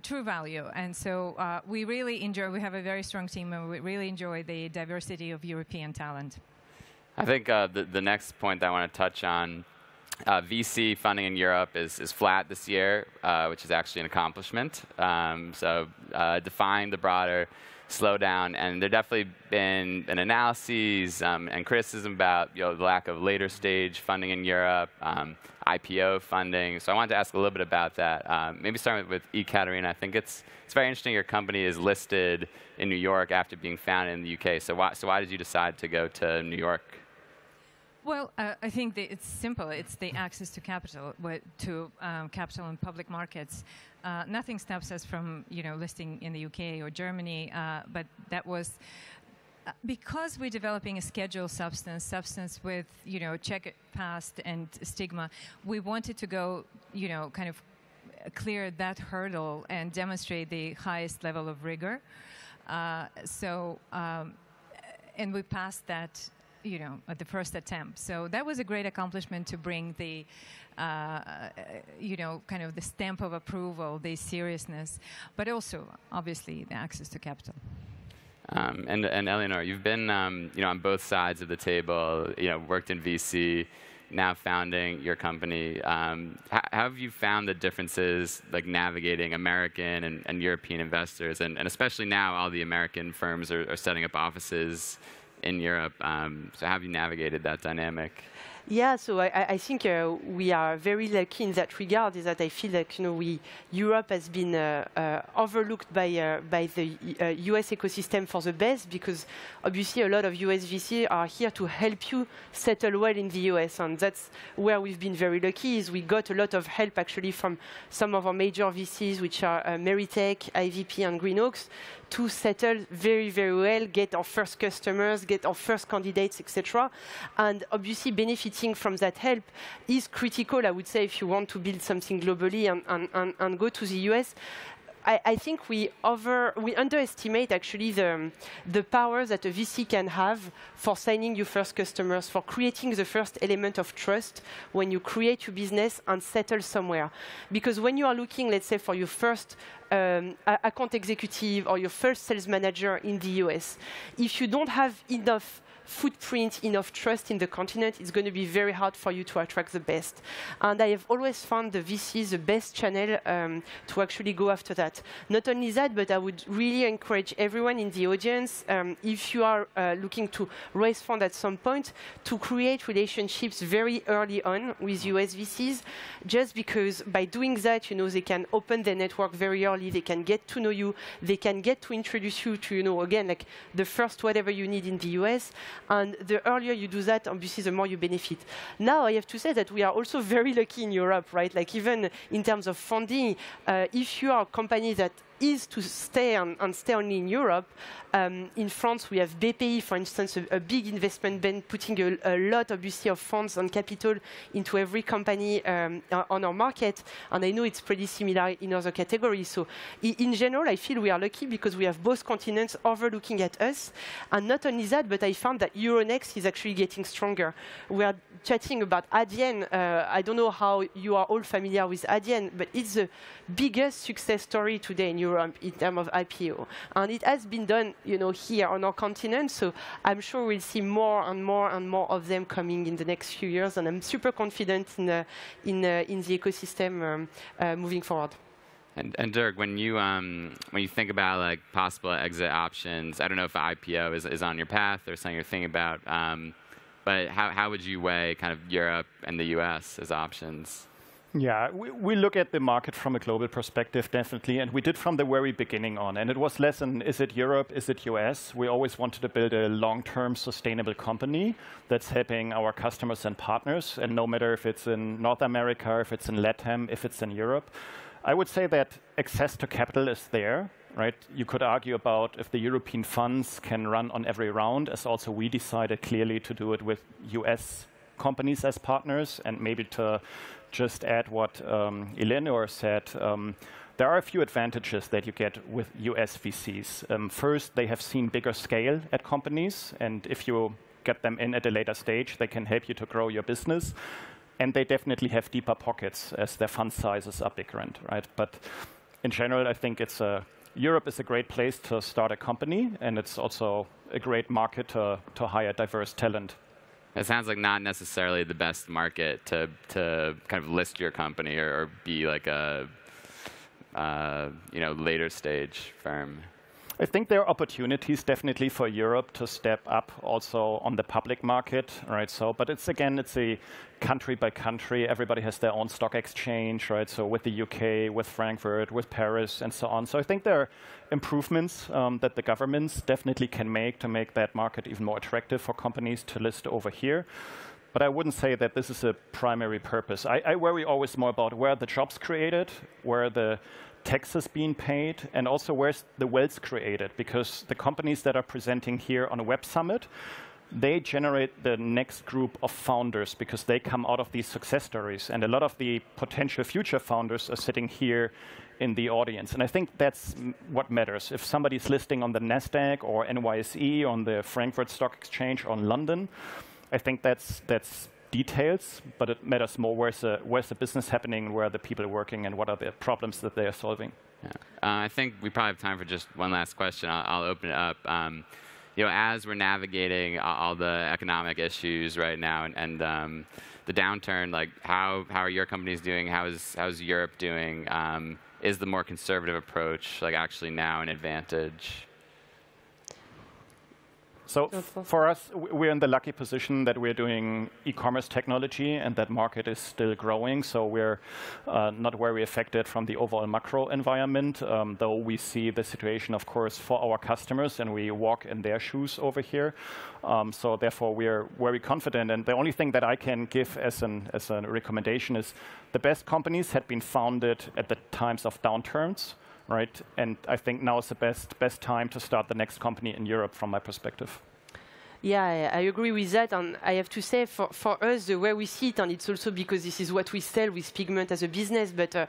true value. And so we really enjoy, we have a very strong team, and we really enjoy the diversity of European talent. I think the next point that I want to touch on, VC funding in Europe is flat this year, which is actually an accomplishment. So defying the broader slowdown, and there definitely been an analyses and criticism about the lack of later stage funding in Europe, IPO funding. So I wanted to ask a little bit about that. Maybe starting with Ekaterina. I think it's very interesting. Your company is listed in New York after being founded in the UK. So why did you decide to go to New York? Well, I think that it's simple. It's the access to capital, capital in public markets. Nothing stops us from, listing in the UK or Germany, but that was because we're developing a scheduled substance with, check past and stigma. We wanted to go, kind of clear that hurdle and demonstrate the highest level of rigor. And we passed that, at the first attempt. So that was a great accomplishment to bring the, kind of the stamp of approval, the seriousness, but also, obviously, the access to capital. And Eleanor, you've been, on both sides of the table, worked in VC, now founding your company. How have you found the differences, like navigating American and European investors, and especially now all the American firms are setting up offices in Europe. So how have you navigated that dynamic? Yeah, so I think we are very lucky in that regard. Is that I feel like Europe has been overlooked by the US ecosystem for the best, because obviously a lot of US VC are here to help you settle well in the US, and that's where we've been very lucky. Is we got a lot of help actually from some of our major VCs, which are Meritech, IVP, and Green Oaks, to settle very, very well, get our first customers, get our first candidates, etc. And obviously benefiting from that help is critical, I would say, if you want to build something globally and go to the US. I think we underestimate actually the power that a VC can have for signing your first customers, for creating the first element of trust when you create your business and settle somewhere. Because when you are looking, let's say, for your first account executive or your first sales manager in the US, if you don't have enough footprint, enough trust in the continent, it's going to be very hard for you to attract the best. And I have always found the VC the best channel to actually go after that. Not only that, but I would really encourage everyone in the audience, if you are looking to raise funds at some point, to create relationships very early on with US VCs, just because by doing that, they can open their network very early, they can get to know you, they can get to introduce you to, again, like the first whatever you need in the US. And the earlier you do that, obviously, the more you benefit. Now, I have to say that we are also very lucky in Europe, right? Like even in terms of funding, if you are a company that is to stay and stay only in Europe. In France, we have BPI, for instance, a big investment bank putting a lot, obviously, of funds and capital into every company on our market. And I know it's pretty similar in other categories. So in general, I feel we are lucky because we have both continents overlooking at us. And not only that, but I found that Euronext is actually getting stronger. We are chatting about Adyen. I don't know how you are all familiar with Adyen, but it's the biggest success story today in Europe in terms of IPO. And it has been done, here on our continent. So I'm sure we'll see more and more and more of them coming in the next few years. And I'm super confident in the ecosystem moving forward. And Dirk, when you think about like possible exit options, I don't know if IPO is on your path or something you're thinking about, but how would you weigh kind of Europe and the US as options? Yeah, we look at the market from a global perspective, definitely, and we did from the very beginning on. And it was less an, is it Europe, is it US? We always wanted to build a long-term sustainable company that's helping our customers and partners, and no matter if it's in North America, if it's in LATAM, if it's in Europe. I would say that access to capital is there, right? You could argue about if the European funds can run on every round, as also we decided clearly to do it with US companies as partners, and maybe to just add what Eleanor said, there are a few advantages that you get with US VCs. First, they have seen bigger scale at companies, and if you get them in at a later stage, they can help you to grow your business. And they definitely have deeper pockets as their fund sizes are bigger, right? But in general, I think Europe is a great place to start a company, and it's also a great market to hire diverse talent. It sounds like not necessarily the best market to kind of list your company or be like a later stage firm. I think there are opportunities definitely for Europe to step up also on the public market, right? So, but it's a country by country. Everybody has their own stock exchange, right? So with the UK, with Frankfurt, with Paris, and so on. So I think there are improvements that the governments definitely can make to make that market even more attractive for companies to list over here. But I wouldn't say that this is a primary purpose. I worry always more about where the jobs created, where the taxes being paid, and also where's the wealth created, because the companies that are presenting here on a Web Summit, they generate the next group of founders because they come out of these success stories, and a lot of the potential future founders are sitting here in the audience. And I think that's what matters. If somebody's listing on the NASDAQ or NYSE, on the Frankfurt Stock Exchange, or on London, I think that's details, but it matters more where's the business happening, where are the people working, and what are the problems that they are solving. Yeah. I think we probably have time for just one last question. I'll open it up. As we're navigating all the economic issues right now and the downturn, like how are your companies doing? How's Europe doing? Is the more conservative approach like actually now an advantage? So for us, we're in the lucky position that we're doing e-commerce technology, and that market is still growing. So we're not very affected from the overall macro environment, though we see the situation, of course, for our customers, and we walk in their shoes over here. So therefore, we're very confident. And the only thing that I can give as a recommendation is the best companies had been founded at the times of downturns. Right, and I think now is the best time to start the next company in Europe, from my perspective. Yeah, I agree with that, and I have to say, for us, the way we see it, and it's also because this is what we sell with Pigment as a business, but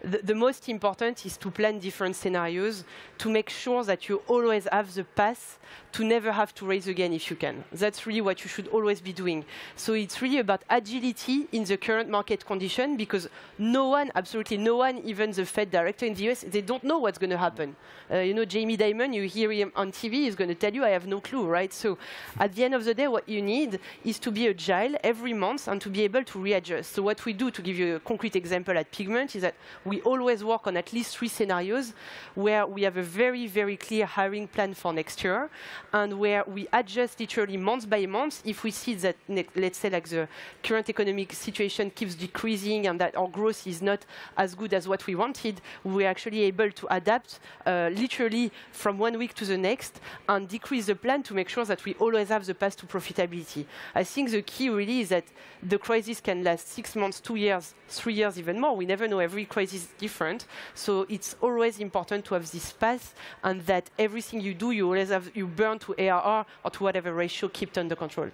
the most important is to plan different scenarios to make sure that you always have the path to never have to raise again if you can. That's really what you should always be doing. So it's really about agility in the current market condition, because no one, absolutely no one, even the Fed director in the US, they don't know what's going to happen. Jamie Dimon, you hear him on TV, he's going to tell you, I have no clue, right? So at the end of the day, what you need is to be agile every month and to be able to readjust. So what we do, to give you a concrete example at Pigment, is that we always work on at least 3 scenarios where we have a very, very clear hiring plan for next year, and where we adjust literally month by month if we see that, let's say, like the current economic situation keeps decreasing and that our growth is not as good as what we wanted, we're actually able to adapt literally from one week to the next and decrease the plan to make sure that we always always have the path to profitability. I think the key really is that the crisis can last 6 months, 2 years, 3 years, even more. We never know. Every crisis is different. So it's always important to have this path, and that everything you do, you always have, you burn to ARR or to whatever ratio, kept under control.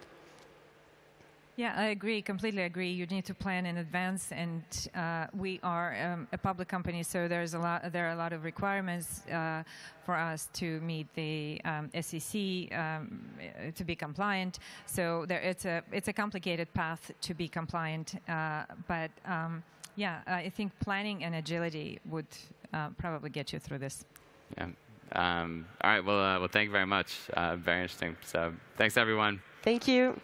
Yeah, I agree, completely agree. You need to plan in advance, and we are a public company, so there are a lot of requirements for us to meet the SEC to be compliant. So it's a complicated path to be compliant, but yeah, I think planning and agility would probably get you through this. Yeah. All right. Well, thank you very much. Very interesting. So, thanks everyone. Thank you.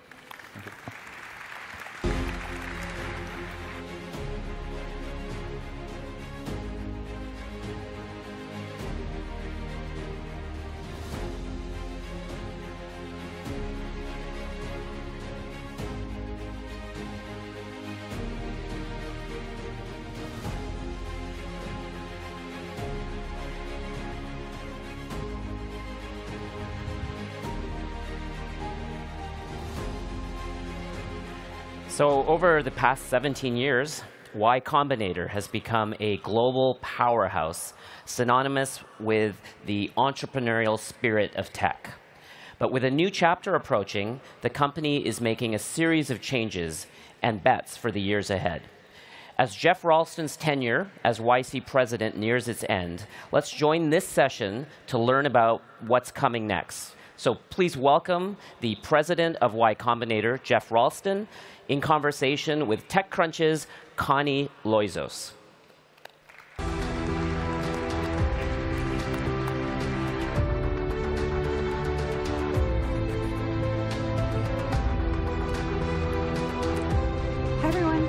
So over the past 17 years, Y Combinator has become a global powerhouse, synonymous with the entrepreneurial spirit of tech. But with a new chapter approaching, the company is making a series of changes and bets for the years ahead. As Geoff Ralston's tenure as YC president nears its end, let's join this session to learn about what's coming next. So please welcome the president of Y Combinator, Geoff Ralston, in conversation with TechCrunch's Connie Loizos. Hi, everyone.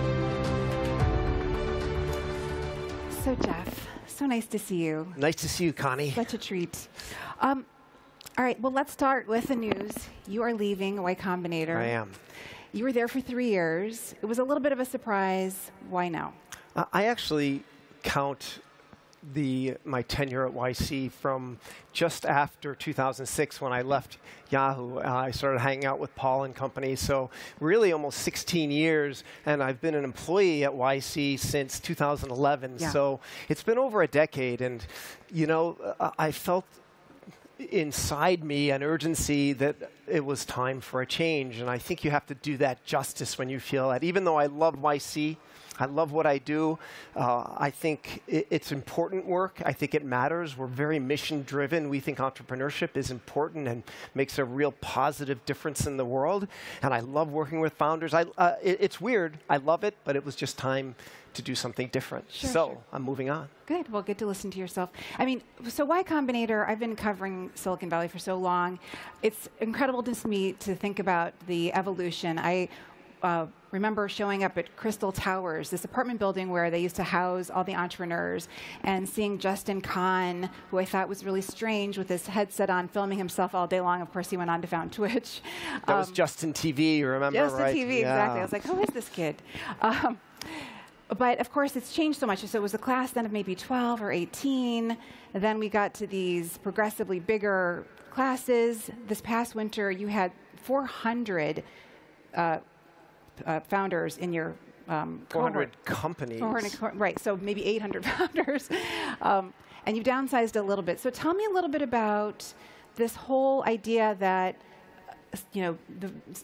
So, Geoff, so nice to see you. Nice to see you, Connie. Such a treat. All right, well, let's start with the news. You are leaving Y Combinator. I am. You were there for 3 years. It was a little bit of a surprise. Why now? I actually count my tenure at YC from just after 2006 when I left Yahoo. I started hanging out with Paul and company. So really almost 16 years. And I've been an employee at YC since 2011. Yeah. So it's been over a decade. And, you know, I felt inside me an urgency that it was time for a change. And I think you have to do that justice when you feel that. Even though I love YC, I love what I do, I think it's important work. I think it matters. We're very mission driven. We think entrepreneurship is important and makes a real positive difference in the world. And I love working with founders. It's weird. I love it, but it was just time to do something different. Sure. I'm moving on. Good. Well, good to listen to yourself. I mean, so Y Combinator, I've been covering Silicon Valley for so long. It's incredible to me to think about the evolution. I remember showing up at Crystal Towers, this apartment building where they used to house all the entrepreneurs, and seeing Justin Kahn, who I thought was really strange with his headset on, filming himself all day long. Of course, he went on to found Twitch. That was Justin TV, you remember, Justin right? TV, exactly. I was like, who is this kid? But of course, it's changed so much. So it was a class then of maybe 12 or 18. And then we got to these progressively bigger classes. This past winter, you had 400 founders in your 400 cohort. companies. 400, right, so maybe 800 founders. And you've downsized a little bit. So tell me a little bit about this whole idea that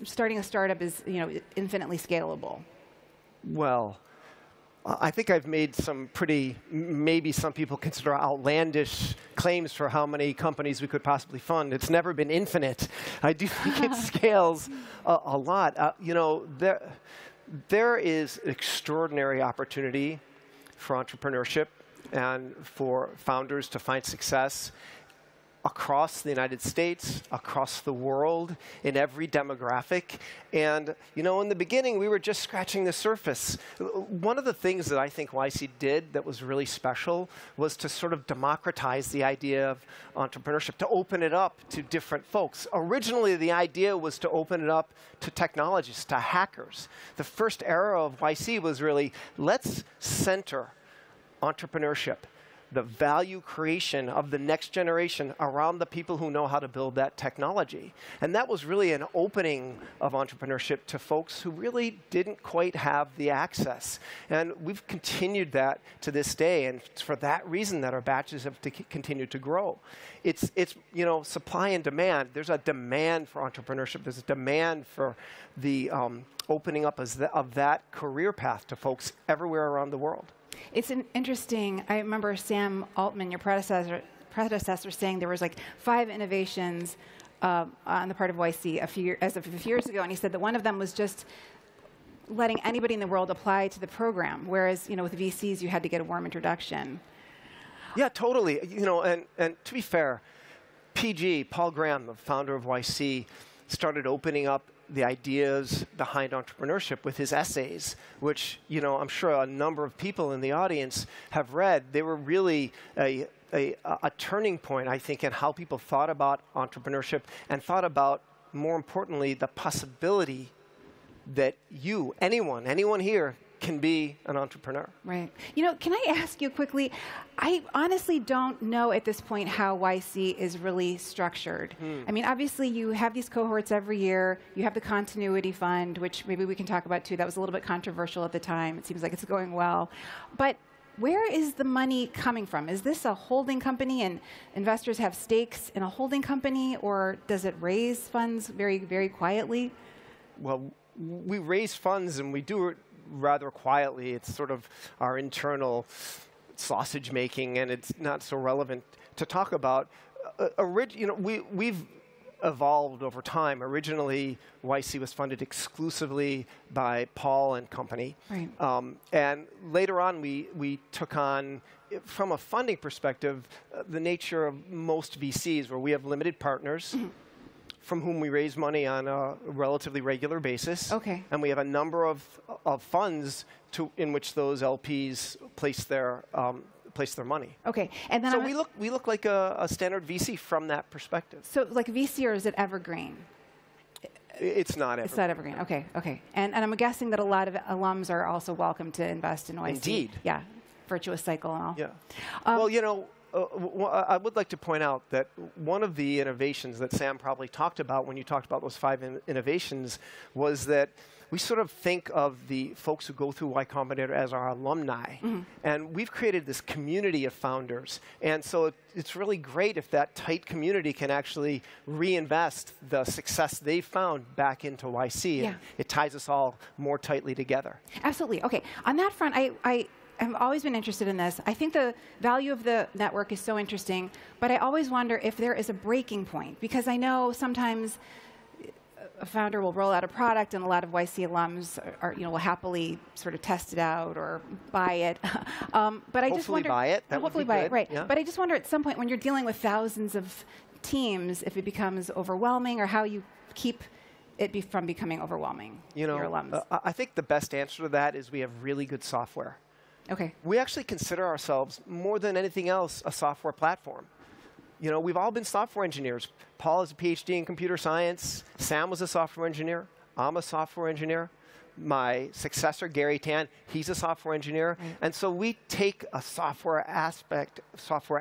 starting a startup is infinitely scalable. Well, I think I've made some pretty, maybe some people consider outlandish claims for how many companies we could possibly fund. It's never been infinite. I do think it scales a lot. There is extraordinary opportunity for entrepreneurship and for founders to find success across the United States, across the world, in every demographic. And, in the beginning, we were just scratching the surface. One of the things that I think YC did that was really special was to sort of democratize the idea of entrepreneurship, to open it up to different folks. Originally, the idea was to open it up to technologists, to hackers. The first era of YC was really, let's center entrepreneurship the value creation of the next generation around the people who know how to build that technology. And that was really an opening of entrepreneurship to folks who really didn't quite have the access. And we've continued that to this day, and it's for that reason that our batches have continued to grow. It's you know, supply and demand. There's a demand for entrepreneurship. There's a demand for the opening up of that career path to folks everywhere around the world. It's interesting. I remember Sam Altman, your predecessor, saying there was like 5 innovations on the part of YC as of a few years ago, and he said that one of them was just letting anybody in the world apply to the program, whereas with VCs you had to get a warm introduction. Yeah, totally. You know, and to be fair, PG, Paul Graham, the founder of YC, started opening up the ideas behind entrepreneurship with his essays, which, you know, I'm sure a number of people in the audience have read. They were really a turning point, I think, in how people thought about entrepreneurship and thought about, more importantly, the possibility that anyone here, can be an entrepreneur. Right. You know, can I ask you quickly, I honestly don't know at this point how YC is really structured. I mean, obviously you have these cohorts every year. You have the continuity fund, which maybe we can talk about too. That was a little bit controversial at the time. It seems like it's going well. But where is the money coming from? Is this a holding company and investors have stakes in a holding company, or does it raise funds very, very quietly? Well, we raise funds and we do it rather quietly. It's sort of our internal sausage making, and it's not so relevant to talk about. You know, we've evolved over time. Originally, YC was funded exclusively by Paul and company. Right. And later on, we took on, from a funding perspective, the nature of most VCs, where we have limited partners from whom we raise money on a relatively regular basis. Okay. And we have a number of funds in which those LPs place their money. Okay. And then so we look like a standard VC from that perspective. So like VC, or is it evergreen? It's not evergreen. It's not evergreen. Okay. Okay. And I'm guessing that a lot of alums are also welcome to invest in YC. Indeed. Yeah. Virtuous cycle and all. Yeah. Well, you know, I would like to point out that one of the innovations that Sam probably talked about when you talked about those 5 innovations was that we sort of think of the folks who go through Y Combinator as our alumni. And we've created this community of founders. And so it's really great if that tight community can actually reinvest the success they've found back into YC. Yeah. And it ties us all more tightly together. Absolutely. Okay. On that front, I've always been interested in this. I think the value of the network is so interesting, but I always wonder if there is a breaking point, because I know sometimes a founder will roll out a product and a lot of YC alums will happily sort of test it out or buy it. But I just wonder, buy it. Hopefully buy it, right. Yeah. But I just wonder at some point when you're dealing with thousands of teams, if it becomes overwhelming, or how you keep it from becoming overwhelming, you know, your alums. I think the best answer to that is we have really good software. Okay. We actually consider ourselves, more than anything else, a software platform. You know, we've all been software engineers. Paul is a PhD in computer science. Sam was a software engineer. I'm a software engineer. My successor, Gary Tan, he's a software engineer. Right. And so we take a software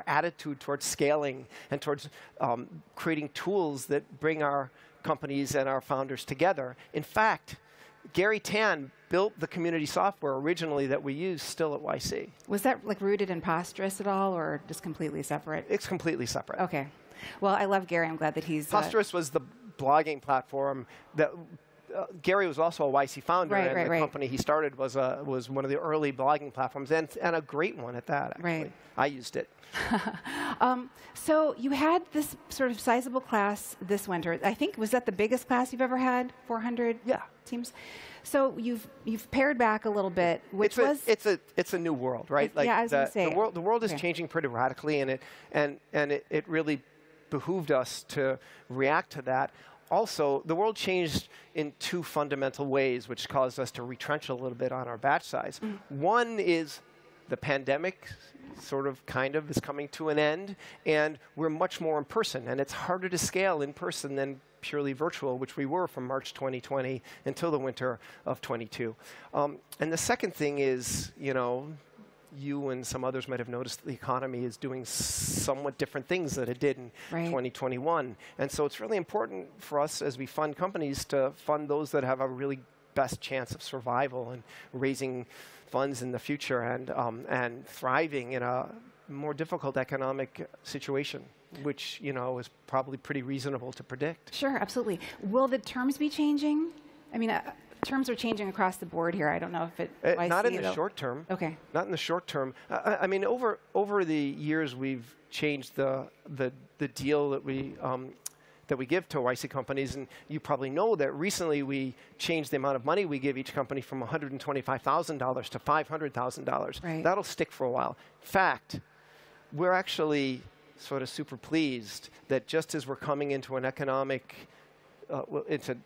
attitude towards scaling and towards creating tools that bring our companies and our founders together. In fact, Gary Tan built the community software originally that we use still at YC. Was that like rooted in Posterous at all, or just completely separate? It's completely separate. Okay. Well, I love Gary. I'm glad that he's... Posterous was the blogging platform that... Gary was also a YC founder, and the company he started was one of the early blogging platforms, and a great one at that, actually. Right. I used it. So you had this sort of sizable class this winter. I think, was that the biggest class you've ever had? 400 teams? So you've pared back a little bit, which it's a new world, right? Yeah, I was going to say. The world is changing pretty radically, and it really behooved us to react to that. Also, the world changed in 2 fundamental ways, which caused us to retrench a little bit on our batch size. One is the pandemic kind of is coming to an end, and we're much more in person, and it's harder to scale in person than purely virtual, which we were from March 2020 until the winter of 22. And the second thing is, you know, you and some others might have noticed the economy is doing somewhat different things that it did in 2021. And so it's really important for us as we fund companies to fund those that have a really best chance of survival and raising funds in the future and thriving in a more difficult economic situation, which is probably pretty reasonable to predict. Sure, absolutely. Will the terms be changing? I mean, terms are changing across the board here. I don't know if it. Not in the short term. Okay. Not in the short term. I mean, over the years, we've changed the deal that we give to YC companies, and you probably know that recently we changed the amount of money we give each company from $125,000 to $500,000. Right. That'll stick for a while. In fact, we're actually sort of super pleased that just as we're coming into an economic into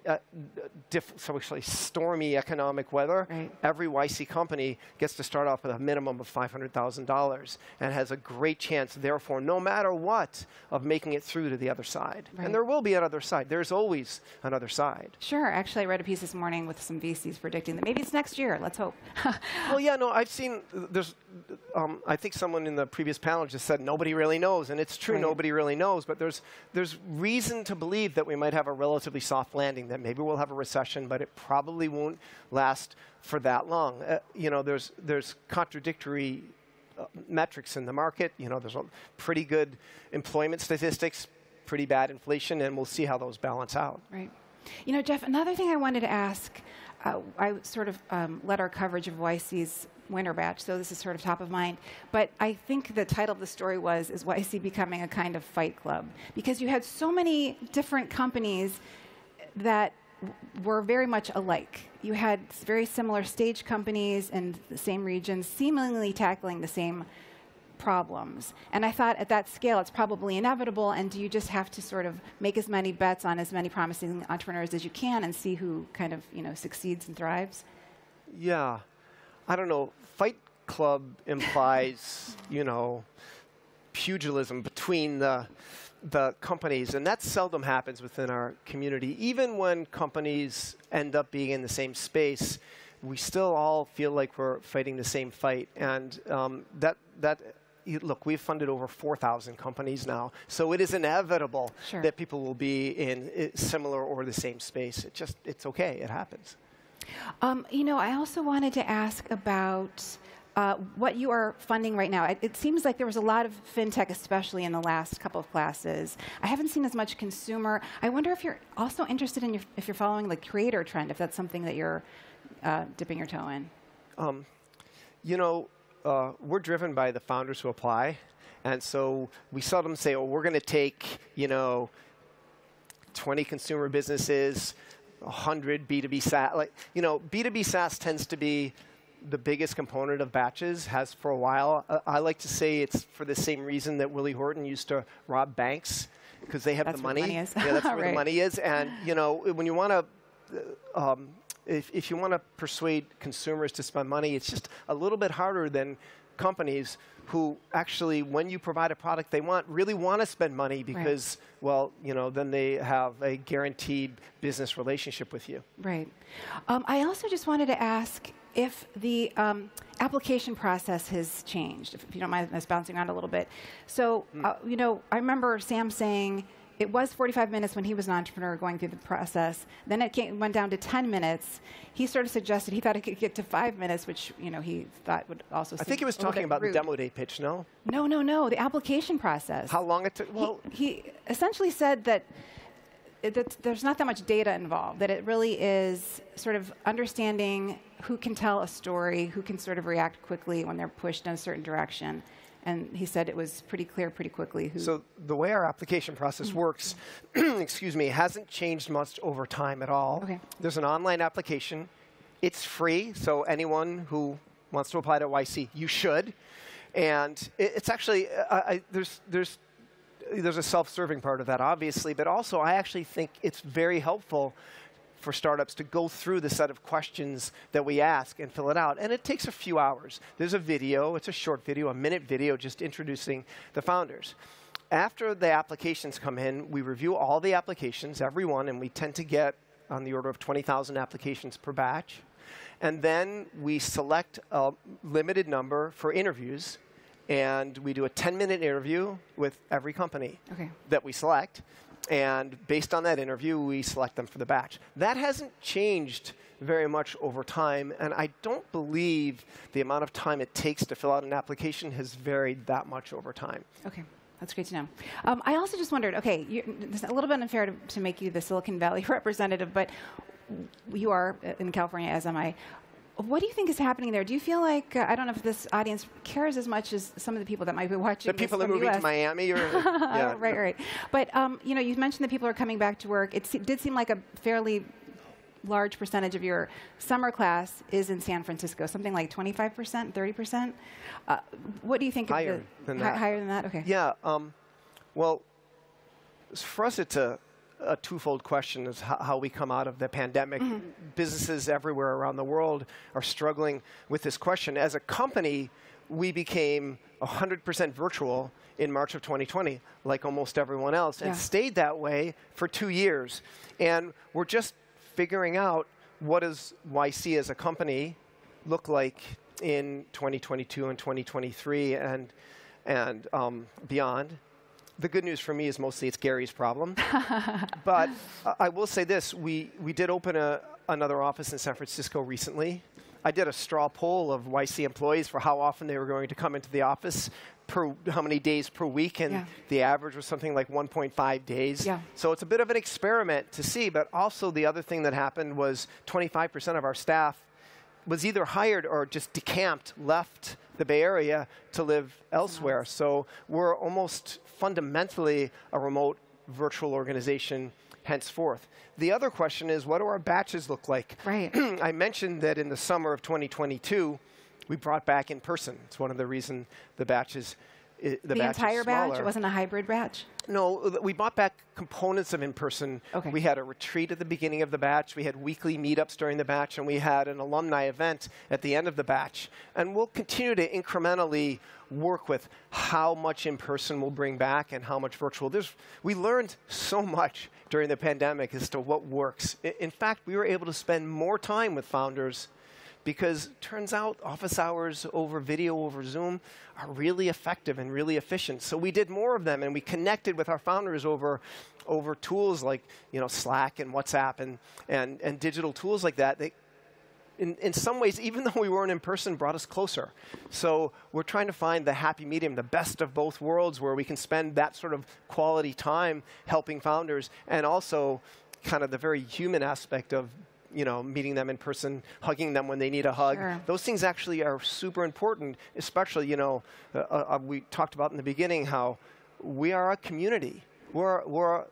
actually stormy economic weather, every YC company gets to start off with a minimum of $500,000 and has a great chance, therefore, no matter what, of making it through to the other side. And there will be another side. There's always another side. Sure. Actually, I read a piece this morning with some VCs predicting that maybe it's next year. Let's hope. Well, yeah, no, I've seen there's, I think someone in the previous panel just said nobody really knows, and it's true, nobody really knows, but there's reason to believe that we might have a relatively soft landing, that maybe we'll have a recession, but it probably won't last for that long. There's contradictory metrics in the market. There's pretty good employment statistics, pretty bad inflation, and we'll see how those balance out. Right. Geoff, another thing I wanted to ask, I sort of led our coverage of YC's winter batch, so this is sort of top of mind. But I think the title of the story is YC becoming a kind of fight club? Because you had so many different companies that were very much alike. You had very similar stage companies in the same regions, seemingly tackling the same problems. And I thought at that scale, it's probably inevitable, and do you just have to sort of make as many bets on as many promising entrepreneurs as you can and see who kind of succeeds and thrives? Yeah. I don't know. Fight club implies, pugilism between the companies, and that seldom happens within our community. Even when companies end up being in the same space, we still all feel like we're fighting the same fight. And look, we've funded over 4,000 companies now, so it is inevitable that people will be in similar or the same space. It's okay. It happens. I also wanted to ask about what you are funding right now. It seems like there was a lot of fintech, especially in the last couple of classes. I haven't seen as much consumer. I wonder if you're also interested in if you're following the creator trend, if that's something that you're dipping your toe in. We're driven by the founders who apply, and so we seldom say, "Oh, we're going to take 20 consumer businesses, 100 B2B SaaS." B2B SaaS tends to be the biggest component of batches, has for a while. I like to say it's for the same reason that Willie Horton used to rob banks, because they have the money. That's yeah, that's where the money is. And when you want to, if you want to persuade consumers to spend money, it's just a little bit harder than companies who actually, when you provide a product they really want to spend money because, then they have a guaranteed business relationship with you. Right. I also just wanted to ask if the application process has changed, if you don't mind us bouncing around a little bit. So, I remember Sam saying it was 45 minutes when he was an entrepreneur going through the process. Then it went down to 10 minutes. He sort of suggested he thought it could get to 5 minutes, which he thought would also seem I think he was talking about the demo day pitch, no? No, the application process. How long it took? Well, he essentially said that there's not that much data involved, that it really is sort of understanding who can tell a story, who can sort of react quickly when they're pushed in a certain direction. And he said it was pretty clear pretty quickly. So the way our application process works, hasn't changed much over time at all. Okay. There's an online application. It's free, so anyone who wants to apply to YC, you should. And it's actually, there's a self-serving part of that, obviously, but also I actually think it's very helpful for startups to go through the set of questions that we ask and fill it out. And it takes a few hours. There's a video. It's a short video, a minute video, just introducing the founders. After the applications come in, we review all the applications, every one, and we tend to get on the order of 20,000 applications per batch. And then we select a limited number for interviews. And we do a 10-minute interview with every company that we select. And based on that interview, we select them for the batch. That hasn't changed very much over time. And I don't believe the amount of time it takes to fill out an application has varied that much over time. Okay. That's great to know. I also just wondered, okay, it's a little bit unfair to make you the Silicon Valley representative, but you are in California, as am I. What do you think is happening there? Do you feel like, I don't know if this audience cares as much as some of the people that might be watching the people are moving to Miami? Or, yeah. Right. But you mentioned that people are coming back to work. It did seem like a fairly large percentage of your summer class is in San Francisco, something like 25%, 30%. What do you think higher of than that? Higher than that? Okay. Yeah. Well, for us, it's a twofold question is how we come out of the pandemic. Businesses everywhere around the world are struggling with this question. As a company, we became 100% virtual in March of 2020, like almost everyone else, and stayed that way for 2 years. And we're just figuring out what does YC as a company look like in 2022 and 2023 and beyond. The good news for me is mostly it's Gary's problem. But I will say this. We did open another office in San Francisco recently. I did a straw poll of YC employees for how often they were going to come into the office, how many days per week, and the average was something like 1.5 days. So it's a bit of an experiment to see, but also the other thing that happened was 25% of our staff was either hired or just decamped, left the Bay Area to live elsewhere. So we're almost fundamentally a remote virtual organization henceforth. The other question is, what do our batches look like? Right. I mentioned that in the summer of 2022, we brought back in person. It's one of the reasons the batches the entire batch? Smaller. It wasn't a hybrid batch? No, we bought back components of in-person. We had a retreat at the beginning of the batch. We had weekly meetups during the batch, and we had an alumni event at the end of the batch. And we'll continue to incrementally work with how much in-person we'll bring back and how much virtual. We learned so much during the pandemic as to what works. In fact, we were able to spend more time with founders because it turns out office hours over video, over Zoom, are really effective and really efficient. So we did more of them, and we connected with our founders over tools like Slack and WhatsApp and digital tools like that. They, in some ways, even though we weren't in person, brought us closer. So we're trying to find the happy medium, the best of both worlds, where we can spend that sort of quality time helping founders, and also kind of the very human aspect of meeting them in person, hugging them when they need a hug. Sure. Those things actually are super important, especially, we talked about in the beginning how we are a community. We're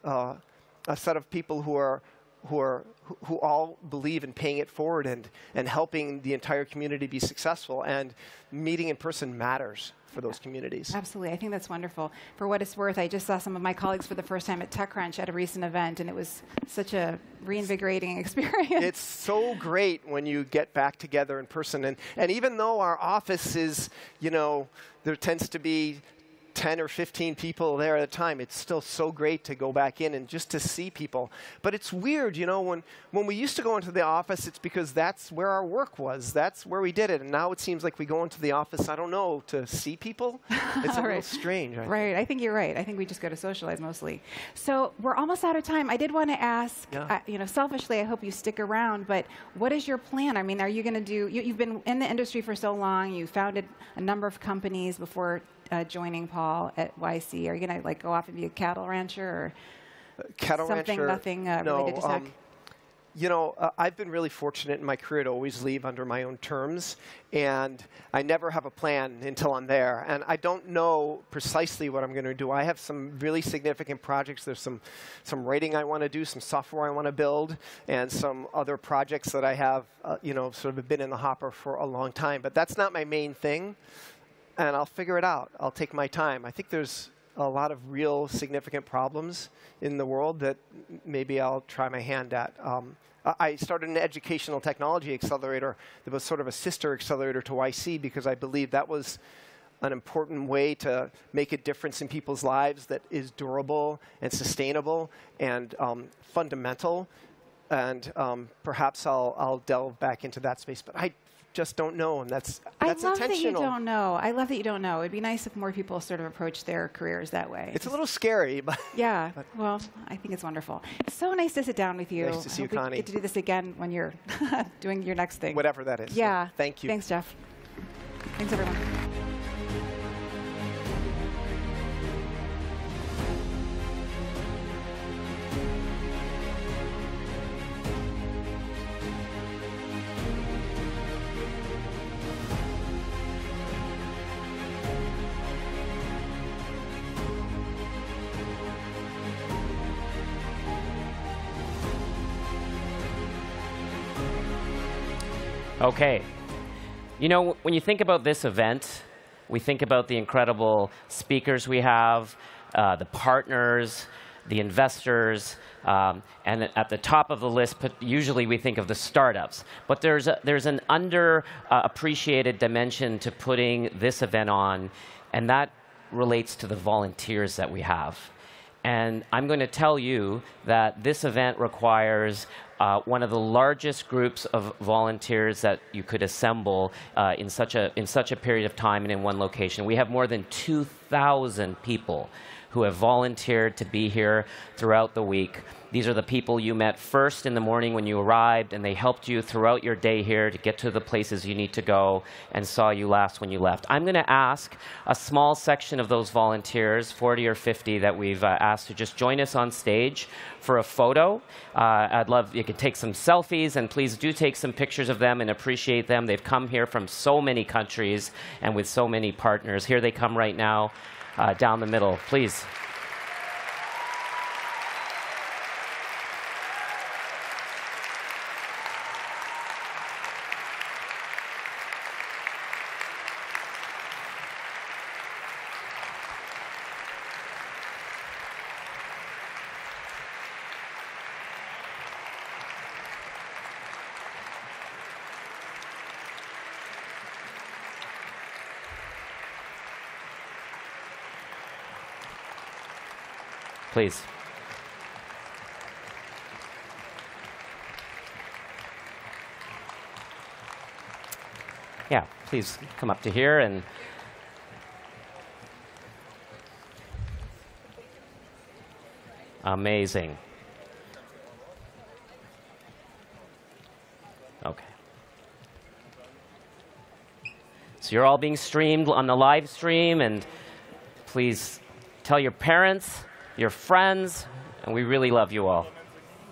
a set of people who all believe in paying it forward and helping the entire community be successful. And meeting in person matters for those communities. Absolutely. I think that's wonderful. For what it's worth, I just saw some of my colleagues for the first time at TechCrunch at a recent event, and it was such a reinvigorating experience. It's so great when you get back together in person. And even though our office is, there tends to be 10 or 15 people there at a time, it's still so great to go back in and just to see people. But it's weird, when we used to go into the office, it's because that's where our work was. That's where we did it. And now it seems like we go into the office, I don't know, to see people. It's a little strange. Right. I think you're right. I think we just go to socialize mostly. So we're almost out of time. I did want to ask, selfishly, I hope you stick around, but what is your plan? I mean, are you going to do, you've been in the industry for so long, you founded a number of companies before joining Paul at YC. Are you going to go off and be a cattle rancher or something, nothing related to tech? I've been really fortunate in my career to always leave under my own terms, and I never have a plan until I'm there. And I don't know precisely what I'm going to do. I have some really significant projects. There's some writing I want to do, some software I want to build, and some other projects that I have, sort of been in the hopper for a long time. But that's not my main thing. And I'll figure it out. I'll take my time. I think there's a lot of real significant problems in the world that maybe I'll try my hand at. I started an educational technology accelerator that was sort of a sister accelerator to YC because I believe that was an important way to make a difference in people's lives that is durable and sustainable and fundamental. and perhaps I'll delve back into that space. But I just don't know, and that's I love intentional. that you don't know. I love that you don't know. It'd be nice if more people sort of approach their careers that way. It's a little scary, but yeah. Well, I think it's wonderful. It's so nice to sit down with you. Nice to see you, I hope Connie. we get to do this again when you're doing your next thing. Whatever that is. Yeah. Thank you. Thanks, Geoff. Thanks, everyone. Okay. You know, when you think about this event, we think about the incredible speakers we have, the partners, the investors, and at the top of the list, usually we think of the startups. But there's an underappreciated dimension to putting this event on, and that relates to the volunteers that we have. And I'm going to tell you that this event requires one of the largest groups of volunteers that you could assemble in such a period of time and in one location. We have more than 2,000 people who have volunteered to be here throughout the week. These are the people you met first in the morning when you arrived, and they helped you throughout your day here to get to the places you need to go, and saw you last when you left. I'm going to ask a small section of those volunteers, 40 or 50 that we've asked to just join us on stage for a photo. I'd love you could take some selfies, and please do take some pictures of them and appreciate them. They've come here from so many countries and with so many partners. Here they come right now, down the middle, please. Please. Yeah, please come up to here and amazing. Okay. So you're all being streamed on the live stream, and please tell your parents, your friends, and we really love you all.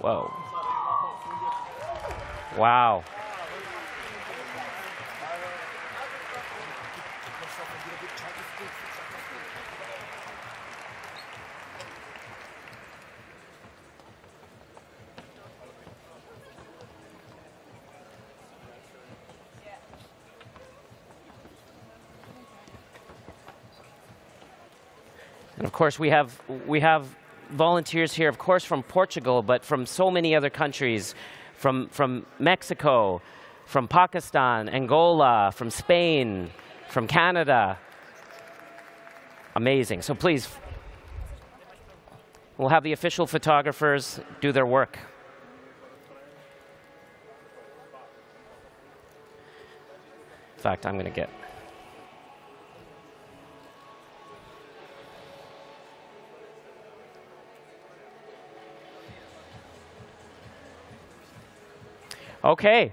Whoa. Wow. And of course, we have volunteers here, of course, from Portugal, but from so many other countries, from Mexico, from Pakistan, Angola, from Spain, from Canada. Amazing. So please, we'll have the official photographers do their work. In fact, I'm going to get... Okay.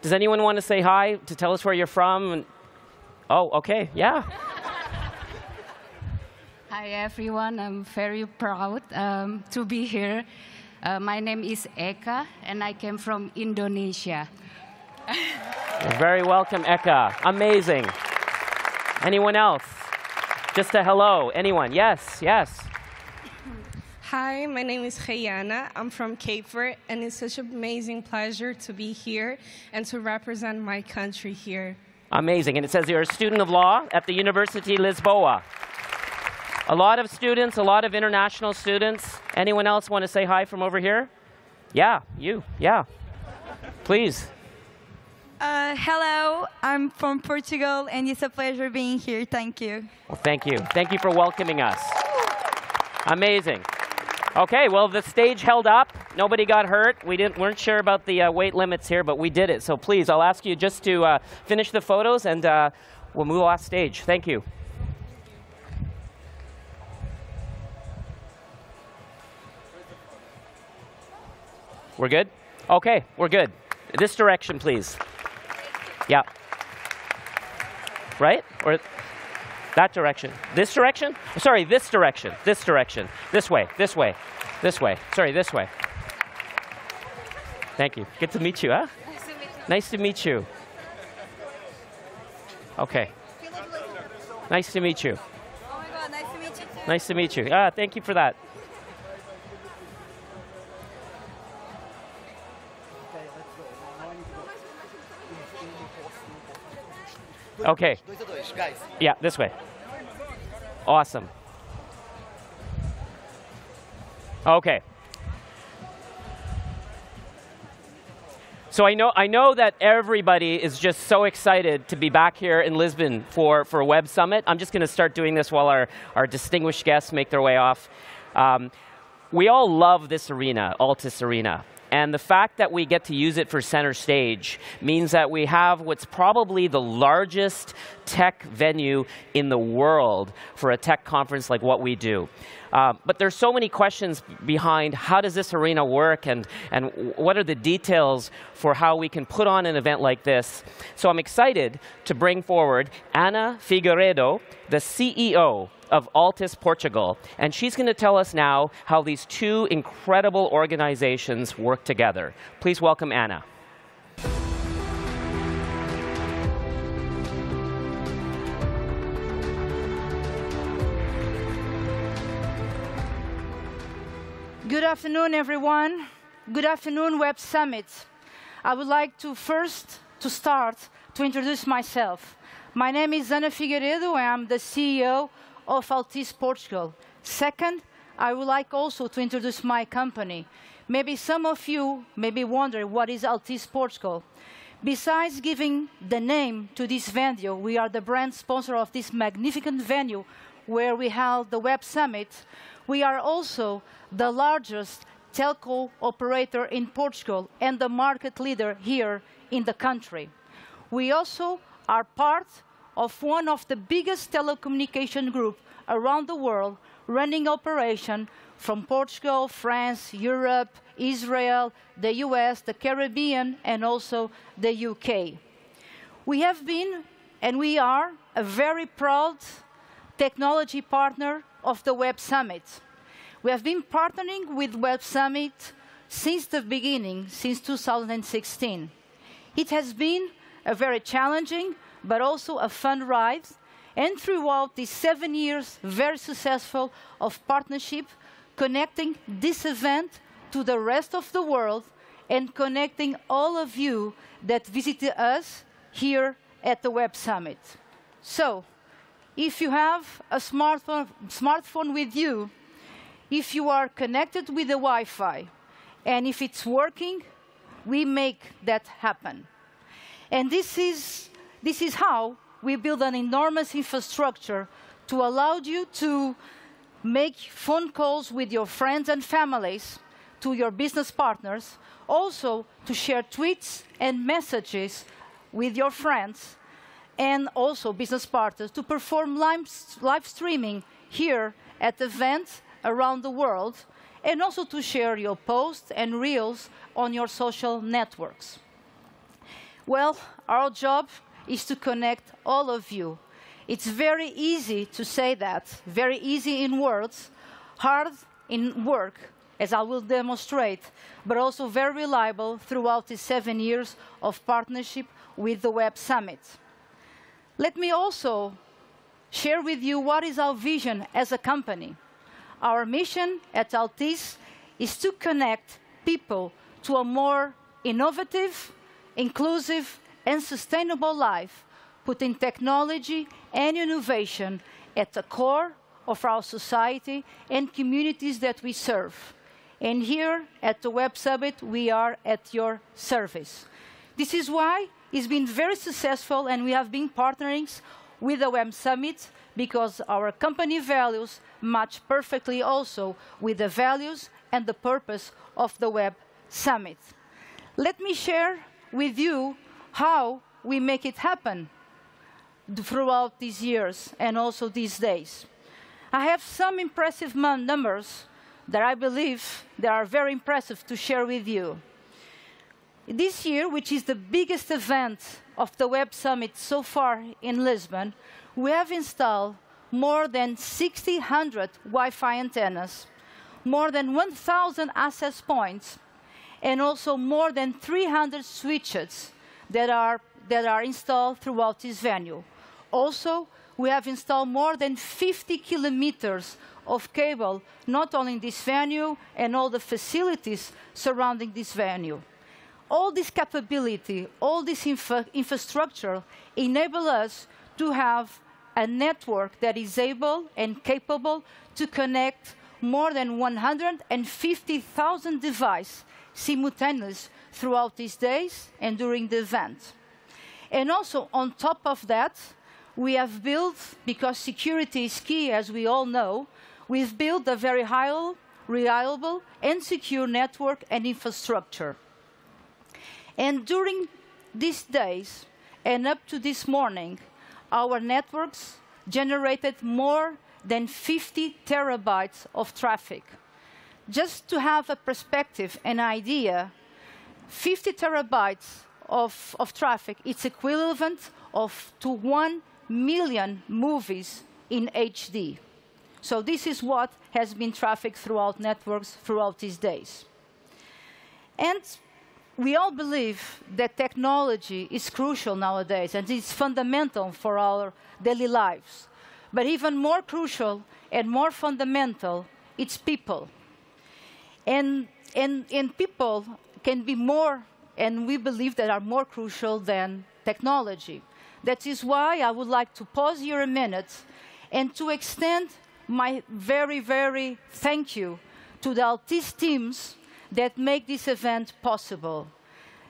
Does anyone want to say hi, to tell us where you're from? Oh, okay, yeah. Hi, everyone. I'm very proud to be here. My name is Eka, and I came from Indonesia. You're very welcome, Eka. Amazing. Anyone else? Just a hello. Anyone? Yes, yes. Hi, my name is Hayana. I'm from Cape Verde, and it's such an amazing pleasure to be here and to represent my country here. Amazing. And it says you're a student of law at the University Lisboa. A lot of students, a lot of international students. Anyone else want to say hi from over here? Yeah, you. Yeah. Please. Hello, I'm from Portugal, and it's a pleasure being here. Thank you. Well, thank you. Thank you for welcoming us. Amazing. Okay, well, the stage held up. Nobody got hurt. Weren't sure about the weight limits here, but we did it. So please, I'll ask you just to finish the photos, and we'll move off stage. Thank you. We're good? Okay, we're good. This direction, please. Yeah. Right? Or that direction. This direction? Sorry, this direction. This direction. This way. This way. This way. Sorry, this way. Thank you. Good to meet you, huh? Nice to meet you. Okay. Nice to meet you. Oh my God, nice to meet you too. Nice to meet you. Thank you for that. Okay. Yeah, this way. Awesome. Okay. So I know that everybody is just so excited to be back here in Lisbon for Web Summit. I'm just going to start doing this while our distinguished guests make their way off. We all love this arena, Altus Arena. And the fact that we get to use it for center stage means that we have what's probably the largest tech venue in the world for a tech conference like what we do. But there's so many questions behind how does this arena work and what are the details for how we can put on an event like this. So I'm excited to bring forward Ana Figueiredo, the CEO of Altus Portugal. And she's going to tell us now how these two incredible organizations work together. Please welcome Ana. Good afternoon, everyone. Good afternoon, Web Summit. I would like to first to introduce myself. My name is Ana Figueiredo, and I'm the CEO of Altus Portugal. Second, I would like also to introduce my company. Maybe some of you maybe wonder what is Altus Portugal. Besides giving the name to this venue, we are the brand sponsor of this magnificent venue where we held the Web Summit. We are also the largest telco operator in Portugal and the market leader here in the country. We also are part of one of the biggest telecommunication groups around the world, running operation from Portugal, France, Europe, Israel, the US, the Caribbean, and also the UK. We have been, and we are, a very proud technology partner of the Web Summit. We have been partnering with Web Summit since the beginning, since 2016. It has been a very challenging, but also a fun ride. And throughout these 7 years, very successful of partnership, connecting this event to the rest of the world and connecting all of you that visited us here at the Web Summit. So, if you have a smartphone with you, if you are connected with the Wi-Fi, and if it's working, we make that happen. And this is how we build an enormous infrastructure to allow you to make phone calls with your friends and families, to your business partners, also to share tweets and messages with your friends, and also business partners, to perform live streaming here at events around the world, and also to share your posts and reels on your social networks. Well, our job is to connect all of you. It's very easy to say that, very easy in words, hard in work, as I will demonstrate, but also very reliable throughout the 7 years of partnership with the Web Summit. Let me also share with you what is our vision as a company. Our mission at Altus is to connect people to a more innovative, inclusive, and sustainable life, putting technology and innovation at the core of our society and communities that we serve. And here at the Web Summit, we are at your service. This is why it's been very successful, and we have been partnering with the Web Summit because our company values match perfectly also with the values and the purpose of the Web Summit. Let me share with you how we make it happen throughout these years and also these days. I have some impressive numbers that I believe that are very impressive to share with you. This year, which is the biggest event of the Web Summit so far in Lisbon, we have installed more than 1,600 Wi-Fi antennas, more than 1,000 access points, and also more than 300 switches that are installed throughout this venue. Also, we have installed more than 50 kilometers of cable, not only in this venue and all the facilities surrounding this venue. All this capability, all this infrastructure enable us to have a network that is able and capable to connect more than 150,000 devices simultaneously throughout these days and during the event. And also, on top of that, we have built, because security is key, as we all know, we've built a very highly reliable and secure network and infrastructure. And during these days and up to this morning, our networks generated more than 50 terabytes of traffic. Just to have a perspective, an idea, 50 terabytes of traffic, it's equivalent to 1 million movies in HD. So this is what has been trafficked throughout networks throughout these days. And we all believe that technology is crucial nowadays, and it's fundamental for our daily lives. But even more crucial and more fundamental, it's people. And people can be more, and we believe that are more crucial than technology. That is why I would like to pause here a minute and to extend my very, very thank you to the Altice teams that make this event possible.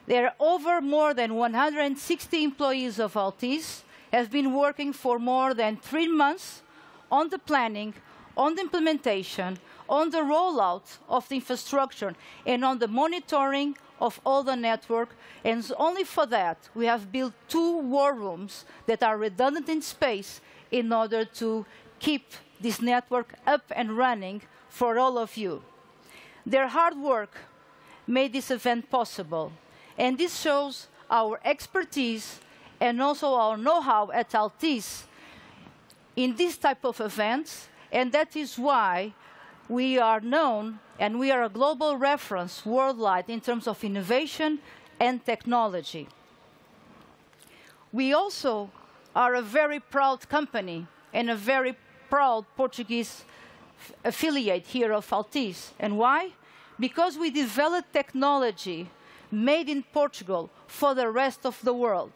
There are over more than 160 employees of Altice have been working for more than 3 months on the planning, on the implementation, on the rollout of the infrastructure, and on the monitoring of all the network. And only for that, we have built 2 war rooms that are redundant in space in order to keep this network up and running for all of you. Their hard work made this event possible. And this shows our expertise and also our know-how at Altice in this type of events. And that is why we are known and we are a global reference worldwide in terms of innovation and technology. We also are a very proud company and a very proud Portuguese affiliate here of Altice. And why? Because we developed technology made in Portugal for the rest of the world.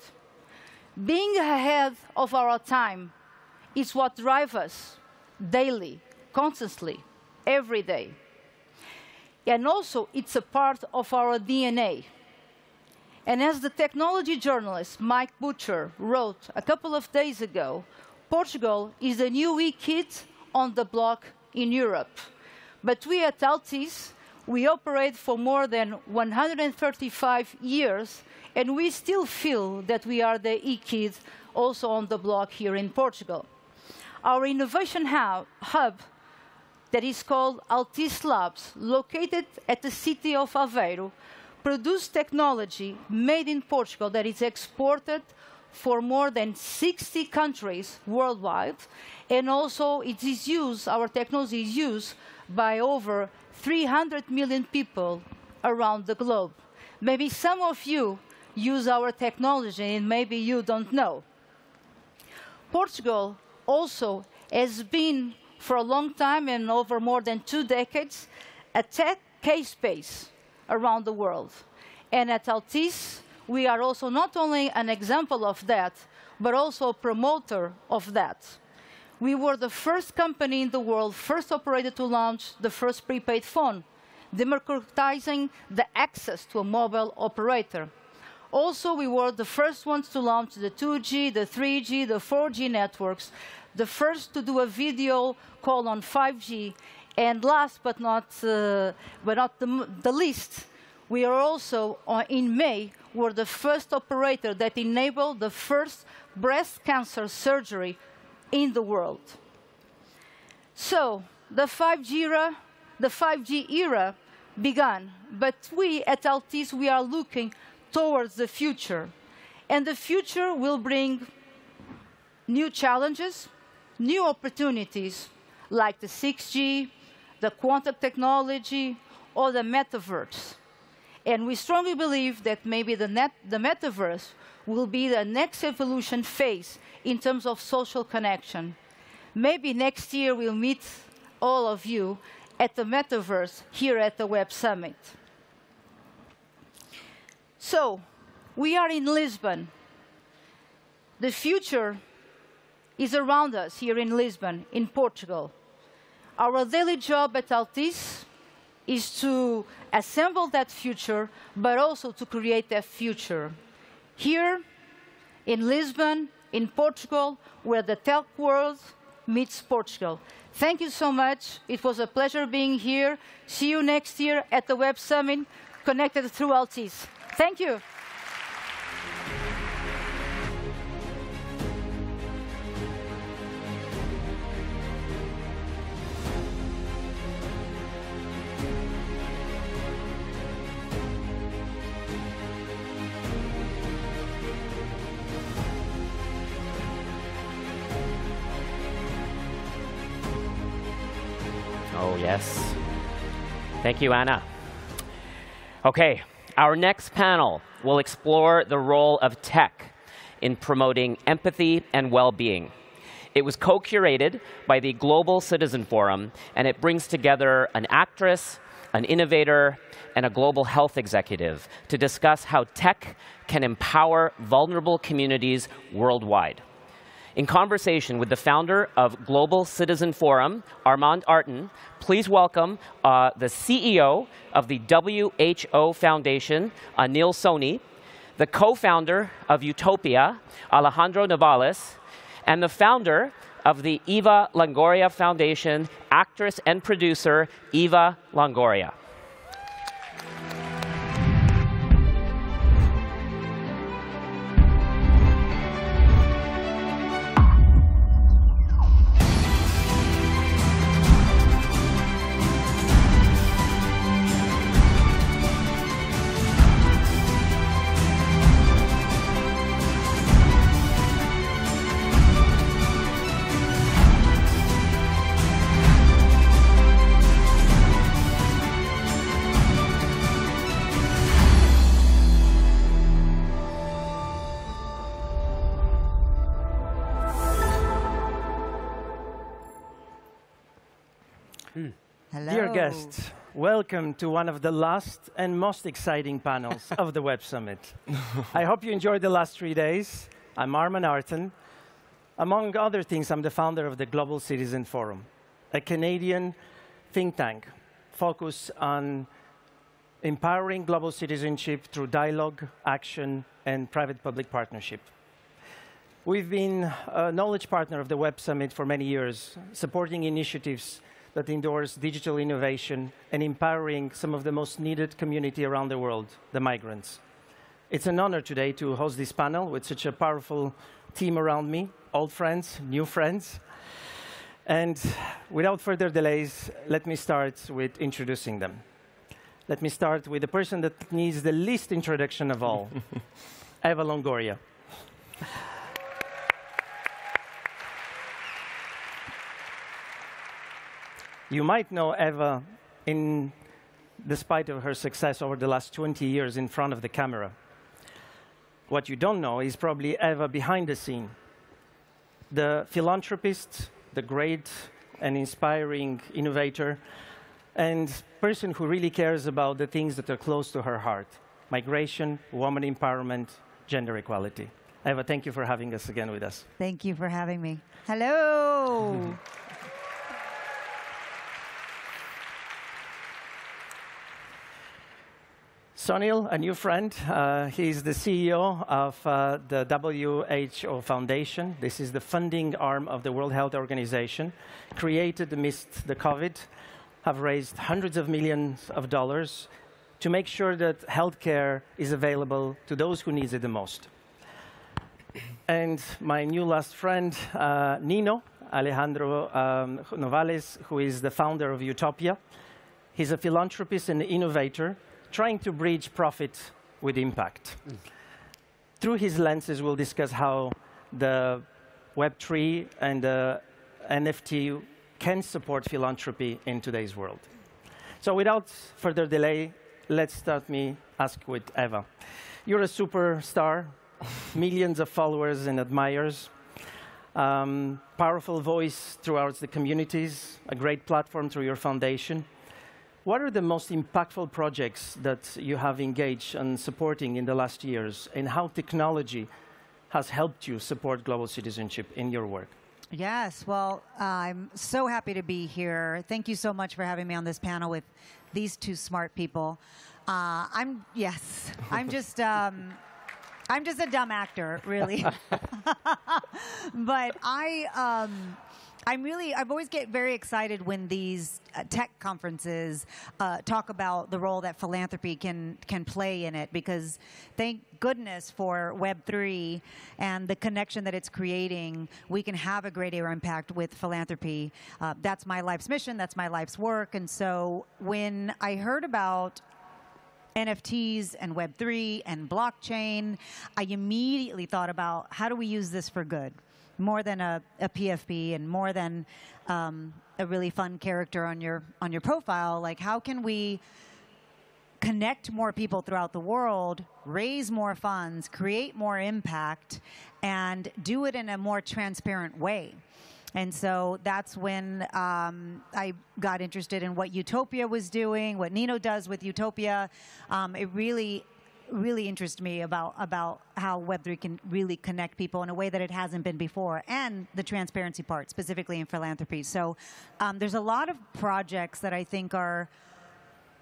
Being ahead of our time is what drives us daily, constantly, every day. And also, it's a part of our DNA. And as the technology journalist Mike Butcher wrote a couple of days ago, Portugal is the new kid on the block in Europe. But we at Altice, we operate for more than 135 years, and we still feel that we are the e-kid also on the block here in Portugal. Our innovation hub that is called Altice Labs, located at the city of Aveiro, produces technology made in Portugal that is exported for more than 60 countries worldwide, and also it is used, our technology is used by over 300 million people around the globe. Maybe some of you use our technology and maybe you don't know. Portugal also has been for a long time and over more than 2 decades a tech K-space around the world. And at Altice, we are also not only an example of that, but also a promoter of that. We were the first company in the world, first operator to launch the first prepaid phone, democratizing the access to a mobile operator. Also, we were the first ones to launch the 2G, the 3G, the 4G networks, the first to do a video call on 5G, and last but not the least, we are also, in May, were the first operator that enabled the first breast cancer surgery in the world. So the 5G era began, but we at Altice, we are looking towards the future. And the future will bring new challenges, new opportunities, like the 6G, the quantum technology, or the metaverse. And we strongly believe that maybe the metaverse will be the next evolution phase in terms of social connection. Maybe next year we'll meet all of you at the metaverse here at the Web Summit. So, we are in Lisbon. The future is around us here in Lisbon, in Portugal. Our daily job at Altice is to assemble that future, but also to create that future. Here, in Lisbon, in Portugal, where the tech world meets Portugal. Thank you so much. It was a pleasure being here. See you next year at the Web Summit, connected through Altice. Thank you. Oh, yes. Thank you, Anna. Okay, our next panel will explore the role of tech in promoting empathy and well-being. It was co-curated by the Global Citizen Forum, and it brings together an actress, an innovator, and a global health executive to discuss how tech can empower vulnerable communities worldwide. In conversation with the founder of Global Citizen Forum, Armand Artin, please welcome the CEO of the WHO Foundation, Anil Soni, the co-founder of Utopia, Alejandro Navales, and the founder of the Eva Longoria Foundation, actress and producer, Eva Longoria. Hello. Dear guests, welcome to one of the last and most exciting panels of the Web Summit. I hope you enjoyed the last 3 days. I'm Armand Artin. Among other things, I'm the founder of the Global Citizen Forum, a Canadian think tank focused on empowering global citizenship through dialogue, action, and private-public partnership. We've been a knowledge partner of the Web Summit for many years, supporting initiatives that endorse digital innovation and empowering some of the most needed community around the world, the migrants. It's an honor today to host this panel with such a powerful team around me, old friends, new friends. And without further delays, let me start with introducing them. Let me start with the person that needs the least introduction of all, Eva Longoria. You might know Eva despite of her success over the last 20 years in front of the camera. What you don't know is probably Eva behind the scene, the philanthropist, the great and inspiring innovator, and person who really cares about the things that are close to her heart: migration, women empowerment, gender equality. Eva, thank you for having us again with us. Thank you for having me. Hello. Sunil, a new friend. He's the CEO of the WHO Foundation. This is the funding arm of the World Health Organization, created amidst the COVID, have raised hundreds of millions of dollars to make sure that healthcare is available to those who need it the most. And my new last friend, Nino Alejandro Novales, who is the founder of Utopia. He's a philanthropist and innovator, trying to bridge profit with impact. Through his lenses, we'll discuss how the Web3 and the NFT can support philanthropy in today's world. So without further delay, let's start me ask with Eva. You're a superstar, millions of followers and admirers, powerful voice throughout the communities, a great platform through your foundation. What are the most impactful projects that you have engaged in supporting in the last years, and how technology has helped you support global citizenship in your work? Yes, well, I'm so happy to be here. Thank you so much for having me on this panel with these two smart people. I'm just a dumb actor, really. But I've always get very excited when these tech conferences talk about the role that philanthropy can play in it, because thank goodness for Web3 and the connection that it's creating, we can have a greater impact with philanthropy. That's my life's mission, that's my life's work. And so when I heard about NFTs and Web3 and blockchain, I immediately thought about how do we use this for good? More than a PFP and more than a really fun character on your profile. Like, how can we connect more people throughout the world, raise more funds, create more impact, and do it in a more transparent way? And so that's when I got interested in what Utopia was doing, what Nino does with Utopia. It really interests me about how Web3 can really connect people in a way that it hasn't been before, and the transparency part, specifically in philanthropy. So there's a lot of projects that I think are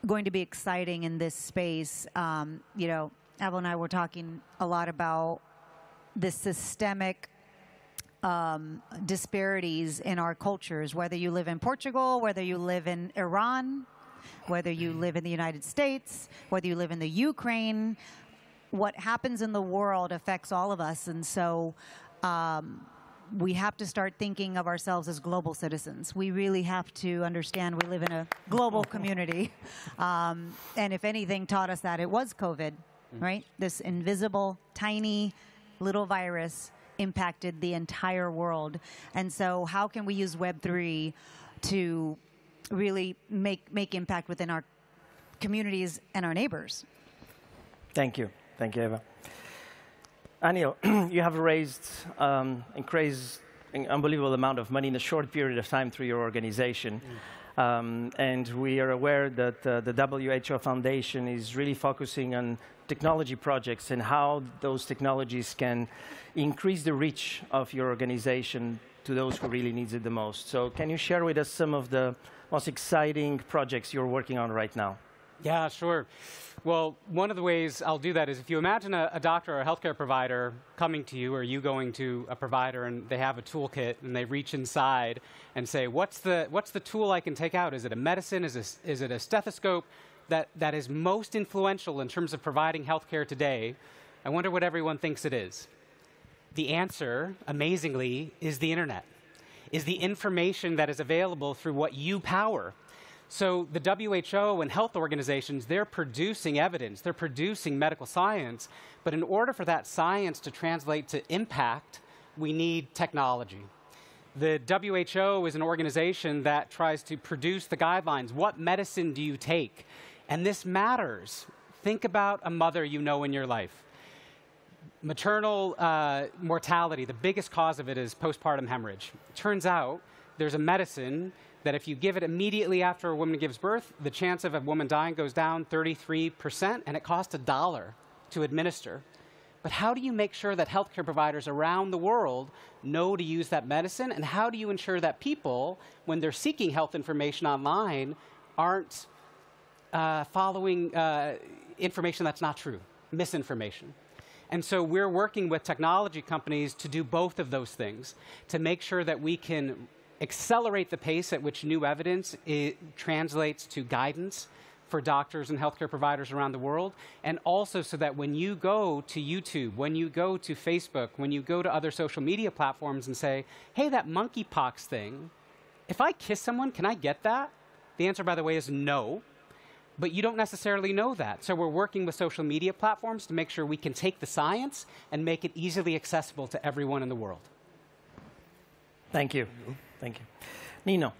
going to be exciting in this space. You know, Abel and I were talking a lot about the systemic disparities in our cultures, whether you live in Portugal, whether you live in Iran, whether you live in the United States, whether you live in the Ukraine. What happens in the world affects all of us. And so we have to start thinking of ourselves as global citizens. We really have to understand we live in a global community. And if anything taught us that, it was COVID, right? This invisible, tiny little virus impacted the entire world. And so how can we use Web3 to really make impact within our communities and our neighbors? Thank you. Thank you, Eva. Anil, you have raised an unbelievable amount of money in a short period of time through your organization. And we are aware that the WHO Foundation is really focusing on technology projects and how those technologies can increase the reach of your organization to those who really need it the most. So can you share with us some of the most exciting projects you're working on right now? Yeah, sure. Well, one of the ways I'll do that is if you imagine a doctor or a healthcare provider coming to you, or you going to a provider, and they have a toolkit and they reach inside and say, what's the tool I can take out? Is it a medicine? Is it a stethoscope that is most influential in terms of providing healthcare today? I wonder what everyone thinks it is. The answer, amazingly, is the internet, is the information that is available through what you power. So the WHO and health organizations, they're producing evidence, they're producing medical science, but in order for that science to translate to impact, we need technology. The WHO is an organization that tries to produce the guidelines. What medicine do you take? And this matters. Think about a mother you know in your life. Maternal mortality, the biggest cause of it is postpartum hemorrhage. It turns out there's a medicine that if you give it immediately after a woman gives birth, the chance of a woman dying goes down 33%, and it costs $1 to administer. But how do you make sure that healthcare providers around the world know to use that medicine? And how do you ensure that people, when they're seeking health information online, aren't following information that's not true, misinformation. And so we're working with technology companies to do both of those things, to make sure that we can accelerate the pace at which new evidence translates to guidance for doctors and healthcare providers around the world, and also so that when you go to YouTube, when you go to Facebook, when you go to other social media platforms and say, hey, that monkeypox thing, if I kiss someone, can I get that? The answer, by the way, is no. But you don't necessarily know that. So we're working with social media platforms to make sure we can take the science and make it easily accessible to everyone in the world. Thank you. Thank you. Nino.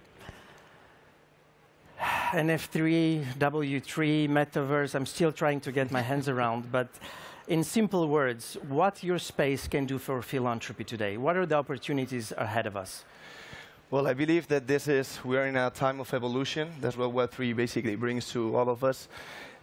NF3, W3, metaverse, I'm still trying to get my hands around, but in simple words, what your space can do for philanthropy today? What are the opportunities ahead of us? Well, I believe that we are in a time of evolution. That's what Web3 basically brings to all of us.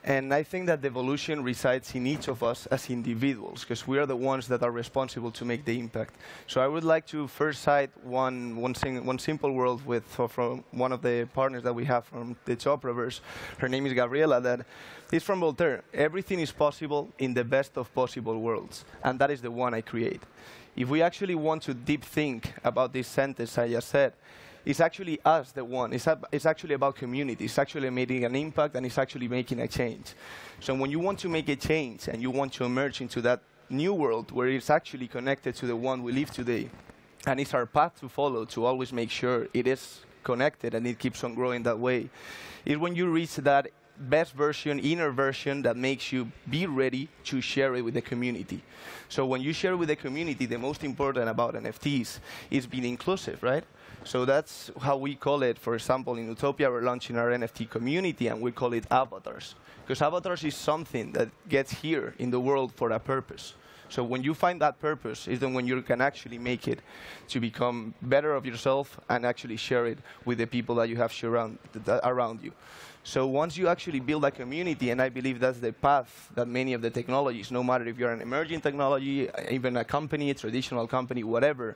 And I think that the evolution resides in each of us as individuals, because we are the ones that are responsible to make the impact. So I would like to first cite one simple world from one of the partners that we have from the Chopraverse. Her name is Gabriela, that is from Voltaire. Everything is possible in the best of possible worlds, and that is the one I create. If we actually want to deep think about this sentence I just said, it's actually us the one. It's actually about community. It's actually making an impact, and it's actually making a change. So when you want to make a change and you want to emerge into that new world where it's actually connected to the one we live today, and it's our path to follow to always make sure it is connected and it keeps on growing that way, is when you reach that best version, inner version that makes you be ready to share it with the community. So when you share with the community, the most important about NFTs is being inclusive, right? So that's how we call it. For example, in Utopia, we're launching our NFT community, and we call it avatars. Because avatars is something that gets here in the world for a purpose. So when you find that purpose, is then when you can actually make it to become better of yourself and actually share it with the people that you have around you. So once you actually build a community, and I believe that's the path that many of the technologies, no matter if you're an emerging technology, even a company, a traditional company, whatever,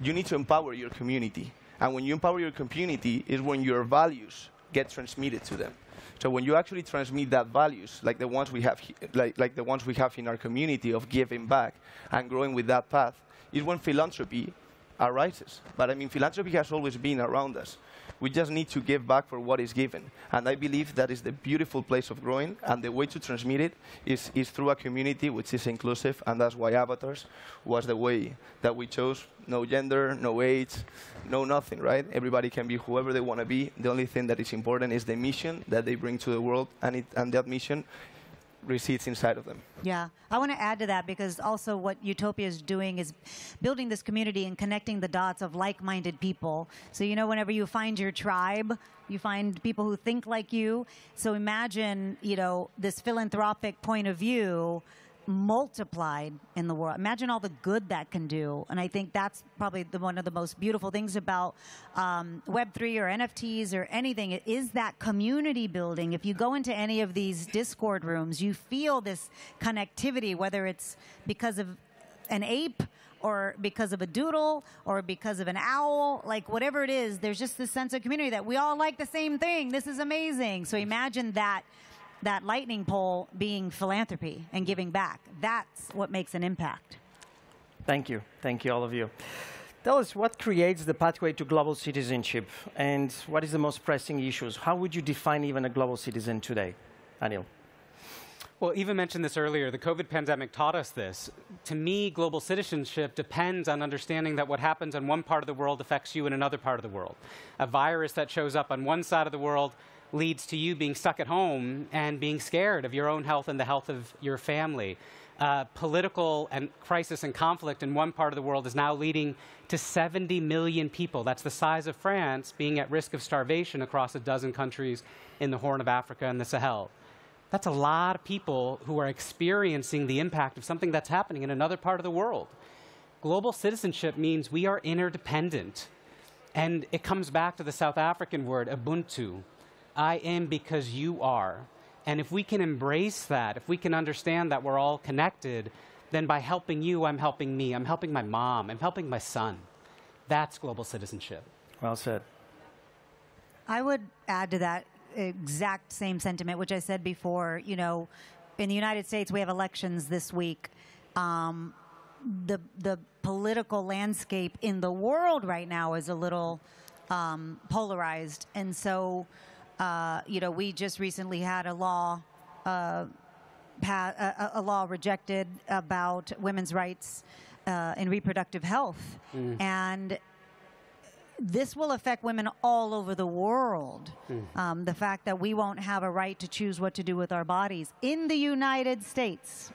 you need to empower your community. And when you empower your community is when your values get transmitted to them. So when you actually transmit that values, like the ones we have, like the ones we have in our community of giving back and growing with that path, is when philanthropy arises. But I mean, philanthropy has always been around us. We just need to give back for what is given. And I believe that is the beautiful place of growing, and the way to transmit it is through a community which is inclusive, and that's why avatars was the way that we chose. No gender, no age, no nothing, right? Everybody can be whoever they want to be. The only thing that is important is the mission that they bring to the world, and that mission resides inside of them. Yeah, I want to add to that, because also what Utopia is doing is building this community and connecting the dots of like-minded people. So, you know, whenever you find your tribe, you find people who think like you. So imagine, you know, this philanthropic point of view multiplied in the world. Imagine all the good that can do. And I think that's probably one of the most beautiful things about Web3 or NFTs or anything. It is that community building. If you go into any of these Discord rooms, you feel this connectivity, whether it's because of an ape or because of a doodle or because of an owl, like whatever it is, there's just this sense of community that we all like the same thing. This is amazing. So imagine that lightning pole being philanthropy and giving back. That's what makes an impact. Thank you. Thank you, all of you. Tell us what creates the pathway to global citizenship, and what is the most pressing issues? How would you define even a global citizen today? Anil. Well, Eva mentioned this earlier. The COVID pandemic taught us this. To me, global citizenship depends on understanding that what happens in one part of the world affects you in another part of the world. A virus that shows up on one side of the world leads to you being stuck at home and being scared of your own health and the health of your family. Political and crisis and conflict in one part of the world is now leading to 70 million people, that's the size of France, being at risk of starvation across a dozen countries in the Horn of Africa and the Sahel. That's a lot of people who are experiencing the impact of something that's happening in another part of the world. Global citizenship means we are interdependent. And it comes back to the South African word, Ubuntu. I am because you are. And if we can embrace that, if we can understand that we're all connected, then by helping you, I'm helping me. I'm helping my mom. I'm helping my son. That's global citizenship. Well said. I would add to that exact same sentiment, which I said before. You know, in the United States, we have elections this week. The political landscape in the world right now is a little polarized, and so we just recently had a law rejected about women's rights in reproductive health, and this will affect women all over the world. The fact that we won't have a right to choose what to do with our bodies in the United States.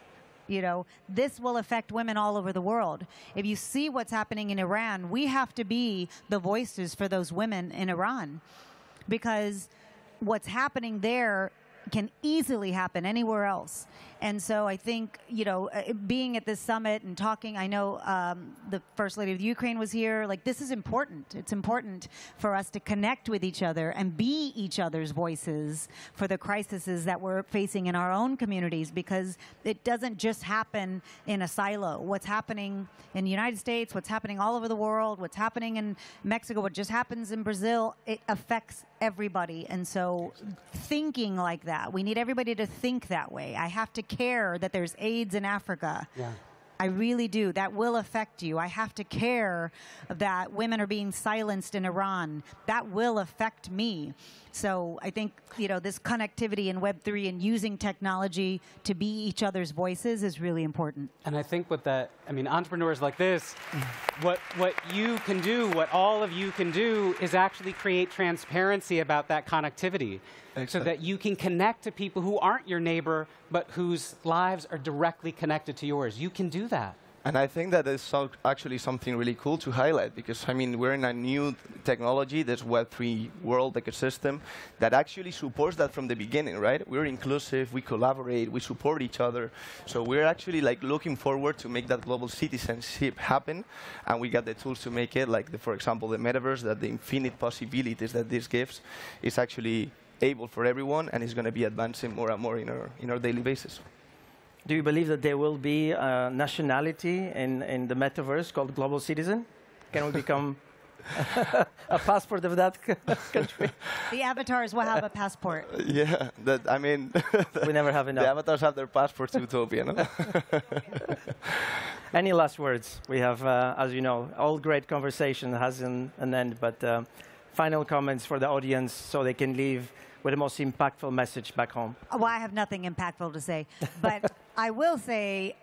This will affect women all over the world. If you see what's happening in Iran, we have to be the voices for those women in Iran, because what's happening there can easily happen anywhere else. And so I think, being at this summit and talking, I know the First Lady of the Ukraine was here. Like, this is important. It's important for us to connect with each other and be each other's voices for the crises that we're facing in our own communities, because it doesn't just happen in a silo. What's happening in the United States, what's happening all over the world, what's happening in Mexico, what just happens in Brazil, it affects everybody. And so thinking like that, we need everybody to think that way. I have to care that there's AIDS in Africa. Yeah. I really do. That will affect you. I have to care that women are being silenced in Iran. That will affect me. So I think, this connectivity in Web3 and using technology to be each other's voices is really important. And I think entrepreneurs like this, what you can do, what all of you can do is actually create transparency about that connectivity. Excellent. So that you can connect to people who aren't your neighbor, but whose lives are directly connected to yours. You can do that. And I think that is actually something really cool to highlight, because, we're in a new technology, this Web3 world ecosystem, that actually supports that from the beginning, right? We're inclusive, we collaborate, we support each other. So we're actually looking forward to make that global citizenship happen, and we got the tools to make it, for example, the metaverse, that the infinite possibilities that this gives is actually able for everyone, and is going to be advancing more and more in our daily basis. Do you believe that there will be a nationality in the metaverse called global citizen? Can we become a passport of that country? The avatars will have a passport. Yeah, we never have enough. The avatars have their passport to Utopia, no? Any last words? We have, as you know, all great conversation has an end, but final comments for the audience so they can leave with the most impactful message back home. Well, I have nothing impactful to say, but I will say,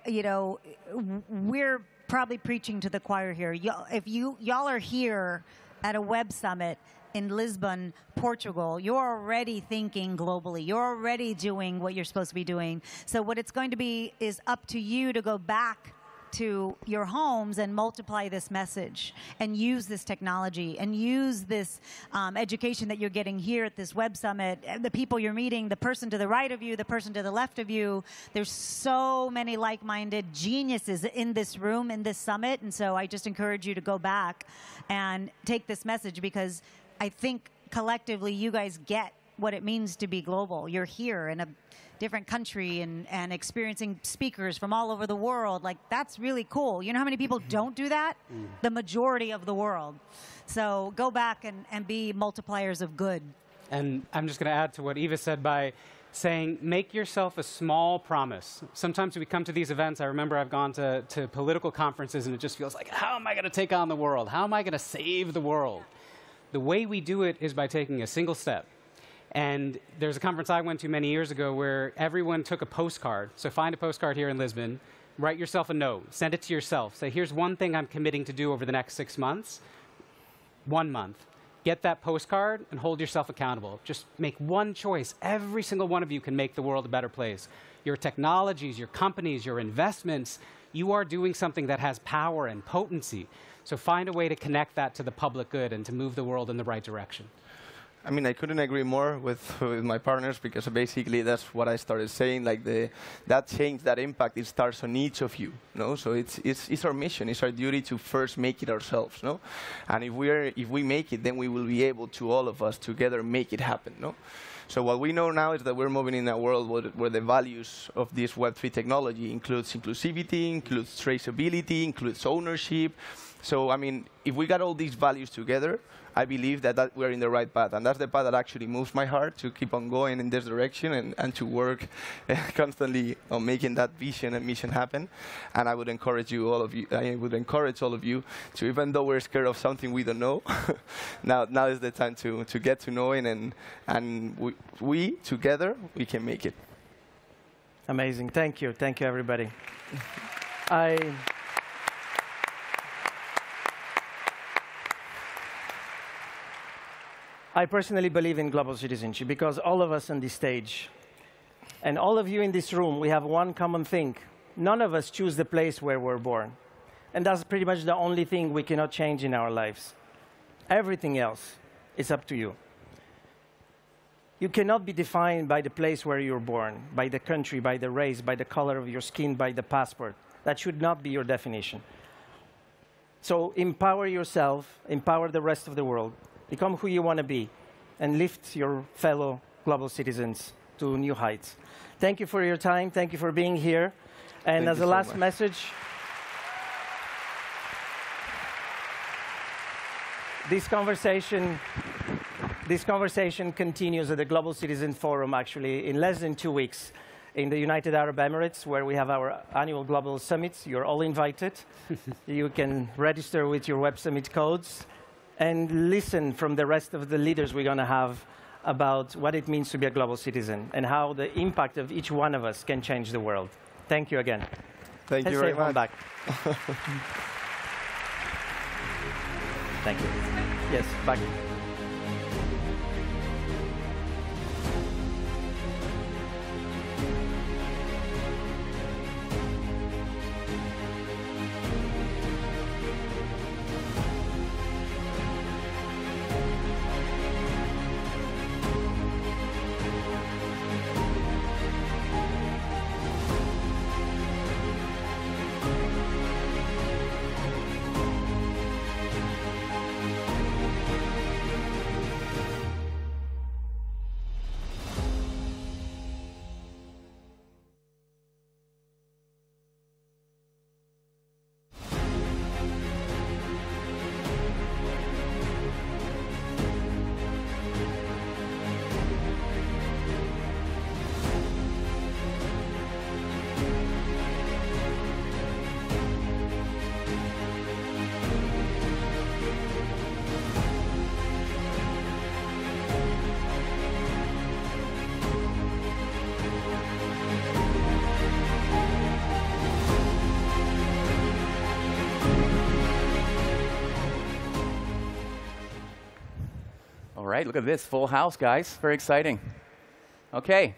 we're probably preaching to the choir here. If y'all are here at a web summit in Lisbon, Portugal, you're already thinking globally. You're already doing what you're supposed to be doing. So what it's going to be is up to you to go back to your homes and multiply this message and use this technology and use this education that you're getting here at this web summit, the people you're meeting, the person to the right of you, the person to the left of you. There's so many like-minded geniuses in this room, in this summit, and so I just encourage you to go back and take this message, because I think collectively you guys get what it means to be global. You're here in a different country and experiencing speakers from all over the world. That's really cool. You know how many people don't do that? The majority of the world. So go back and be multipliers of good. And I'm just going to add to what Eva said by saying, make yourself a small promise. Sometimes we come to these events, I remember I've gone to political conferences, and it just feels like, how am I going to take on the world? How am I going to save the world? The way we do it is by taking a single step. And there's a conference I went to many years ago where everyone took a postcard. So find a postcard here in Lisbon, write yourself a note, send it to yourself. Say, here's one thing I'm committing to do over the next 6 months. 1 month. Get that postcard and hold yourself accountable. Just make one choice. Every single one of you can make the world a better place. Your technologies, your companies, your investments, you are doing something that has power and potency. So find a way to connect that to the public good and to move the world in the right direction. I couldn't agree more with my partners, because basically that's what I started saying. That change, that impact, it starts on each of you. No, so it's our mission. It's our duty to first make it ourselves. No, and if we make it, then we will be able to, all of us together, make it happen. No. So what we know now is that we're moving in a world where the values of this Web3 technology includes inclusivity, includes traceability, includes ownership, So, I mean, if we got all these values together, I believe that we're in the right path. And that's the path that actually moves my heart to keep on going in this direction and to work constantly on making that vision and mission happen. And I would encourage all of you to, even though we're scared of something we don't know, now is the time to get to know it, and we together, we can make it. Amazing. Thank you. Thank you, everybody. I personally believe in global citizenship because all of us on this stage and all of you in this room, we have one common thing. None of us choose the place where we're born. And that's pretty much the only thing we cannot change in our lives. Everything else is up to you. You cannot be defined by the place where you're born, by the country, by the race, by the color of your skin, by the passport. That should not be your definition. So empower yourself, empower the rest of the world. Become who you want to be, and lift your fellow global citizens to new heights. Thank you for your time. Thank you for being here. And as a last message, this conversation continues at the Global Citizen Forum, actually, in less than 2 weeks in the United Arab Emirates, where we have our annual Global Summit. You're all invited. You can register with your Web Summit codes and listen from the rest of the leaders we're going to have about what it means to be a global citizen and how the impact of each one of us can change the world. Thank you again. Thank you very much. Back. Thank you. Yes, back. All right, look at this, full house, guys. Very exciting. Okay.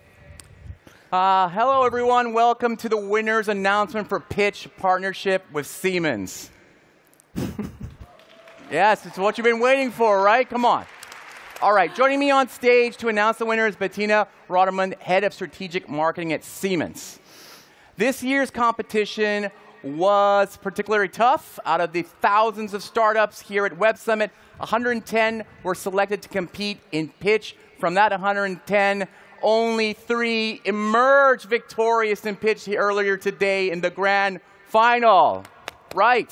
Hello, everyone. Welcome to the winner's announcement for Pitch partnership with Siemens. Yes, it's what you've been waiting for, right? Come on. All right, joining me on stage to announce the winner is Bettina Roderman, Head of Strategic Marketing at Siemens. This year's competition was particularly tough. Out of the thousands of startups here at Web Summit, 110 were selected to compete in Pitch. From that 110, only 3 emerged victorious in Pitch earlier today in the grand final. Right.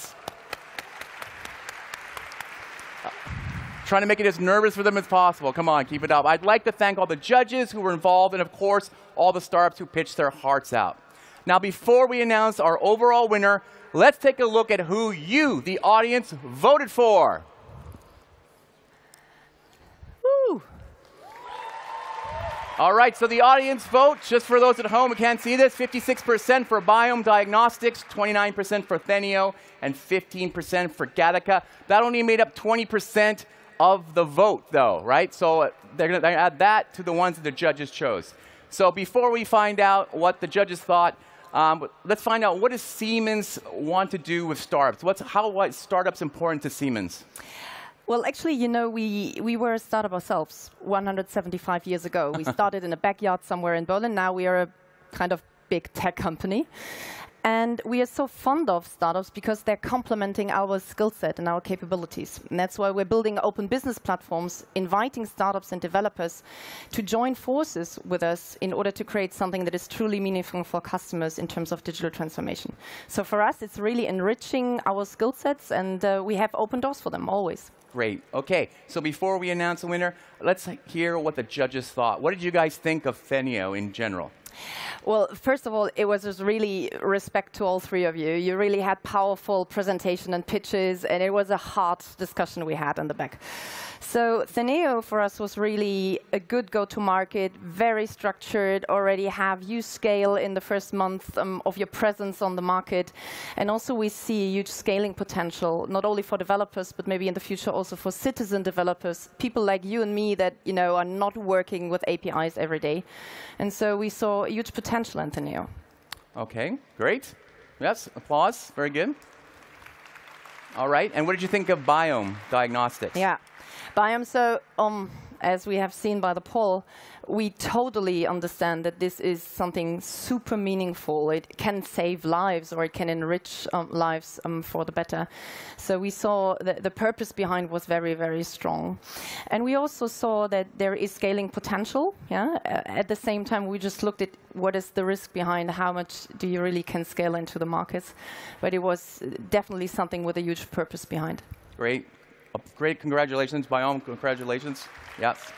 Trying to make it as nervous for them as possible. Come on, keep it up. I'd like to thank all the judges who were involved and, of course, all the startups who pitched their hearts out. Now, before we announce our overall winner, let's take a look at who you, the audience, voted for. Woo. All right, so the audience vote, just for those at home who can't see this, 56% for Biome Diagnostics, 29% for Thenio, and 15% for Gattaca. That only made up 20% of the vote, though, right? So they're going to add that to the ones that the judges chose. So before we find out what the judges thought, let's find out, what does Siemens want to do with startups? How is startups important to Siemens? Well, actually, you know, we were a startup ourselves 175 years ago. We started in a backyard somewhere in Berlin. Now we are a kind of big tech company. And we are so fond of startups because they're complementing our skill set and our capabilities. And that's why we're building open business platforms, inviting startups and developers to join forces with us in order to create something that is truly meaningful for customers in terms of digital transformation. So for us, it's really enriching our skill sets, and we have open doors for them always. Great. OK, so before we announce the winner, let's hear what the judges thought. What did you guys think of Theneo in general? Well, first of all, it was just really respect to all three of you. You really had powerful presentation and pitches, and it was a hot discussion we had in the back. So Theneo for us was really a good go-to-market, very structured, already have you scale in the first month of your presence on the market. And also we see a huge scaling potential, not only for developers, but maybe in the future also for citizen developers, people like you and me that are not working with APIs every day. And so we saw a huge potential in Theneo. OK, great. Yes, applause. Very good. All right, and what did you think of Biome Diagnostics? Yeah. Biome, so as we have seen by the poll, we totally understand that this is something super meaningful. It can save lives, or it can enrich lives for the better. So we saw that the purpose behind was very, very strong. And we also saw that there is scaling potential. Yeah. At the same time, we just looked at what is the risk behind, how much do you really can scale into the markets. But it was definitely something with a huge purpose behind. Great. Great, congratulations, Biome, congratulations. Yes.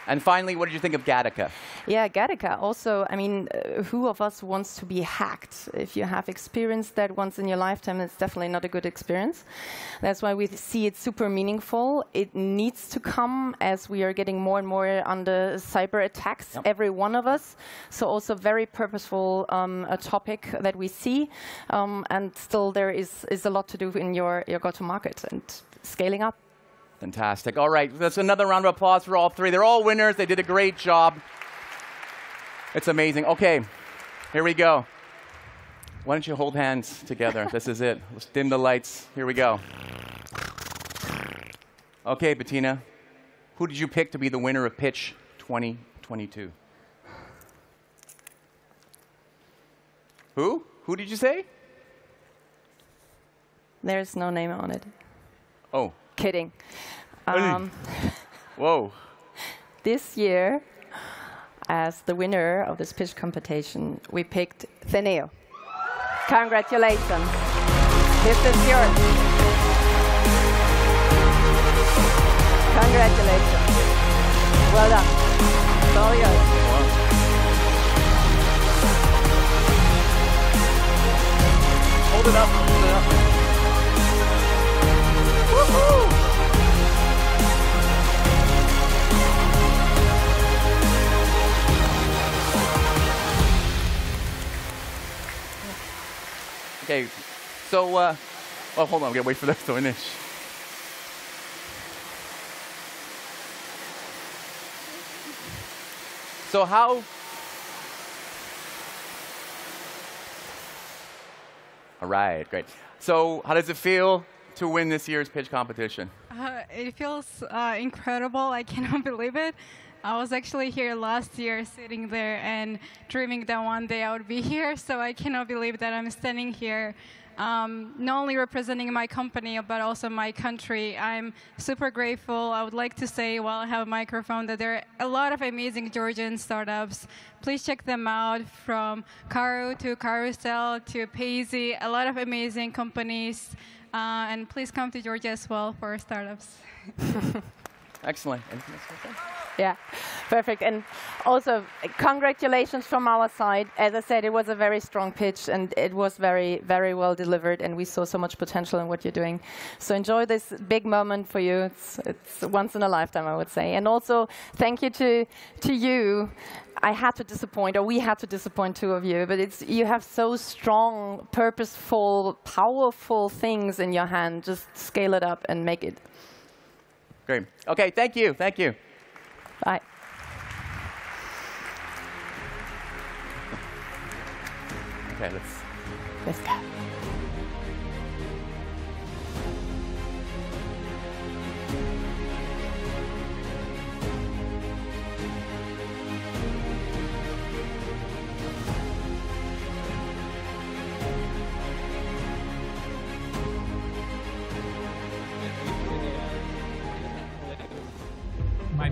And finally, what did you think of Gattaca? Yeah, Gattaca also, I mean, who of us wants to be hacked? If you have experienced that once in your lifetime, it's definitely not a good experience. That's why we see it super meaningful. It needs to come as we are getting more and more under cyber attacks, every one of us. So also very purposeful a topic that we see. And still there is a lot to do in your go-to-market and scaling up. Fantastic. All right, that's another round of applause for all three. They're all winners. They did a great job. It's amazing. OK, here we go. Why don't you hold hands together? This is it. Let's dim the lights. Here we go. OK, Bettina, who did you pick to be the winner of Pitch 2022? Who? Who did you say? There's no name on it. Oh. Kidding. Whoa. This year, as the winner of this pitch competition, we picked Theneo. Congratulations. This is yours. Congratulations. Well done. It's all yours. Hold it up. Hold it up. Woohoo! Okay, so, oh, hold on, I'm gonna wait for this to finish. So how? All right, great. So how does it feel to win this year's pitch competition? It feels incredible. I cannot believe it. I was actually here last year sitting there and dreaming that one day I would be here. So I cannot believe that I'm standing here, not only representing my company, but also my country. I'm super grateful. I would like to say, while I have a microphone, that there are a lot of amazing Georgian startups. Please check them out, from Caro to Carousel to Paisy, a lot of amazing companies. And please come to Georgia as well for startups. Excellent. Yeah, perfect. And also, congratulations from our side. As I said, it was a very strong pitch, and it was very, very well delivered, and we saw so much potential in what you're doing. So enjoy this big moment for you. It's once in a lifetime, I would say. And also, thank you to you. I had to disappoint, or we had to disappoint two of you, but you have so strong, purposeful, powerful things in your hand. Just scale it up and make it. Great. OK, thank you. Thank you. Bye. OK, let's go.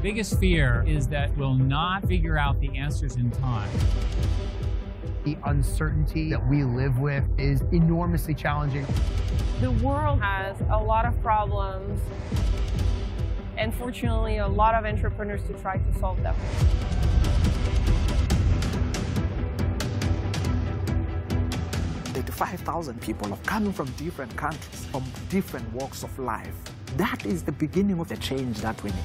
biggest fear is that we'll not figure out the answers in time. The uncertainty that we live with is enormously challenging. The world has a lot of problems, and fortunately, a lot of entrepreneurs to try to solve them. The 5,000 people are coming from different countries, from different walks of life. That is the beginning of the change that we need.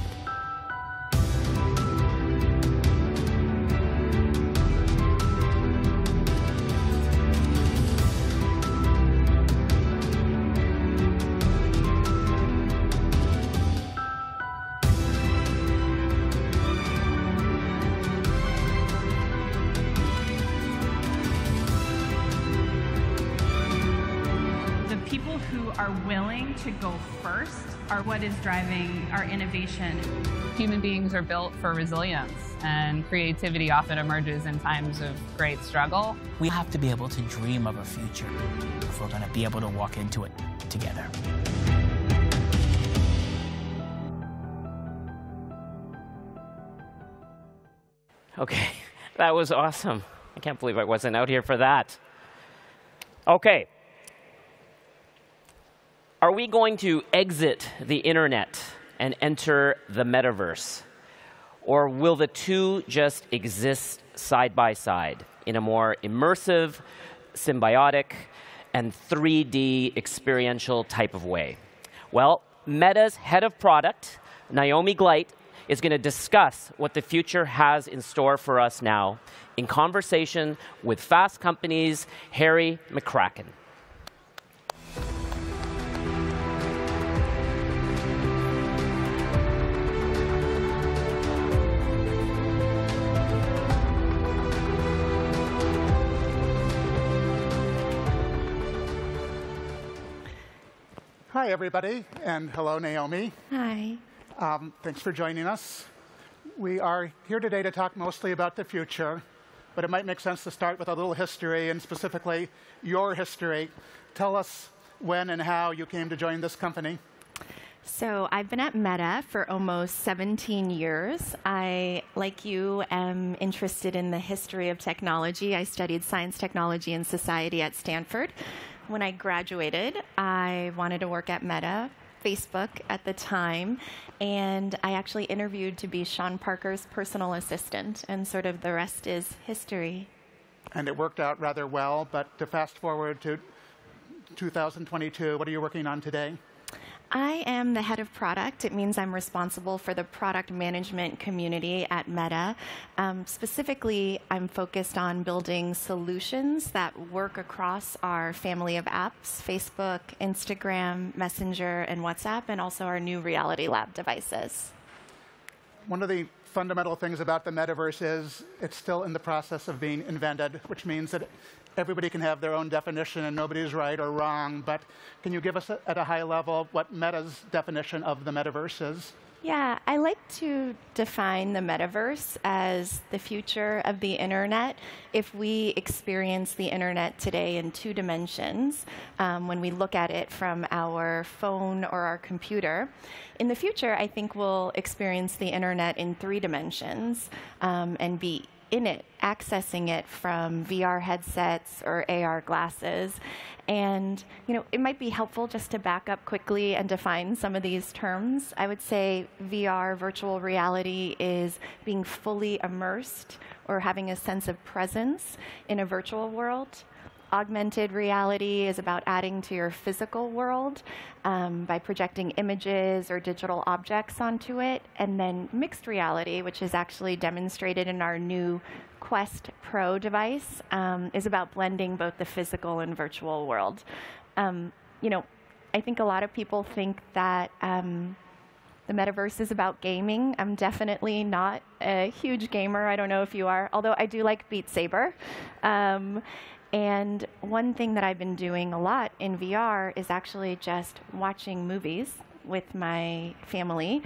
Are willing to go first are what is driving our innovation. Human beings are built for resilience, and creativity often emerges in times of great struggle. We have to be able to dream of a future if we're going to be able to walk into it together. Okay, that was awesome. I can't believe I wasn't out here for that. Okay. Are we going to exit the internet and enter the metaverse? Or will the two just exist side by side in a more immersive, symbiotic, and 3D experiential type of way? Well, Meta's head of product, Naomi Gleit, is going to discuss what the future has in store for us now in conversation with Fast Company's Harry McCracken. Hi, everybody, and hello, Naomi. Hi. Thanks for joining us. We are here today to talk mostly about the future, but it might make sense to start with a little history, and specifically your history. Tell us when and how you came to join this company. So I've been at Meta for almost 17 years. I, like you, am interested in the history of technology. I studied science, technology, and society at Stanford. When I graduated, I wanted to work at Meta, Facebook at the time, and I actually interviewed to be Sean Parker's personal assistant, and sort of the rest is history. And it worked out rather well, but to fast forward to 2022, what are you working on today? I am the head of product. It means I'm responsible for the product management community at Meta. Specifically, I'm focused on building solutions that work across our family of apps, Facebook, Instagram, Messenger, and WhatsApp, and also our new Reality Lab devices. One of the fundamental things about the metaverse is it's still in the process of being invented, which means that everybody can have their own definition and nobody's right or wrong. But can you give us, at a high level, what Meta's definition of the metaverse is? Yeah, I like to define the metaverse as the future of the internet if we experience the internet today in 2 dimensions, when we look at it from our phone or our computer. In the future, I think we'll experience the internet in 3 dimensions and be in it, accessing it from VR headsets or AR glasses. And it might be helpful just to back up quickly and define some of these terms. I would say VR, virtual reality, is being fully immersed or having a sense of presence in a virtual world. Augmented reality is about adding to your physical world by projecting images or digital objects onto it. And then mixed reality, which is actually demonstrated in our new Quest Pro device, is about blending both the physical and virtual world. I think a lot of people think that the metaverse is about gaming. I'm definitely not a huge gamer. I don't know if you are, although I do like Beat Saber. And one thing that I've been doing a lot in VR is actually just watching movies with my family.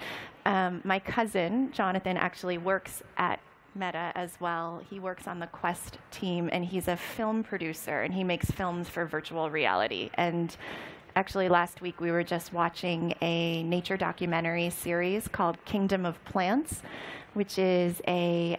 My cousin, Jonathan, actually works at Meta as well. He works on the Quest team, and he's a film producer, and he makes films for virtual reality. And Actually, last week we were just watching a nature documentary series called Kingdom of Plants, which is a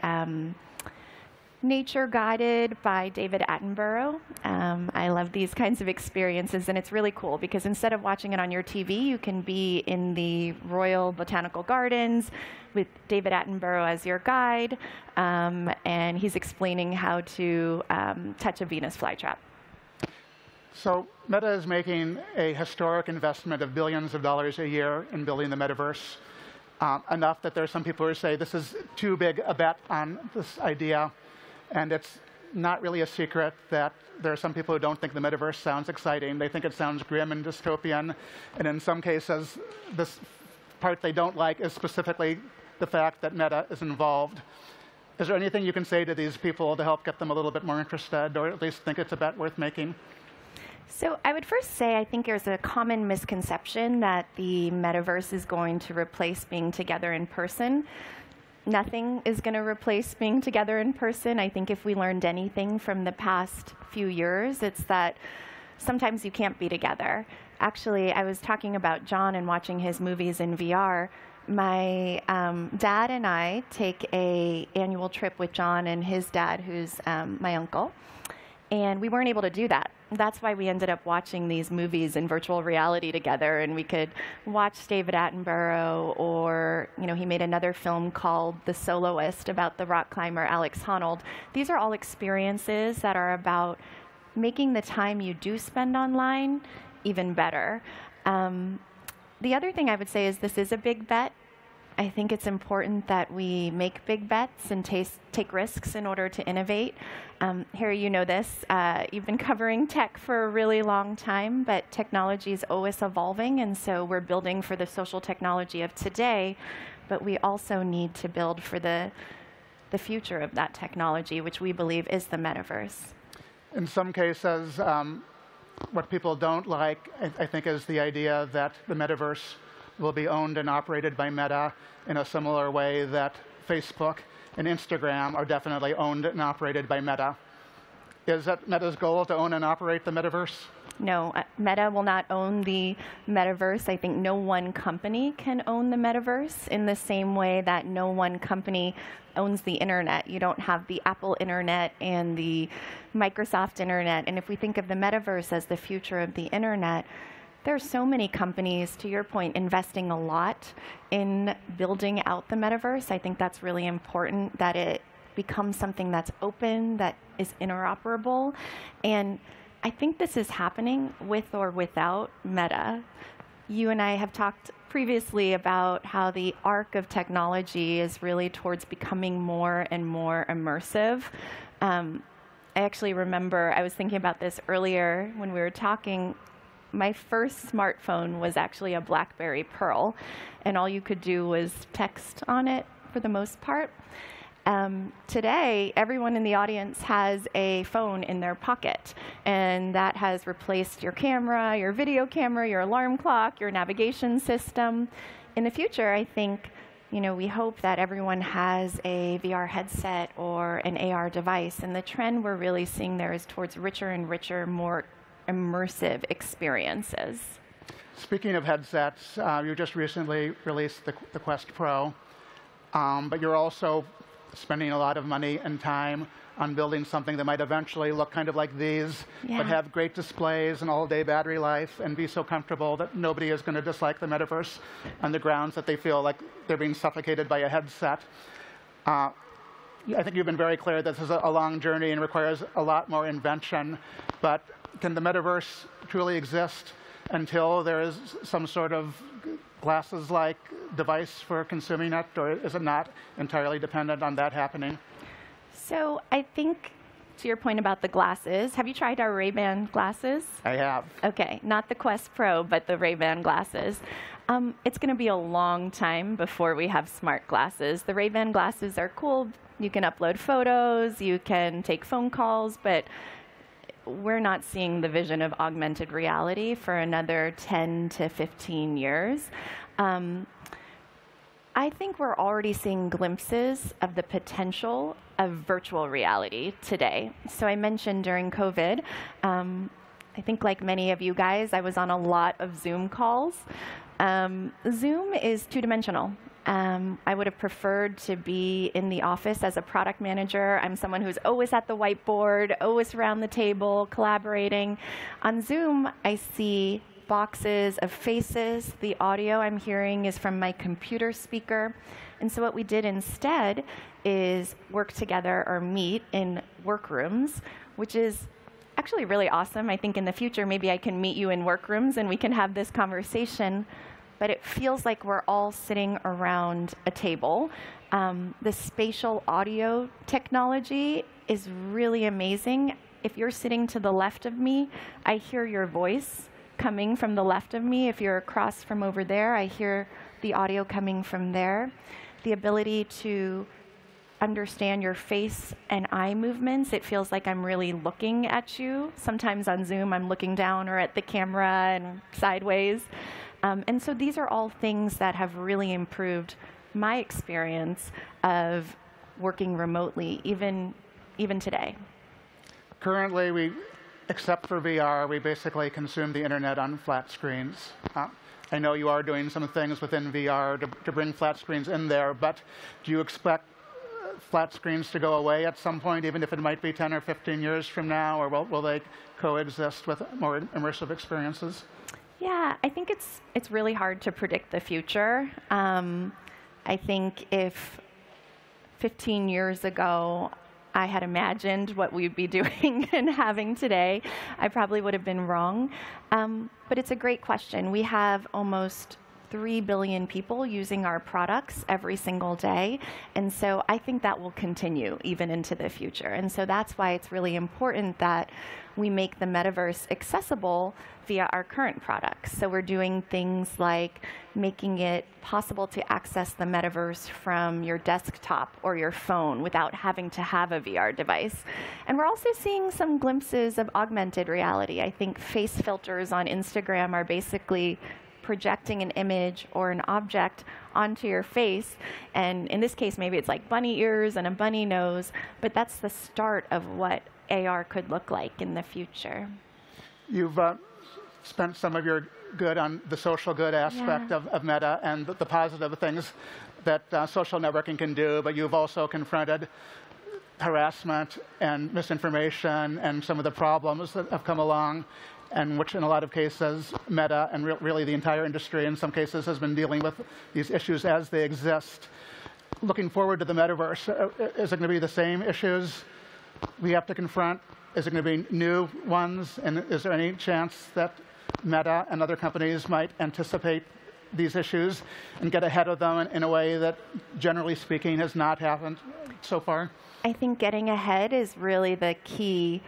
nature guided by David Attenborough. I love these kinds of experiences, and it's really cool because instead of watching it on your TV, you can be in the Royal Botanical Gardens with David Attenborough as your guide, and he's explaining how to touch a Venus flytrap. So Meta is making a historic investment of billions of dollars a year in building the metaverse, enough that there are some people who say this is too big a bet on this idea. And it's not really a secret that there are some people who don't think the metaverse sounds exciting. They think it sounds grim and dystopian. And in some cases, this part they don't like is specifically the fact that Meta is involved. Is there anything you can say to these people to help get them a little bit more interested, or at least think it's a bet worth making? So I would first say I think there's a common misconception that the metaverse is going to replace being together in person. Nothing is going to replace being together in person. I think if we learned anything from the past few years, it's that sometimes you can't be together. Actually, I was talking about John and watching his movies in VR. My dad and I take an annual trip with John and his dad, who's my uncle. And we weren't able to do that. That's why we ended up watching these movies in virtual reality together, and we could watch David Attenborough, or he made another film called The Soloist about the rock climber Alex Honnold. These are all experiences that are about making the time you do spend online even better. The other thing I would say is this is a big bet. I think it's important that we make big bets and take risks in order to innovate. Harry, you know this. You've been covering tech for a really long time, but technology is always evolving, and so we're building for the social technology of today, but we also need to build for the future of that technology, which we believe is the metaverse. In some cases, what people don't like, I think, is the idea that the metaverse will be owned and operated by Meta in a similar way that Facebook and Instagram are definitely owned and operated by Meta. Is that Meta's goal to own and operate the metaverse? No, Meta will not own the metaverse. I think no one company can own the metaverse in the same way that no one company owns the internet. You don't have the Apple internet and the Microsoft internet. And if we think of the metaverse as the future of the internet, there are so many companies, to your point, investing a lot in building out the metaverse. I think that's really important, that it becomes something that's open, that is interoperable. And I think this is happening with or without Meta. You and I have talked previously about how the arc of technology is really towards becoming more and more immersive. I actually remember, I was thinking about this earlier when we were talking. My first smartphone was actually a BlackBerry Pearl, and all you could do was text on it for the most part. Today, everyone in the audience has a phone in their pocket, and that has replaced your camera, your video camera, your alarm clock, your navigation system. In the future, I think, we hope that everyone has a VR headset or an AR device, and the trend we're really seeing there is towards richer and richer, more immersive experiences. Speaking of headsets, you just recently released the Quest Pro, but you're also spending a lot of money and time on building something that might eventually look kind of like these, but have great displays and all-day battery life and be so comfortable that nobody is going to dislike the metaverse on the grounds that they feel like they're being suffocated by a headset. I think you've been very clear that this is a long journey and requires a lot more invention, but can the metaverse truly exist until there is some sort of glasses-like device for consuming it, or is it not entirely dependent on that happening? So I think, to your point about the glasses, have you tried our Ray-Ban glasses? I have. Okay, not the Quest Pro, but the Ray-Ban glasses. It's going to be a long time before we have smart glasses. The Ray-Ban glasses are cool. You can upload photos, you can take phone calls, but we're not seeing the vision of augmented reality for another 10 to 15 years. I think we're already seeing glimpses of the potential of virtual reality today. So I mentioned during COVID, I think like many of you guys, I was on a lot of Zoom calls. Zoom is two-dimensional. I would have preferred to be in the office as a product manager. I'm someone who's always at the whiteboard, always around the table, collaborating. On Zoom, I see boxes of faces. The audio I'm hearing is from my computer speaker. And so what we did instead is work together or meet in workrooms, which is actually really awesome. I think in the future, maybe I can meet you in workrooms and we can have this conversation. But it feels like we're all sitting around a table. The spatial audio technology is really amazing. If you're sitting to the left of me, I hear your voice coming from the left of me. If you're across from over there, I hear the audio coming from there. The ability to understand your face and eye movements, it feels like I'm really looking at you. Sometimes on Zoom, I'm looking down or at the camera and sideways. And so these are all things that have really improved my experience of working remotely, even today. Currently, except for VR, we basically consume the internet on flat screens. I know you are doing some things within VR to bring flat screens in there, but do you expect flat screens to go away at some point, even if it might be 10 or 15 years from now, or will they coexist with more immersive experiences? Yeah, I think it's really hard to predict the future. I think if 15 years ago I had imagined what we'd be doing and having today, I probably would have been wrong. But it's a great question. We have almost 3 billion people using our products every single day. And so I think that will continue even into the future. And so that's why it's really important that we make the metaverse accessible via our current products. So we're doing things like making it possible to access the metaverse from your desktop or your phone without having to have a VR device. And we're also seeing some glimpses of augmented reality. I think face filters on Instagram are basically projecting an image or an object onto your face. And in this case, maybe it's like bunny ears and a bunny nose, but that's the start of what AR could look like in the future. You've spent some of your good on the social good aspect of Meta and the positive things that social networking can do, but you've also confronted harassment and misinformation and some of the problems that have come along, and which in a lot of cases, Meta and really the entire industry in some cases has been dealing with these issues as they exist. Looking forward to the metaverse, is it going to be the same issues we have to confront? Is it going to be new ones? And is there any chance that Meta and other companies might anticipate these issues and get ahead of them in a way that, generally speaking, has not happened so far? I think getting ahead is really the key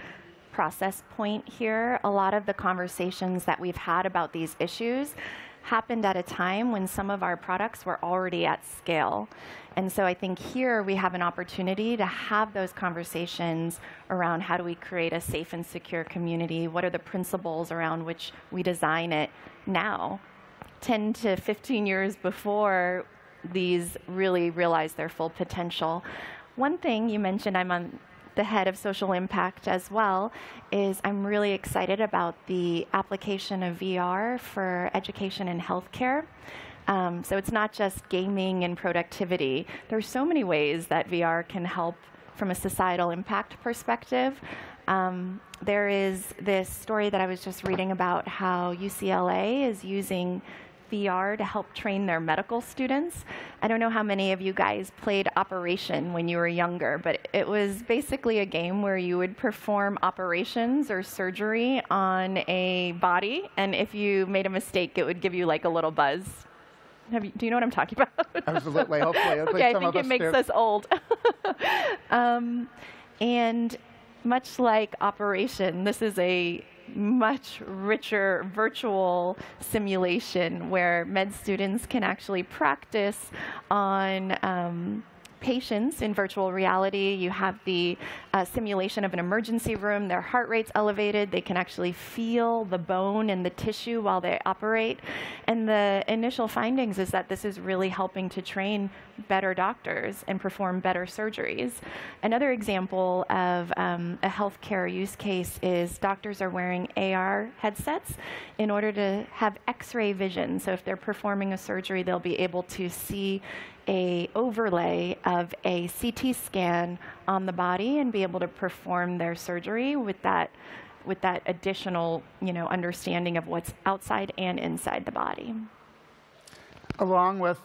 process point here. A lot of the conversations that we've had about these issues happened at a time when some of our products were already at scale. And so I think here we have an opportunity to have those conversations around how do we create a safe and secure community? What are the principles around which we design it now, 10 to 15 years before these really realize their full potential? One thing you mentioned, I'm on the head of social impact as well, is I'm really excited about the application of VR for education and healthcare. So it's not just gaming and productivity. There's so many ways that VR can help from a societal impact perspective. There is this story that I was just reading about how UCLA is using VR to help train their medical students. I don't know how many of you guys played Operation when you were younger, but it was basically a game where you would perform operations or surgery on a body, and if you made a mistake, it would give you like a little buzz. Do you know what I'm talking about? Absolutely, hopefully. Okay, I think it makes us old. And much like Operation, this is a much richer virtual simulation where med students can actually practice on patients in virtual reality. You have the simulation of an emergency room. Their heart rate's elevated. They can actually feel the bone and the tissue while they operate. And the initial findings is that this is really helping to train better doctors and perform better surgeries. Another example of a healthcare use case is doctors are wearing AR headsets in order to have X-ray vision. So if they're performing a surgery, they'll be able to see a overlay of a CT scan on the body and be able to perform their surgery with that additional, understanding of what's outside and inside the body. Along with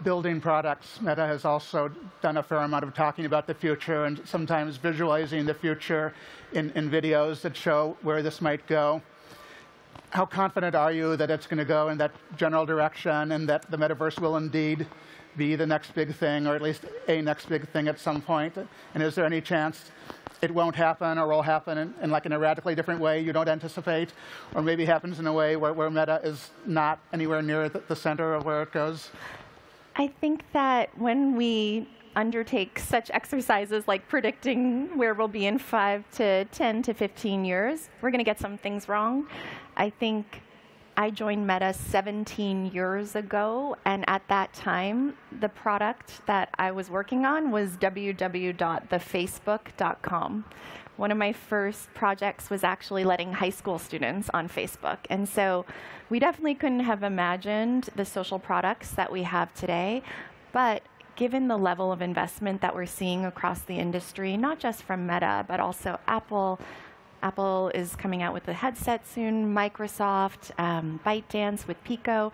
building products, Meta has also done a fair amount of talking about the future and sometimes visualizing the future in videos that show where this might go. How confident are you that it's going to go in that general direction and that the metaverse will indeed be the next big thing, or at least a next big thing at some point? And is there any chance it won't happen or will happen in a radically different way you don't anticipate, or maybe happens in a way where Meta is not anywhere near the center of where it goes? I think that when we undertake such exercises like predicting where we'll be in 5 to 10 to 15 years, we're going to get some things wrong. I think I joined Meta 17 years ago, and at that time, the product that I was working on was www.thefacebook.com. One of my first projects was actually letting high school students on Facebook. And so we definitely couldn't have imagined the social products that we have today. But given the level of investment that we're seeing across the industry, not just from Meta, but also Apple. Apple is coming out with a headset soon, Microsoft, ByteDance with Pico.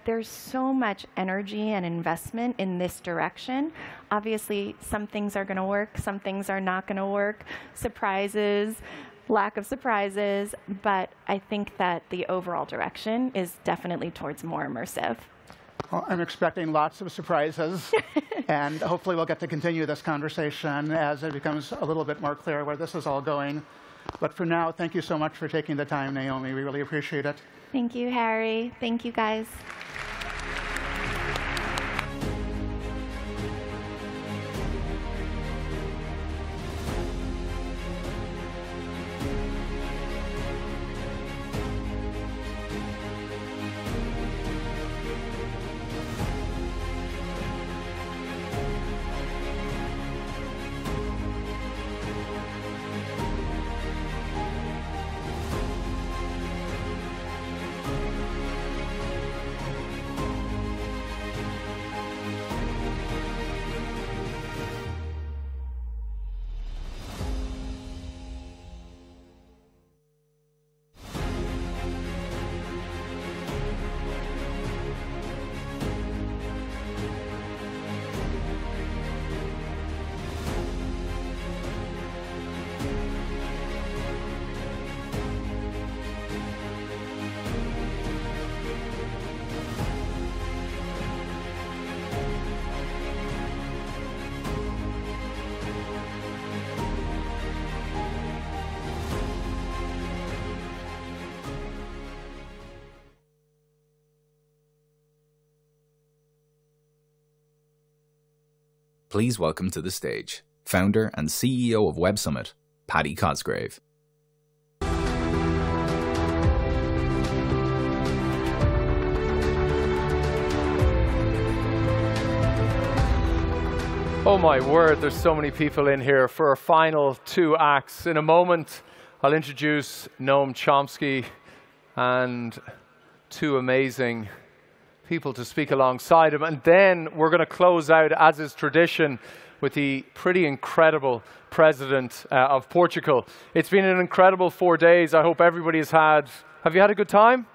There's so much energy and investment in this direction. Obviously, some things are going to work, some things are not going to work. Surprises, lack of surprises, but I think that the overall direction is definitely towards more immersive. Well, I'm expecting lots of surprises, and hopefully we'll get to continue this conversation as it becomes a little bit more clear where this is all going. But for now, thank you so much for taking the time, Naomi. We really appreciate it. Thank you, Harry. Thank you, guys. Please welcome to the stage founder and CEO of Web Summit, Paddy Cosgrave. Oh my word, there's so many people in here for our final two acts. In a moment, I'll introduce Noam Chomsky and two amazing people to speak alongside him. And then we're going to close out, as is tradition, with the pretty incredible president of Portugal. It's been an incredible 4 days. I hope everybody has had. Have you had a good time?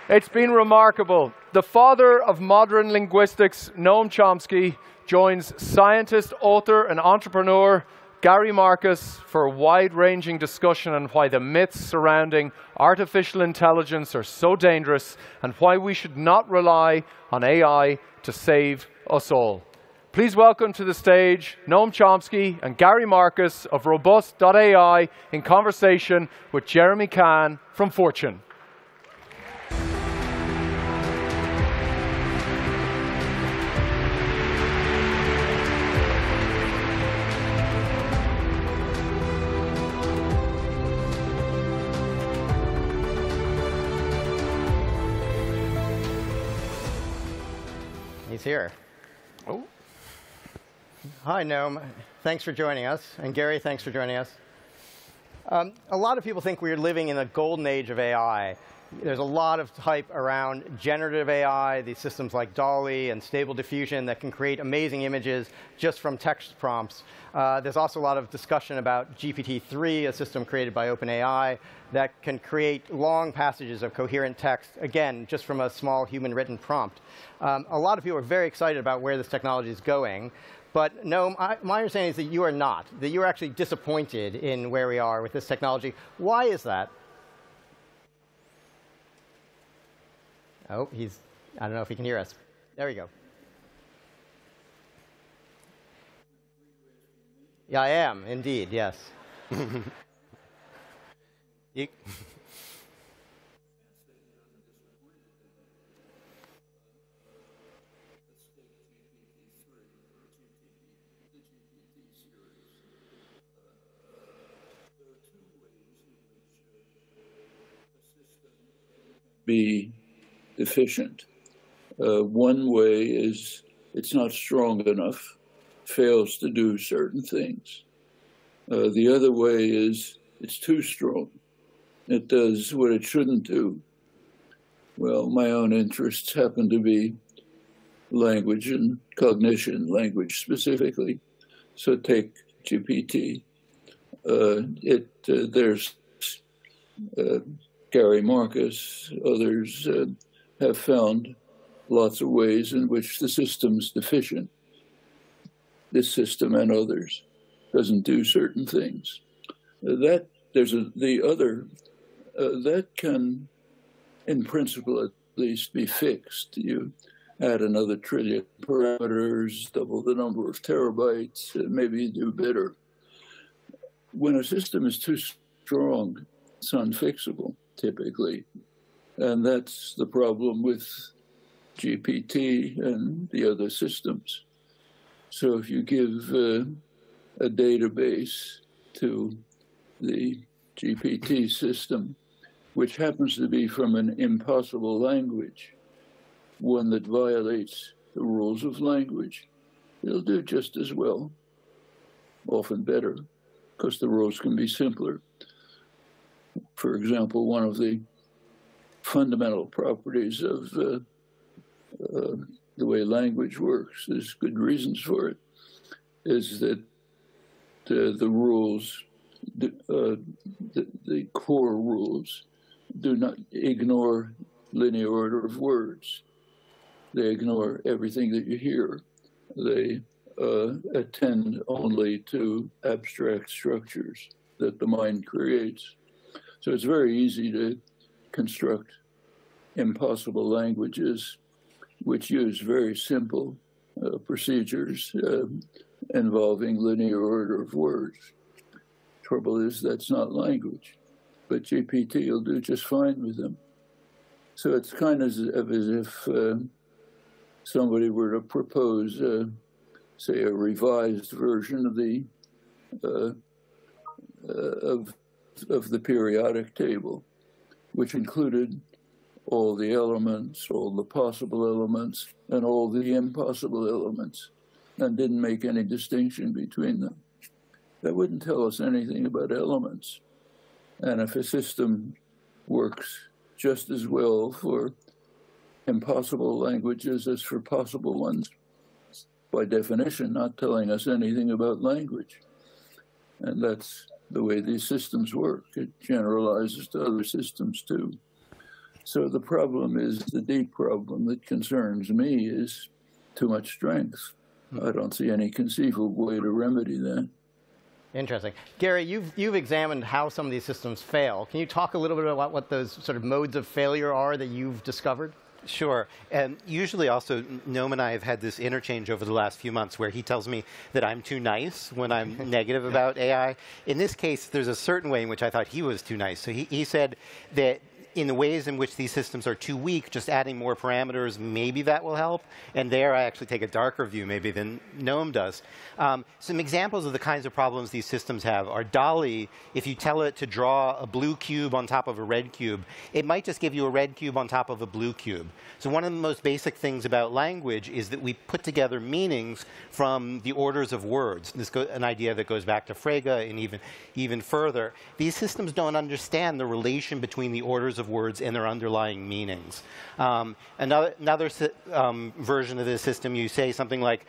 It's been remarkable. The father of modern linguistics, Noam Chomsky, joins scientist, author, and entrepreneur Gary Marcus for a wide-ranging discussion on why the myths surrounding artificial intelligence are so dangerous and why we should not rely on AI to save us all. Please welcome to the stage Noam Chomsky and Gary Marcus of Robust.ai in conversation with Jeremy Kahn from Fortune. He's here. Oh. Hi, Noam. Thanks for joining us. And Gary, thanks for joining us. A lot of people think we're living in a golden age of AI. There's a lot of hype around generative AI, these systems like DALL-E and Stable Diffusion that can create amazing images just from text prompts. There's also a lot of discussion about GPT-3, a system created by OpenAI, that can create long passages of coherent text, again, just from a small human-written prompt. A lot of people are very excited about where this technology is going. But no, my understanding is that you are not, that you are actually disappointed in where we are with this technology. Why is that? Oh, I don't know if he can hear us. There we go. Yeah, I am, indeed, yes. Be efficient. One way is it's not strong enough, fails to do certain things. The other way is it's too strong. It does what it shouldn't do. Well, my own interests happen to be language and cognition, language specifically. So take GPT. There's Gary Marcus, others have found lots of ways in which the system's deficient. This system and others doesn't do certain things. That can, in principle at least, be fixed. You add another trillion parameters, double the number of terabytes, maybe you do better. When a system is too strong, it's unfixable, typically. And that's the problem with GPT and the other systems. So if you give a database to the GPT system, which happens to be from an impossible language, one that violates the rules of language, it'll do just as well, often better, because the rules can be simpler. For example, one of the fundamental properties of the way language works, there's good reasons for it, is that the rules, the core rules, do not ignore linear order of words. They ignore everything that you hear. They attend only to abstract structures that the mind creates. So it's very easy to construct impossible languages which use very simple procedures involving linear order of words. Trouble is that's not language, but GPT will do just fine with them. So it's kind of as if somebody were to propose, say, a revised version of the periodic table, which included all the elements, all the possible elements, and all the impossible elements, and didn't make any distinction between them. That wouldn't tell us anything about elements. And if a system works just as well for impossible languages as for possible ones, by definition, not telling us anything about language. And that's the way these systems work. It generalizes to other systems too. So the problem is, the deep problem that concerns me is too much strength. I don't see any conceivable way to remedy that. Interesting. Gary, you've examined how some of these systems fail. Can you talk a little bit about what those sort of modes of failure are that you've discovered? Sure. And usually also, Noam and I have had this interchange over the last few months where he tells me that I'm too nice when I'm negative about AI. In this case, there's a certain way in which I thought he was too nice. So he said that in the ways in which these systems are too weak, just adding more parameters, maybe that will help. And there I actually take a darker view maybe than Noam does. Some examples of the kinds of problems these systems have are DALL-E. If you tell it to draw a blue cube on top of a red cube, it might just give you a red cube on top of a blue cube. So one of the most basic things about language is that we put together meanings from the orders of words. This is an idea that goes back to Frege and even further. These systems don't understand the relation between the orders of words and their underlying meanings. Another version of this system, you say something like,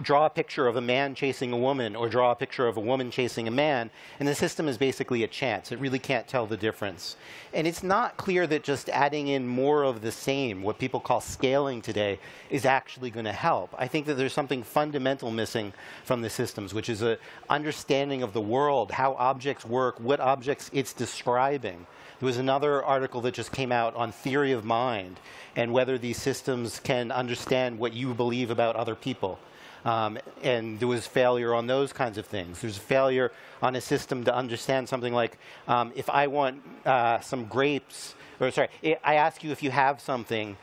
draw a picture of a man chasing a woman, or draw a picture of a woman chasing a man, and the system is basically a chance. It really can't tell the difference. And it's not clear that just adding in more of the same, what people call scaling today, is actually going to help. I think that there's something fundamental missing from the systems, which is an understanding of the world, how objects work, what objects it's describing. There was another article that just came out on theory of mind and whether these systems can understand what you believe about other people. And there was failure on those kinds of things. There's failure on a system to understand something like, if I want some grapes, or sorry, I ask you if you have something,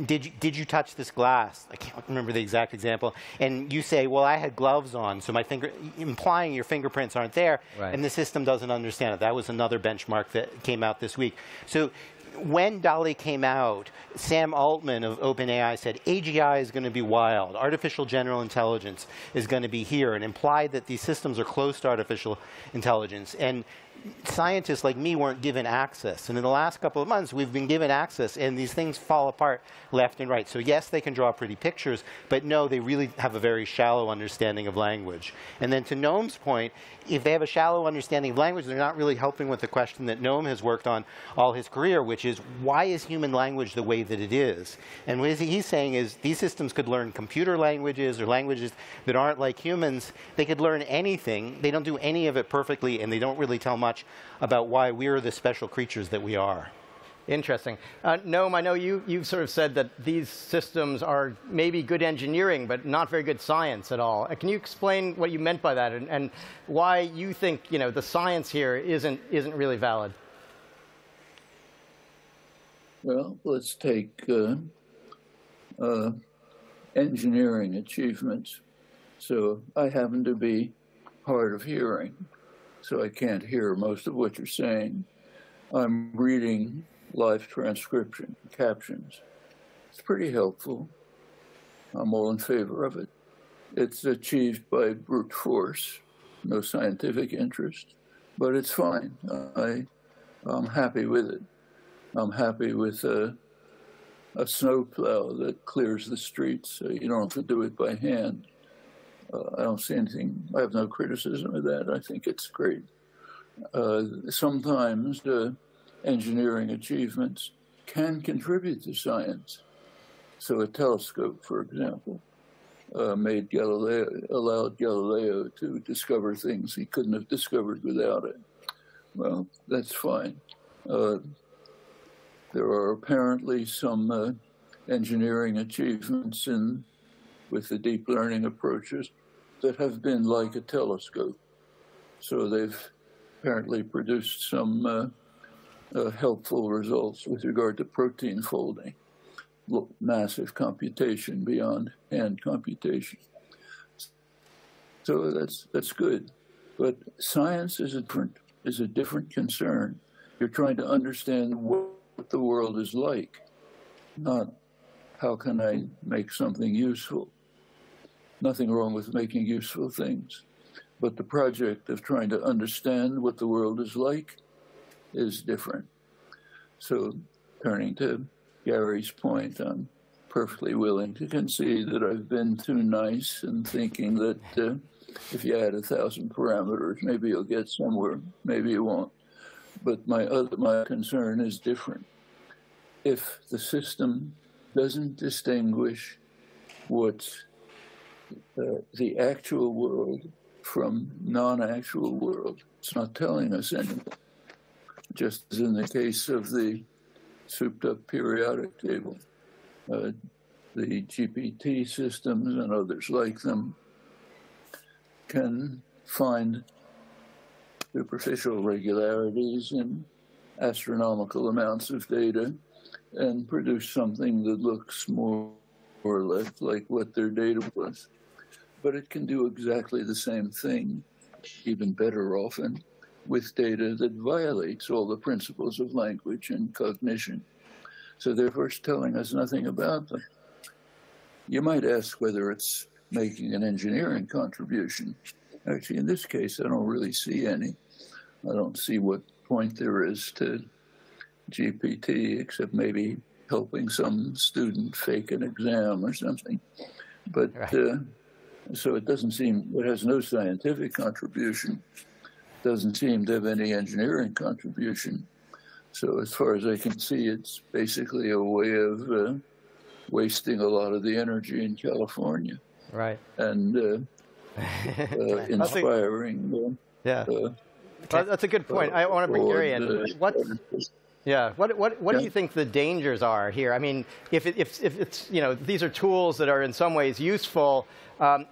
did you touch this glass? I can't remember the exact example. And you say, well, I had gloves on, so my finger, implying your fingerprints aren't there, Right. and the system doesn't understand it. That was another benchmark that came out this week. So when DALL-E came out, Sam Altman of OpenAI said, AGI is going to be wild. Artificial general intelligence is going to be here, and implied that these systems are close to artificial intelligence. And scientists like me weren't given access. And in the last couple of months, we've been given access, and these things fall apart left and right. So yes, they can draw pretty pictures, but no, they really have a very shallow understanding of language. And then to Noam's point, if they have a shallow understanding of language, they're not really helping with the question that Noam has worked on all his career, which is, why is human language the way that it is? And what he's saying is, these systems could learn computer languages or languages that aren't like humans. They could learn anything. They don't do any of it perfectly, and they don't really tell much about why we're the special creatures that we are. Interesting. Noam, I know you've sort of said that these systems are maybe good engineering, but not very good science at all. Can you explain what you meant by that, and why you think the science here isn't really valid? Well, let's take engineering achievements. So I happen to be hard of hearing, so I can't hear most of what you're saying. I'm reading live transcription, captions. It's pretty helpful. I'm all in favor of it. It's achieved by brute force, no scientific interest, but it's fine. I'm happy with it. I'm happy with a snowplow that clears the streets, so you don't have to do it by hand. I don't see anything, I have no criticism of that. I think it's great. Sometimes engineering achievements can contribute to science. So a telescope, for example, allowed Galileo to discover things he couldn't have discovered without it. Well, that's fine. There are apparently some engineering achievements with the deep learning approaches that have been like a telescope. So they've apparently produced some helpful results with regard to protein folding, massive computation beyond hand computation. So that's good. But science is a different concern. You're trying to understand what the world is like, not how can I make something useful. Nothing wrong with making useful things. But the project of trying to understand what the world is like is different. So turning to Gary's point, I'm perfectly willing to concede that I've been too nice in thinking that if you add 1,000 parameters, maybe you'll get somewhere, maybe you won't. But my concern is different. If the system doesn't distinguish what's the actual world from non-actual world, it's not telling us anything. Just as in the case of the souped-up periodic table, the GPT systems and others like them can find superficial regularities in astronomical amounts of data and produce something that looks more or less like what their data was. But it can do exactly the same thing, even better often, with data that violates all the principles of language and cognition. So therefore, it's telling us nothing about them. You might ask whether it's making an engineering contribution. Actually, in this case, I don't really see any. I don't see what point there is to GPT, except maybe helping some student fake an exam or something. But so it doesn't seem, it has no scientific contribution, doesn't seem to have any engineering contribution. So as far as I can see, it's basically a way of wasting a lot of the energy in California. Right. And inspiring. That's a good point. I want to bring Gary in. What do you think the dangers are here? I mean, if it's, you know, these are tools that are in some ways useful,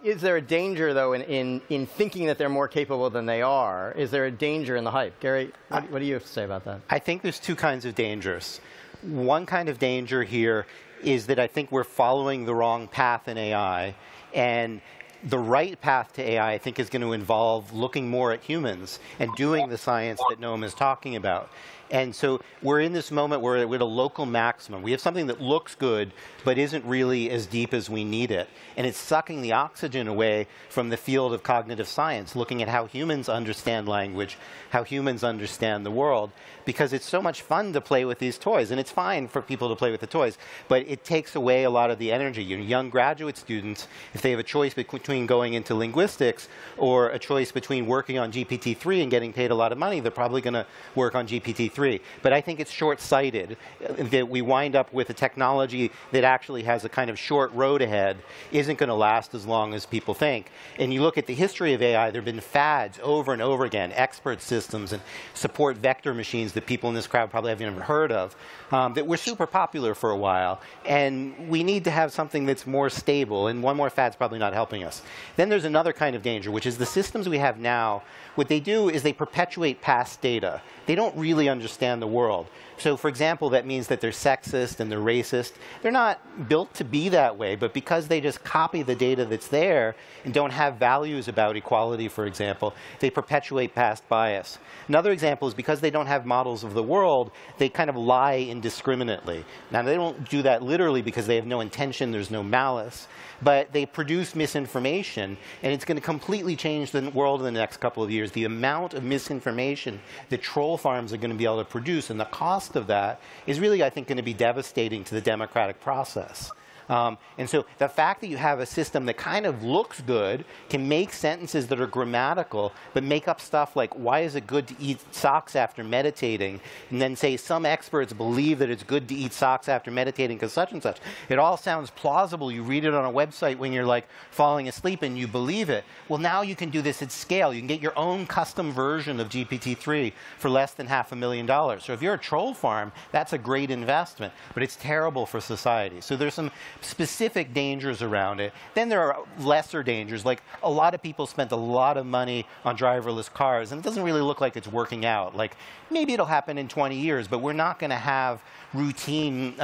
is there a danger, though, in thinking that they're more capable than they are? Is there a danger in the hype? Gary, what do you have to say about that? I think there's two kinds of dangers. One kind of danger here is that I think we're following the wrong path in AI, and the right path to AI, I think, is going to involve looking more at humans and doing the science that Noam is talking about. And so we're in this moment where we're at a local maximum. We have something that looks good, but isn't really as deep as we need it. And it's sucking the oxygen away from the field of cognitive science, looking at how humans understand language, how humans understand the world, because it's so much fun to play with these toys. And it's fine for people to play with the toys, but it takes away a lot of the energy. You know, young graduate students, if they have a choice between going into linguistics or a choice between working on GPT-3 and getting paid a lot of money, they're probably going to work on GPT-3. But I think it's short-sighted that we wind up with a technology that actually has a kind of short road ahead, isn't going to last as long as people think. And you look at the history of AI, there have been fads over and over again, expert systems and support vector machines that people in this crowd probably haven't even heard of, that were super popular for a while. And we need to have something that's more stable, and one more fad's probably not helping us. Then there's another kind of danger, which is the systems we have now, what they do is they perpetuate past data. They don't really understand the world. So for example, that means that they're sexist and they're racist. They're not built to be that way, but because they just copy the data that's there and don't have values about equality, for example, they perpetuate past bias. Another example is because they don't have models of the world, they kind of lie indiscriminately. Now, they don't do that literally because they have no intention, there's no malice, but they produce misinformation, and it's going to completely change the world in the next couple of years. The amount of misinformation that troll farms are going to be able to produce and the cost of that is really, I think, going to be devastating to the democratic process. And so the fact that you have a system that kind of looks good, can make sentences that are grammatical, but make up stuff like, why is it good to eat socks after meditating? And then say some experts believe that it's good to eat socks after meditating because such and such. It all sounds plausible. You read it on a website when you're like falling asleep and you believe it. Well, now you can do this at scale. You can get your own custom version of GPT-3 for less than $500,000. So if you're a troll farm, that's a great investment, but it's terrible for society. So there's some specific dangers around it. Then there are lesser dangers, like a lot of people spent a lot of money on driverless cars, and it doesn't really look like it's working out. Like, maybe it'll happen in 20 years, but we're not going to have routine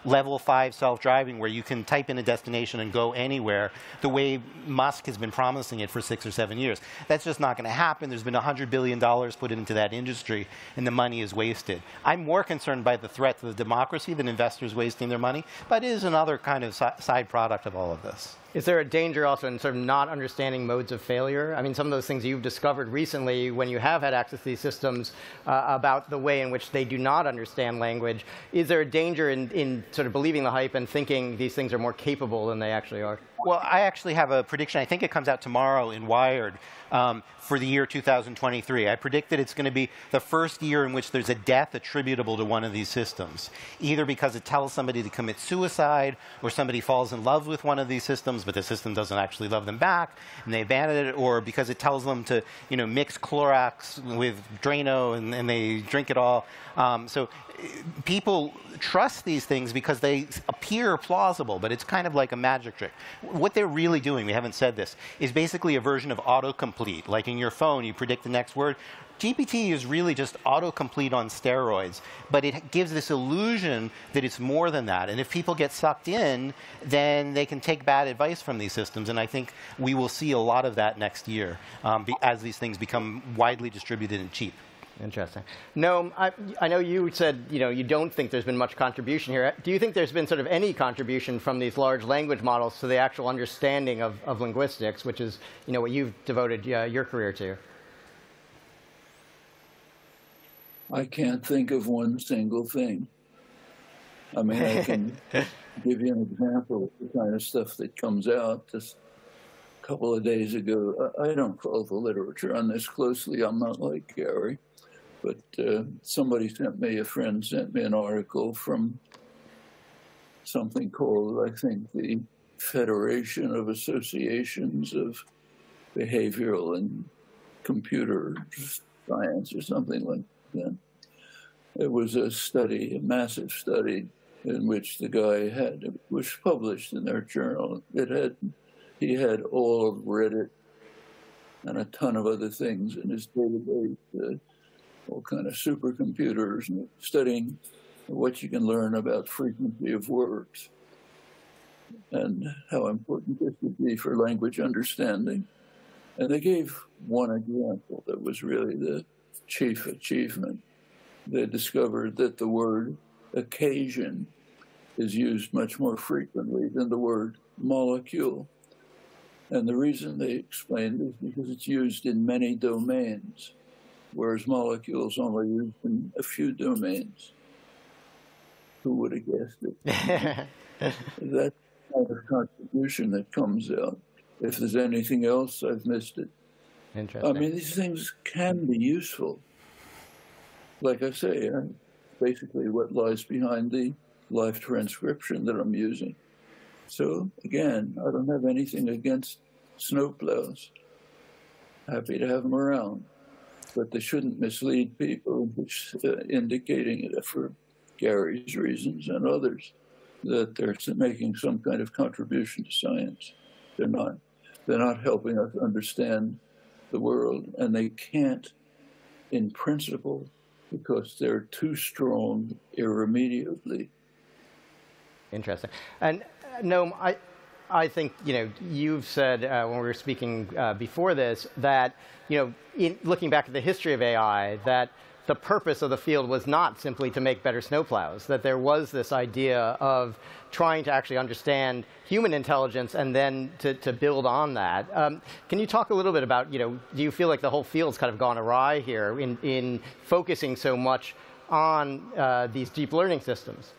level 5 self-driving where you can type in a destination and go anywhere the way Musk has been promising it for 6 or 7 years. That's just not going to happen. There's been $100 billion put into that industry, and the money is wasted. I'm more concerned by the threat to the democracy than investors wasting their money, but it is another kind of side product of all of this. Is there a danger also in sort of not understanding modes of failure? I mean, some of those things you've discovered recently when you have had access to these systems about the way in which they do not understand language. Is there a danger in sort of believing the hype and thinking these things are more capable than they actually are? Well, I actually have a prediction. I think it comes out tomorrow in Wired for the year 2023. I predict that it's going to be the first year in which there's a death attributable to one of these systems, either because it tells somebody to commit suicide or somebody falls in love with one of these systems, but the system doesn't actually love them back, and they abandon it, or because it tells them to, you know, mix Clorox with Drano and they drink it all. So people trust these things because they appear plausible, but it's kind of like a magic trick. what they're really doing, we haven't said this, is basically a version of autocomplete. Like in your phone, you predict the next word. GPT is really just autocomplete on steroids, but it gives this illusion that it's more than that. And if people get sucked in, then they can take bad advice from these systems. And I think we will see a lot of that next year as these things become widely distributed and cheap. Interesting. Noam, I know you said you don't think there's been much contribution here. Do you think there's been sort of any contribution from these large language models to the actual understanding of linguistics, which is what you've devoted your career to? I can't think of one single thing. I mean, I can give you an example of the kind of stuff that comes out. Just a couple of days ago, I don't follow the literature on this closely. I'm not like Gary. But a friend sent me an article from something called, I think, the Federation of Associations of Behavioral and Computer Science or something like that. It was a study, a massive study, in which the guy was published in their journal. He had all of Reddit and a ton of other things in his database, all kind of supercomputers, and studying what you can learn about frequency of words and how important this would be for language understanding. And they gave one example that was really the chief achievement. They discovered that the word occasion is used much more frequently than the word molecule. And the reason they explained is because it's used in many domains, whereas molecules only used in a few domains. Who would have guessed it? That kind of contribution that comes out. If there's anything else, I've missed it. Interesting. I mean, these things can be useful. Like I say, basically what lies behind the live transcription that I'm using. So, again, I don't have anything against snowplows. Happy to have them around. But they shouldn't mislead people, which indicating it for Gary's reasons and others, that they're making some kind of contribution to science. They're not. They're not helping us understand the world, and they can't, in principle, because they're too strong irremediably. Interesting. And Noam, I think you've said when we were speaking before this that in looking back at the history of AI, that the purpose of the field was not simply to make better snowplows, that there was this idea of trying to actually understand human intelligence and then to build on that. Can you talk a little bit about, do you feel like the whole field's kind of gone awry here in focusing so much on these deep learning systems?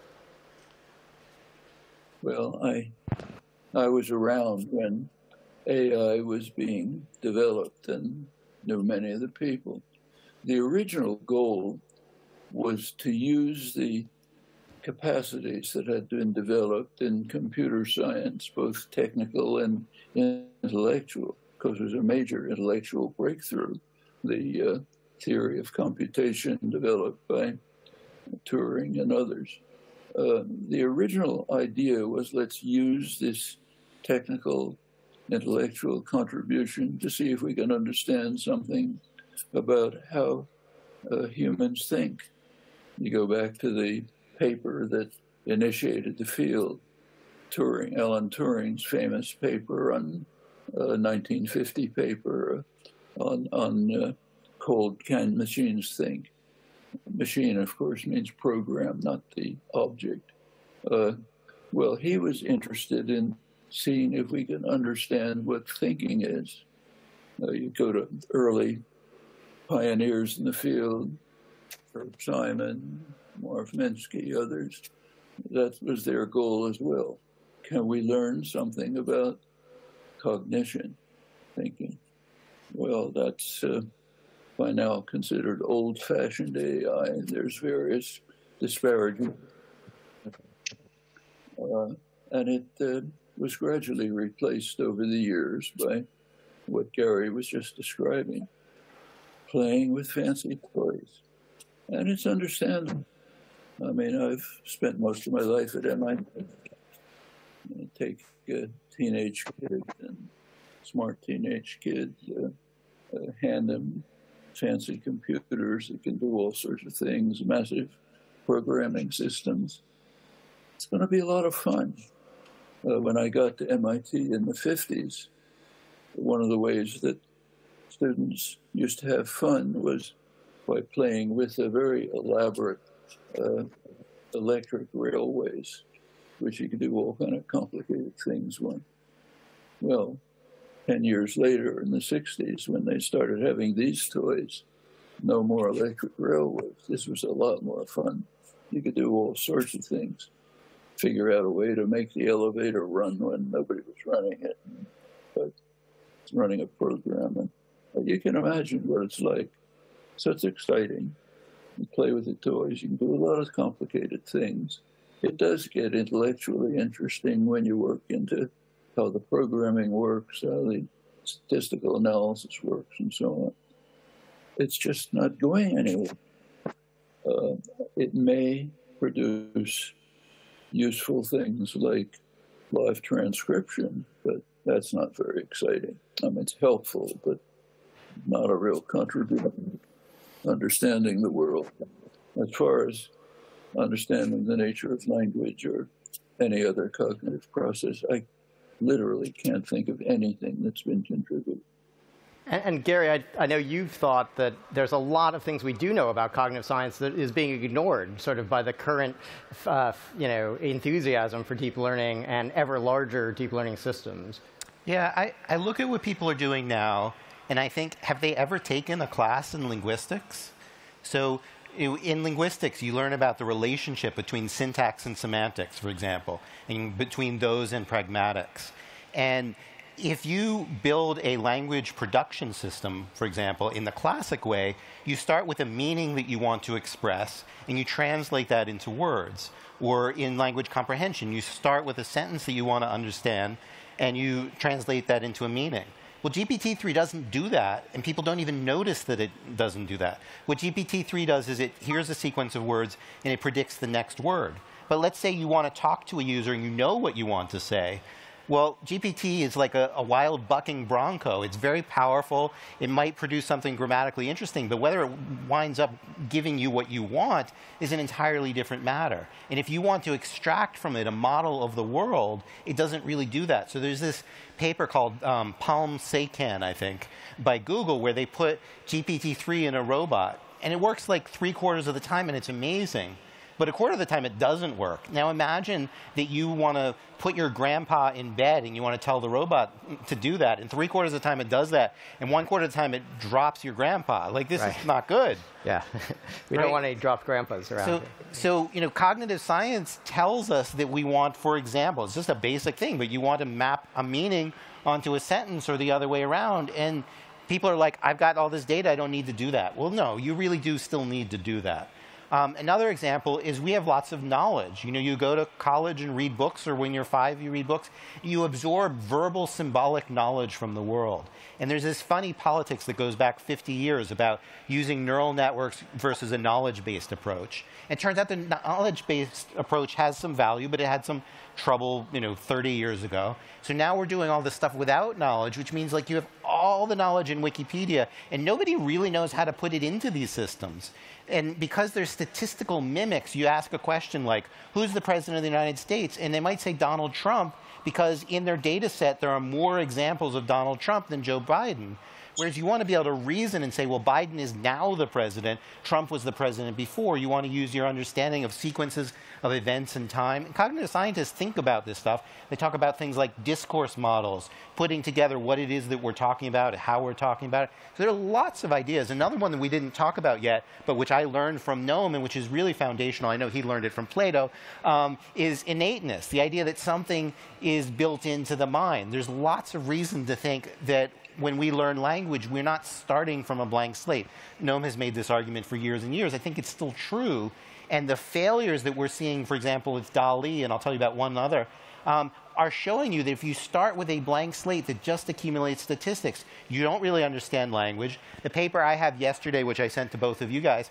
Well, I was around when AI was being developed and knew many of the people. The original goal was to use the capacities that had been developed in computer science, both technical and intellectual, because it was a major intellectual breakthrough, the theory of computation developed by Turing and others. The original idea was, let's use this technical, intellectual contribution to see if we can understand something about how humans think. You go back to the paper that initiated the field, Alan Turing's famous paper on 1950 paper on called Can Machines Think? Machine, of course, means program, not the object. Well, he was interested in seeing if we can understand what thinking is. You go to early pioneers in the field, Herb Simon, Marv Minsky, others. That was their goal as well. Can we learn something about cognition, thinking? Well, that's by now considered old-fashioned AI. There's various disparagements. And it was gradually replaced over the years by what Gary was just describing, playing with fancy toys. And it's understandable. I mean, I've spent most of my life at MIT. Take a teenage kid and smart teenage kid, hand them fancy computers that can do all sorts of things, massive programming systems. It's going to be a lot of fun. When I got to MIT in the 50s, one of the ways that students used to have fun was by playing with the very elaborate electric railways, which you could do all kind of complicated things with. Well, 10 years later, in the 60s, when they started having these toys, no more electric railways. This was a lot more fun. You could do all sorts of things. Figure out a way to make the elevator run when nobody was running it, but it's running a program. And you can imagine what it's like. So it's exciting. You play with the toys. You can do a lot of complicated things. It does get intellectually interesting when you work into how the programming works, how the statistical analysis works, and so on. It's just not going anywhere. It may produce useful things like live transcription, but that's not very exciting. I mean, it's helpful, but not a real contribution to understanding the world. As far as understanding the nature of language or any other cognitive process, I literally can't think of anything that's been contributed. And Gary, I know you've thought that there's a lot of things we do know about cognitive science that is being ignored sort of by the current enthusiasm for deep learning and ever larger deep learning systems. Yeah, I look at what people are doing now, and I think, have they ever taken a class in linguistics? So in linguistics, you learn about the relationship between syntax and semantics, for example, and between those and pragmatics. And if you build a language production system, for example, in the classic way, you start with a meaning that you want to express, and you translate that into words. Or in language comprehension, you start with a sentence that you want to understand, and you translate that into a meaning. Well, GPT-3 doesn't do that, and people don't even notice that it doesn't do that. What GPT-3 does is it hears a sequence of words, and it predicts the next word. But let's say you want to talk to a user, and you know what you want to say. Well, GPT is like a wild bucking bronco. It's very powerful. It might produce something grammatically interesting, but whether it winds up giving you what you want is an entirely different matter. And if you want to extract from it a model of the world, it doesn't really do that. So there's this paper called Palm Saycan, I think, by Google, where they put GPT-3 in a robot. And it works like 3/4 of the time, and it's amazing. But 1/4 of the time, it doesn't work. Now, imagine that you want to put your grandpa in bed, and you want to tell the robot to do that. And 3/4 of the time, it does that. And 1/4 of the time, it drops your grandpa. Like, this is not good. Yeah. We don't want any dropped grandpas around. So, you know, cognitive science tells us that we want, for example, it's just a basic thing, but you want to map a meaning onto a sentence or the other way around. And people are like, I've got all this data, I don't need to do that. Well, no, you really do still need to do that. Another example is we have lots of knowledge. You know, you go to college and read books, or when you're 5, you read books. You absorb verbal, symbolic knowledge from the world. And there's this funny politics that goes back 50 years about using neural networks versus a knowledge-based approach. It turns out the knowledge-based approach has some value, but it had some trouble, 30 years ago. So now we're doing all this stuff without knowledge, which means like you have all the knowledge in Wikipedia, and nobody really knows how to put it into these systems. And because they're statistical mimics, you ask a question like, who's the president of the United States? And they might say Donald Trump, because in their data set, there are more examples of Donald Trump than Joe Biden. Whereas you want to be able to reason and say, well, Biden is now the president, Trump was the president before. You want to use your understanding of sequences of events and time. And cognitive scientists think about this stuff. They talk about things like discourse models, putting together what it is that we're talking about, how we're talking about it. So there are lots of ideas. Another one that we didn't talk about yet, but which I learned from Noam, and which is really foundational, I know he learned it from Plato, is innateness, the idea that something is built into the mind. There's lots of reason to think that when we learn language, we're not starting from a blank slate. Noam has made this argument for years and years. I think it's still true. And the failures that we're seeing, for example, with DALL-E, and I'll tell you about one other, are showing you that if you start with a blank slate that just accumulates statistics, you don't really understand language. The paper I have yesterday, which I sent to both of you guys,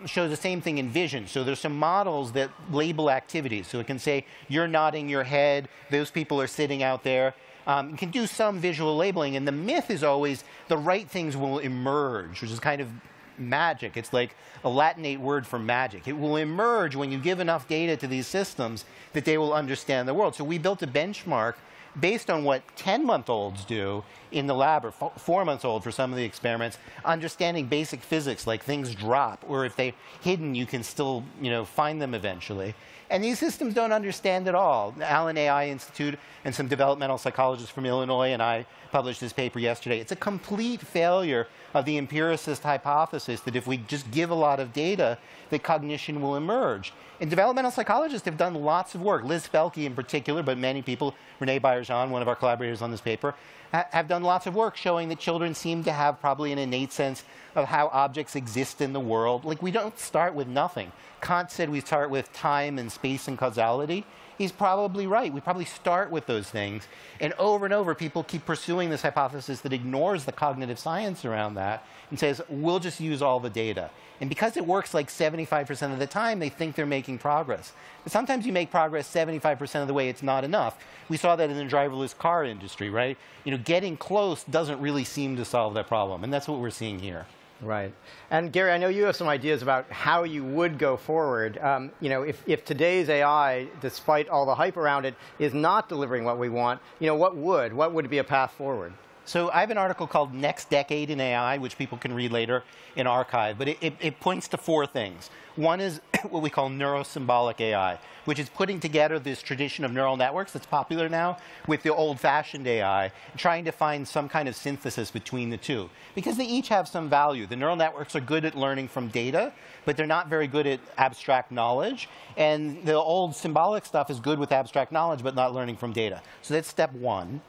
shows the same thing in vision. So there's some models that label activities. So it can say, you're nodding your head, those people are sitting out there. You can do some visual labeling, and the myth is always the right things will emerge, which is kind of magic. It's like a Latinate word for magic. It will emerge when you give enough data to these systems that they will understand the world. So we built a benchmark based on what 10-month-olds do in the lab, or 4-month-old for some of the experiments, understanding basic physics, like things drop, or if they're hidden, you can still find them eventually. And these systems don't understand at all. The Allen AI Institute and some developmental psychologists from Illinois and I published this paper yesterday. It's a complete failure of the empiricist hypothesis that if we just give a lot of data, that cognition will emerge. And developmental psychologists have done lots of work. Liz Felke in particular, but many people, Renee Bayer-Jean, one of our collaborators on this paper, have done lots of work showing that children seem to have probably an innate sense of how objects exist in the world. Like, we don't start with nothing. Kant said we start with time and space and causality. He's probably right. We probably start with those things. And over, people keep pursuing this hypothesis that ignores the cognitive science around that and says, we'll just use all the data. And because it works like 75% of the time, they think they're making progress. But sometimes you make progress 75% of the way, it's not enough. We saw that in the driverless car industry, right? Getting close doesn't really seem to solve that problem. And that's what we're seeing here. Right. And Gary, I know you have some ideas about how you would go forward. If today's AI, despite all the hype around it, is not delivering what we want, what would be a path forward? So I have an article called Next Decade in AI, which people can read later in archive. But it points to 4 things. One is what we call neurosymbolic AI, which is putting together this tradition of neural networks that's popular now with the old-fashioned AI, trying to find some kind of synthesis between the two. Because they each have some value. The neural networks are good at learning from data, but they're not very good at abstract knowledge. And the old symbolic stuff is good with abstract knowledge, but not learning from data. So that's step 1.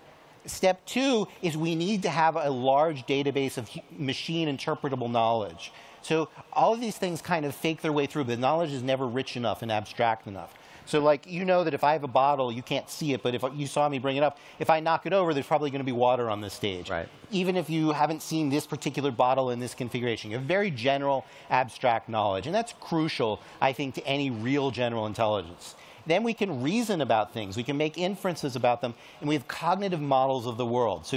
Step 2 is we need to have a large database of machine interpretable knowledge. So all of these things kind of fake their way through, but the knowledge is never rich enough and abstract enough. So like, that if I have a bottle, you can't see it, but if you saw me bring it up, if I knock it over, there's probably going to be water on this stage. Right. Even if you haven't seen this particular bottle in this configuration. You have very general abstract knowledge. And that's crucial, I think, to any real general intelligence. Then we can reason about things. We can make inferences about them. And we have cognitive models of the world. So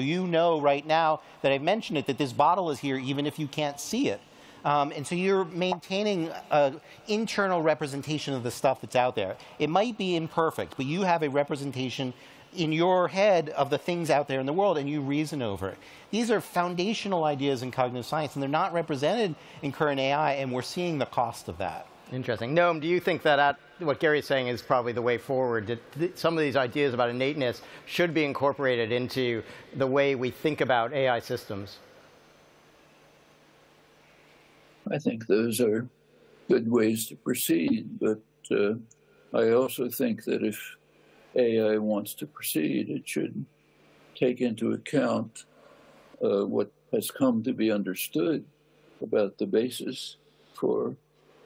right now that I've mentioned it, that this bottle is here even if you can't see it. And so you're maintaining an internal representation of the stuff that's out there. It might be imperfect, but you have a representation in your head of the things out there in the world, and you reason over it. These are foundational ideas in cognitive science, and they're not represented in current AI, and we're seeing the cost of that. Interesting. Noam, do you think that what Gary's saying is probably the way forward? Some of these ideas about innateness should be incorporated into the way we think about AI systems? I think those are good ways to proceed, but I also think that if AI wants to proceed, it should take into account what has come to be understood about the basis for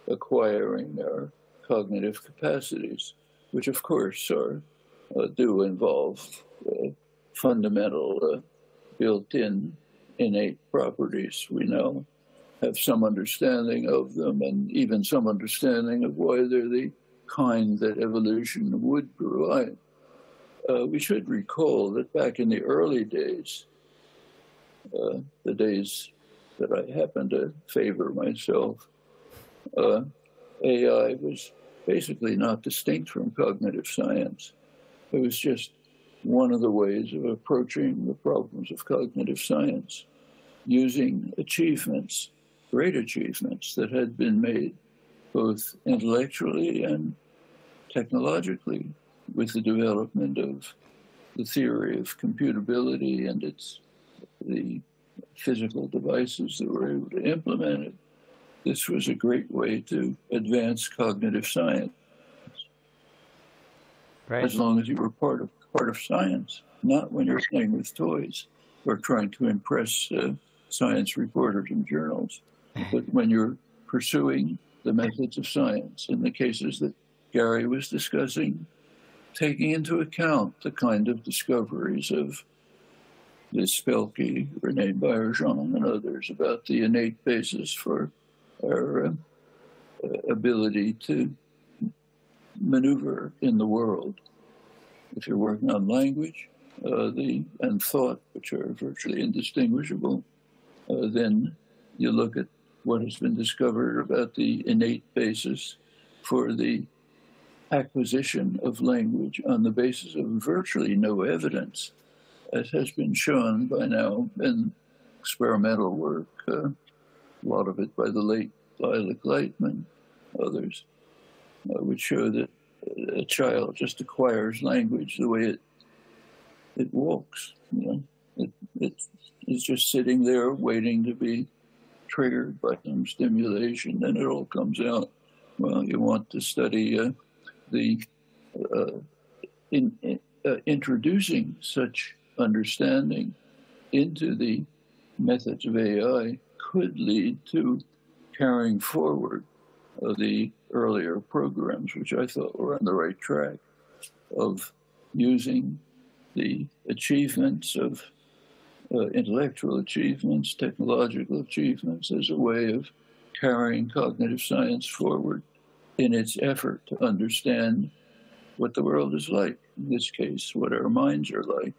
acquiring our cognitive capacities, which of course do involve fundamental built-in innate properties we know. Have some understanding of them, and even some understanding of why they're the kind that evolution would provide. We should recall that back in the early days, the days that I happen to favor myself, AI was basically not distinct from cognitive science. It was just one of the ways of approaching the problems of cognitive science, using achievements, great achievements that had been made both intellectually and technologically with the development of the theory of computability and the physical devices that were able to implement it. This was a great way to advance cognitive science. Right. As long as you were part of science, not when you're playing with toys or trying to impress science reporters and journals. But when you're pursuing the methods of science in the cases that Gary was discussing, taking into account the kind of discoveries of Liz Spelke, René Bayerjean, and others about the innate basis for our ability to maneuver in the world. If you're working on language and thought, which are virtually indistinguishable, then you look at what has been discovered about the innate basis for the acquisition of language on the basis of virtually no evidence, as has been shown by now in experimental work, a lot of it by the late Harry Gleit and others, which show that a child just acquires language the way it walks. You know, it's just sitting there waiting to be triggered by some stimulation, and it all comes out. Well, you want to study introducing such understanding into the methods of AI could lead to carrying forward the earlier programs, which I thought were on the right track, of using the achievements of intellectual achievements, technological achievements, as a way of carrying cognitive science forward in its effort to understand what the world is like, in this case, what our minds are like.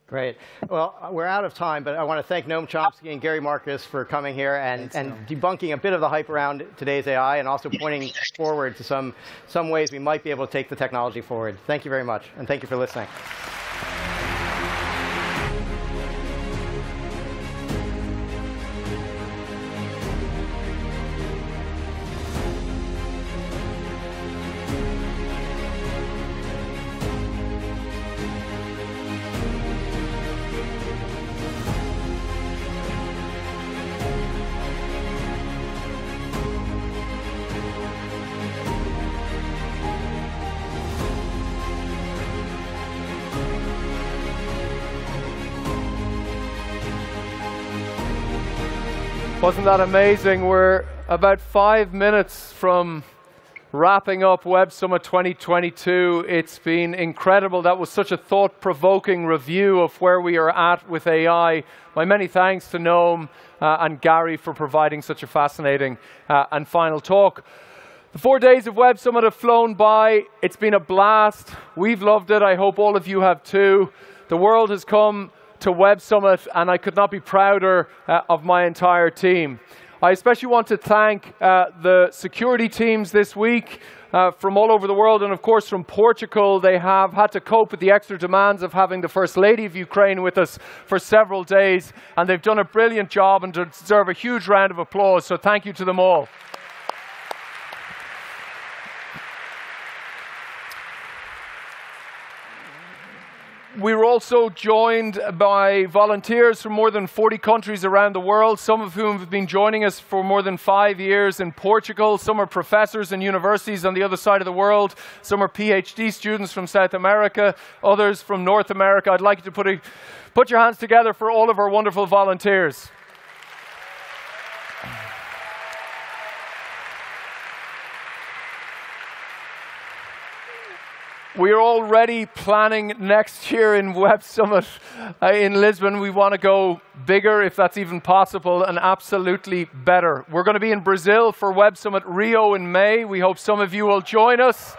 Great. Well, we're out of time, but I want to thank Noam Chomsky and Gary Marcus for coming here and debunking a bit of the hype around today's AI, and also pointing forward to some ways we might be able to take the technology forward. Thank you very much, and thank you for listening. Wasn't that amazing? We're about 5 minutes from wrapping up Web Summit 2022. It's been incredible. That was such a thought-provoking review of where we are at with AI. My many thanks to Noam and Gary for providing such a fascinating and final talk. The 4 days of Web Summit have flown by. It's been a blast. We've loved it. I hope all of you have too. The world has come to Web Summit, and I could not be prouder of my entire team. I especially want to thank the security teams this week from all over the world, and of course from Portugal. They have had to cope with the extra demands of having the First Lady of Ukraine with us for several days, and they've done a brilliant job and deserve a huge round of applause, so thank you to them all. We were also joined by volunteers from more than 40 countries around the world, some of whom have been joining us for more than 5 years in Portugal. Some are professors in universities on the other side of the world. Some are PhD students from South America, others from North America. I'd like you to put your hands together for all of our wonderful volunteers. We are already planning next year in Web Summit in Lisbon. We want to go bigger, if that's even possible, and absolutely better. We're going to be in Brazil for Web Summit Rio in May. We hope some of you will join us.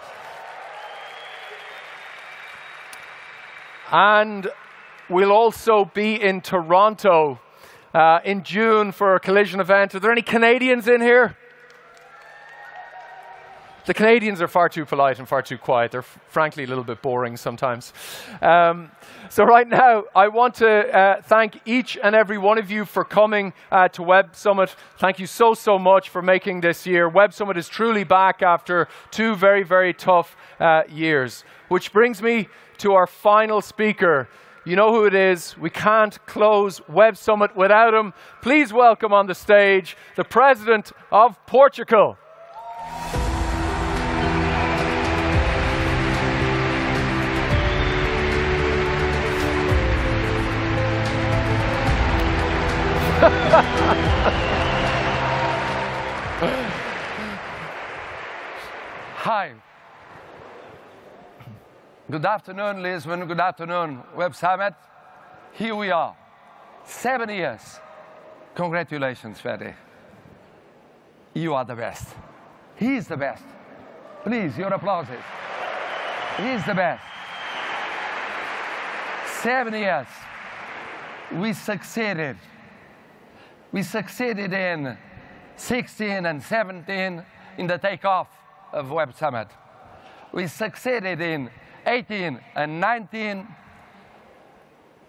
And we'll also be in Toronto in June for a collision event. Are there any Canadians in here? The Canadians are far too polite and far too quiet. They're frankly a little bit boring sometimes. So right now, I want to thank each and every one of you for coming to Web Summit. Thank you so, so much for making this year. Web Summit is truly back after 2 very, very tough years. Which brings me to our final speaker. You know who it is. We can't close Web Summit without him. Please welcome on the stage the President of Portugal. Good afternoon, Lisbon. Good afternoon, Web Summit. Here we are, 7 years. Congratulations, Freddy. You are the best. He's the best. Please, your applauses. He's the best. 7 years. We succeeded. We succeeded in 16 and 17 in the takeoff of Web Summit. We succeeded in 18 and 19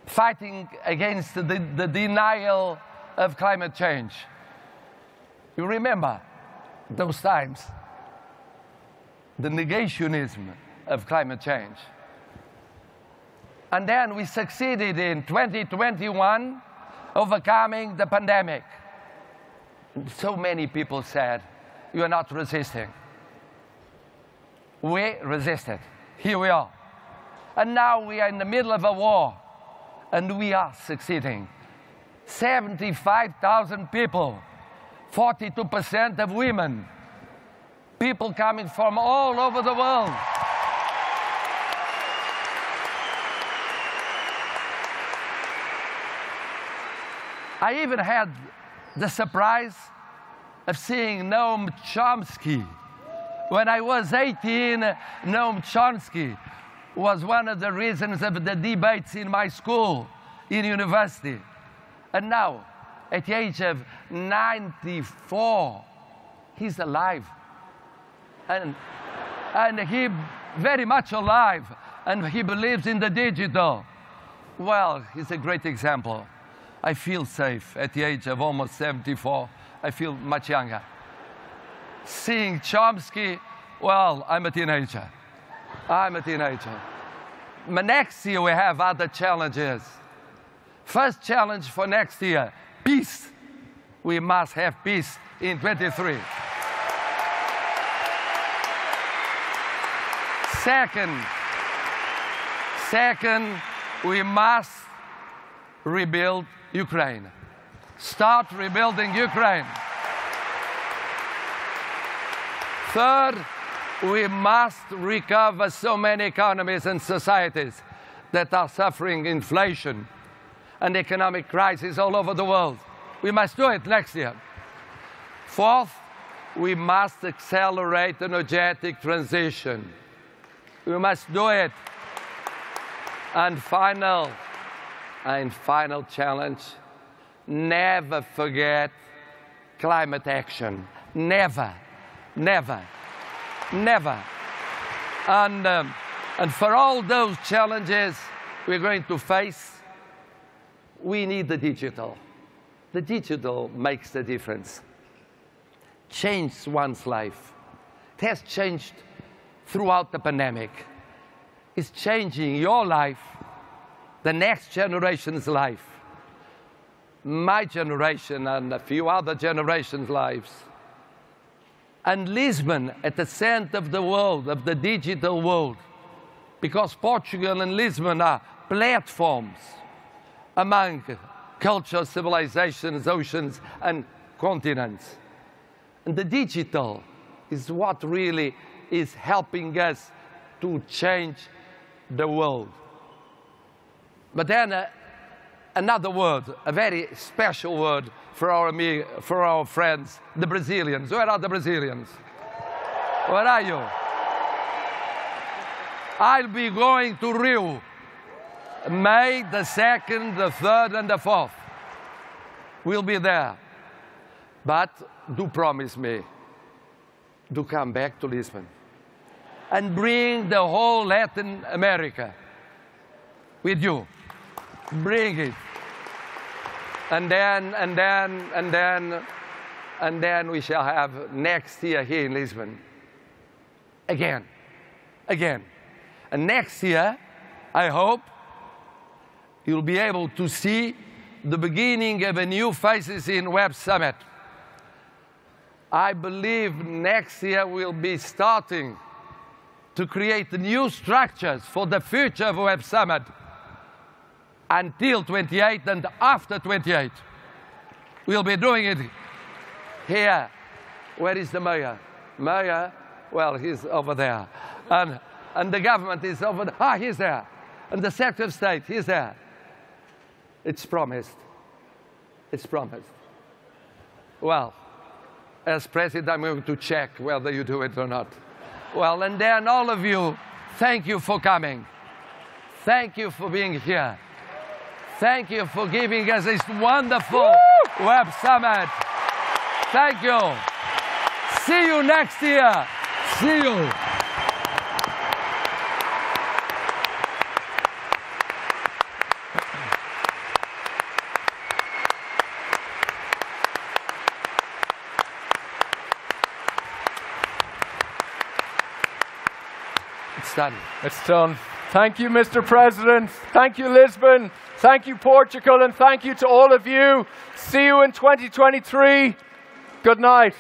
fighting against the denial of climate change. You remember those times, the negationism of climate change. And then we succeeded in 2021 overcoming the pandemic. So many people said, you are not resisting. We resisted. Here we are. And now we are in the middle of a war, and we are succeeding. 75,000 people, 42% of women, people coming from all over the world. I even had the surprise of seeing Noam Chomsky. When I was 18, Noam Chomsky was one of the reasons of the debates in my school, in university. And now, at the age of 94, he's alive. And he very much alive, and he believes in the digital. Well, he's a great example. I feel safe at the age of almost 74. I feel much younger. Seeing Chomsky, well, I'm a teenager. I'm a teenager. But next year we have other challenges. First challenge for next year, peace. We must have peace in 23. Second, we must rebuild Ukraine. Start rebuilding Ukraine. Third, we must recover so many economies and societies that are suffering inflation and economic crisis all over the world. We must do it next year. Fourth, we must accelerate energetic transition. We must do it. And final challenge, never forget climate action. Never, never, never. And for all those challenges we're going to face, we need the digital. The digital makes the difference. Changes one's life. It has changed throughout the pandemic. It's changing your life, the next generation's life, my generation and a few other generations' lives. And Lisbon at the center of the world, of the digital world, because Portugal and Lisbon are platforms among cultures, civilizations, oceans, and continents. And the digital is what really is helping us to change the world. But then another word, a very special word for our friends, the Brazilians. Where are the Brazilians? Where are you? I'll be going to Rio, May the 2nd, the 3rd, and the 4th. We'll be there. But do promise me, do come back to Lisbon and bring the whole Latin America with you. Bring it. And then we shall have next year here in Lisbon. Again. And next year, I hope you'll be able to see the beginning of a new phases in Web Summit. I believe next year we'll be starting to create new structures for the future of Web Summit until 28 and after 28. We'll be doing it here. Where is the mayor? Mayor? Well, he's over there. And the government is over there. Ah, he's there. And the Secretary of State, he's there. It's promised. It's promised. Well, as president, I'm going to check whether you do it or not. Well, and then all of you, thank you for coming. Thank you for being here. Thank you for giving us this wonderful Web Summit. Thank you. See you next year. See you. It's done. It's done. Thank you, Mr. President. Thank you, Lisbon. Thank you, Portugal. And thank you to all of you. See you in 2023. Good night.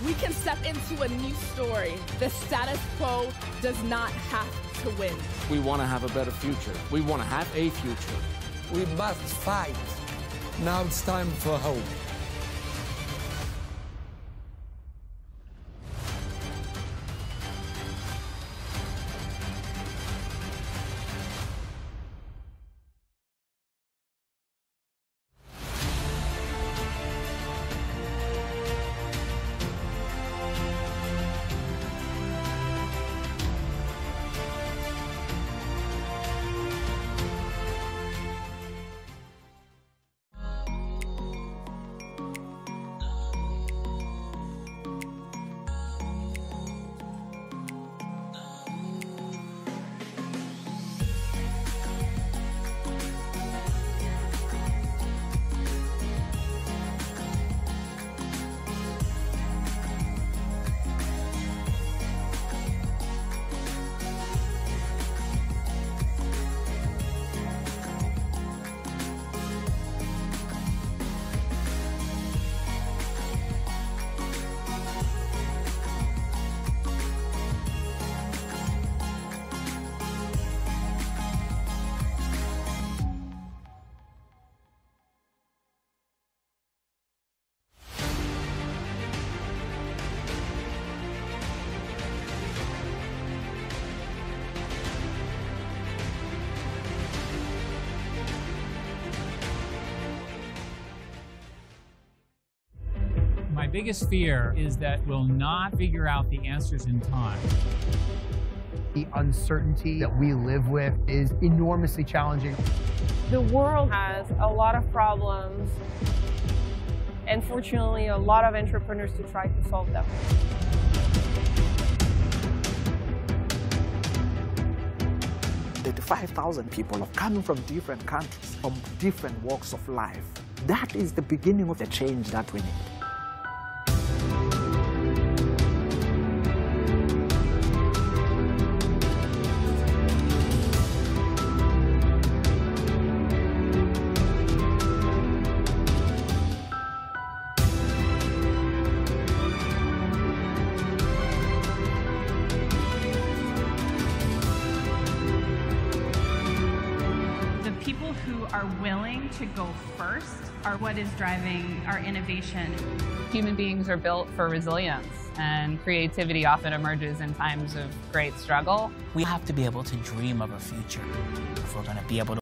We can step into a new story. The status quo does not have to win. We want to have a better future. We want to have a future. We must fight. Now it's time for hope. My biggest fear is that we'll not figure out the answers in time. The uncertainty that we live with is enormously challenging. The world has a lot of problems, and fortunately, a lot of entrepreneurs to try to solve them. That 5,000 people are coming from different countries, from different walks of life. That is the beginning of the change that we need. people who are willing to go first are what is driving our innovation. Human beings are built for resilience, and creativity often emerges in times of great struggle. We have to be able to dream of a future if we're going to be able to